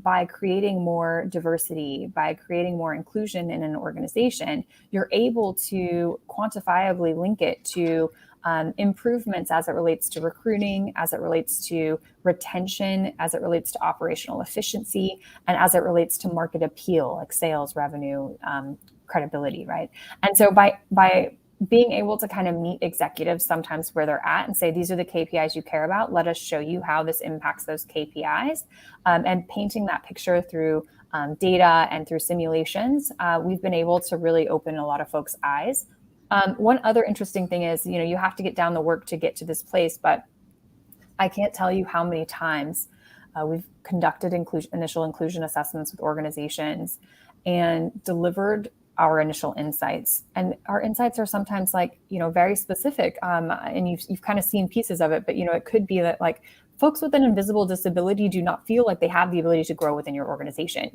by creating more diversity, by creating more inclusion in an organization, you're able to quantifiably link it to improvements as it relates to recruiting, as it relates to retention, as it relates to operational efficiency, and as it relates to market appeal, like sales, revenue, credibility, right? And so by being able to kind of meet executives sometimes where they're at and say, these are the KPIs you care about, let us show you how this impacts those KPIs, and painting that picture through data and through simulations, we've been able to really open a lot of folks' eyes. One other interesting thing is, you have to get down the work to get to this place, but I can't tell you how many times We've conducted initial inclusion assessments with organizations and delivered our initial insights. And our insights are sometimes like, very specific. And you've kind of seen pieces of it, but, it could be that like folks with an invisible disability do not feel like they have the ability to grow within your organization,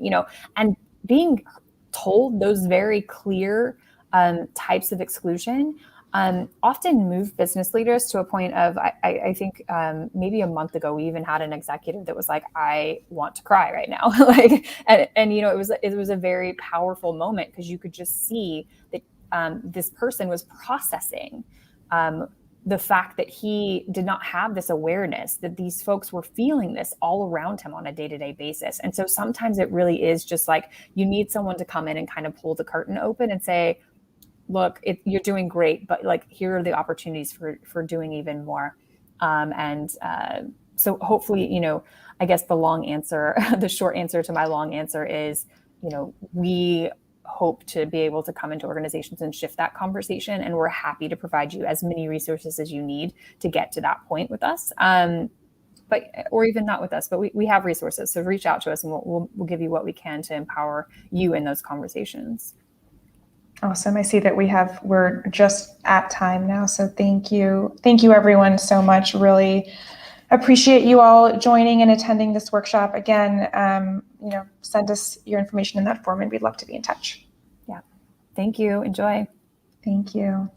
and being told those very clear types of exclusion often move business leaders to a point of, I think maybe a month ago, we even had an executive that was like, I want to cry right now. and it was a very powerful moment because you could just see that this person was processing the fact that he did not have this awareness that these folks were feeling this all around him on a day-to-day basis. And so sometimes it really is just like, you need someone to come in and kind of pull the curtain open and say, look, you're doing great, but like, here are the opportunities for doing even more. So hopefully, I guess the short answer to my long answer is, we hope to be able to come into organizations and shift that conversation. And we're happy to provide you as many resources as you need to get to that point with us. Or even not with us, but we have resources. So reach out to us and we'll give you what we can to empower you in those conversations. Awesome. I see that we're just at time now. So thank you. Thank you everyone so much. Really appreciate you all joining and attending this workshop. Again, send us your information in that form and we'd love to be in touch. Yeah. Thank you. Enjoy. Thank you.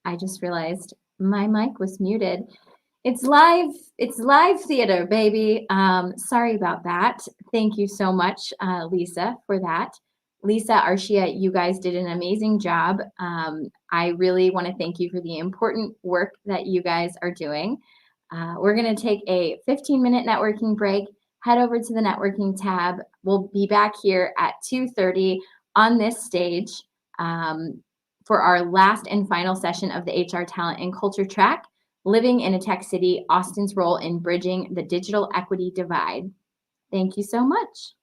I just realized my mic was muted. It's live theater, baby. Sorry about that. Thank you so much, Lisa, for that. Lisa, Arshia, you guys did an amazing job. I really want to thank you for the important work that you guys are doing. We're going to take a 15-minute networking break, head over to the networking tab. We'll be back here at 2:30 on this stage for our last and final session of the HR Talent and Culture track, Living in a Tech City, Austin's Role in Bridging the Digital Equity Divide. Thank you so much.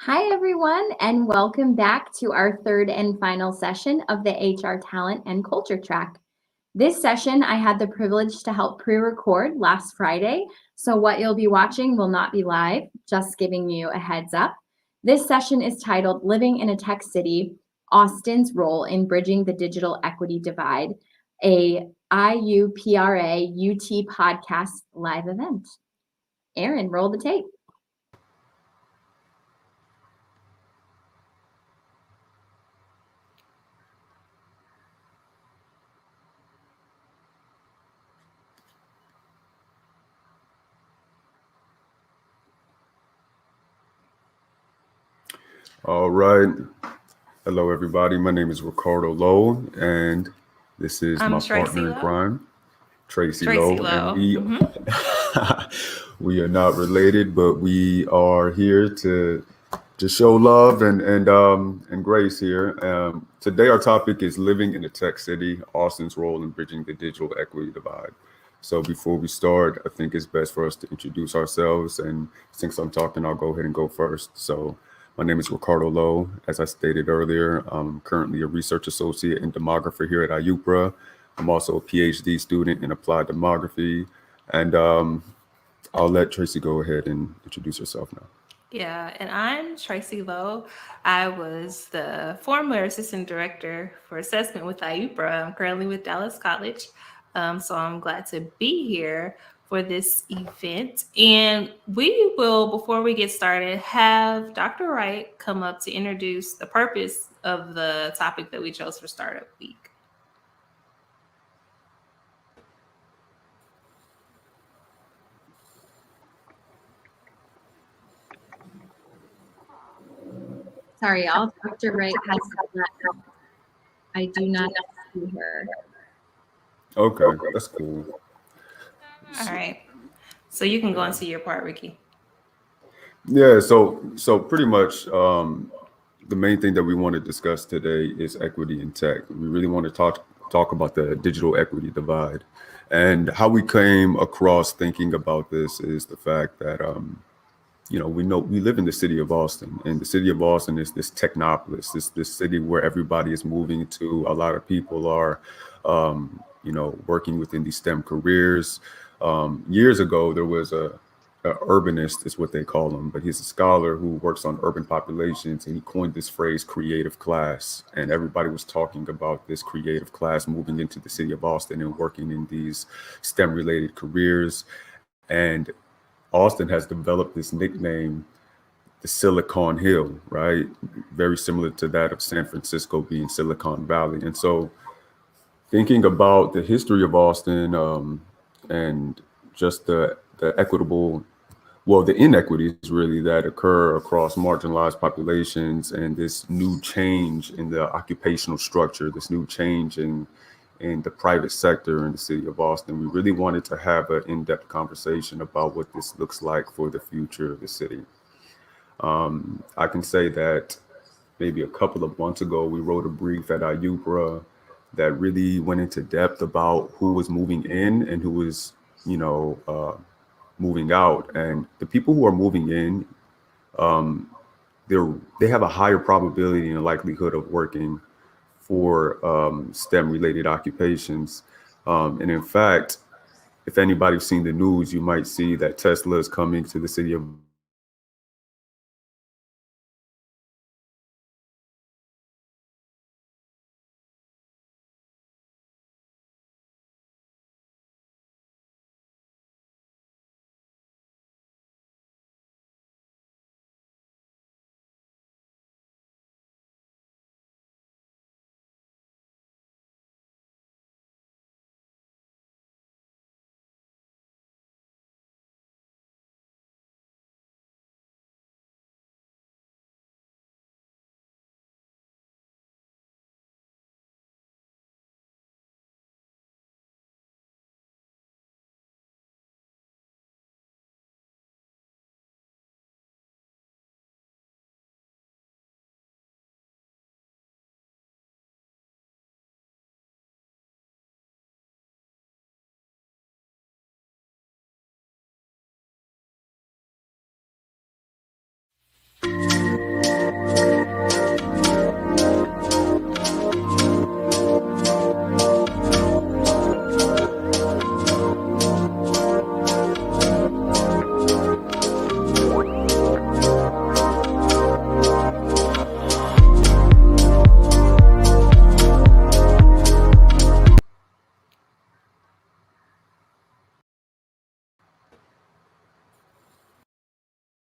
Hi, everyone, and welcome back to our third and final session of the HR Talent and Culture Track. This session, I had the privilege to help pre-record last Friday, so what you'll be watching will not be live, just giving you a heads up. This session is titled Living in a Tech City, Austin's Role in Bridging the Digital Equity Divide, a IUPRA UT podcast live event. Aaron, roll the tape. All right. Hello, everybody. My name is Ricardo Lowe, and this is my partner in crime, Tracy Lowe. And we are not related, but we are here to show love and grace here. Today, our topic is living in a tech city, Austin's role in bridging the digital equity divide. So before we start, I think it's best for us to introduce ourselves. And since I'm talking, I'll go ahead and go first. So my name is Ricardo Lowe. As I stated earlier, I'm currently a research associate and demographer here at IUPRA. I'm also a PhD student in applied demography. And I'll let Tracy go ahead and introduce herself now. Yeah, and I'm Tracy Lowe. I was the former assistant director for assessment with IUPRA. I'm currently with Dallas College. So I'm glad to be here for this event. And we will, before we get started, have Dr. Wright come up to introduce the purpose of the topic that we chose for Startup Week. Sorry, y'all. Dr. Wright has that. I do not see her. Okay, that's cool. All right. So you can go and see your part, Ricky. Yeah, so pretty much the main thing that we want to discuss today is equity in tech. We really want to talk about the digital equity divide. And how we came across thinking about this is the fact that we live in the city of Austin, and the city of Austin is this technopolis, this city where everybody is moving to. A lot of people are, working within these STEM careers. Years ago, there was a urbanist, is what they call him, but he's a scholar who works on urban populations, and he coined this phrase, creative class. And everybody was talking about this creative class moving into the city of Austin and working in these STEM-related careers. And Austin has developed this nickname, the Silicon Hill, right? Very similar to that of San Francisco being Silicon Valley. And so thinking about the history of Austin and just the inequities really that occur across marginalized populations, and this new change in the occupational structure, this new change in the private sector in the city of Austin, we really wanted to have an in-depth conversation about what this looks like for the future of the city. I can say that maybe a couple of months ago, we wrote a brief at IUPRA that really went into depth about who was moving in and who was, moving out. And the people who are moving in, they have a higher probability and likelihood of working for STEM related occupations. And in fact, if anybody's seen the news, you might see that Tesla is coming to the city of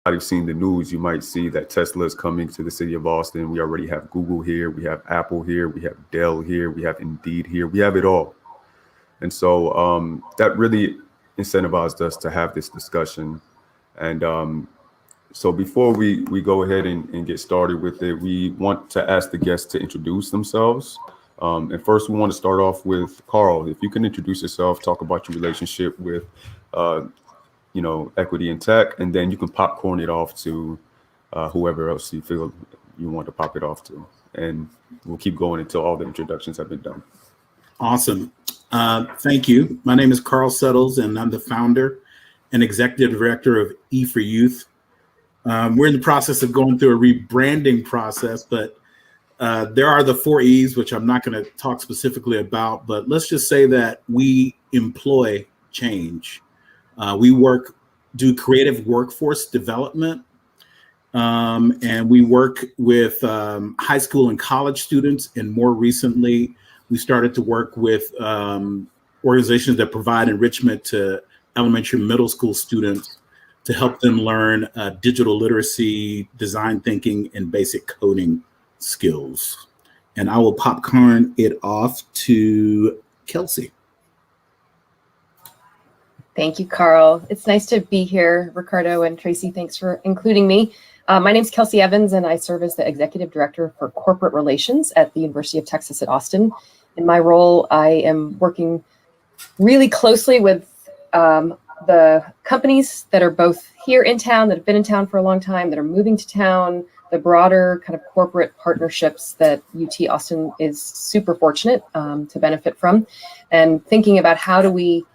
might have seen the news, you might see that Tesla is coming to the city of Austin. We already have Google here, we have Apple here, we have Dell here, we have Indeed here, we have it all. And so that really incentivized us to have this discussion. And so before we go ahead and get started with it, we want to ask the guests to introduce themselves. And first, we want to start off with Carl. If you can introduce yourself, talk about your relationship with equity in tech, and then you can popcorn it off to whoever else you feel you want to pop it off to. And we'll keep going until all the introductions have been done. Awesome. Thank you. My name is Carl Settles, and I'm the founder and executive director of E for Youth. We're in the process of going through a rebranding process, but there are the 4 E's, which I'm not going to talk specifically about, but let's just say that we employ change. We do creative workforce development, and we work with high school and college students. And more recently, we started to work with organizations that provide enrichment to elementary, middle school students to help them learn digital literacy, design thinking, and basic coding skills. And I will popcorn it off to Kelsey. Thank you, Carl. It's nice to be here. Ricardo and Tracy, thanks for including me. My name is Kelsey Evans, and I serve as the Executive Director for Corporate Relations at the University of Texas at Austin. In my role, I am working really closely with the companies that are both here in town, that have been in town for a long time, that are moving to town, the broader kind of corporate partnerships that UT Austin is super fortunate to benefit from, and thinking about how do we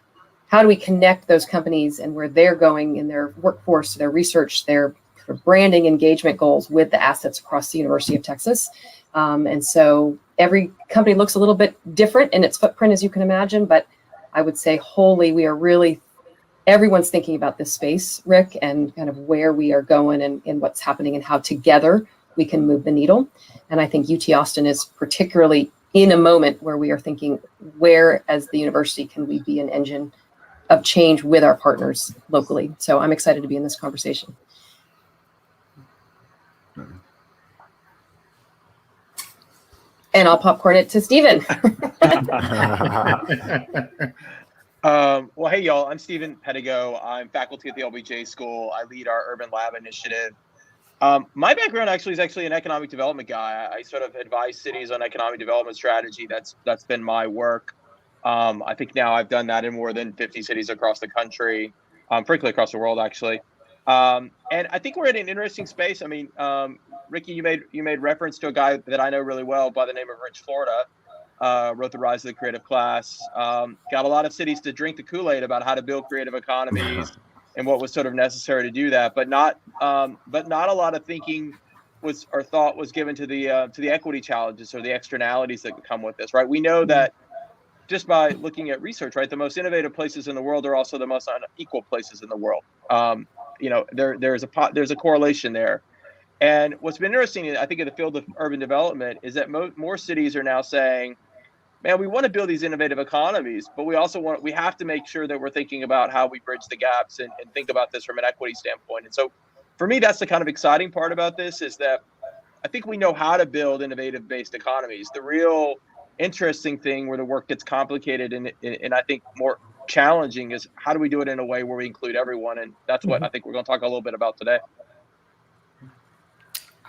connect those companies and where they're going in their workforce, their research, their branding engagement goals with the assets across the University of Texas. And so every company looks a little bit different in its footprint, as you can imagine, but I would say everyone's thinking about this space, Rick, and kind of where we are going and what's happening and how together we can move the needle. And I think UT Austin is particularly in a moment where we are thinking, where as the university can we be an engine of change with our partners locally? So I'm excited to be in this conversation. And I'll popcorn it to Stephen. Well, hey, y'all. I'm Stephen Pedigo. I'm faculty at the LBJ School. I lead our Urban Lab Initiative. My background is actually an economic development guy. I sort of advise cities on economic development strategy. That's been my work. I think now I've done that in more than 50 cities across the country, frankly, across the world, actually. And I think we're in an interesting space. I mean, Ricky, you made reference to a guy that I know really well by the name of Rich Florida. Wrote The Rise of the Creative Class. Got a lot of cities to drink the Kool-Aid about how to build creative economies and what was sort of necessary to do that, but not a lot of thinking thought was given to the equity challenges or the externalities that come with this. Right? We know that just by looking at research, right, the most innovative places in the world are also the most unequal places in the world. There's a correlation there. And what's been interesting, I think, in the field of urban development is that more cities are now saying, man, we want to build these innovative economies, but we have to make sure that we're thinking about how we bridge the gaps and think about this from an equity standpoint. And so for me, that's the kind of exciting part about this, is that I think we know how to build innovative based economies. The real interesting thing where the work gets complicated and I think more challenging is how do we do it in a way where we include everyone? And that's what I think we're going to talk a little bit about today.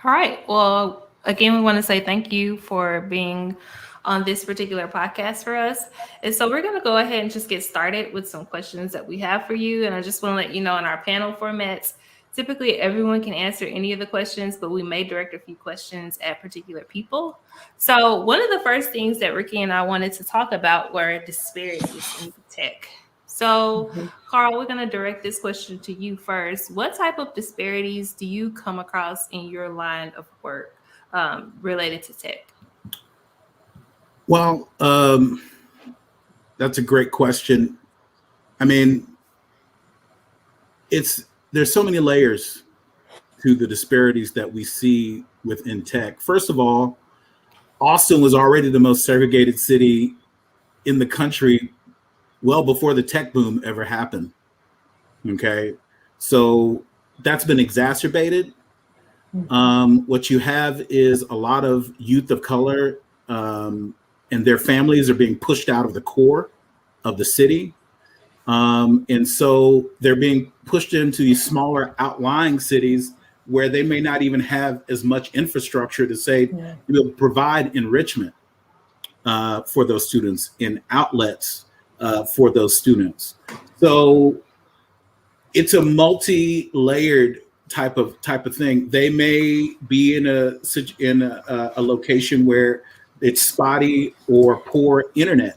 All right. Well, again, we want to say thank you for being on this particular podcast for us. And so we're going to go ahead and just get started with some questions that we have for you. And I just want to let you know, in our panel formats, typically everyone can answer any of the questions, but we may direct a few questions at particular people. So one of the first things that Ricky and I wanted to talk about were disparities in tech. So, Carl, we're going to direct this question to you first. What type of disparities do you come across in your line of work related to tech? Well, that's a great question. I mean, there's so many layers to the disparities that we see within tech. First of all, Austin was already the most segregated city in the country well before the tech boom ever happened. Okay. So that's been exacerbated. What you have is a lot of youth of color and their families are being pushed out of the core of the city. And so they're being pushed into these smaller outlying cities where they may not even have as much infrastructure to say, provide enrichment for those students in outlets for those students. So it's a multi-layered type of thing. They may be in a location where it's spotty or poor internet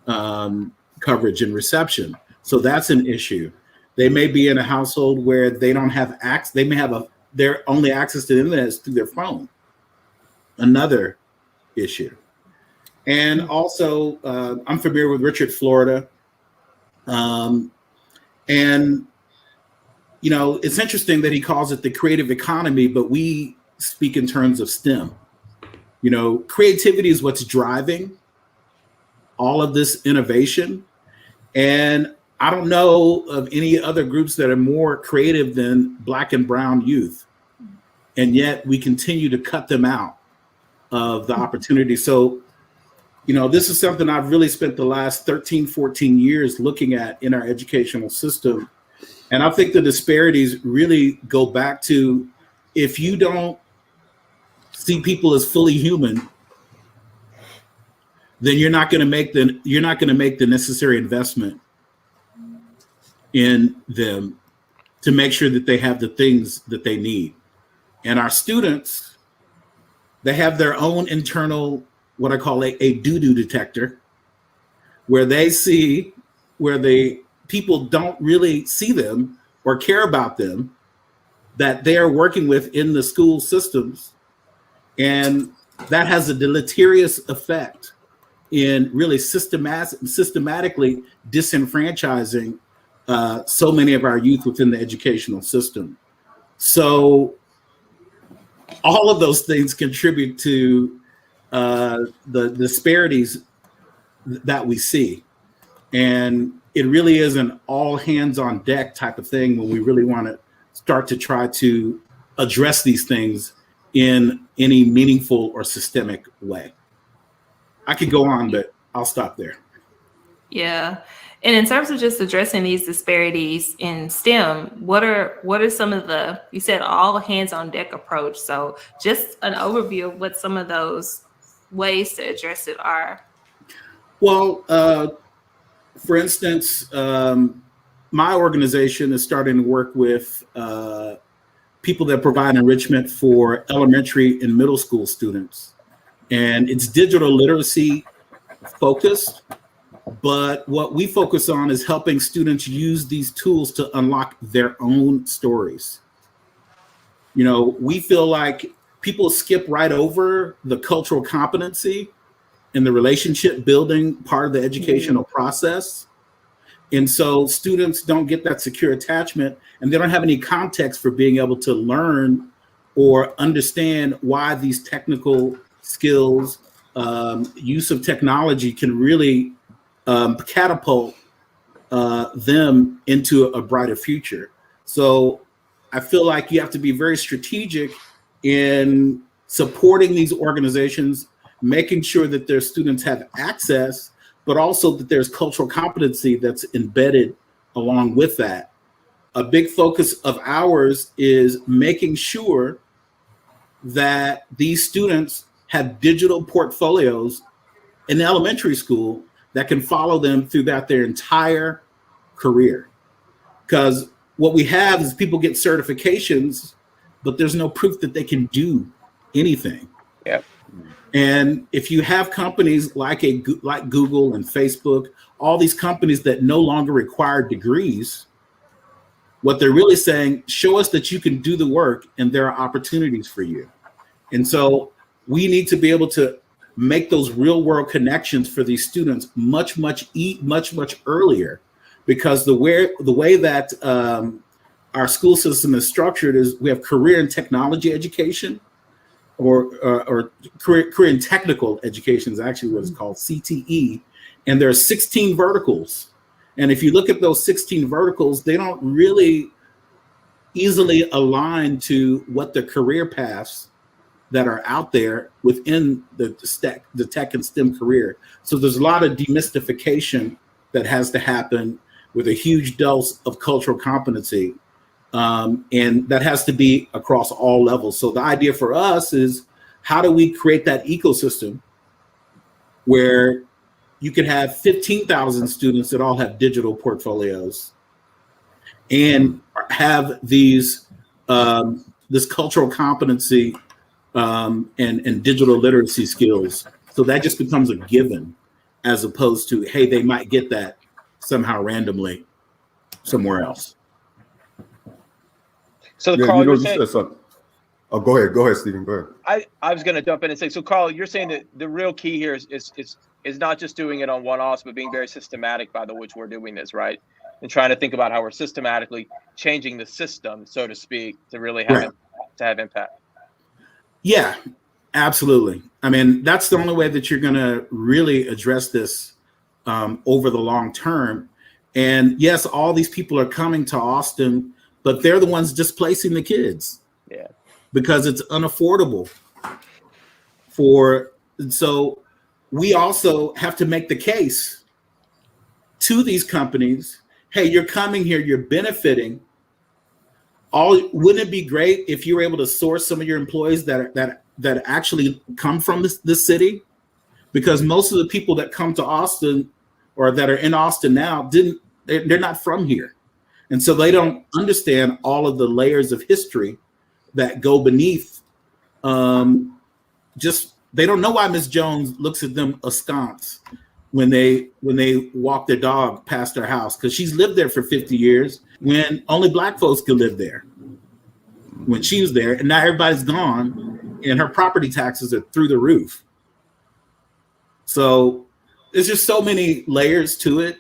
coverage and reception. So that's an issue. They may be in a household where they don't have access. They may have their only access to the internet is through their phone. Another issue. And also, I'm familiar with Richard Florida. And, you know, it's interesting that he calls it the creative economy, but we speak in terms of STEM. You know, creativity is what's driving all of this innovation. And I don't know of any other groups that are more creative than Black and brown youth. And yet we continue to cut them out of the opportunity. So, you know, this is something I've really spent the last 13, 14 years looking at in our educational system. And I think the disparities really go back to, if you don't see people as fully human, then you're not going to make the necessary investment in them to make sure that they have the things that they need. And our students, they have their own internal, what I call a doo-doo detector, where they see where people don't really see them or care about them, that they are working with in the school systems. And that has a deleterious effect in really systematically disenfranchising so many of our youth within the educational system. So all of those things contribute to the disparities that we see. And it really is an all hands on deck type of thing when we really want to start to try to address these things in any meaningful or systemic way. I could go on, but I'll stop there. Yeah. And in terms of just addressing these disparities in STEM, what are some of the, you said all hands on deck approach. So just an overview of what some of those ways to address it are. Well, for instance, my organization is starting to work with people that provide enrichment for elementary and middle school students. And it's digital literacy focused, but what we focus on is helping students use these tools to unlock their own stories. You know, we feel like people skip right over the cultural competency and the relationship building part of the educational process. And so students don't get that secure attachment, and they don't have any context for being able to learn or understand why these technical skills, use of technology can really catapult them into a brighter future. So I feel like you have to be very strategic in supporting these organizations, making sure that their students have access, but also that there's cultural competency that's embedded along with that. A big focus of ours is making sure that these students have digital portfolios in elementary school that can follow them throughout their entire career. Because what we have is people get certifications, but there's no proof that they can do anything. Yep. And if you have companies like Google and Facebook, all these companies that no longer require degrees, what they're really saying, show us that you can do the work and there are opportunities for you. And so we need to be able to make those real world connections for these students much earlier, because the way that our school system is structured is we have career and technology education, or career and technical education is actually what it's called, CTE, and there are 16 verticals. And if you look at those 16 verticals, they don't really easily aligned to what the career paths that are out there within the tech and STEM career. So there's a lot of demystification that has to happen with a huge dose of cultural competency. And that has to be across all levels. So the idea for us is, how do we create that ecosystem where you could have 15,000 students that all have digital portfolios and have these this cultural competency and digital literacy skills. So that just becomes a given, as opposed to, hey, they might get that somehow randomly somewhere else. So Yeah, Carl, you know, you're you saying, said something. Oh, go ahead, Stephen. Go ahead. I was going to jump in and say, so Carl, you're saying that the real key here is not just doing it on one-offs, but being very systematic by the which we're doing this, right? And trying to think about how we're systematically changing the system, so to speak, to really have impact. Yeah, absolutely. I mean, that's the only way that you're going to really address this over the long term. And yes, all these people are coming to Austin, but they're the ones displacing the kids. Yeah. Because it's unaffordable so we also have to make the case to these companies, hey, you're coming here, you're benefiting. Wouldn't it be great if you were able to source some of your employees that actually come from this city? Because most of the people that come to Austin or that are in Austin now they're not from here. And so they don't understand all of the layers of history that go beneath. They don't know why Miss Jones looks at them askance when they walk their dog past their house, because she's lived there for 50 years when only Black folks could live there when she was there, and now everybody's gone and her property taxes are through the roof. So there's just so many layers to it,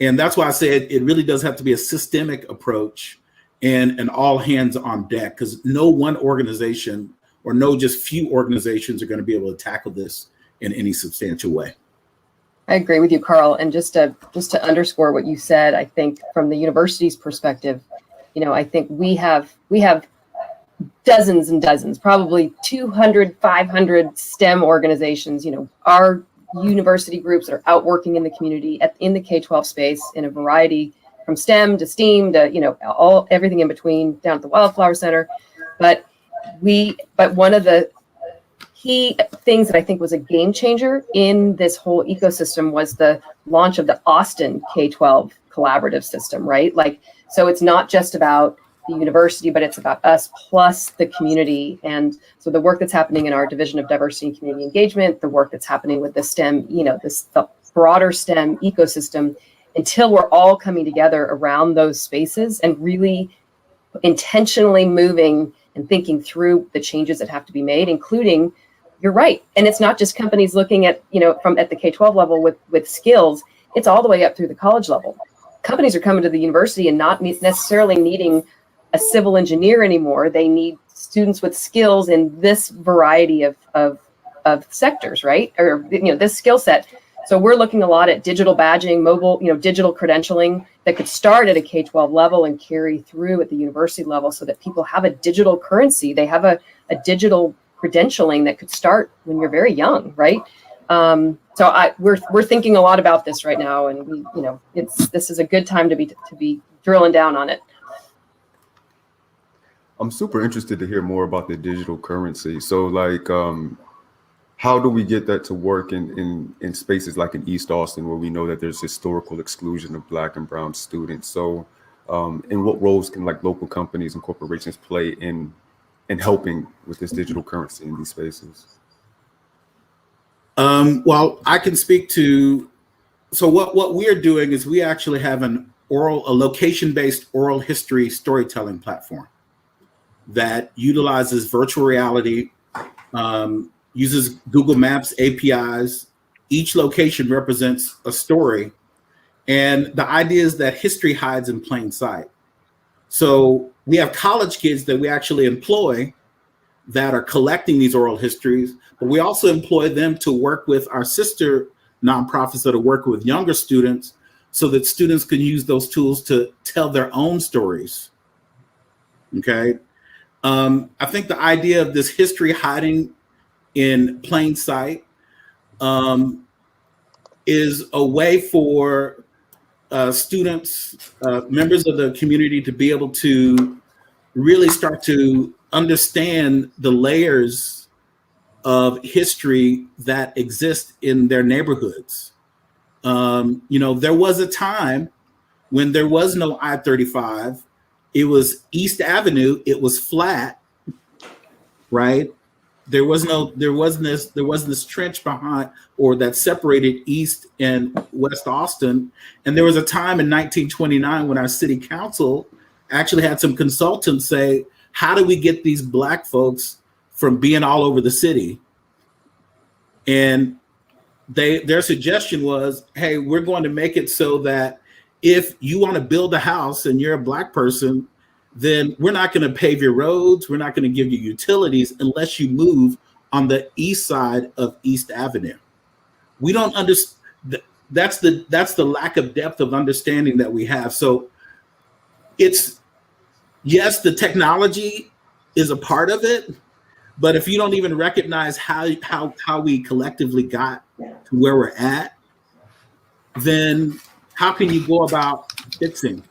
and that's why I said it really does have to be a systemic approach and an all hands on deck, because no one organization or no just few organizations are going to be able to tackle this in any substantial way. I agree with you, Carl. And just to underscore what you said, I think from the university's perspective, I think we have dozens and dozens, probably 200, 500 STEM organizations. Our university groups that are out working in the community in the K-12 space in a variety, from STEM to STEAM to everything in between, down at the Wildflower Center. But one of the key things that I think was a game changer in this whole ecosystem was the launch of the Austin K-12 collaborative system, right? So it's not just about the university, but it's about us plus the community. And so the work that's happening in our Division of Diversity and Community Engagement, the work that's happening with the STEM, the broader STEM ecosystem, until we're all coming together around those spaces and really intentionally moving and thinking through the changes that have to be made, including, you're right. And it's not just companies looking at, from at the K-12 level with skills, it's all the way up through the college level. Companies are coming to the university and not necessarily needing a civil engineer anymore. They need students with skills in this variety of sectors, right? Or, this skill set. So we're looking a lot at digital badging, mobile, digital credentialing that could start at a K-12 level and carry through at the university level, so that people have a digital currency. They have a digital credentialing that could start when you're very young, right? So we're thinking a lot about this right now, and this is a good time to be drilling down on it. I'm super interested to hear more about the digital currency. So how do we get that to work in spaces like in East Austin, where we know that there's historical exclusion of Black and Brown students? So and what roles can local companies and corporations play in helping with this digital currency in these spaces? Well, I can speak to, so what we are doing is we actually have a location-based oral history storytelling platform that utilizes virtual reality, uses Google Maps APIs. Each location represents a story. And the idea is that history hides in plain sight. So we have college kids that we actually employ that are collecting these oral histories, but we also employ them to work with our sister nonprofits that are working with younger students, so that students can use those tools to tell their own stories Okay. I think the idea of this history hiding in plain sight is a way for students, members of the community, to be able to really start to understand the layers of history that exist in their neighborhoods. There was a time when there was no I-35. It was East Avenue. It was flat, right? There wasn't this trench behind or that separated East and West Austin. And there was a time in 1929 when our city council actually had some consultants say, how do we get these Black folks from being all over the city? And their suggestion was, hey, we're going to make it so that if you want to build a house and you're a Black person, then we're not going to pave your roads. We're not going to give you utilities unless you move on the east side of East Avenue. We don't understand. That's the lack of depth of understanding that we have. So it's, yes, the technology is a part of it, but if you don't even recognize how we collectively got to where we're at, then how can you go about fixing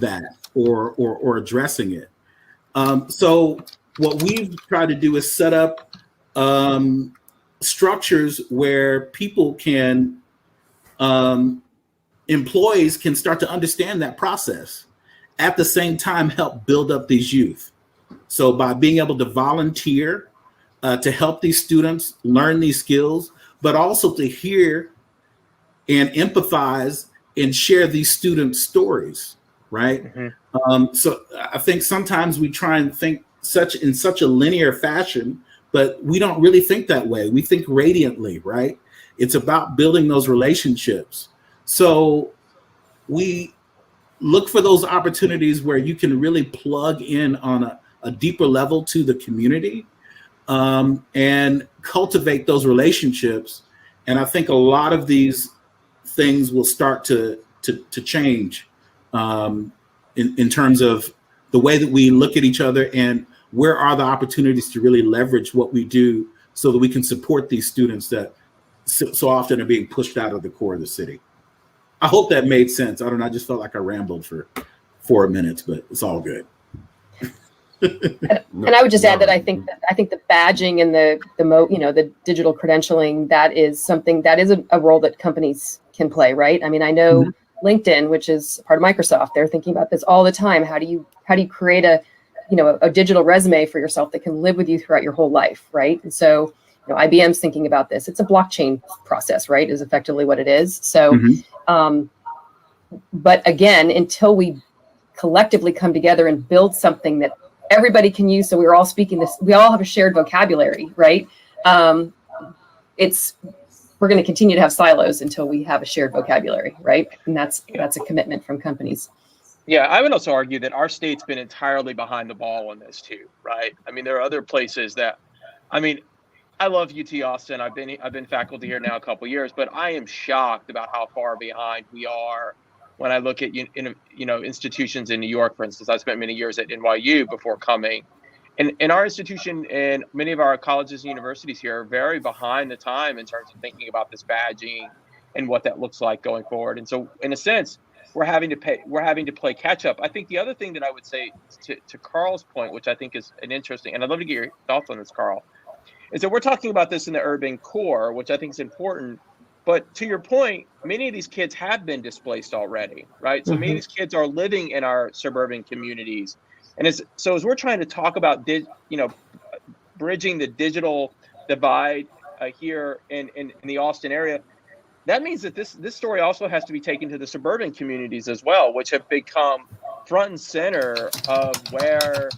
that or addressing it? So what we've tried to do is set up structures where people can, employees can start to understand that process, at the same time help build up these youth. So by being able to volunteer to help these students learn these skills, but also to hear and empathize and share these students' stories, right? Mm-hmm. So I think sometimes we try and think in such a linear fashion, but we don't really think that way. We think radiantly, right? It's about building those relationships. So we look for those opportunities where you can really plug in on a deeper level to the community and cultivate those relationships. And I think a lot of these things will start to change in terms of the way that we look at each other and where are the opportunities to really leverage what we do so that we can support these students that so often are being pushed out of the core of the city. I hope that made sense. I don't know. I just felt like I rambled for 4 minutes, but it's all good. And I would just add that I think the badging and the digital credentialing, that is something that is a role that companies can play, right? I mean, I know LinkedIn, which is part of Microsoft, they're thinking about this all the time. How do you create a digital resume for yourself that can live with you throughout your whole life, right? And so, IBM's thinking about this. It's a blockchain process, right? Is effectively what it is. So, but again, until we collectively come together and build something that everybody can use, so we're all speaking this, we all have a shared vocabulary, right? We're going to continue to have silos until we have a shared vocabulary, right? And that's a commitment from companies. Yeah, I would also argue that our state's been entirely behind the ball on this too, right? I mean, there are other places that, I love UT Austin. I've been faculty here now a couple of years, but I am shocked about how far behind we are when I look at institutions in New York, for instance. I spent many years at NYU before coming, and our institution and many of our colleges and universities here are very behind the time in terms of thinking about this badging and what that looks like going forward. And so, in a sense, we're having to play catch up. I think the other thing that I would say to Carl's point, which I think is an interesting, and I'd love to get your thoughts on this, Carl, is that we're talking about this in the urban core, which I think is important. But to your point, many of these kids have been displaced already, right? So many of these kids are living in our suburban communities. And as we're trying to talk about, bridging the digital divide here in the Austin area, that means that this story also has to be taken to the suburban communities as well, which have become front and center of where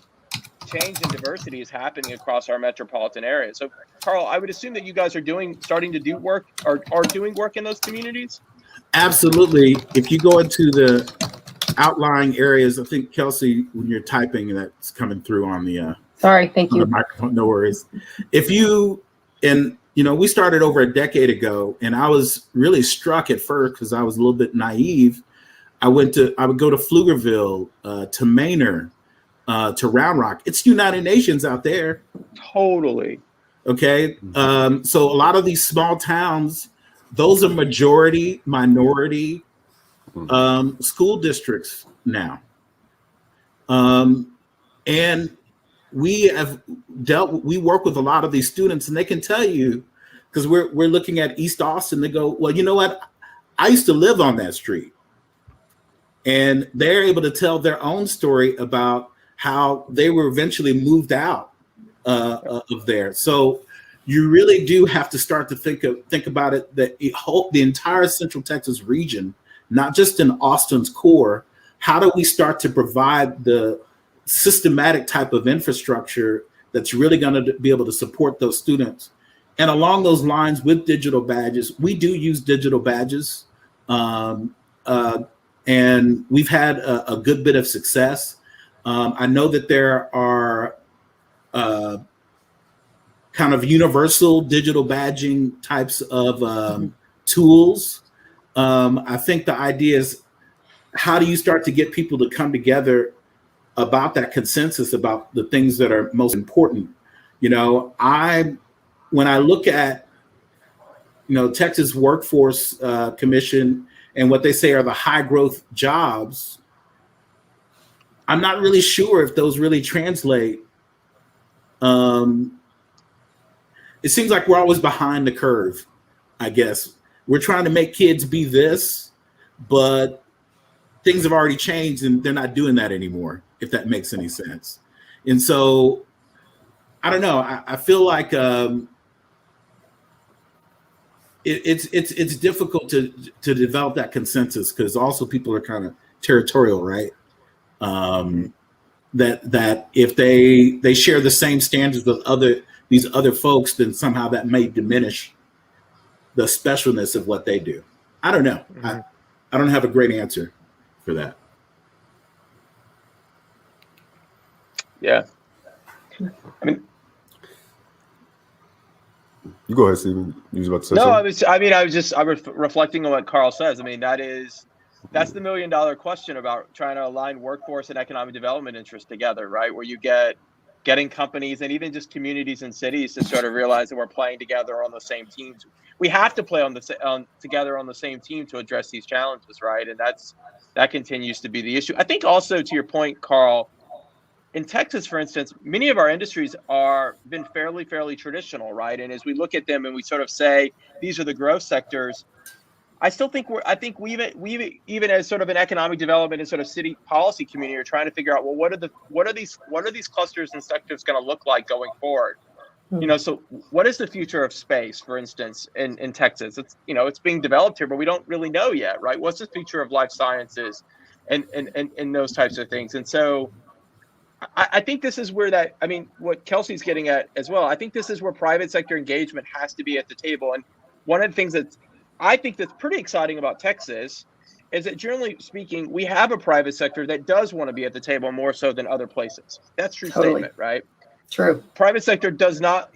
change and diversity is happening across our metropolitan area. So, Carl, I would assume that you guys are starting to do work or are doing work in those communities? Absolutely. If you go into the outlying areas, I think, Kelsey, when you're typing, that's coming through on the sorry, thank you. The microphone, no worries. We started over a decade ago, and I was really struck at first because I was a little bit naive. I would go to Pflugerville, to Manor, to Round Rock. It's United Nations out there. Totally. Okay. So a lot of these small towns, those are majority, minority school districts now. And we work with a lot of these students, and they can tell you, because we're looking at East Austin, they go, well, you know what? I used to live on that street. And they're able to tell their own story about how they were eventually moved out of there. So you really do have to start to think about it, that the entire Central Texas region, not just in Austin's core. How do we start to provide the systematic type of infrastructure that's really going to be able to support those students? And along those lines, with digital badges, we do use digital badges. And we've had a good bit of success. I know that there are kind of universal digital badging types of tools. I think the idea is, how do you start to get people to come together about that consensus about the things that are most important? You know, when I look at, Texas Workforce Commission and what they say are the high growth jobs, I'm not really sure if those really translate. It seems like we're always behind the curve, I guess. We're trying to make kids be this, but things have already changed and they're not doing that anymore, if that makes any sense. And so, I don't know, I feel like it's difficult to develop that consensus, because also people are kind of territorial, right? That if they share the same standards with these other folks, then somehow that may diminish the specialness of what they do. I don't know. I don't have a great answer for that. Yeah. I mean, you go ahead, Stephen. You was about to say no, something? I was reflecting on what Carl says. I mean, that's the $1 million question about trying to align workforce and economic development interests together, right? Where you getting companies and even just communities and cities to sort of realize that we're playing together on the same teams. We have to play together on the same team to address these challenges, right? And that continues to be the issue. I think also, to your point, Carl, in Texas, for instance, many of our industries are been fairly traditional, right? And as we look at them and we sort of say these are the growth sectors, I think we even as sort of an economic development and sort of city policy community are trying to figure out, well, what are these clusters and sectors going to look like going forward? So what is the future of space, for instance, in Texas? It's being developed here, but we don't really know yet, right? What's the future of life sciences and those types of things? And so I think this is where what Kelsey's getting at as well. I think this is where private sector engagement has to be at the table. And one of the things that I think that's pretty exciting about Texas is that, generally speaking, we have a private sector that does want to be at the table more so than other places. That's a true statement, right? True. Private sector doesn't want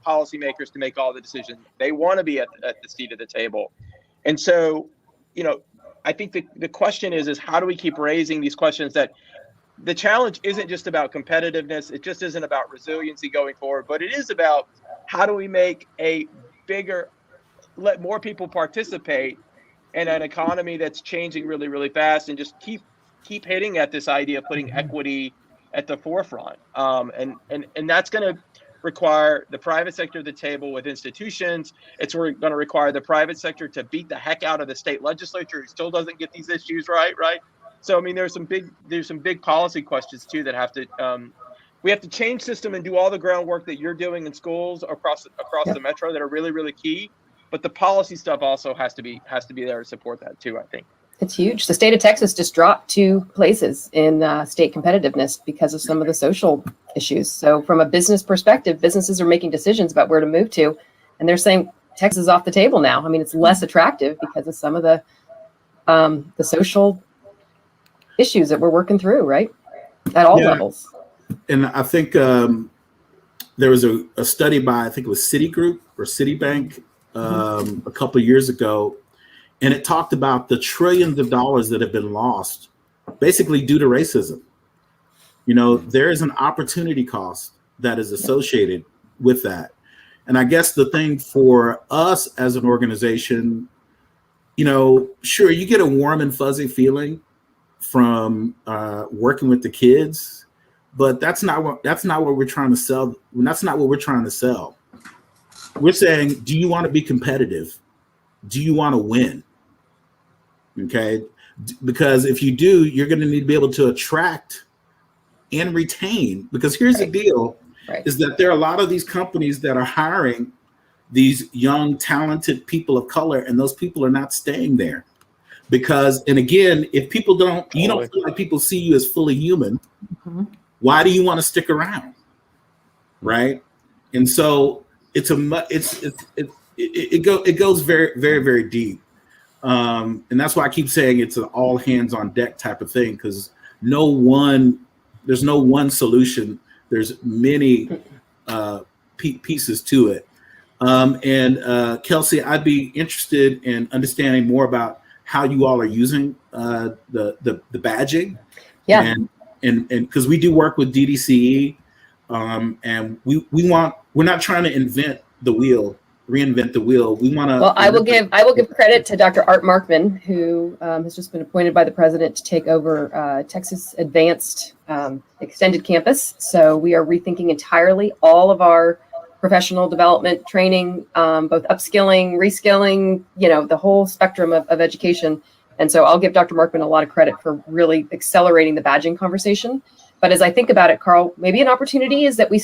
policymakers to make all the decisions. They want to be at the seat of the table. And so, I think the question is how do we keep raising these questions? That the challenge isn't just about competitiveness. It just isn't about resiliency going forward, but it is about how do we make let more people participate in an economy that's changing really, really fast, and just keep hitting at this idea of putting equity at the forefront. And that's going to require the private sector at the table with institutions. It's going to require the private sector to beat the heck out of the state legislature who still doesn't get these issues right. So, I mean, there's some big policy questions too that have to, we have to change system and do all the groundwork that you're doing in schools across the metro that are really, really key. But the policy stuff also has to be there to support that too, I think. It's huge. The state of Texas just dropped 2 places in state competitiveness because of some of the social issues. So from a business perspective, businesses are making decisions about where to move to, and they're saying Texas is off the table now. I mean, it's less attractive because of some of the social issues that we're working through, right? At all levels. And I think there was a study by, I think it was Citigroup or Citibank a couple of years ago, and it talked about the trillions of dollars that have been lost basically due to racism. You know, there is an opportunity cost that is associated with that. And I guess the thing for us as an organization, you know, sure, you get a warm and fuzzy feeling from working with the kids, but that's not what we're trying to sell. That's not what we're trying to sell. We're saying, do you want to be competitive? Do you want to win? Okay, because if you do, you're going to need to be able to attract and retain. Because here's the deal: is that there are a lot of these companies that are hiring these young, talented people of color, and those people are not staying there. Because, and again, if people you don't feel like people see you as fully human, why do you want to stick around, right? And so it goes very, very, very deep, and that's why I keep saying it's an all hands on deck type of thing, because there's no one solution. There's many pieces to it. And Kelsey, I'd be interested in understanding more about how you all are using the badging. Yeah. And because we do work with DDCE, and we're not trying to reinvent the wheel. We want to. Well, I will give credit to Dr. Art Markman, who has just been appointed by the president to take over Texas Advanced Extended Campus. So we are rethinking entirely all of our professional development training, both upskilling, reskilling, the whole spectrum of education. And so I'll give Dr. Markman a lot of credit for really accelerating the badging conversation. But as I think about it, Carl, maybe an opportunity is that we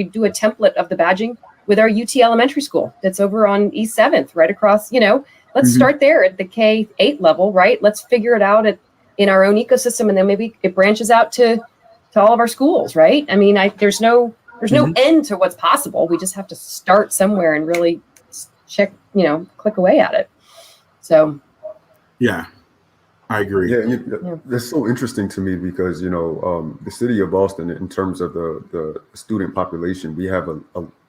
do a template of the badging with our UT Elementary School that's over on East 7th, right across, let's start there at the K-8 level, right? Let's figure it out in our own ecosystem, and then maybe it branches out to all of our schools, right? I mean, there's no end to what's possible. We just have to start somewhere and really check, click away at it. So. Yeah, I agree. Yeah, that's so interesting to me because, the city of Austin, in terms of the student population, we have a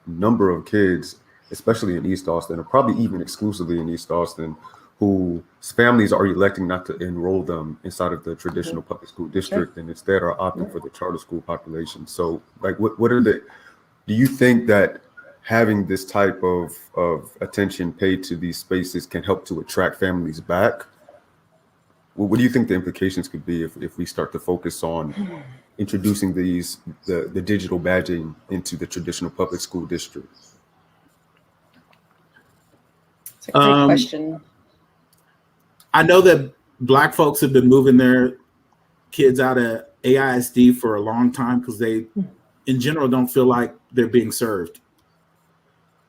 number of kids, especially in East Austin, or probably even exclusively in East Austin, whose families are electing not to enroll them inside of the traditional public school district and instead are opting for the charter school population. So like, do you think that having this type of attention paid to these spaces can help to attract families back? What do you think the implications could be if we start to focus on introducing the digital badging into the traditional public school district? It's a great question. I know that Black folks have been moving their kids out of AISD for a long time because they, in general, don't feel like they're being served.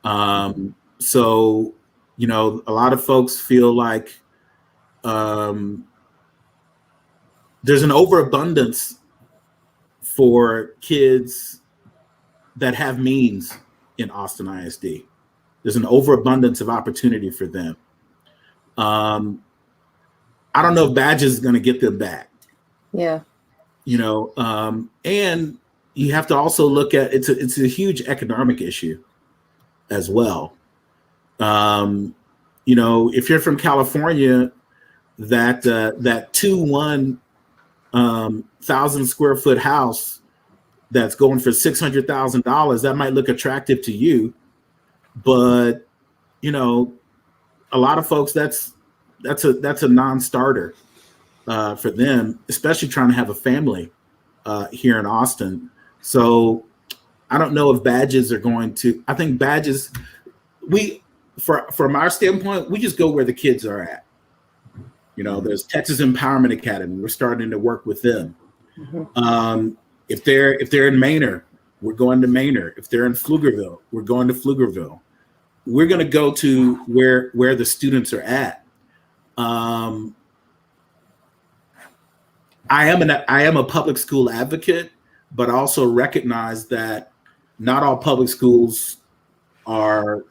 So, a lot of folks feel like there's an overabundance for kids that have means in Austin ISD. There's an overabundance of opportunity for them. I don't know if badges is going to get them back. Yeah. And you have to also look at it's a huge economic issue as well. If you're from California, that 1,000 square foot house that's going for $600,000, that might look attractive to you, but a lot of folks that's a non-starter for them, especially trying to have a family here in Austin. So I don't know if badges are going to. I think badges, from our standpoint, we just go where the kids are at. There's Texas Empowerment Academy. We're starting to work with them. If they're in Manor, we're going to Manor. If they're in Pflugerville, we're going to Pflugerville. We're going to go to where the students are at. I am a public school advocate, but I also recognize that not all public schools are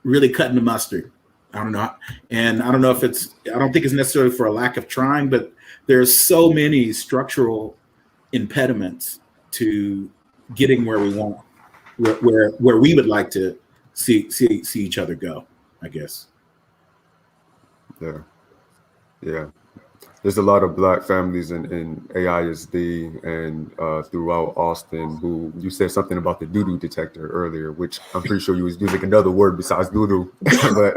really cutting the mustard. I don't know. And I don't know if I don't think it's necessarily for a lack of trying, but there's so many structural impediments to getting where we want, where we would like to see each other go, I guess. Yeah. there's a lot of Black families in AISD and throughout Austin who, you said something about the doo-doo detector earlier, which I'm pretty sure you was using another word besides doo-doo. But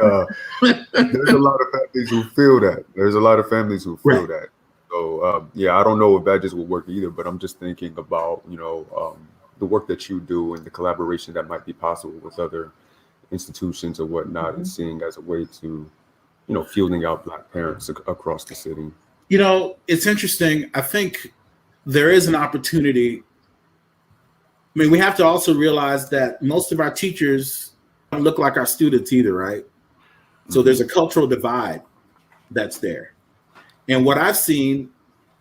there's a lot of families who feel that. There's a lot of families who feel that. So yeah, I don't know if badges will work either, but I'm just thinking about, the work that you do and the collaboration that might be possible with other institutions or whatnot, and seeing as a way to, fielding out Black parents across the city. It's interesting. I think there is an opportunity. I mean, we have to also realize that most of our teachers don't look like our students either, right? So there's a cultural divide that's there. And what I've seen,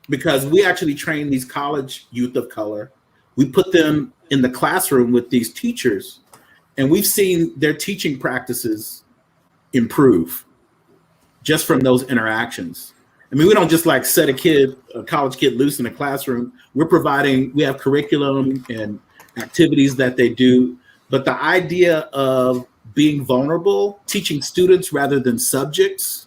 because we actually train these college youth of color, we put them in the classroom with these teachers, and we've seen their teaching practices improve just from those interactions. I mean, we don't just like set a college kid loose in a classroom. We have curriculum and activities that they do, but the idea of being vulnerable, teaching students rather than subjects,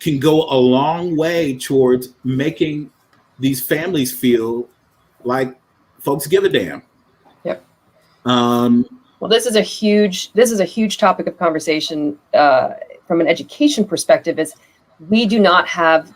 can go a long way towards making these families feel like folks give a damn. Yep. Well, this is a huge topic of conversation from an education perspective. Is we do not have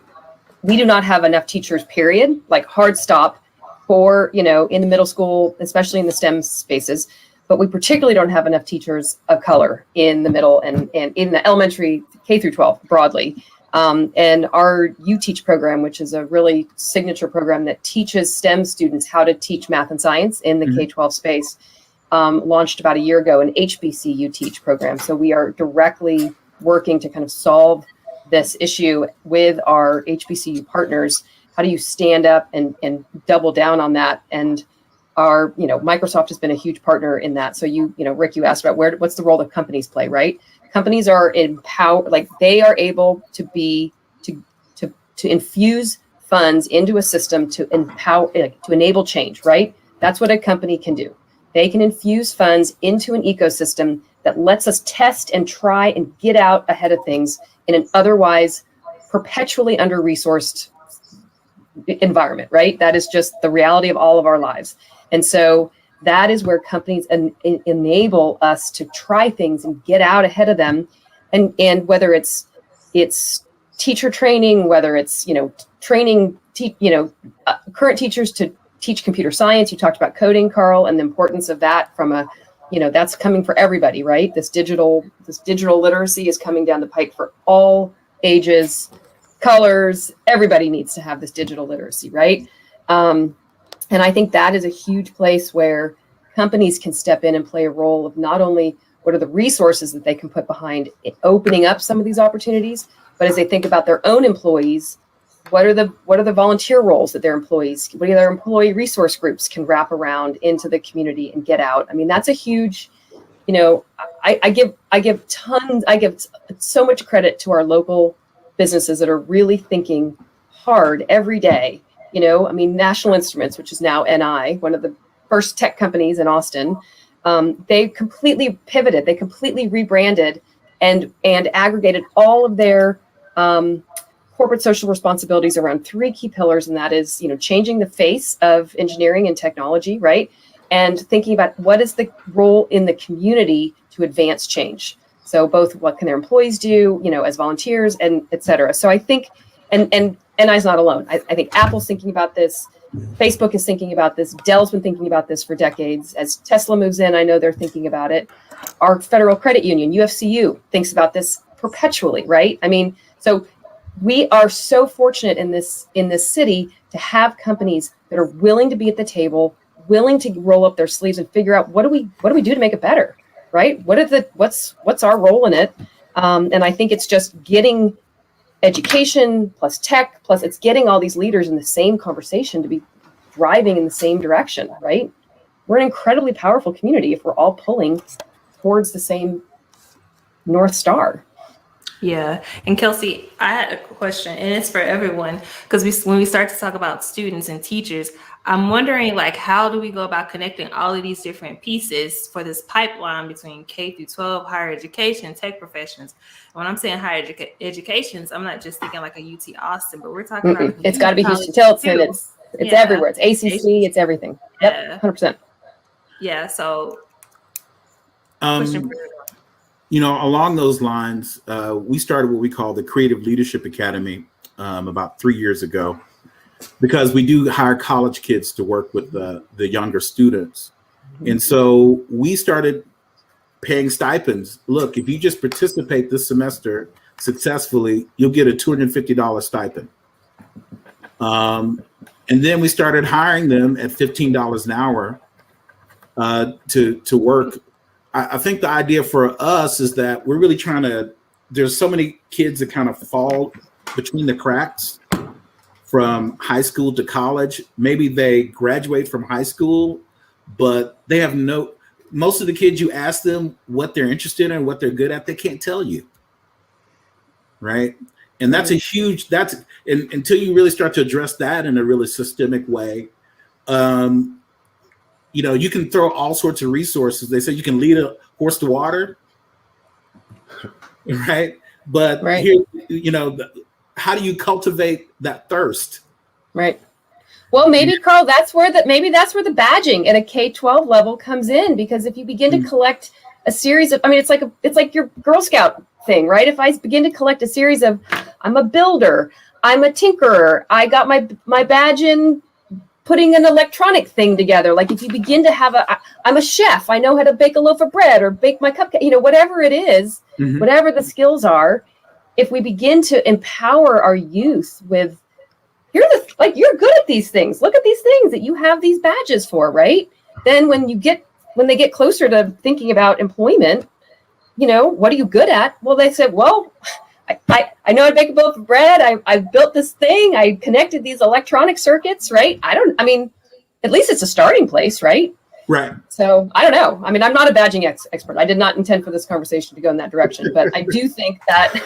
enough teachers, period, like hard stop for, in the middle school, especially in the STEM spaces, but we particularly don't have enough teachers of color in the middle and in the elementary K through 12 broadly. And our You Teach program, which is a really signature program that teaches STEM students how to teach math and science in the K-12 space, launched about a year ago, an HBC You Teach program. So we are directly working to kind of solve this issue with our HBCU partners. How do you stand up and double down on that? And our, Microsoft has been a huge partner in that. So Rick, you asked about what's the role that companies play, right? Companies are empowered, like they are able to infuse funds into a system to empower, to enable change, right? That's what a company can do. They can infuse funds into an ecosystem that lets us test and try and get out ahead of things in an otherwise perpetually under-resourced environment, right? That is just the reality of all of our lives. And so that is where companies enable us to try things and get out ahead of them. And whether it's teacher training, whether it's, training, current teachers to teach computer science. You talked about coding, Carl, and the importance of that from a, that's coming for everybody, right? This digital literacy is coming down the pike for all ages, colors. Everybody needs to have this digital literacy, right? And I think that is a huge place where companies can step in and play a role of not only what are the resources that they can put behind opening up some of these opportunities, but as they think about their own employees, what are the volunteer roles that their employees, what are their employee resource groups can wrap around into the community and get out? I mean, that's a huge, I give so much credit to our local businesses that are really thinking hard every day. National Instruments, which is now NI, one of the first tech companies in Austin, they completely pivoted, they completely rebranded and aggregated all of their corporate social responsibilities around three key pillars. And that is, changing the face of engineering and technology, right? And thinking about what is the role in the community to advance change. So both what can their employees do, as volunteers and et cetera. So I think, and NI's not alone. I think Apple's thinking about this. Facebook is thinking about this. Dell's been thinking about this for decades. As Tesla moves in, I know they're thinking about it. Our federal credit union, UFCU, thinks about this perpetually, right? So we are so fortunate in this city to have companies that are willing to be at the table, willing to roll up their sleeves and figure out what do we do to make it better, right? What's our role in it? And I think it's just getting education plus tech plus it's getting all these leaders in the same conversation to be driving in the same direction, right? We're an incredibly powerful community if we're all pulling towards the same North Star. Yeah. And Kelsey, I had a question, and it's for everyone, because when we start to talk about students and teachers, I'm wondering, like, how do we go about connecting all of these different pieces for this pipeline between K through 12, higher education, tech professions? When I'm saying higher educations, I'm not just thinking like a UT Austin, but we're talking about It's got to be Houston Tilton. It's everywhere. It's ACC. It's everything. Yep, 100%. Yeah. So, question for everyone. You know, along those lines, we started what we call the Creative Leadership Academy about 3 years ago, because we do hire college kids to work with the younger students. And so we started paying stipends. Look, if you just participate this semester successfully, you'll get a $250 stipend. And then we started hiring them at $15 an hour to work. I think the idea for us is that we're really trying to, there's so many kids that kind of fall between the cracks from high school to college. Maybe they graduate from high school, but they have most of the kids, you ask them what they're interested in, what they're good at, they can't tell you. Right. And that's until you really start to address that in a really systemic way. You know, you can throw all sorts of resources. They say you can lead a horse to water, right? But here, you know, how do you cultivate that thirst? Right. Well, maybe Carl, maybe that's where the badging at a K-12 level comes in, because if you begin to collect a series of, I mean, it's like your Girl Scout thing, right? If I begin to collect a series of, I'm a builder, I'm a tinkerer, I got my badge in putting an electronic thing together. Like if you begin to have I'm a chef, I know how to bake a loaf of bread or bake my cupcake, you know, whatever it is, whatever the skills are, if we begin to empower our youth with, you're good at these things. Look at these things that you have these badges for, right? Then when they get closer to thinking about employment, you know, what are you good at? Well, they said, well, I know how to bake a loaf of bread. I built this thing. I connected these electronic circuits, right? I mean, at least it's a starting place, right? Right. So I don't know. I mean, I'm not a badging expert. I did not intend for this conversation to go in that direction, but I do think that,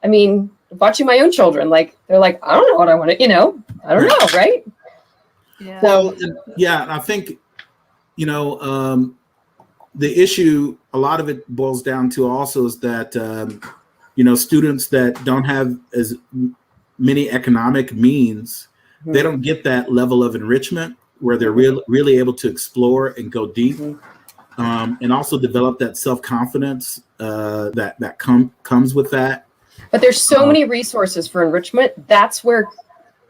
I mean, watching my own children, like, they're like, I don't know what I want to, you know, I don't know, right? Yeah. Well, yeah, I think, you know, the issue, a lot of it boils down to also is that, you know, students that don't have as many economic means, they don't get that level of enrichment where they're really able to explore and go deep, and also develop that self-confidence that comes with that. But there's so many resources for enrichment. That's where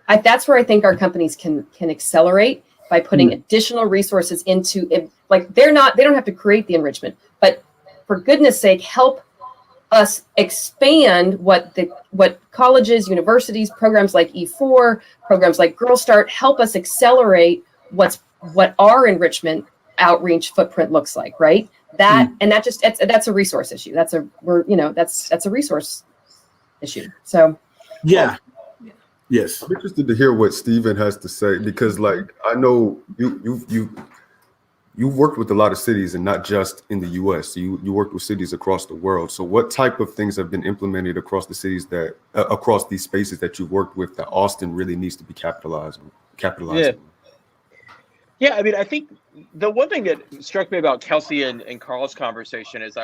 I think our companies can accelerate by putting additional resources into it. Like they don't have to create the enrichment, but for goodness sake, help us expand what colleges, universities, programs like E4, programs like Girl Start help us accelerate what our enrichment outreach footprint looks like, right? That's a resource issue. That's a resource issue. So yeah. Yes. I'm interested to hear what Stephen has to say, because like I know you worked with a lot of cities and not just in the US. You worked with cities across the world. So what type of things have been implemented across the cities across these spaces that you've worked with that Austin really needs to be capitalized on? Yeah, I mean, I think the one thing that struck me about Kelsey and Carl's conversation is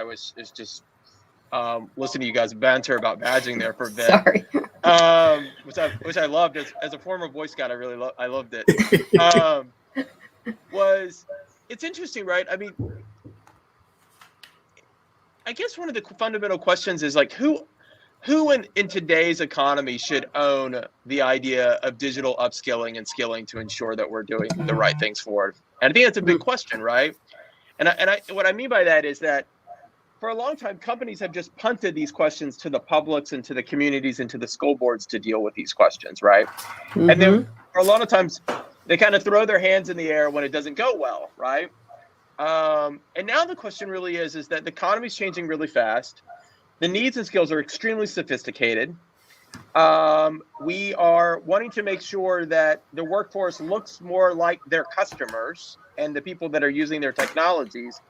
just listening to you guys banter about badging there for a bit. Sorry. Which I loved as a former Boy Scout. I loved it. It's interesting, right? I mean, I guess one of the fundamental questions is like who in today's economy should own the idea of digital upskilling and skilling to ensure that we're doing the right things forward? And I think that's a big question, right? And what I mean by that is that for a long time, companies have just punted these questions to the publics and to the communities and to the school boards to deal with these questions, right? And then for a lot of times, they kind of throw their hands in the air when it doesn't go well, right? And now the question really is that the economy is changing really fast. The needs and skills are extremely sophisticated. We are wanting to make sure that the workforce looks more like their customers and the people that are using their technologies.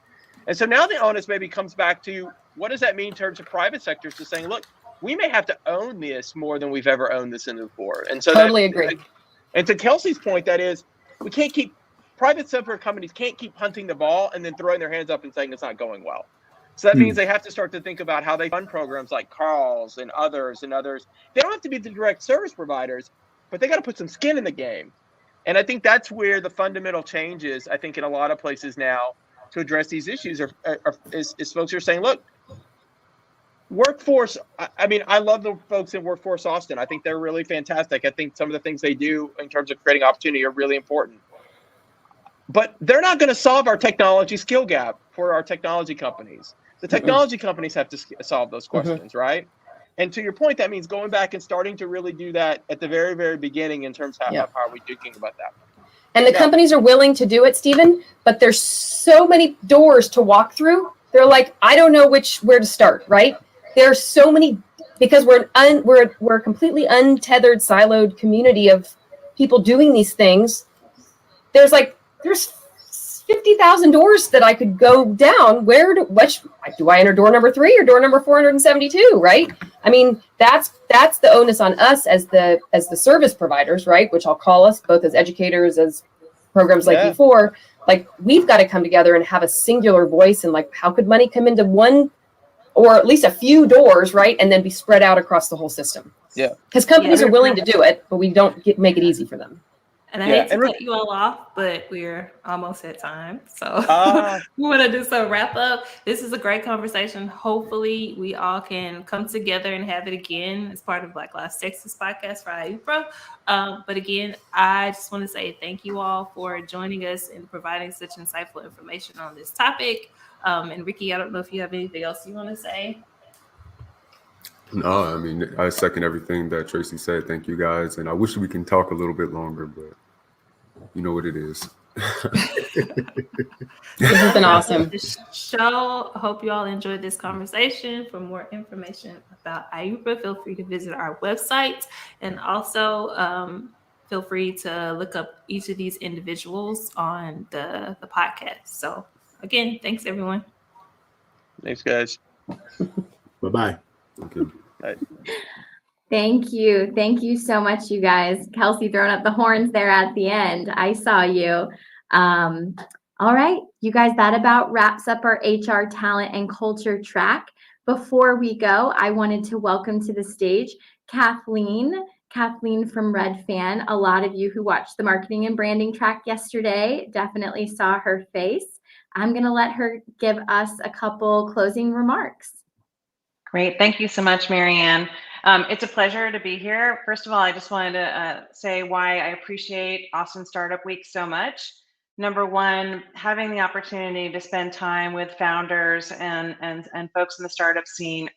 And so now the onus maybe comes back to, what does that mean in terms of private sectors to saying, look, we may have to own this more than we've ever owned this in before. And so Totally agree. And to Kelsey's point, that is, we can't keep, private sector companies can't keep hunting the ball and then throwing their hands up and saying it's not going well. So that means they have to start to think about how they fund programs like Carl's and others. They don't have to be the direct service providers, but they got to put some skin in the game. And I think that's where the fundamental change is, I think, in a lot of places now to address these issues is folks are saying, look, workforce, I mean, I love the folks in Workforce Austin. I think they're really fantastic. I think some of the things they do in terms of creating opportunity are really important. But they're not going to solve our technology skill gap for our technology companies. The technology companies have to solve those questions, right? And to your point, that means going back and starting to really do that at the very, very beginning in terms of how are we thinking about that. And the companies are willing to do it, Stephen, but there's so many doors to walk through. They're like, I don't know where to start, right? There's so many, because we're a completely untethered, siloed community of people doing these things. There's 50,000 doors that I could go down. Do I enter door number 3 or door number 472? Right? I mean, that's the onus on us as the service providers, right? Which I'll call us both as educators, as programs like before. Like, we've got to come together and have a singular voice, and like, how could money come into one or at least a few doors, right? And then be spread out across the whole system. Yeah. Because companies are willing to do it, but we don't make it easy for them. And I hate to cut you all off, but we're almost at time. So we want to do some wrap up. This is a great conversation. Hopefully we all can come together and have it again as part of Black Lives Texas podcast for IUPRA. But again, I just want to say thank you all for joining us and providing such insightful information on this topic. And Ricky, I don't know if you have anything else you want to say. No, I mean, I second everything that Tracy said. Thank you guys. And I wish we can talk a little bit longer, but you know what it is. This has been awesome. So hope you all enjoyed this conversation. For more information about IUPRA, feel free to visit our website, and also feel free to look up each of these individuals on the podcast. So again, thanks everyone. Thanks, guys. Bye-bye. Okay. Bye. Thank you. Thank you so much, you guys. Kelsey throwing up the horns there at the end. I saw you. All right, you guys, that about wraps up our HR talent and culture track. Before we go, I wanted to welcome to the stage Kathleen from Red Fan. A lot of you who watched the marketing and branding track yesterday definitely saw her face. I'm going to let her give us a couple closing remarks. Great. Thank you so much, Marianne. It's a pleasure to be here. First of all, I just wanted to say why I appreciate Austin Startup Week so much. Number one, having the opportunity to spend time with founders and folks in the startup scene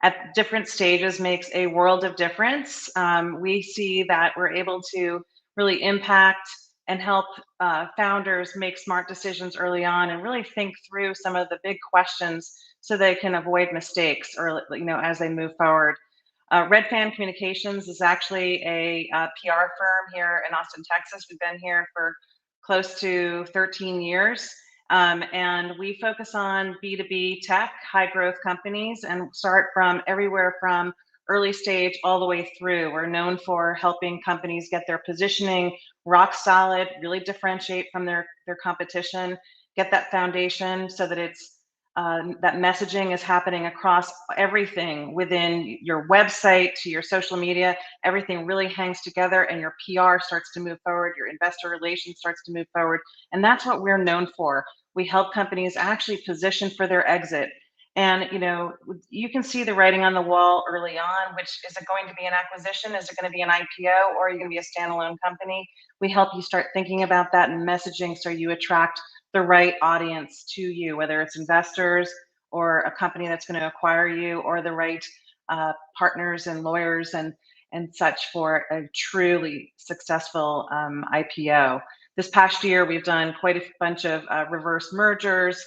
at different stages makes a world of difference. We see that we're able to really impact and help founders make smart decisions early on and really think through some of the big questions so they can avoid mistakes or, as they move forward. Red Fan Communications is actually a PR firm here in Austin, Texas. We've been here for close to 13 years. And we focus on B2B tech, high growth companies, and start from everywhere from early stage all the way through. We're known for helping companies get their positioning rock solid, really differentiate from their competition, get that foundation so that it's that messaging is happening across everything within your website to your social media. Everything really hangs together and your PR starts to move forward, your investor relations starts to move forward. And that's what we're known for. We help companies actually position for their exit. And you can see the writing on the wall early on, which is it going to be an acquisition? Is it going to be an IPO, or are you going to be a standalone company? We help you start thinking about that in messaging so you attract the right audience to you, whether it's investors or a company that's going to acquire you, or the right partners and lawyers and such for a truly successful IPO. This past year, we've done quite a bunch of reverse mergers,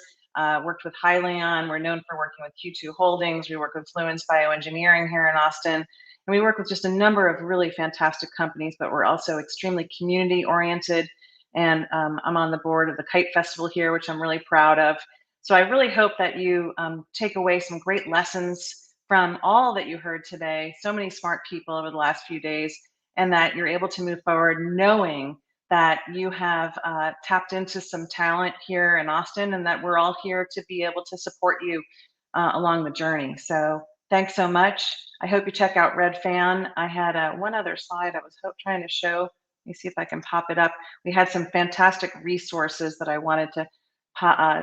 worked with Hyliion. We're known for working with Q2 Holdings. We work with Fluence Bioengineering here in Austin. And we work with just a number of really fantastic companies, but we're also extremely community oriented. And I'm on the board of the Kite Festival here, which I'm really proud of. So I really hope that you take away some great lessons from all that you heard today. So many smart people over the last few days, and that you're able to move forward knowing that you have tapped into some talent here in Austin, and that we're all here to be able to support you along the journey. So thanks so much. I hope you check out Redfan. I had one other slide I was trying to show. Let me see if I can pop it up. We had some fantastic resources that I wanted to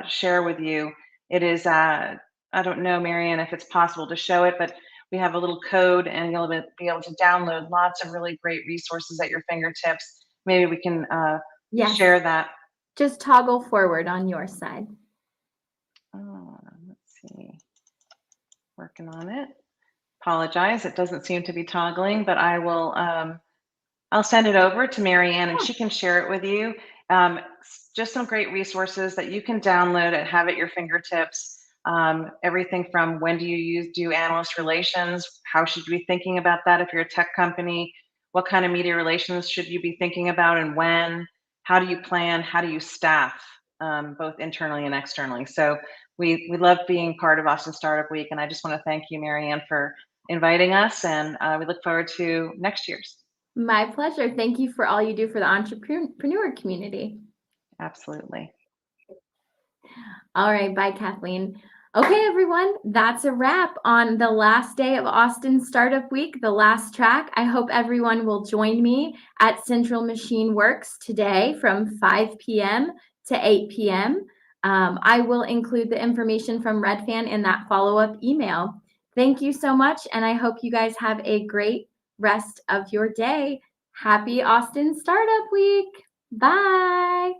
share with you. It is, I don't know, Marianne, if it's possible to show it, but we have a little code and you'll be able to download lots of really great resources at your fingertips. Maybe we can Yes. share that. Just toggle forward on your side. Let's see. Working on it. Apologize, it doesn't seem to be toggling, but I will. I'll send it over to Marianne and she can share it with you. Just some great resources that you can download and have at your fingertips. Everything from when do you do analyst relations? How should you be thinking about that if you're a tech company? What kind of media relations should you be thinking about and when? How do you plan? How do you staff, both internally and externally? So we love being part of Austin Startup Week, and I just want to thank you, Marianne, for inviting us, and we look forward to next year's. My pleasure. Thank you for all you do for the entrepreneur community. Absolutely. All right. Bye, Kathleen. Okay, everyone, that's a wrap on the last day of Austin Startup Week, the last track. I hope everyone will join me at Central Machine Works today from 5 p.m. to 8 p.m. I will include the information from Redfan in that follow-up email. Thank you so much, and I hope you guys have a great rest of your day. Happy Austin Startup Week. Bye.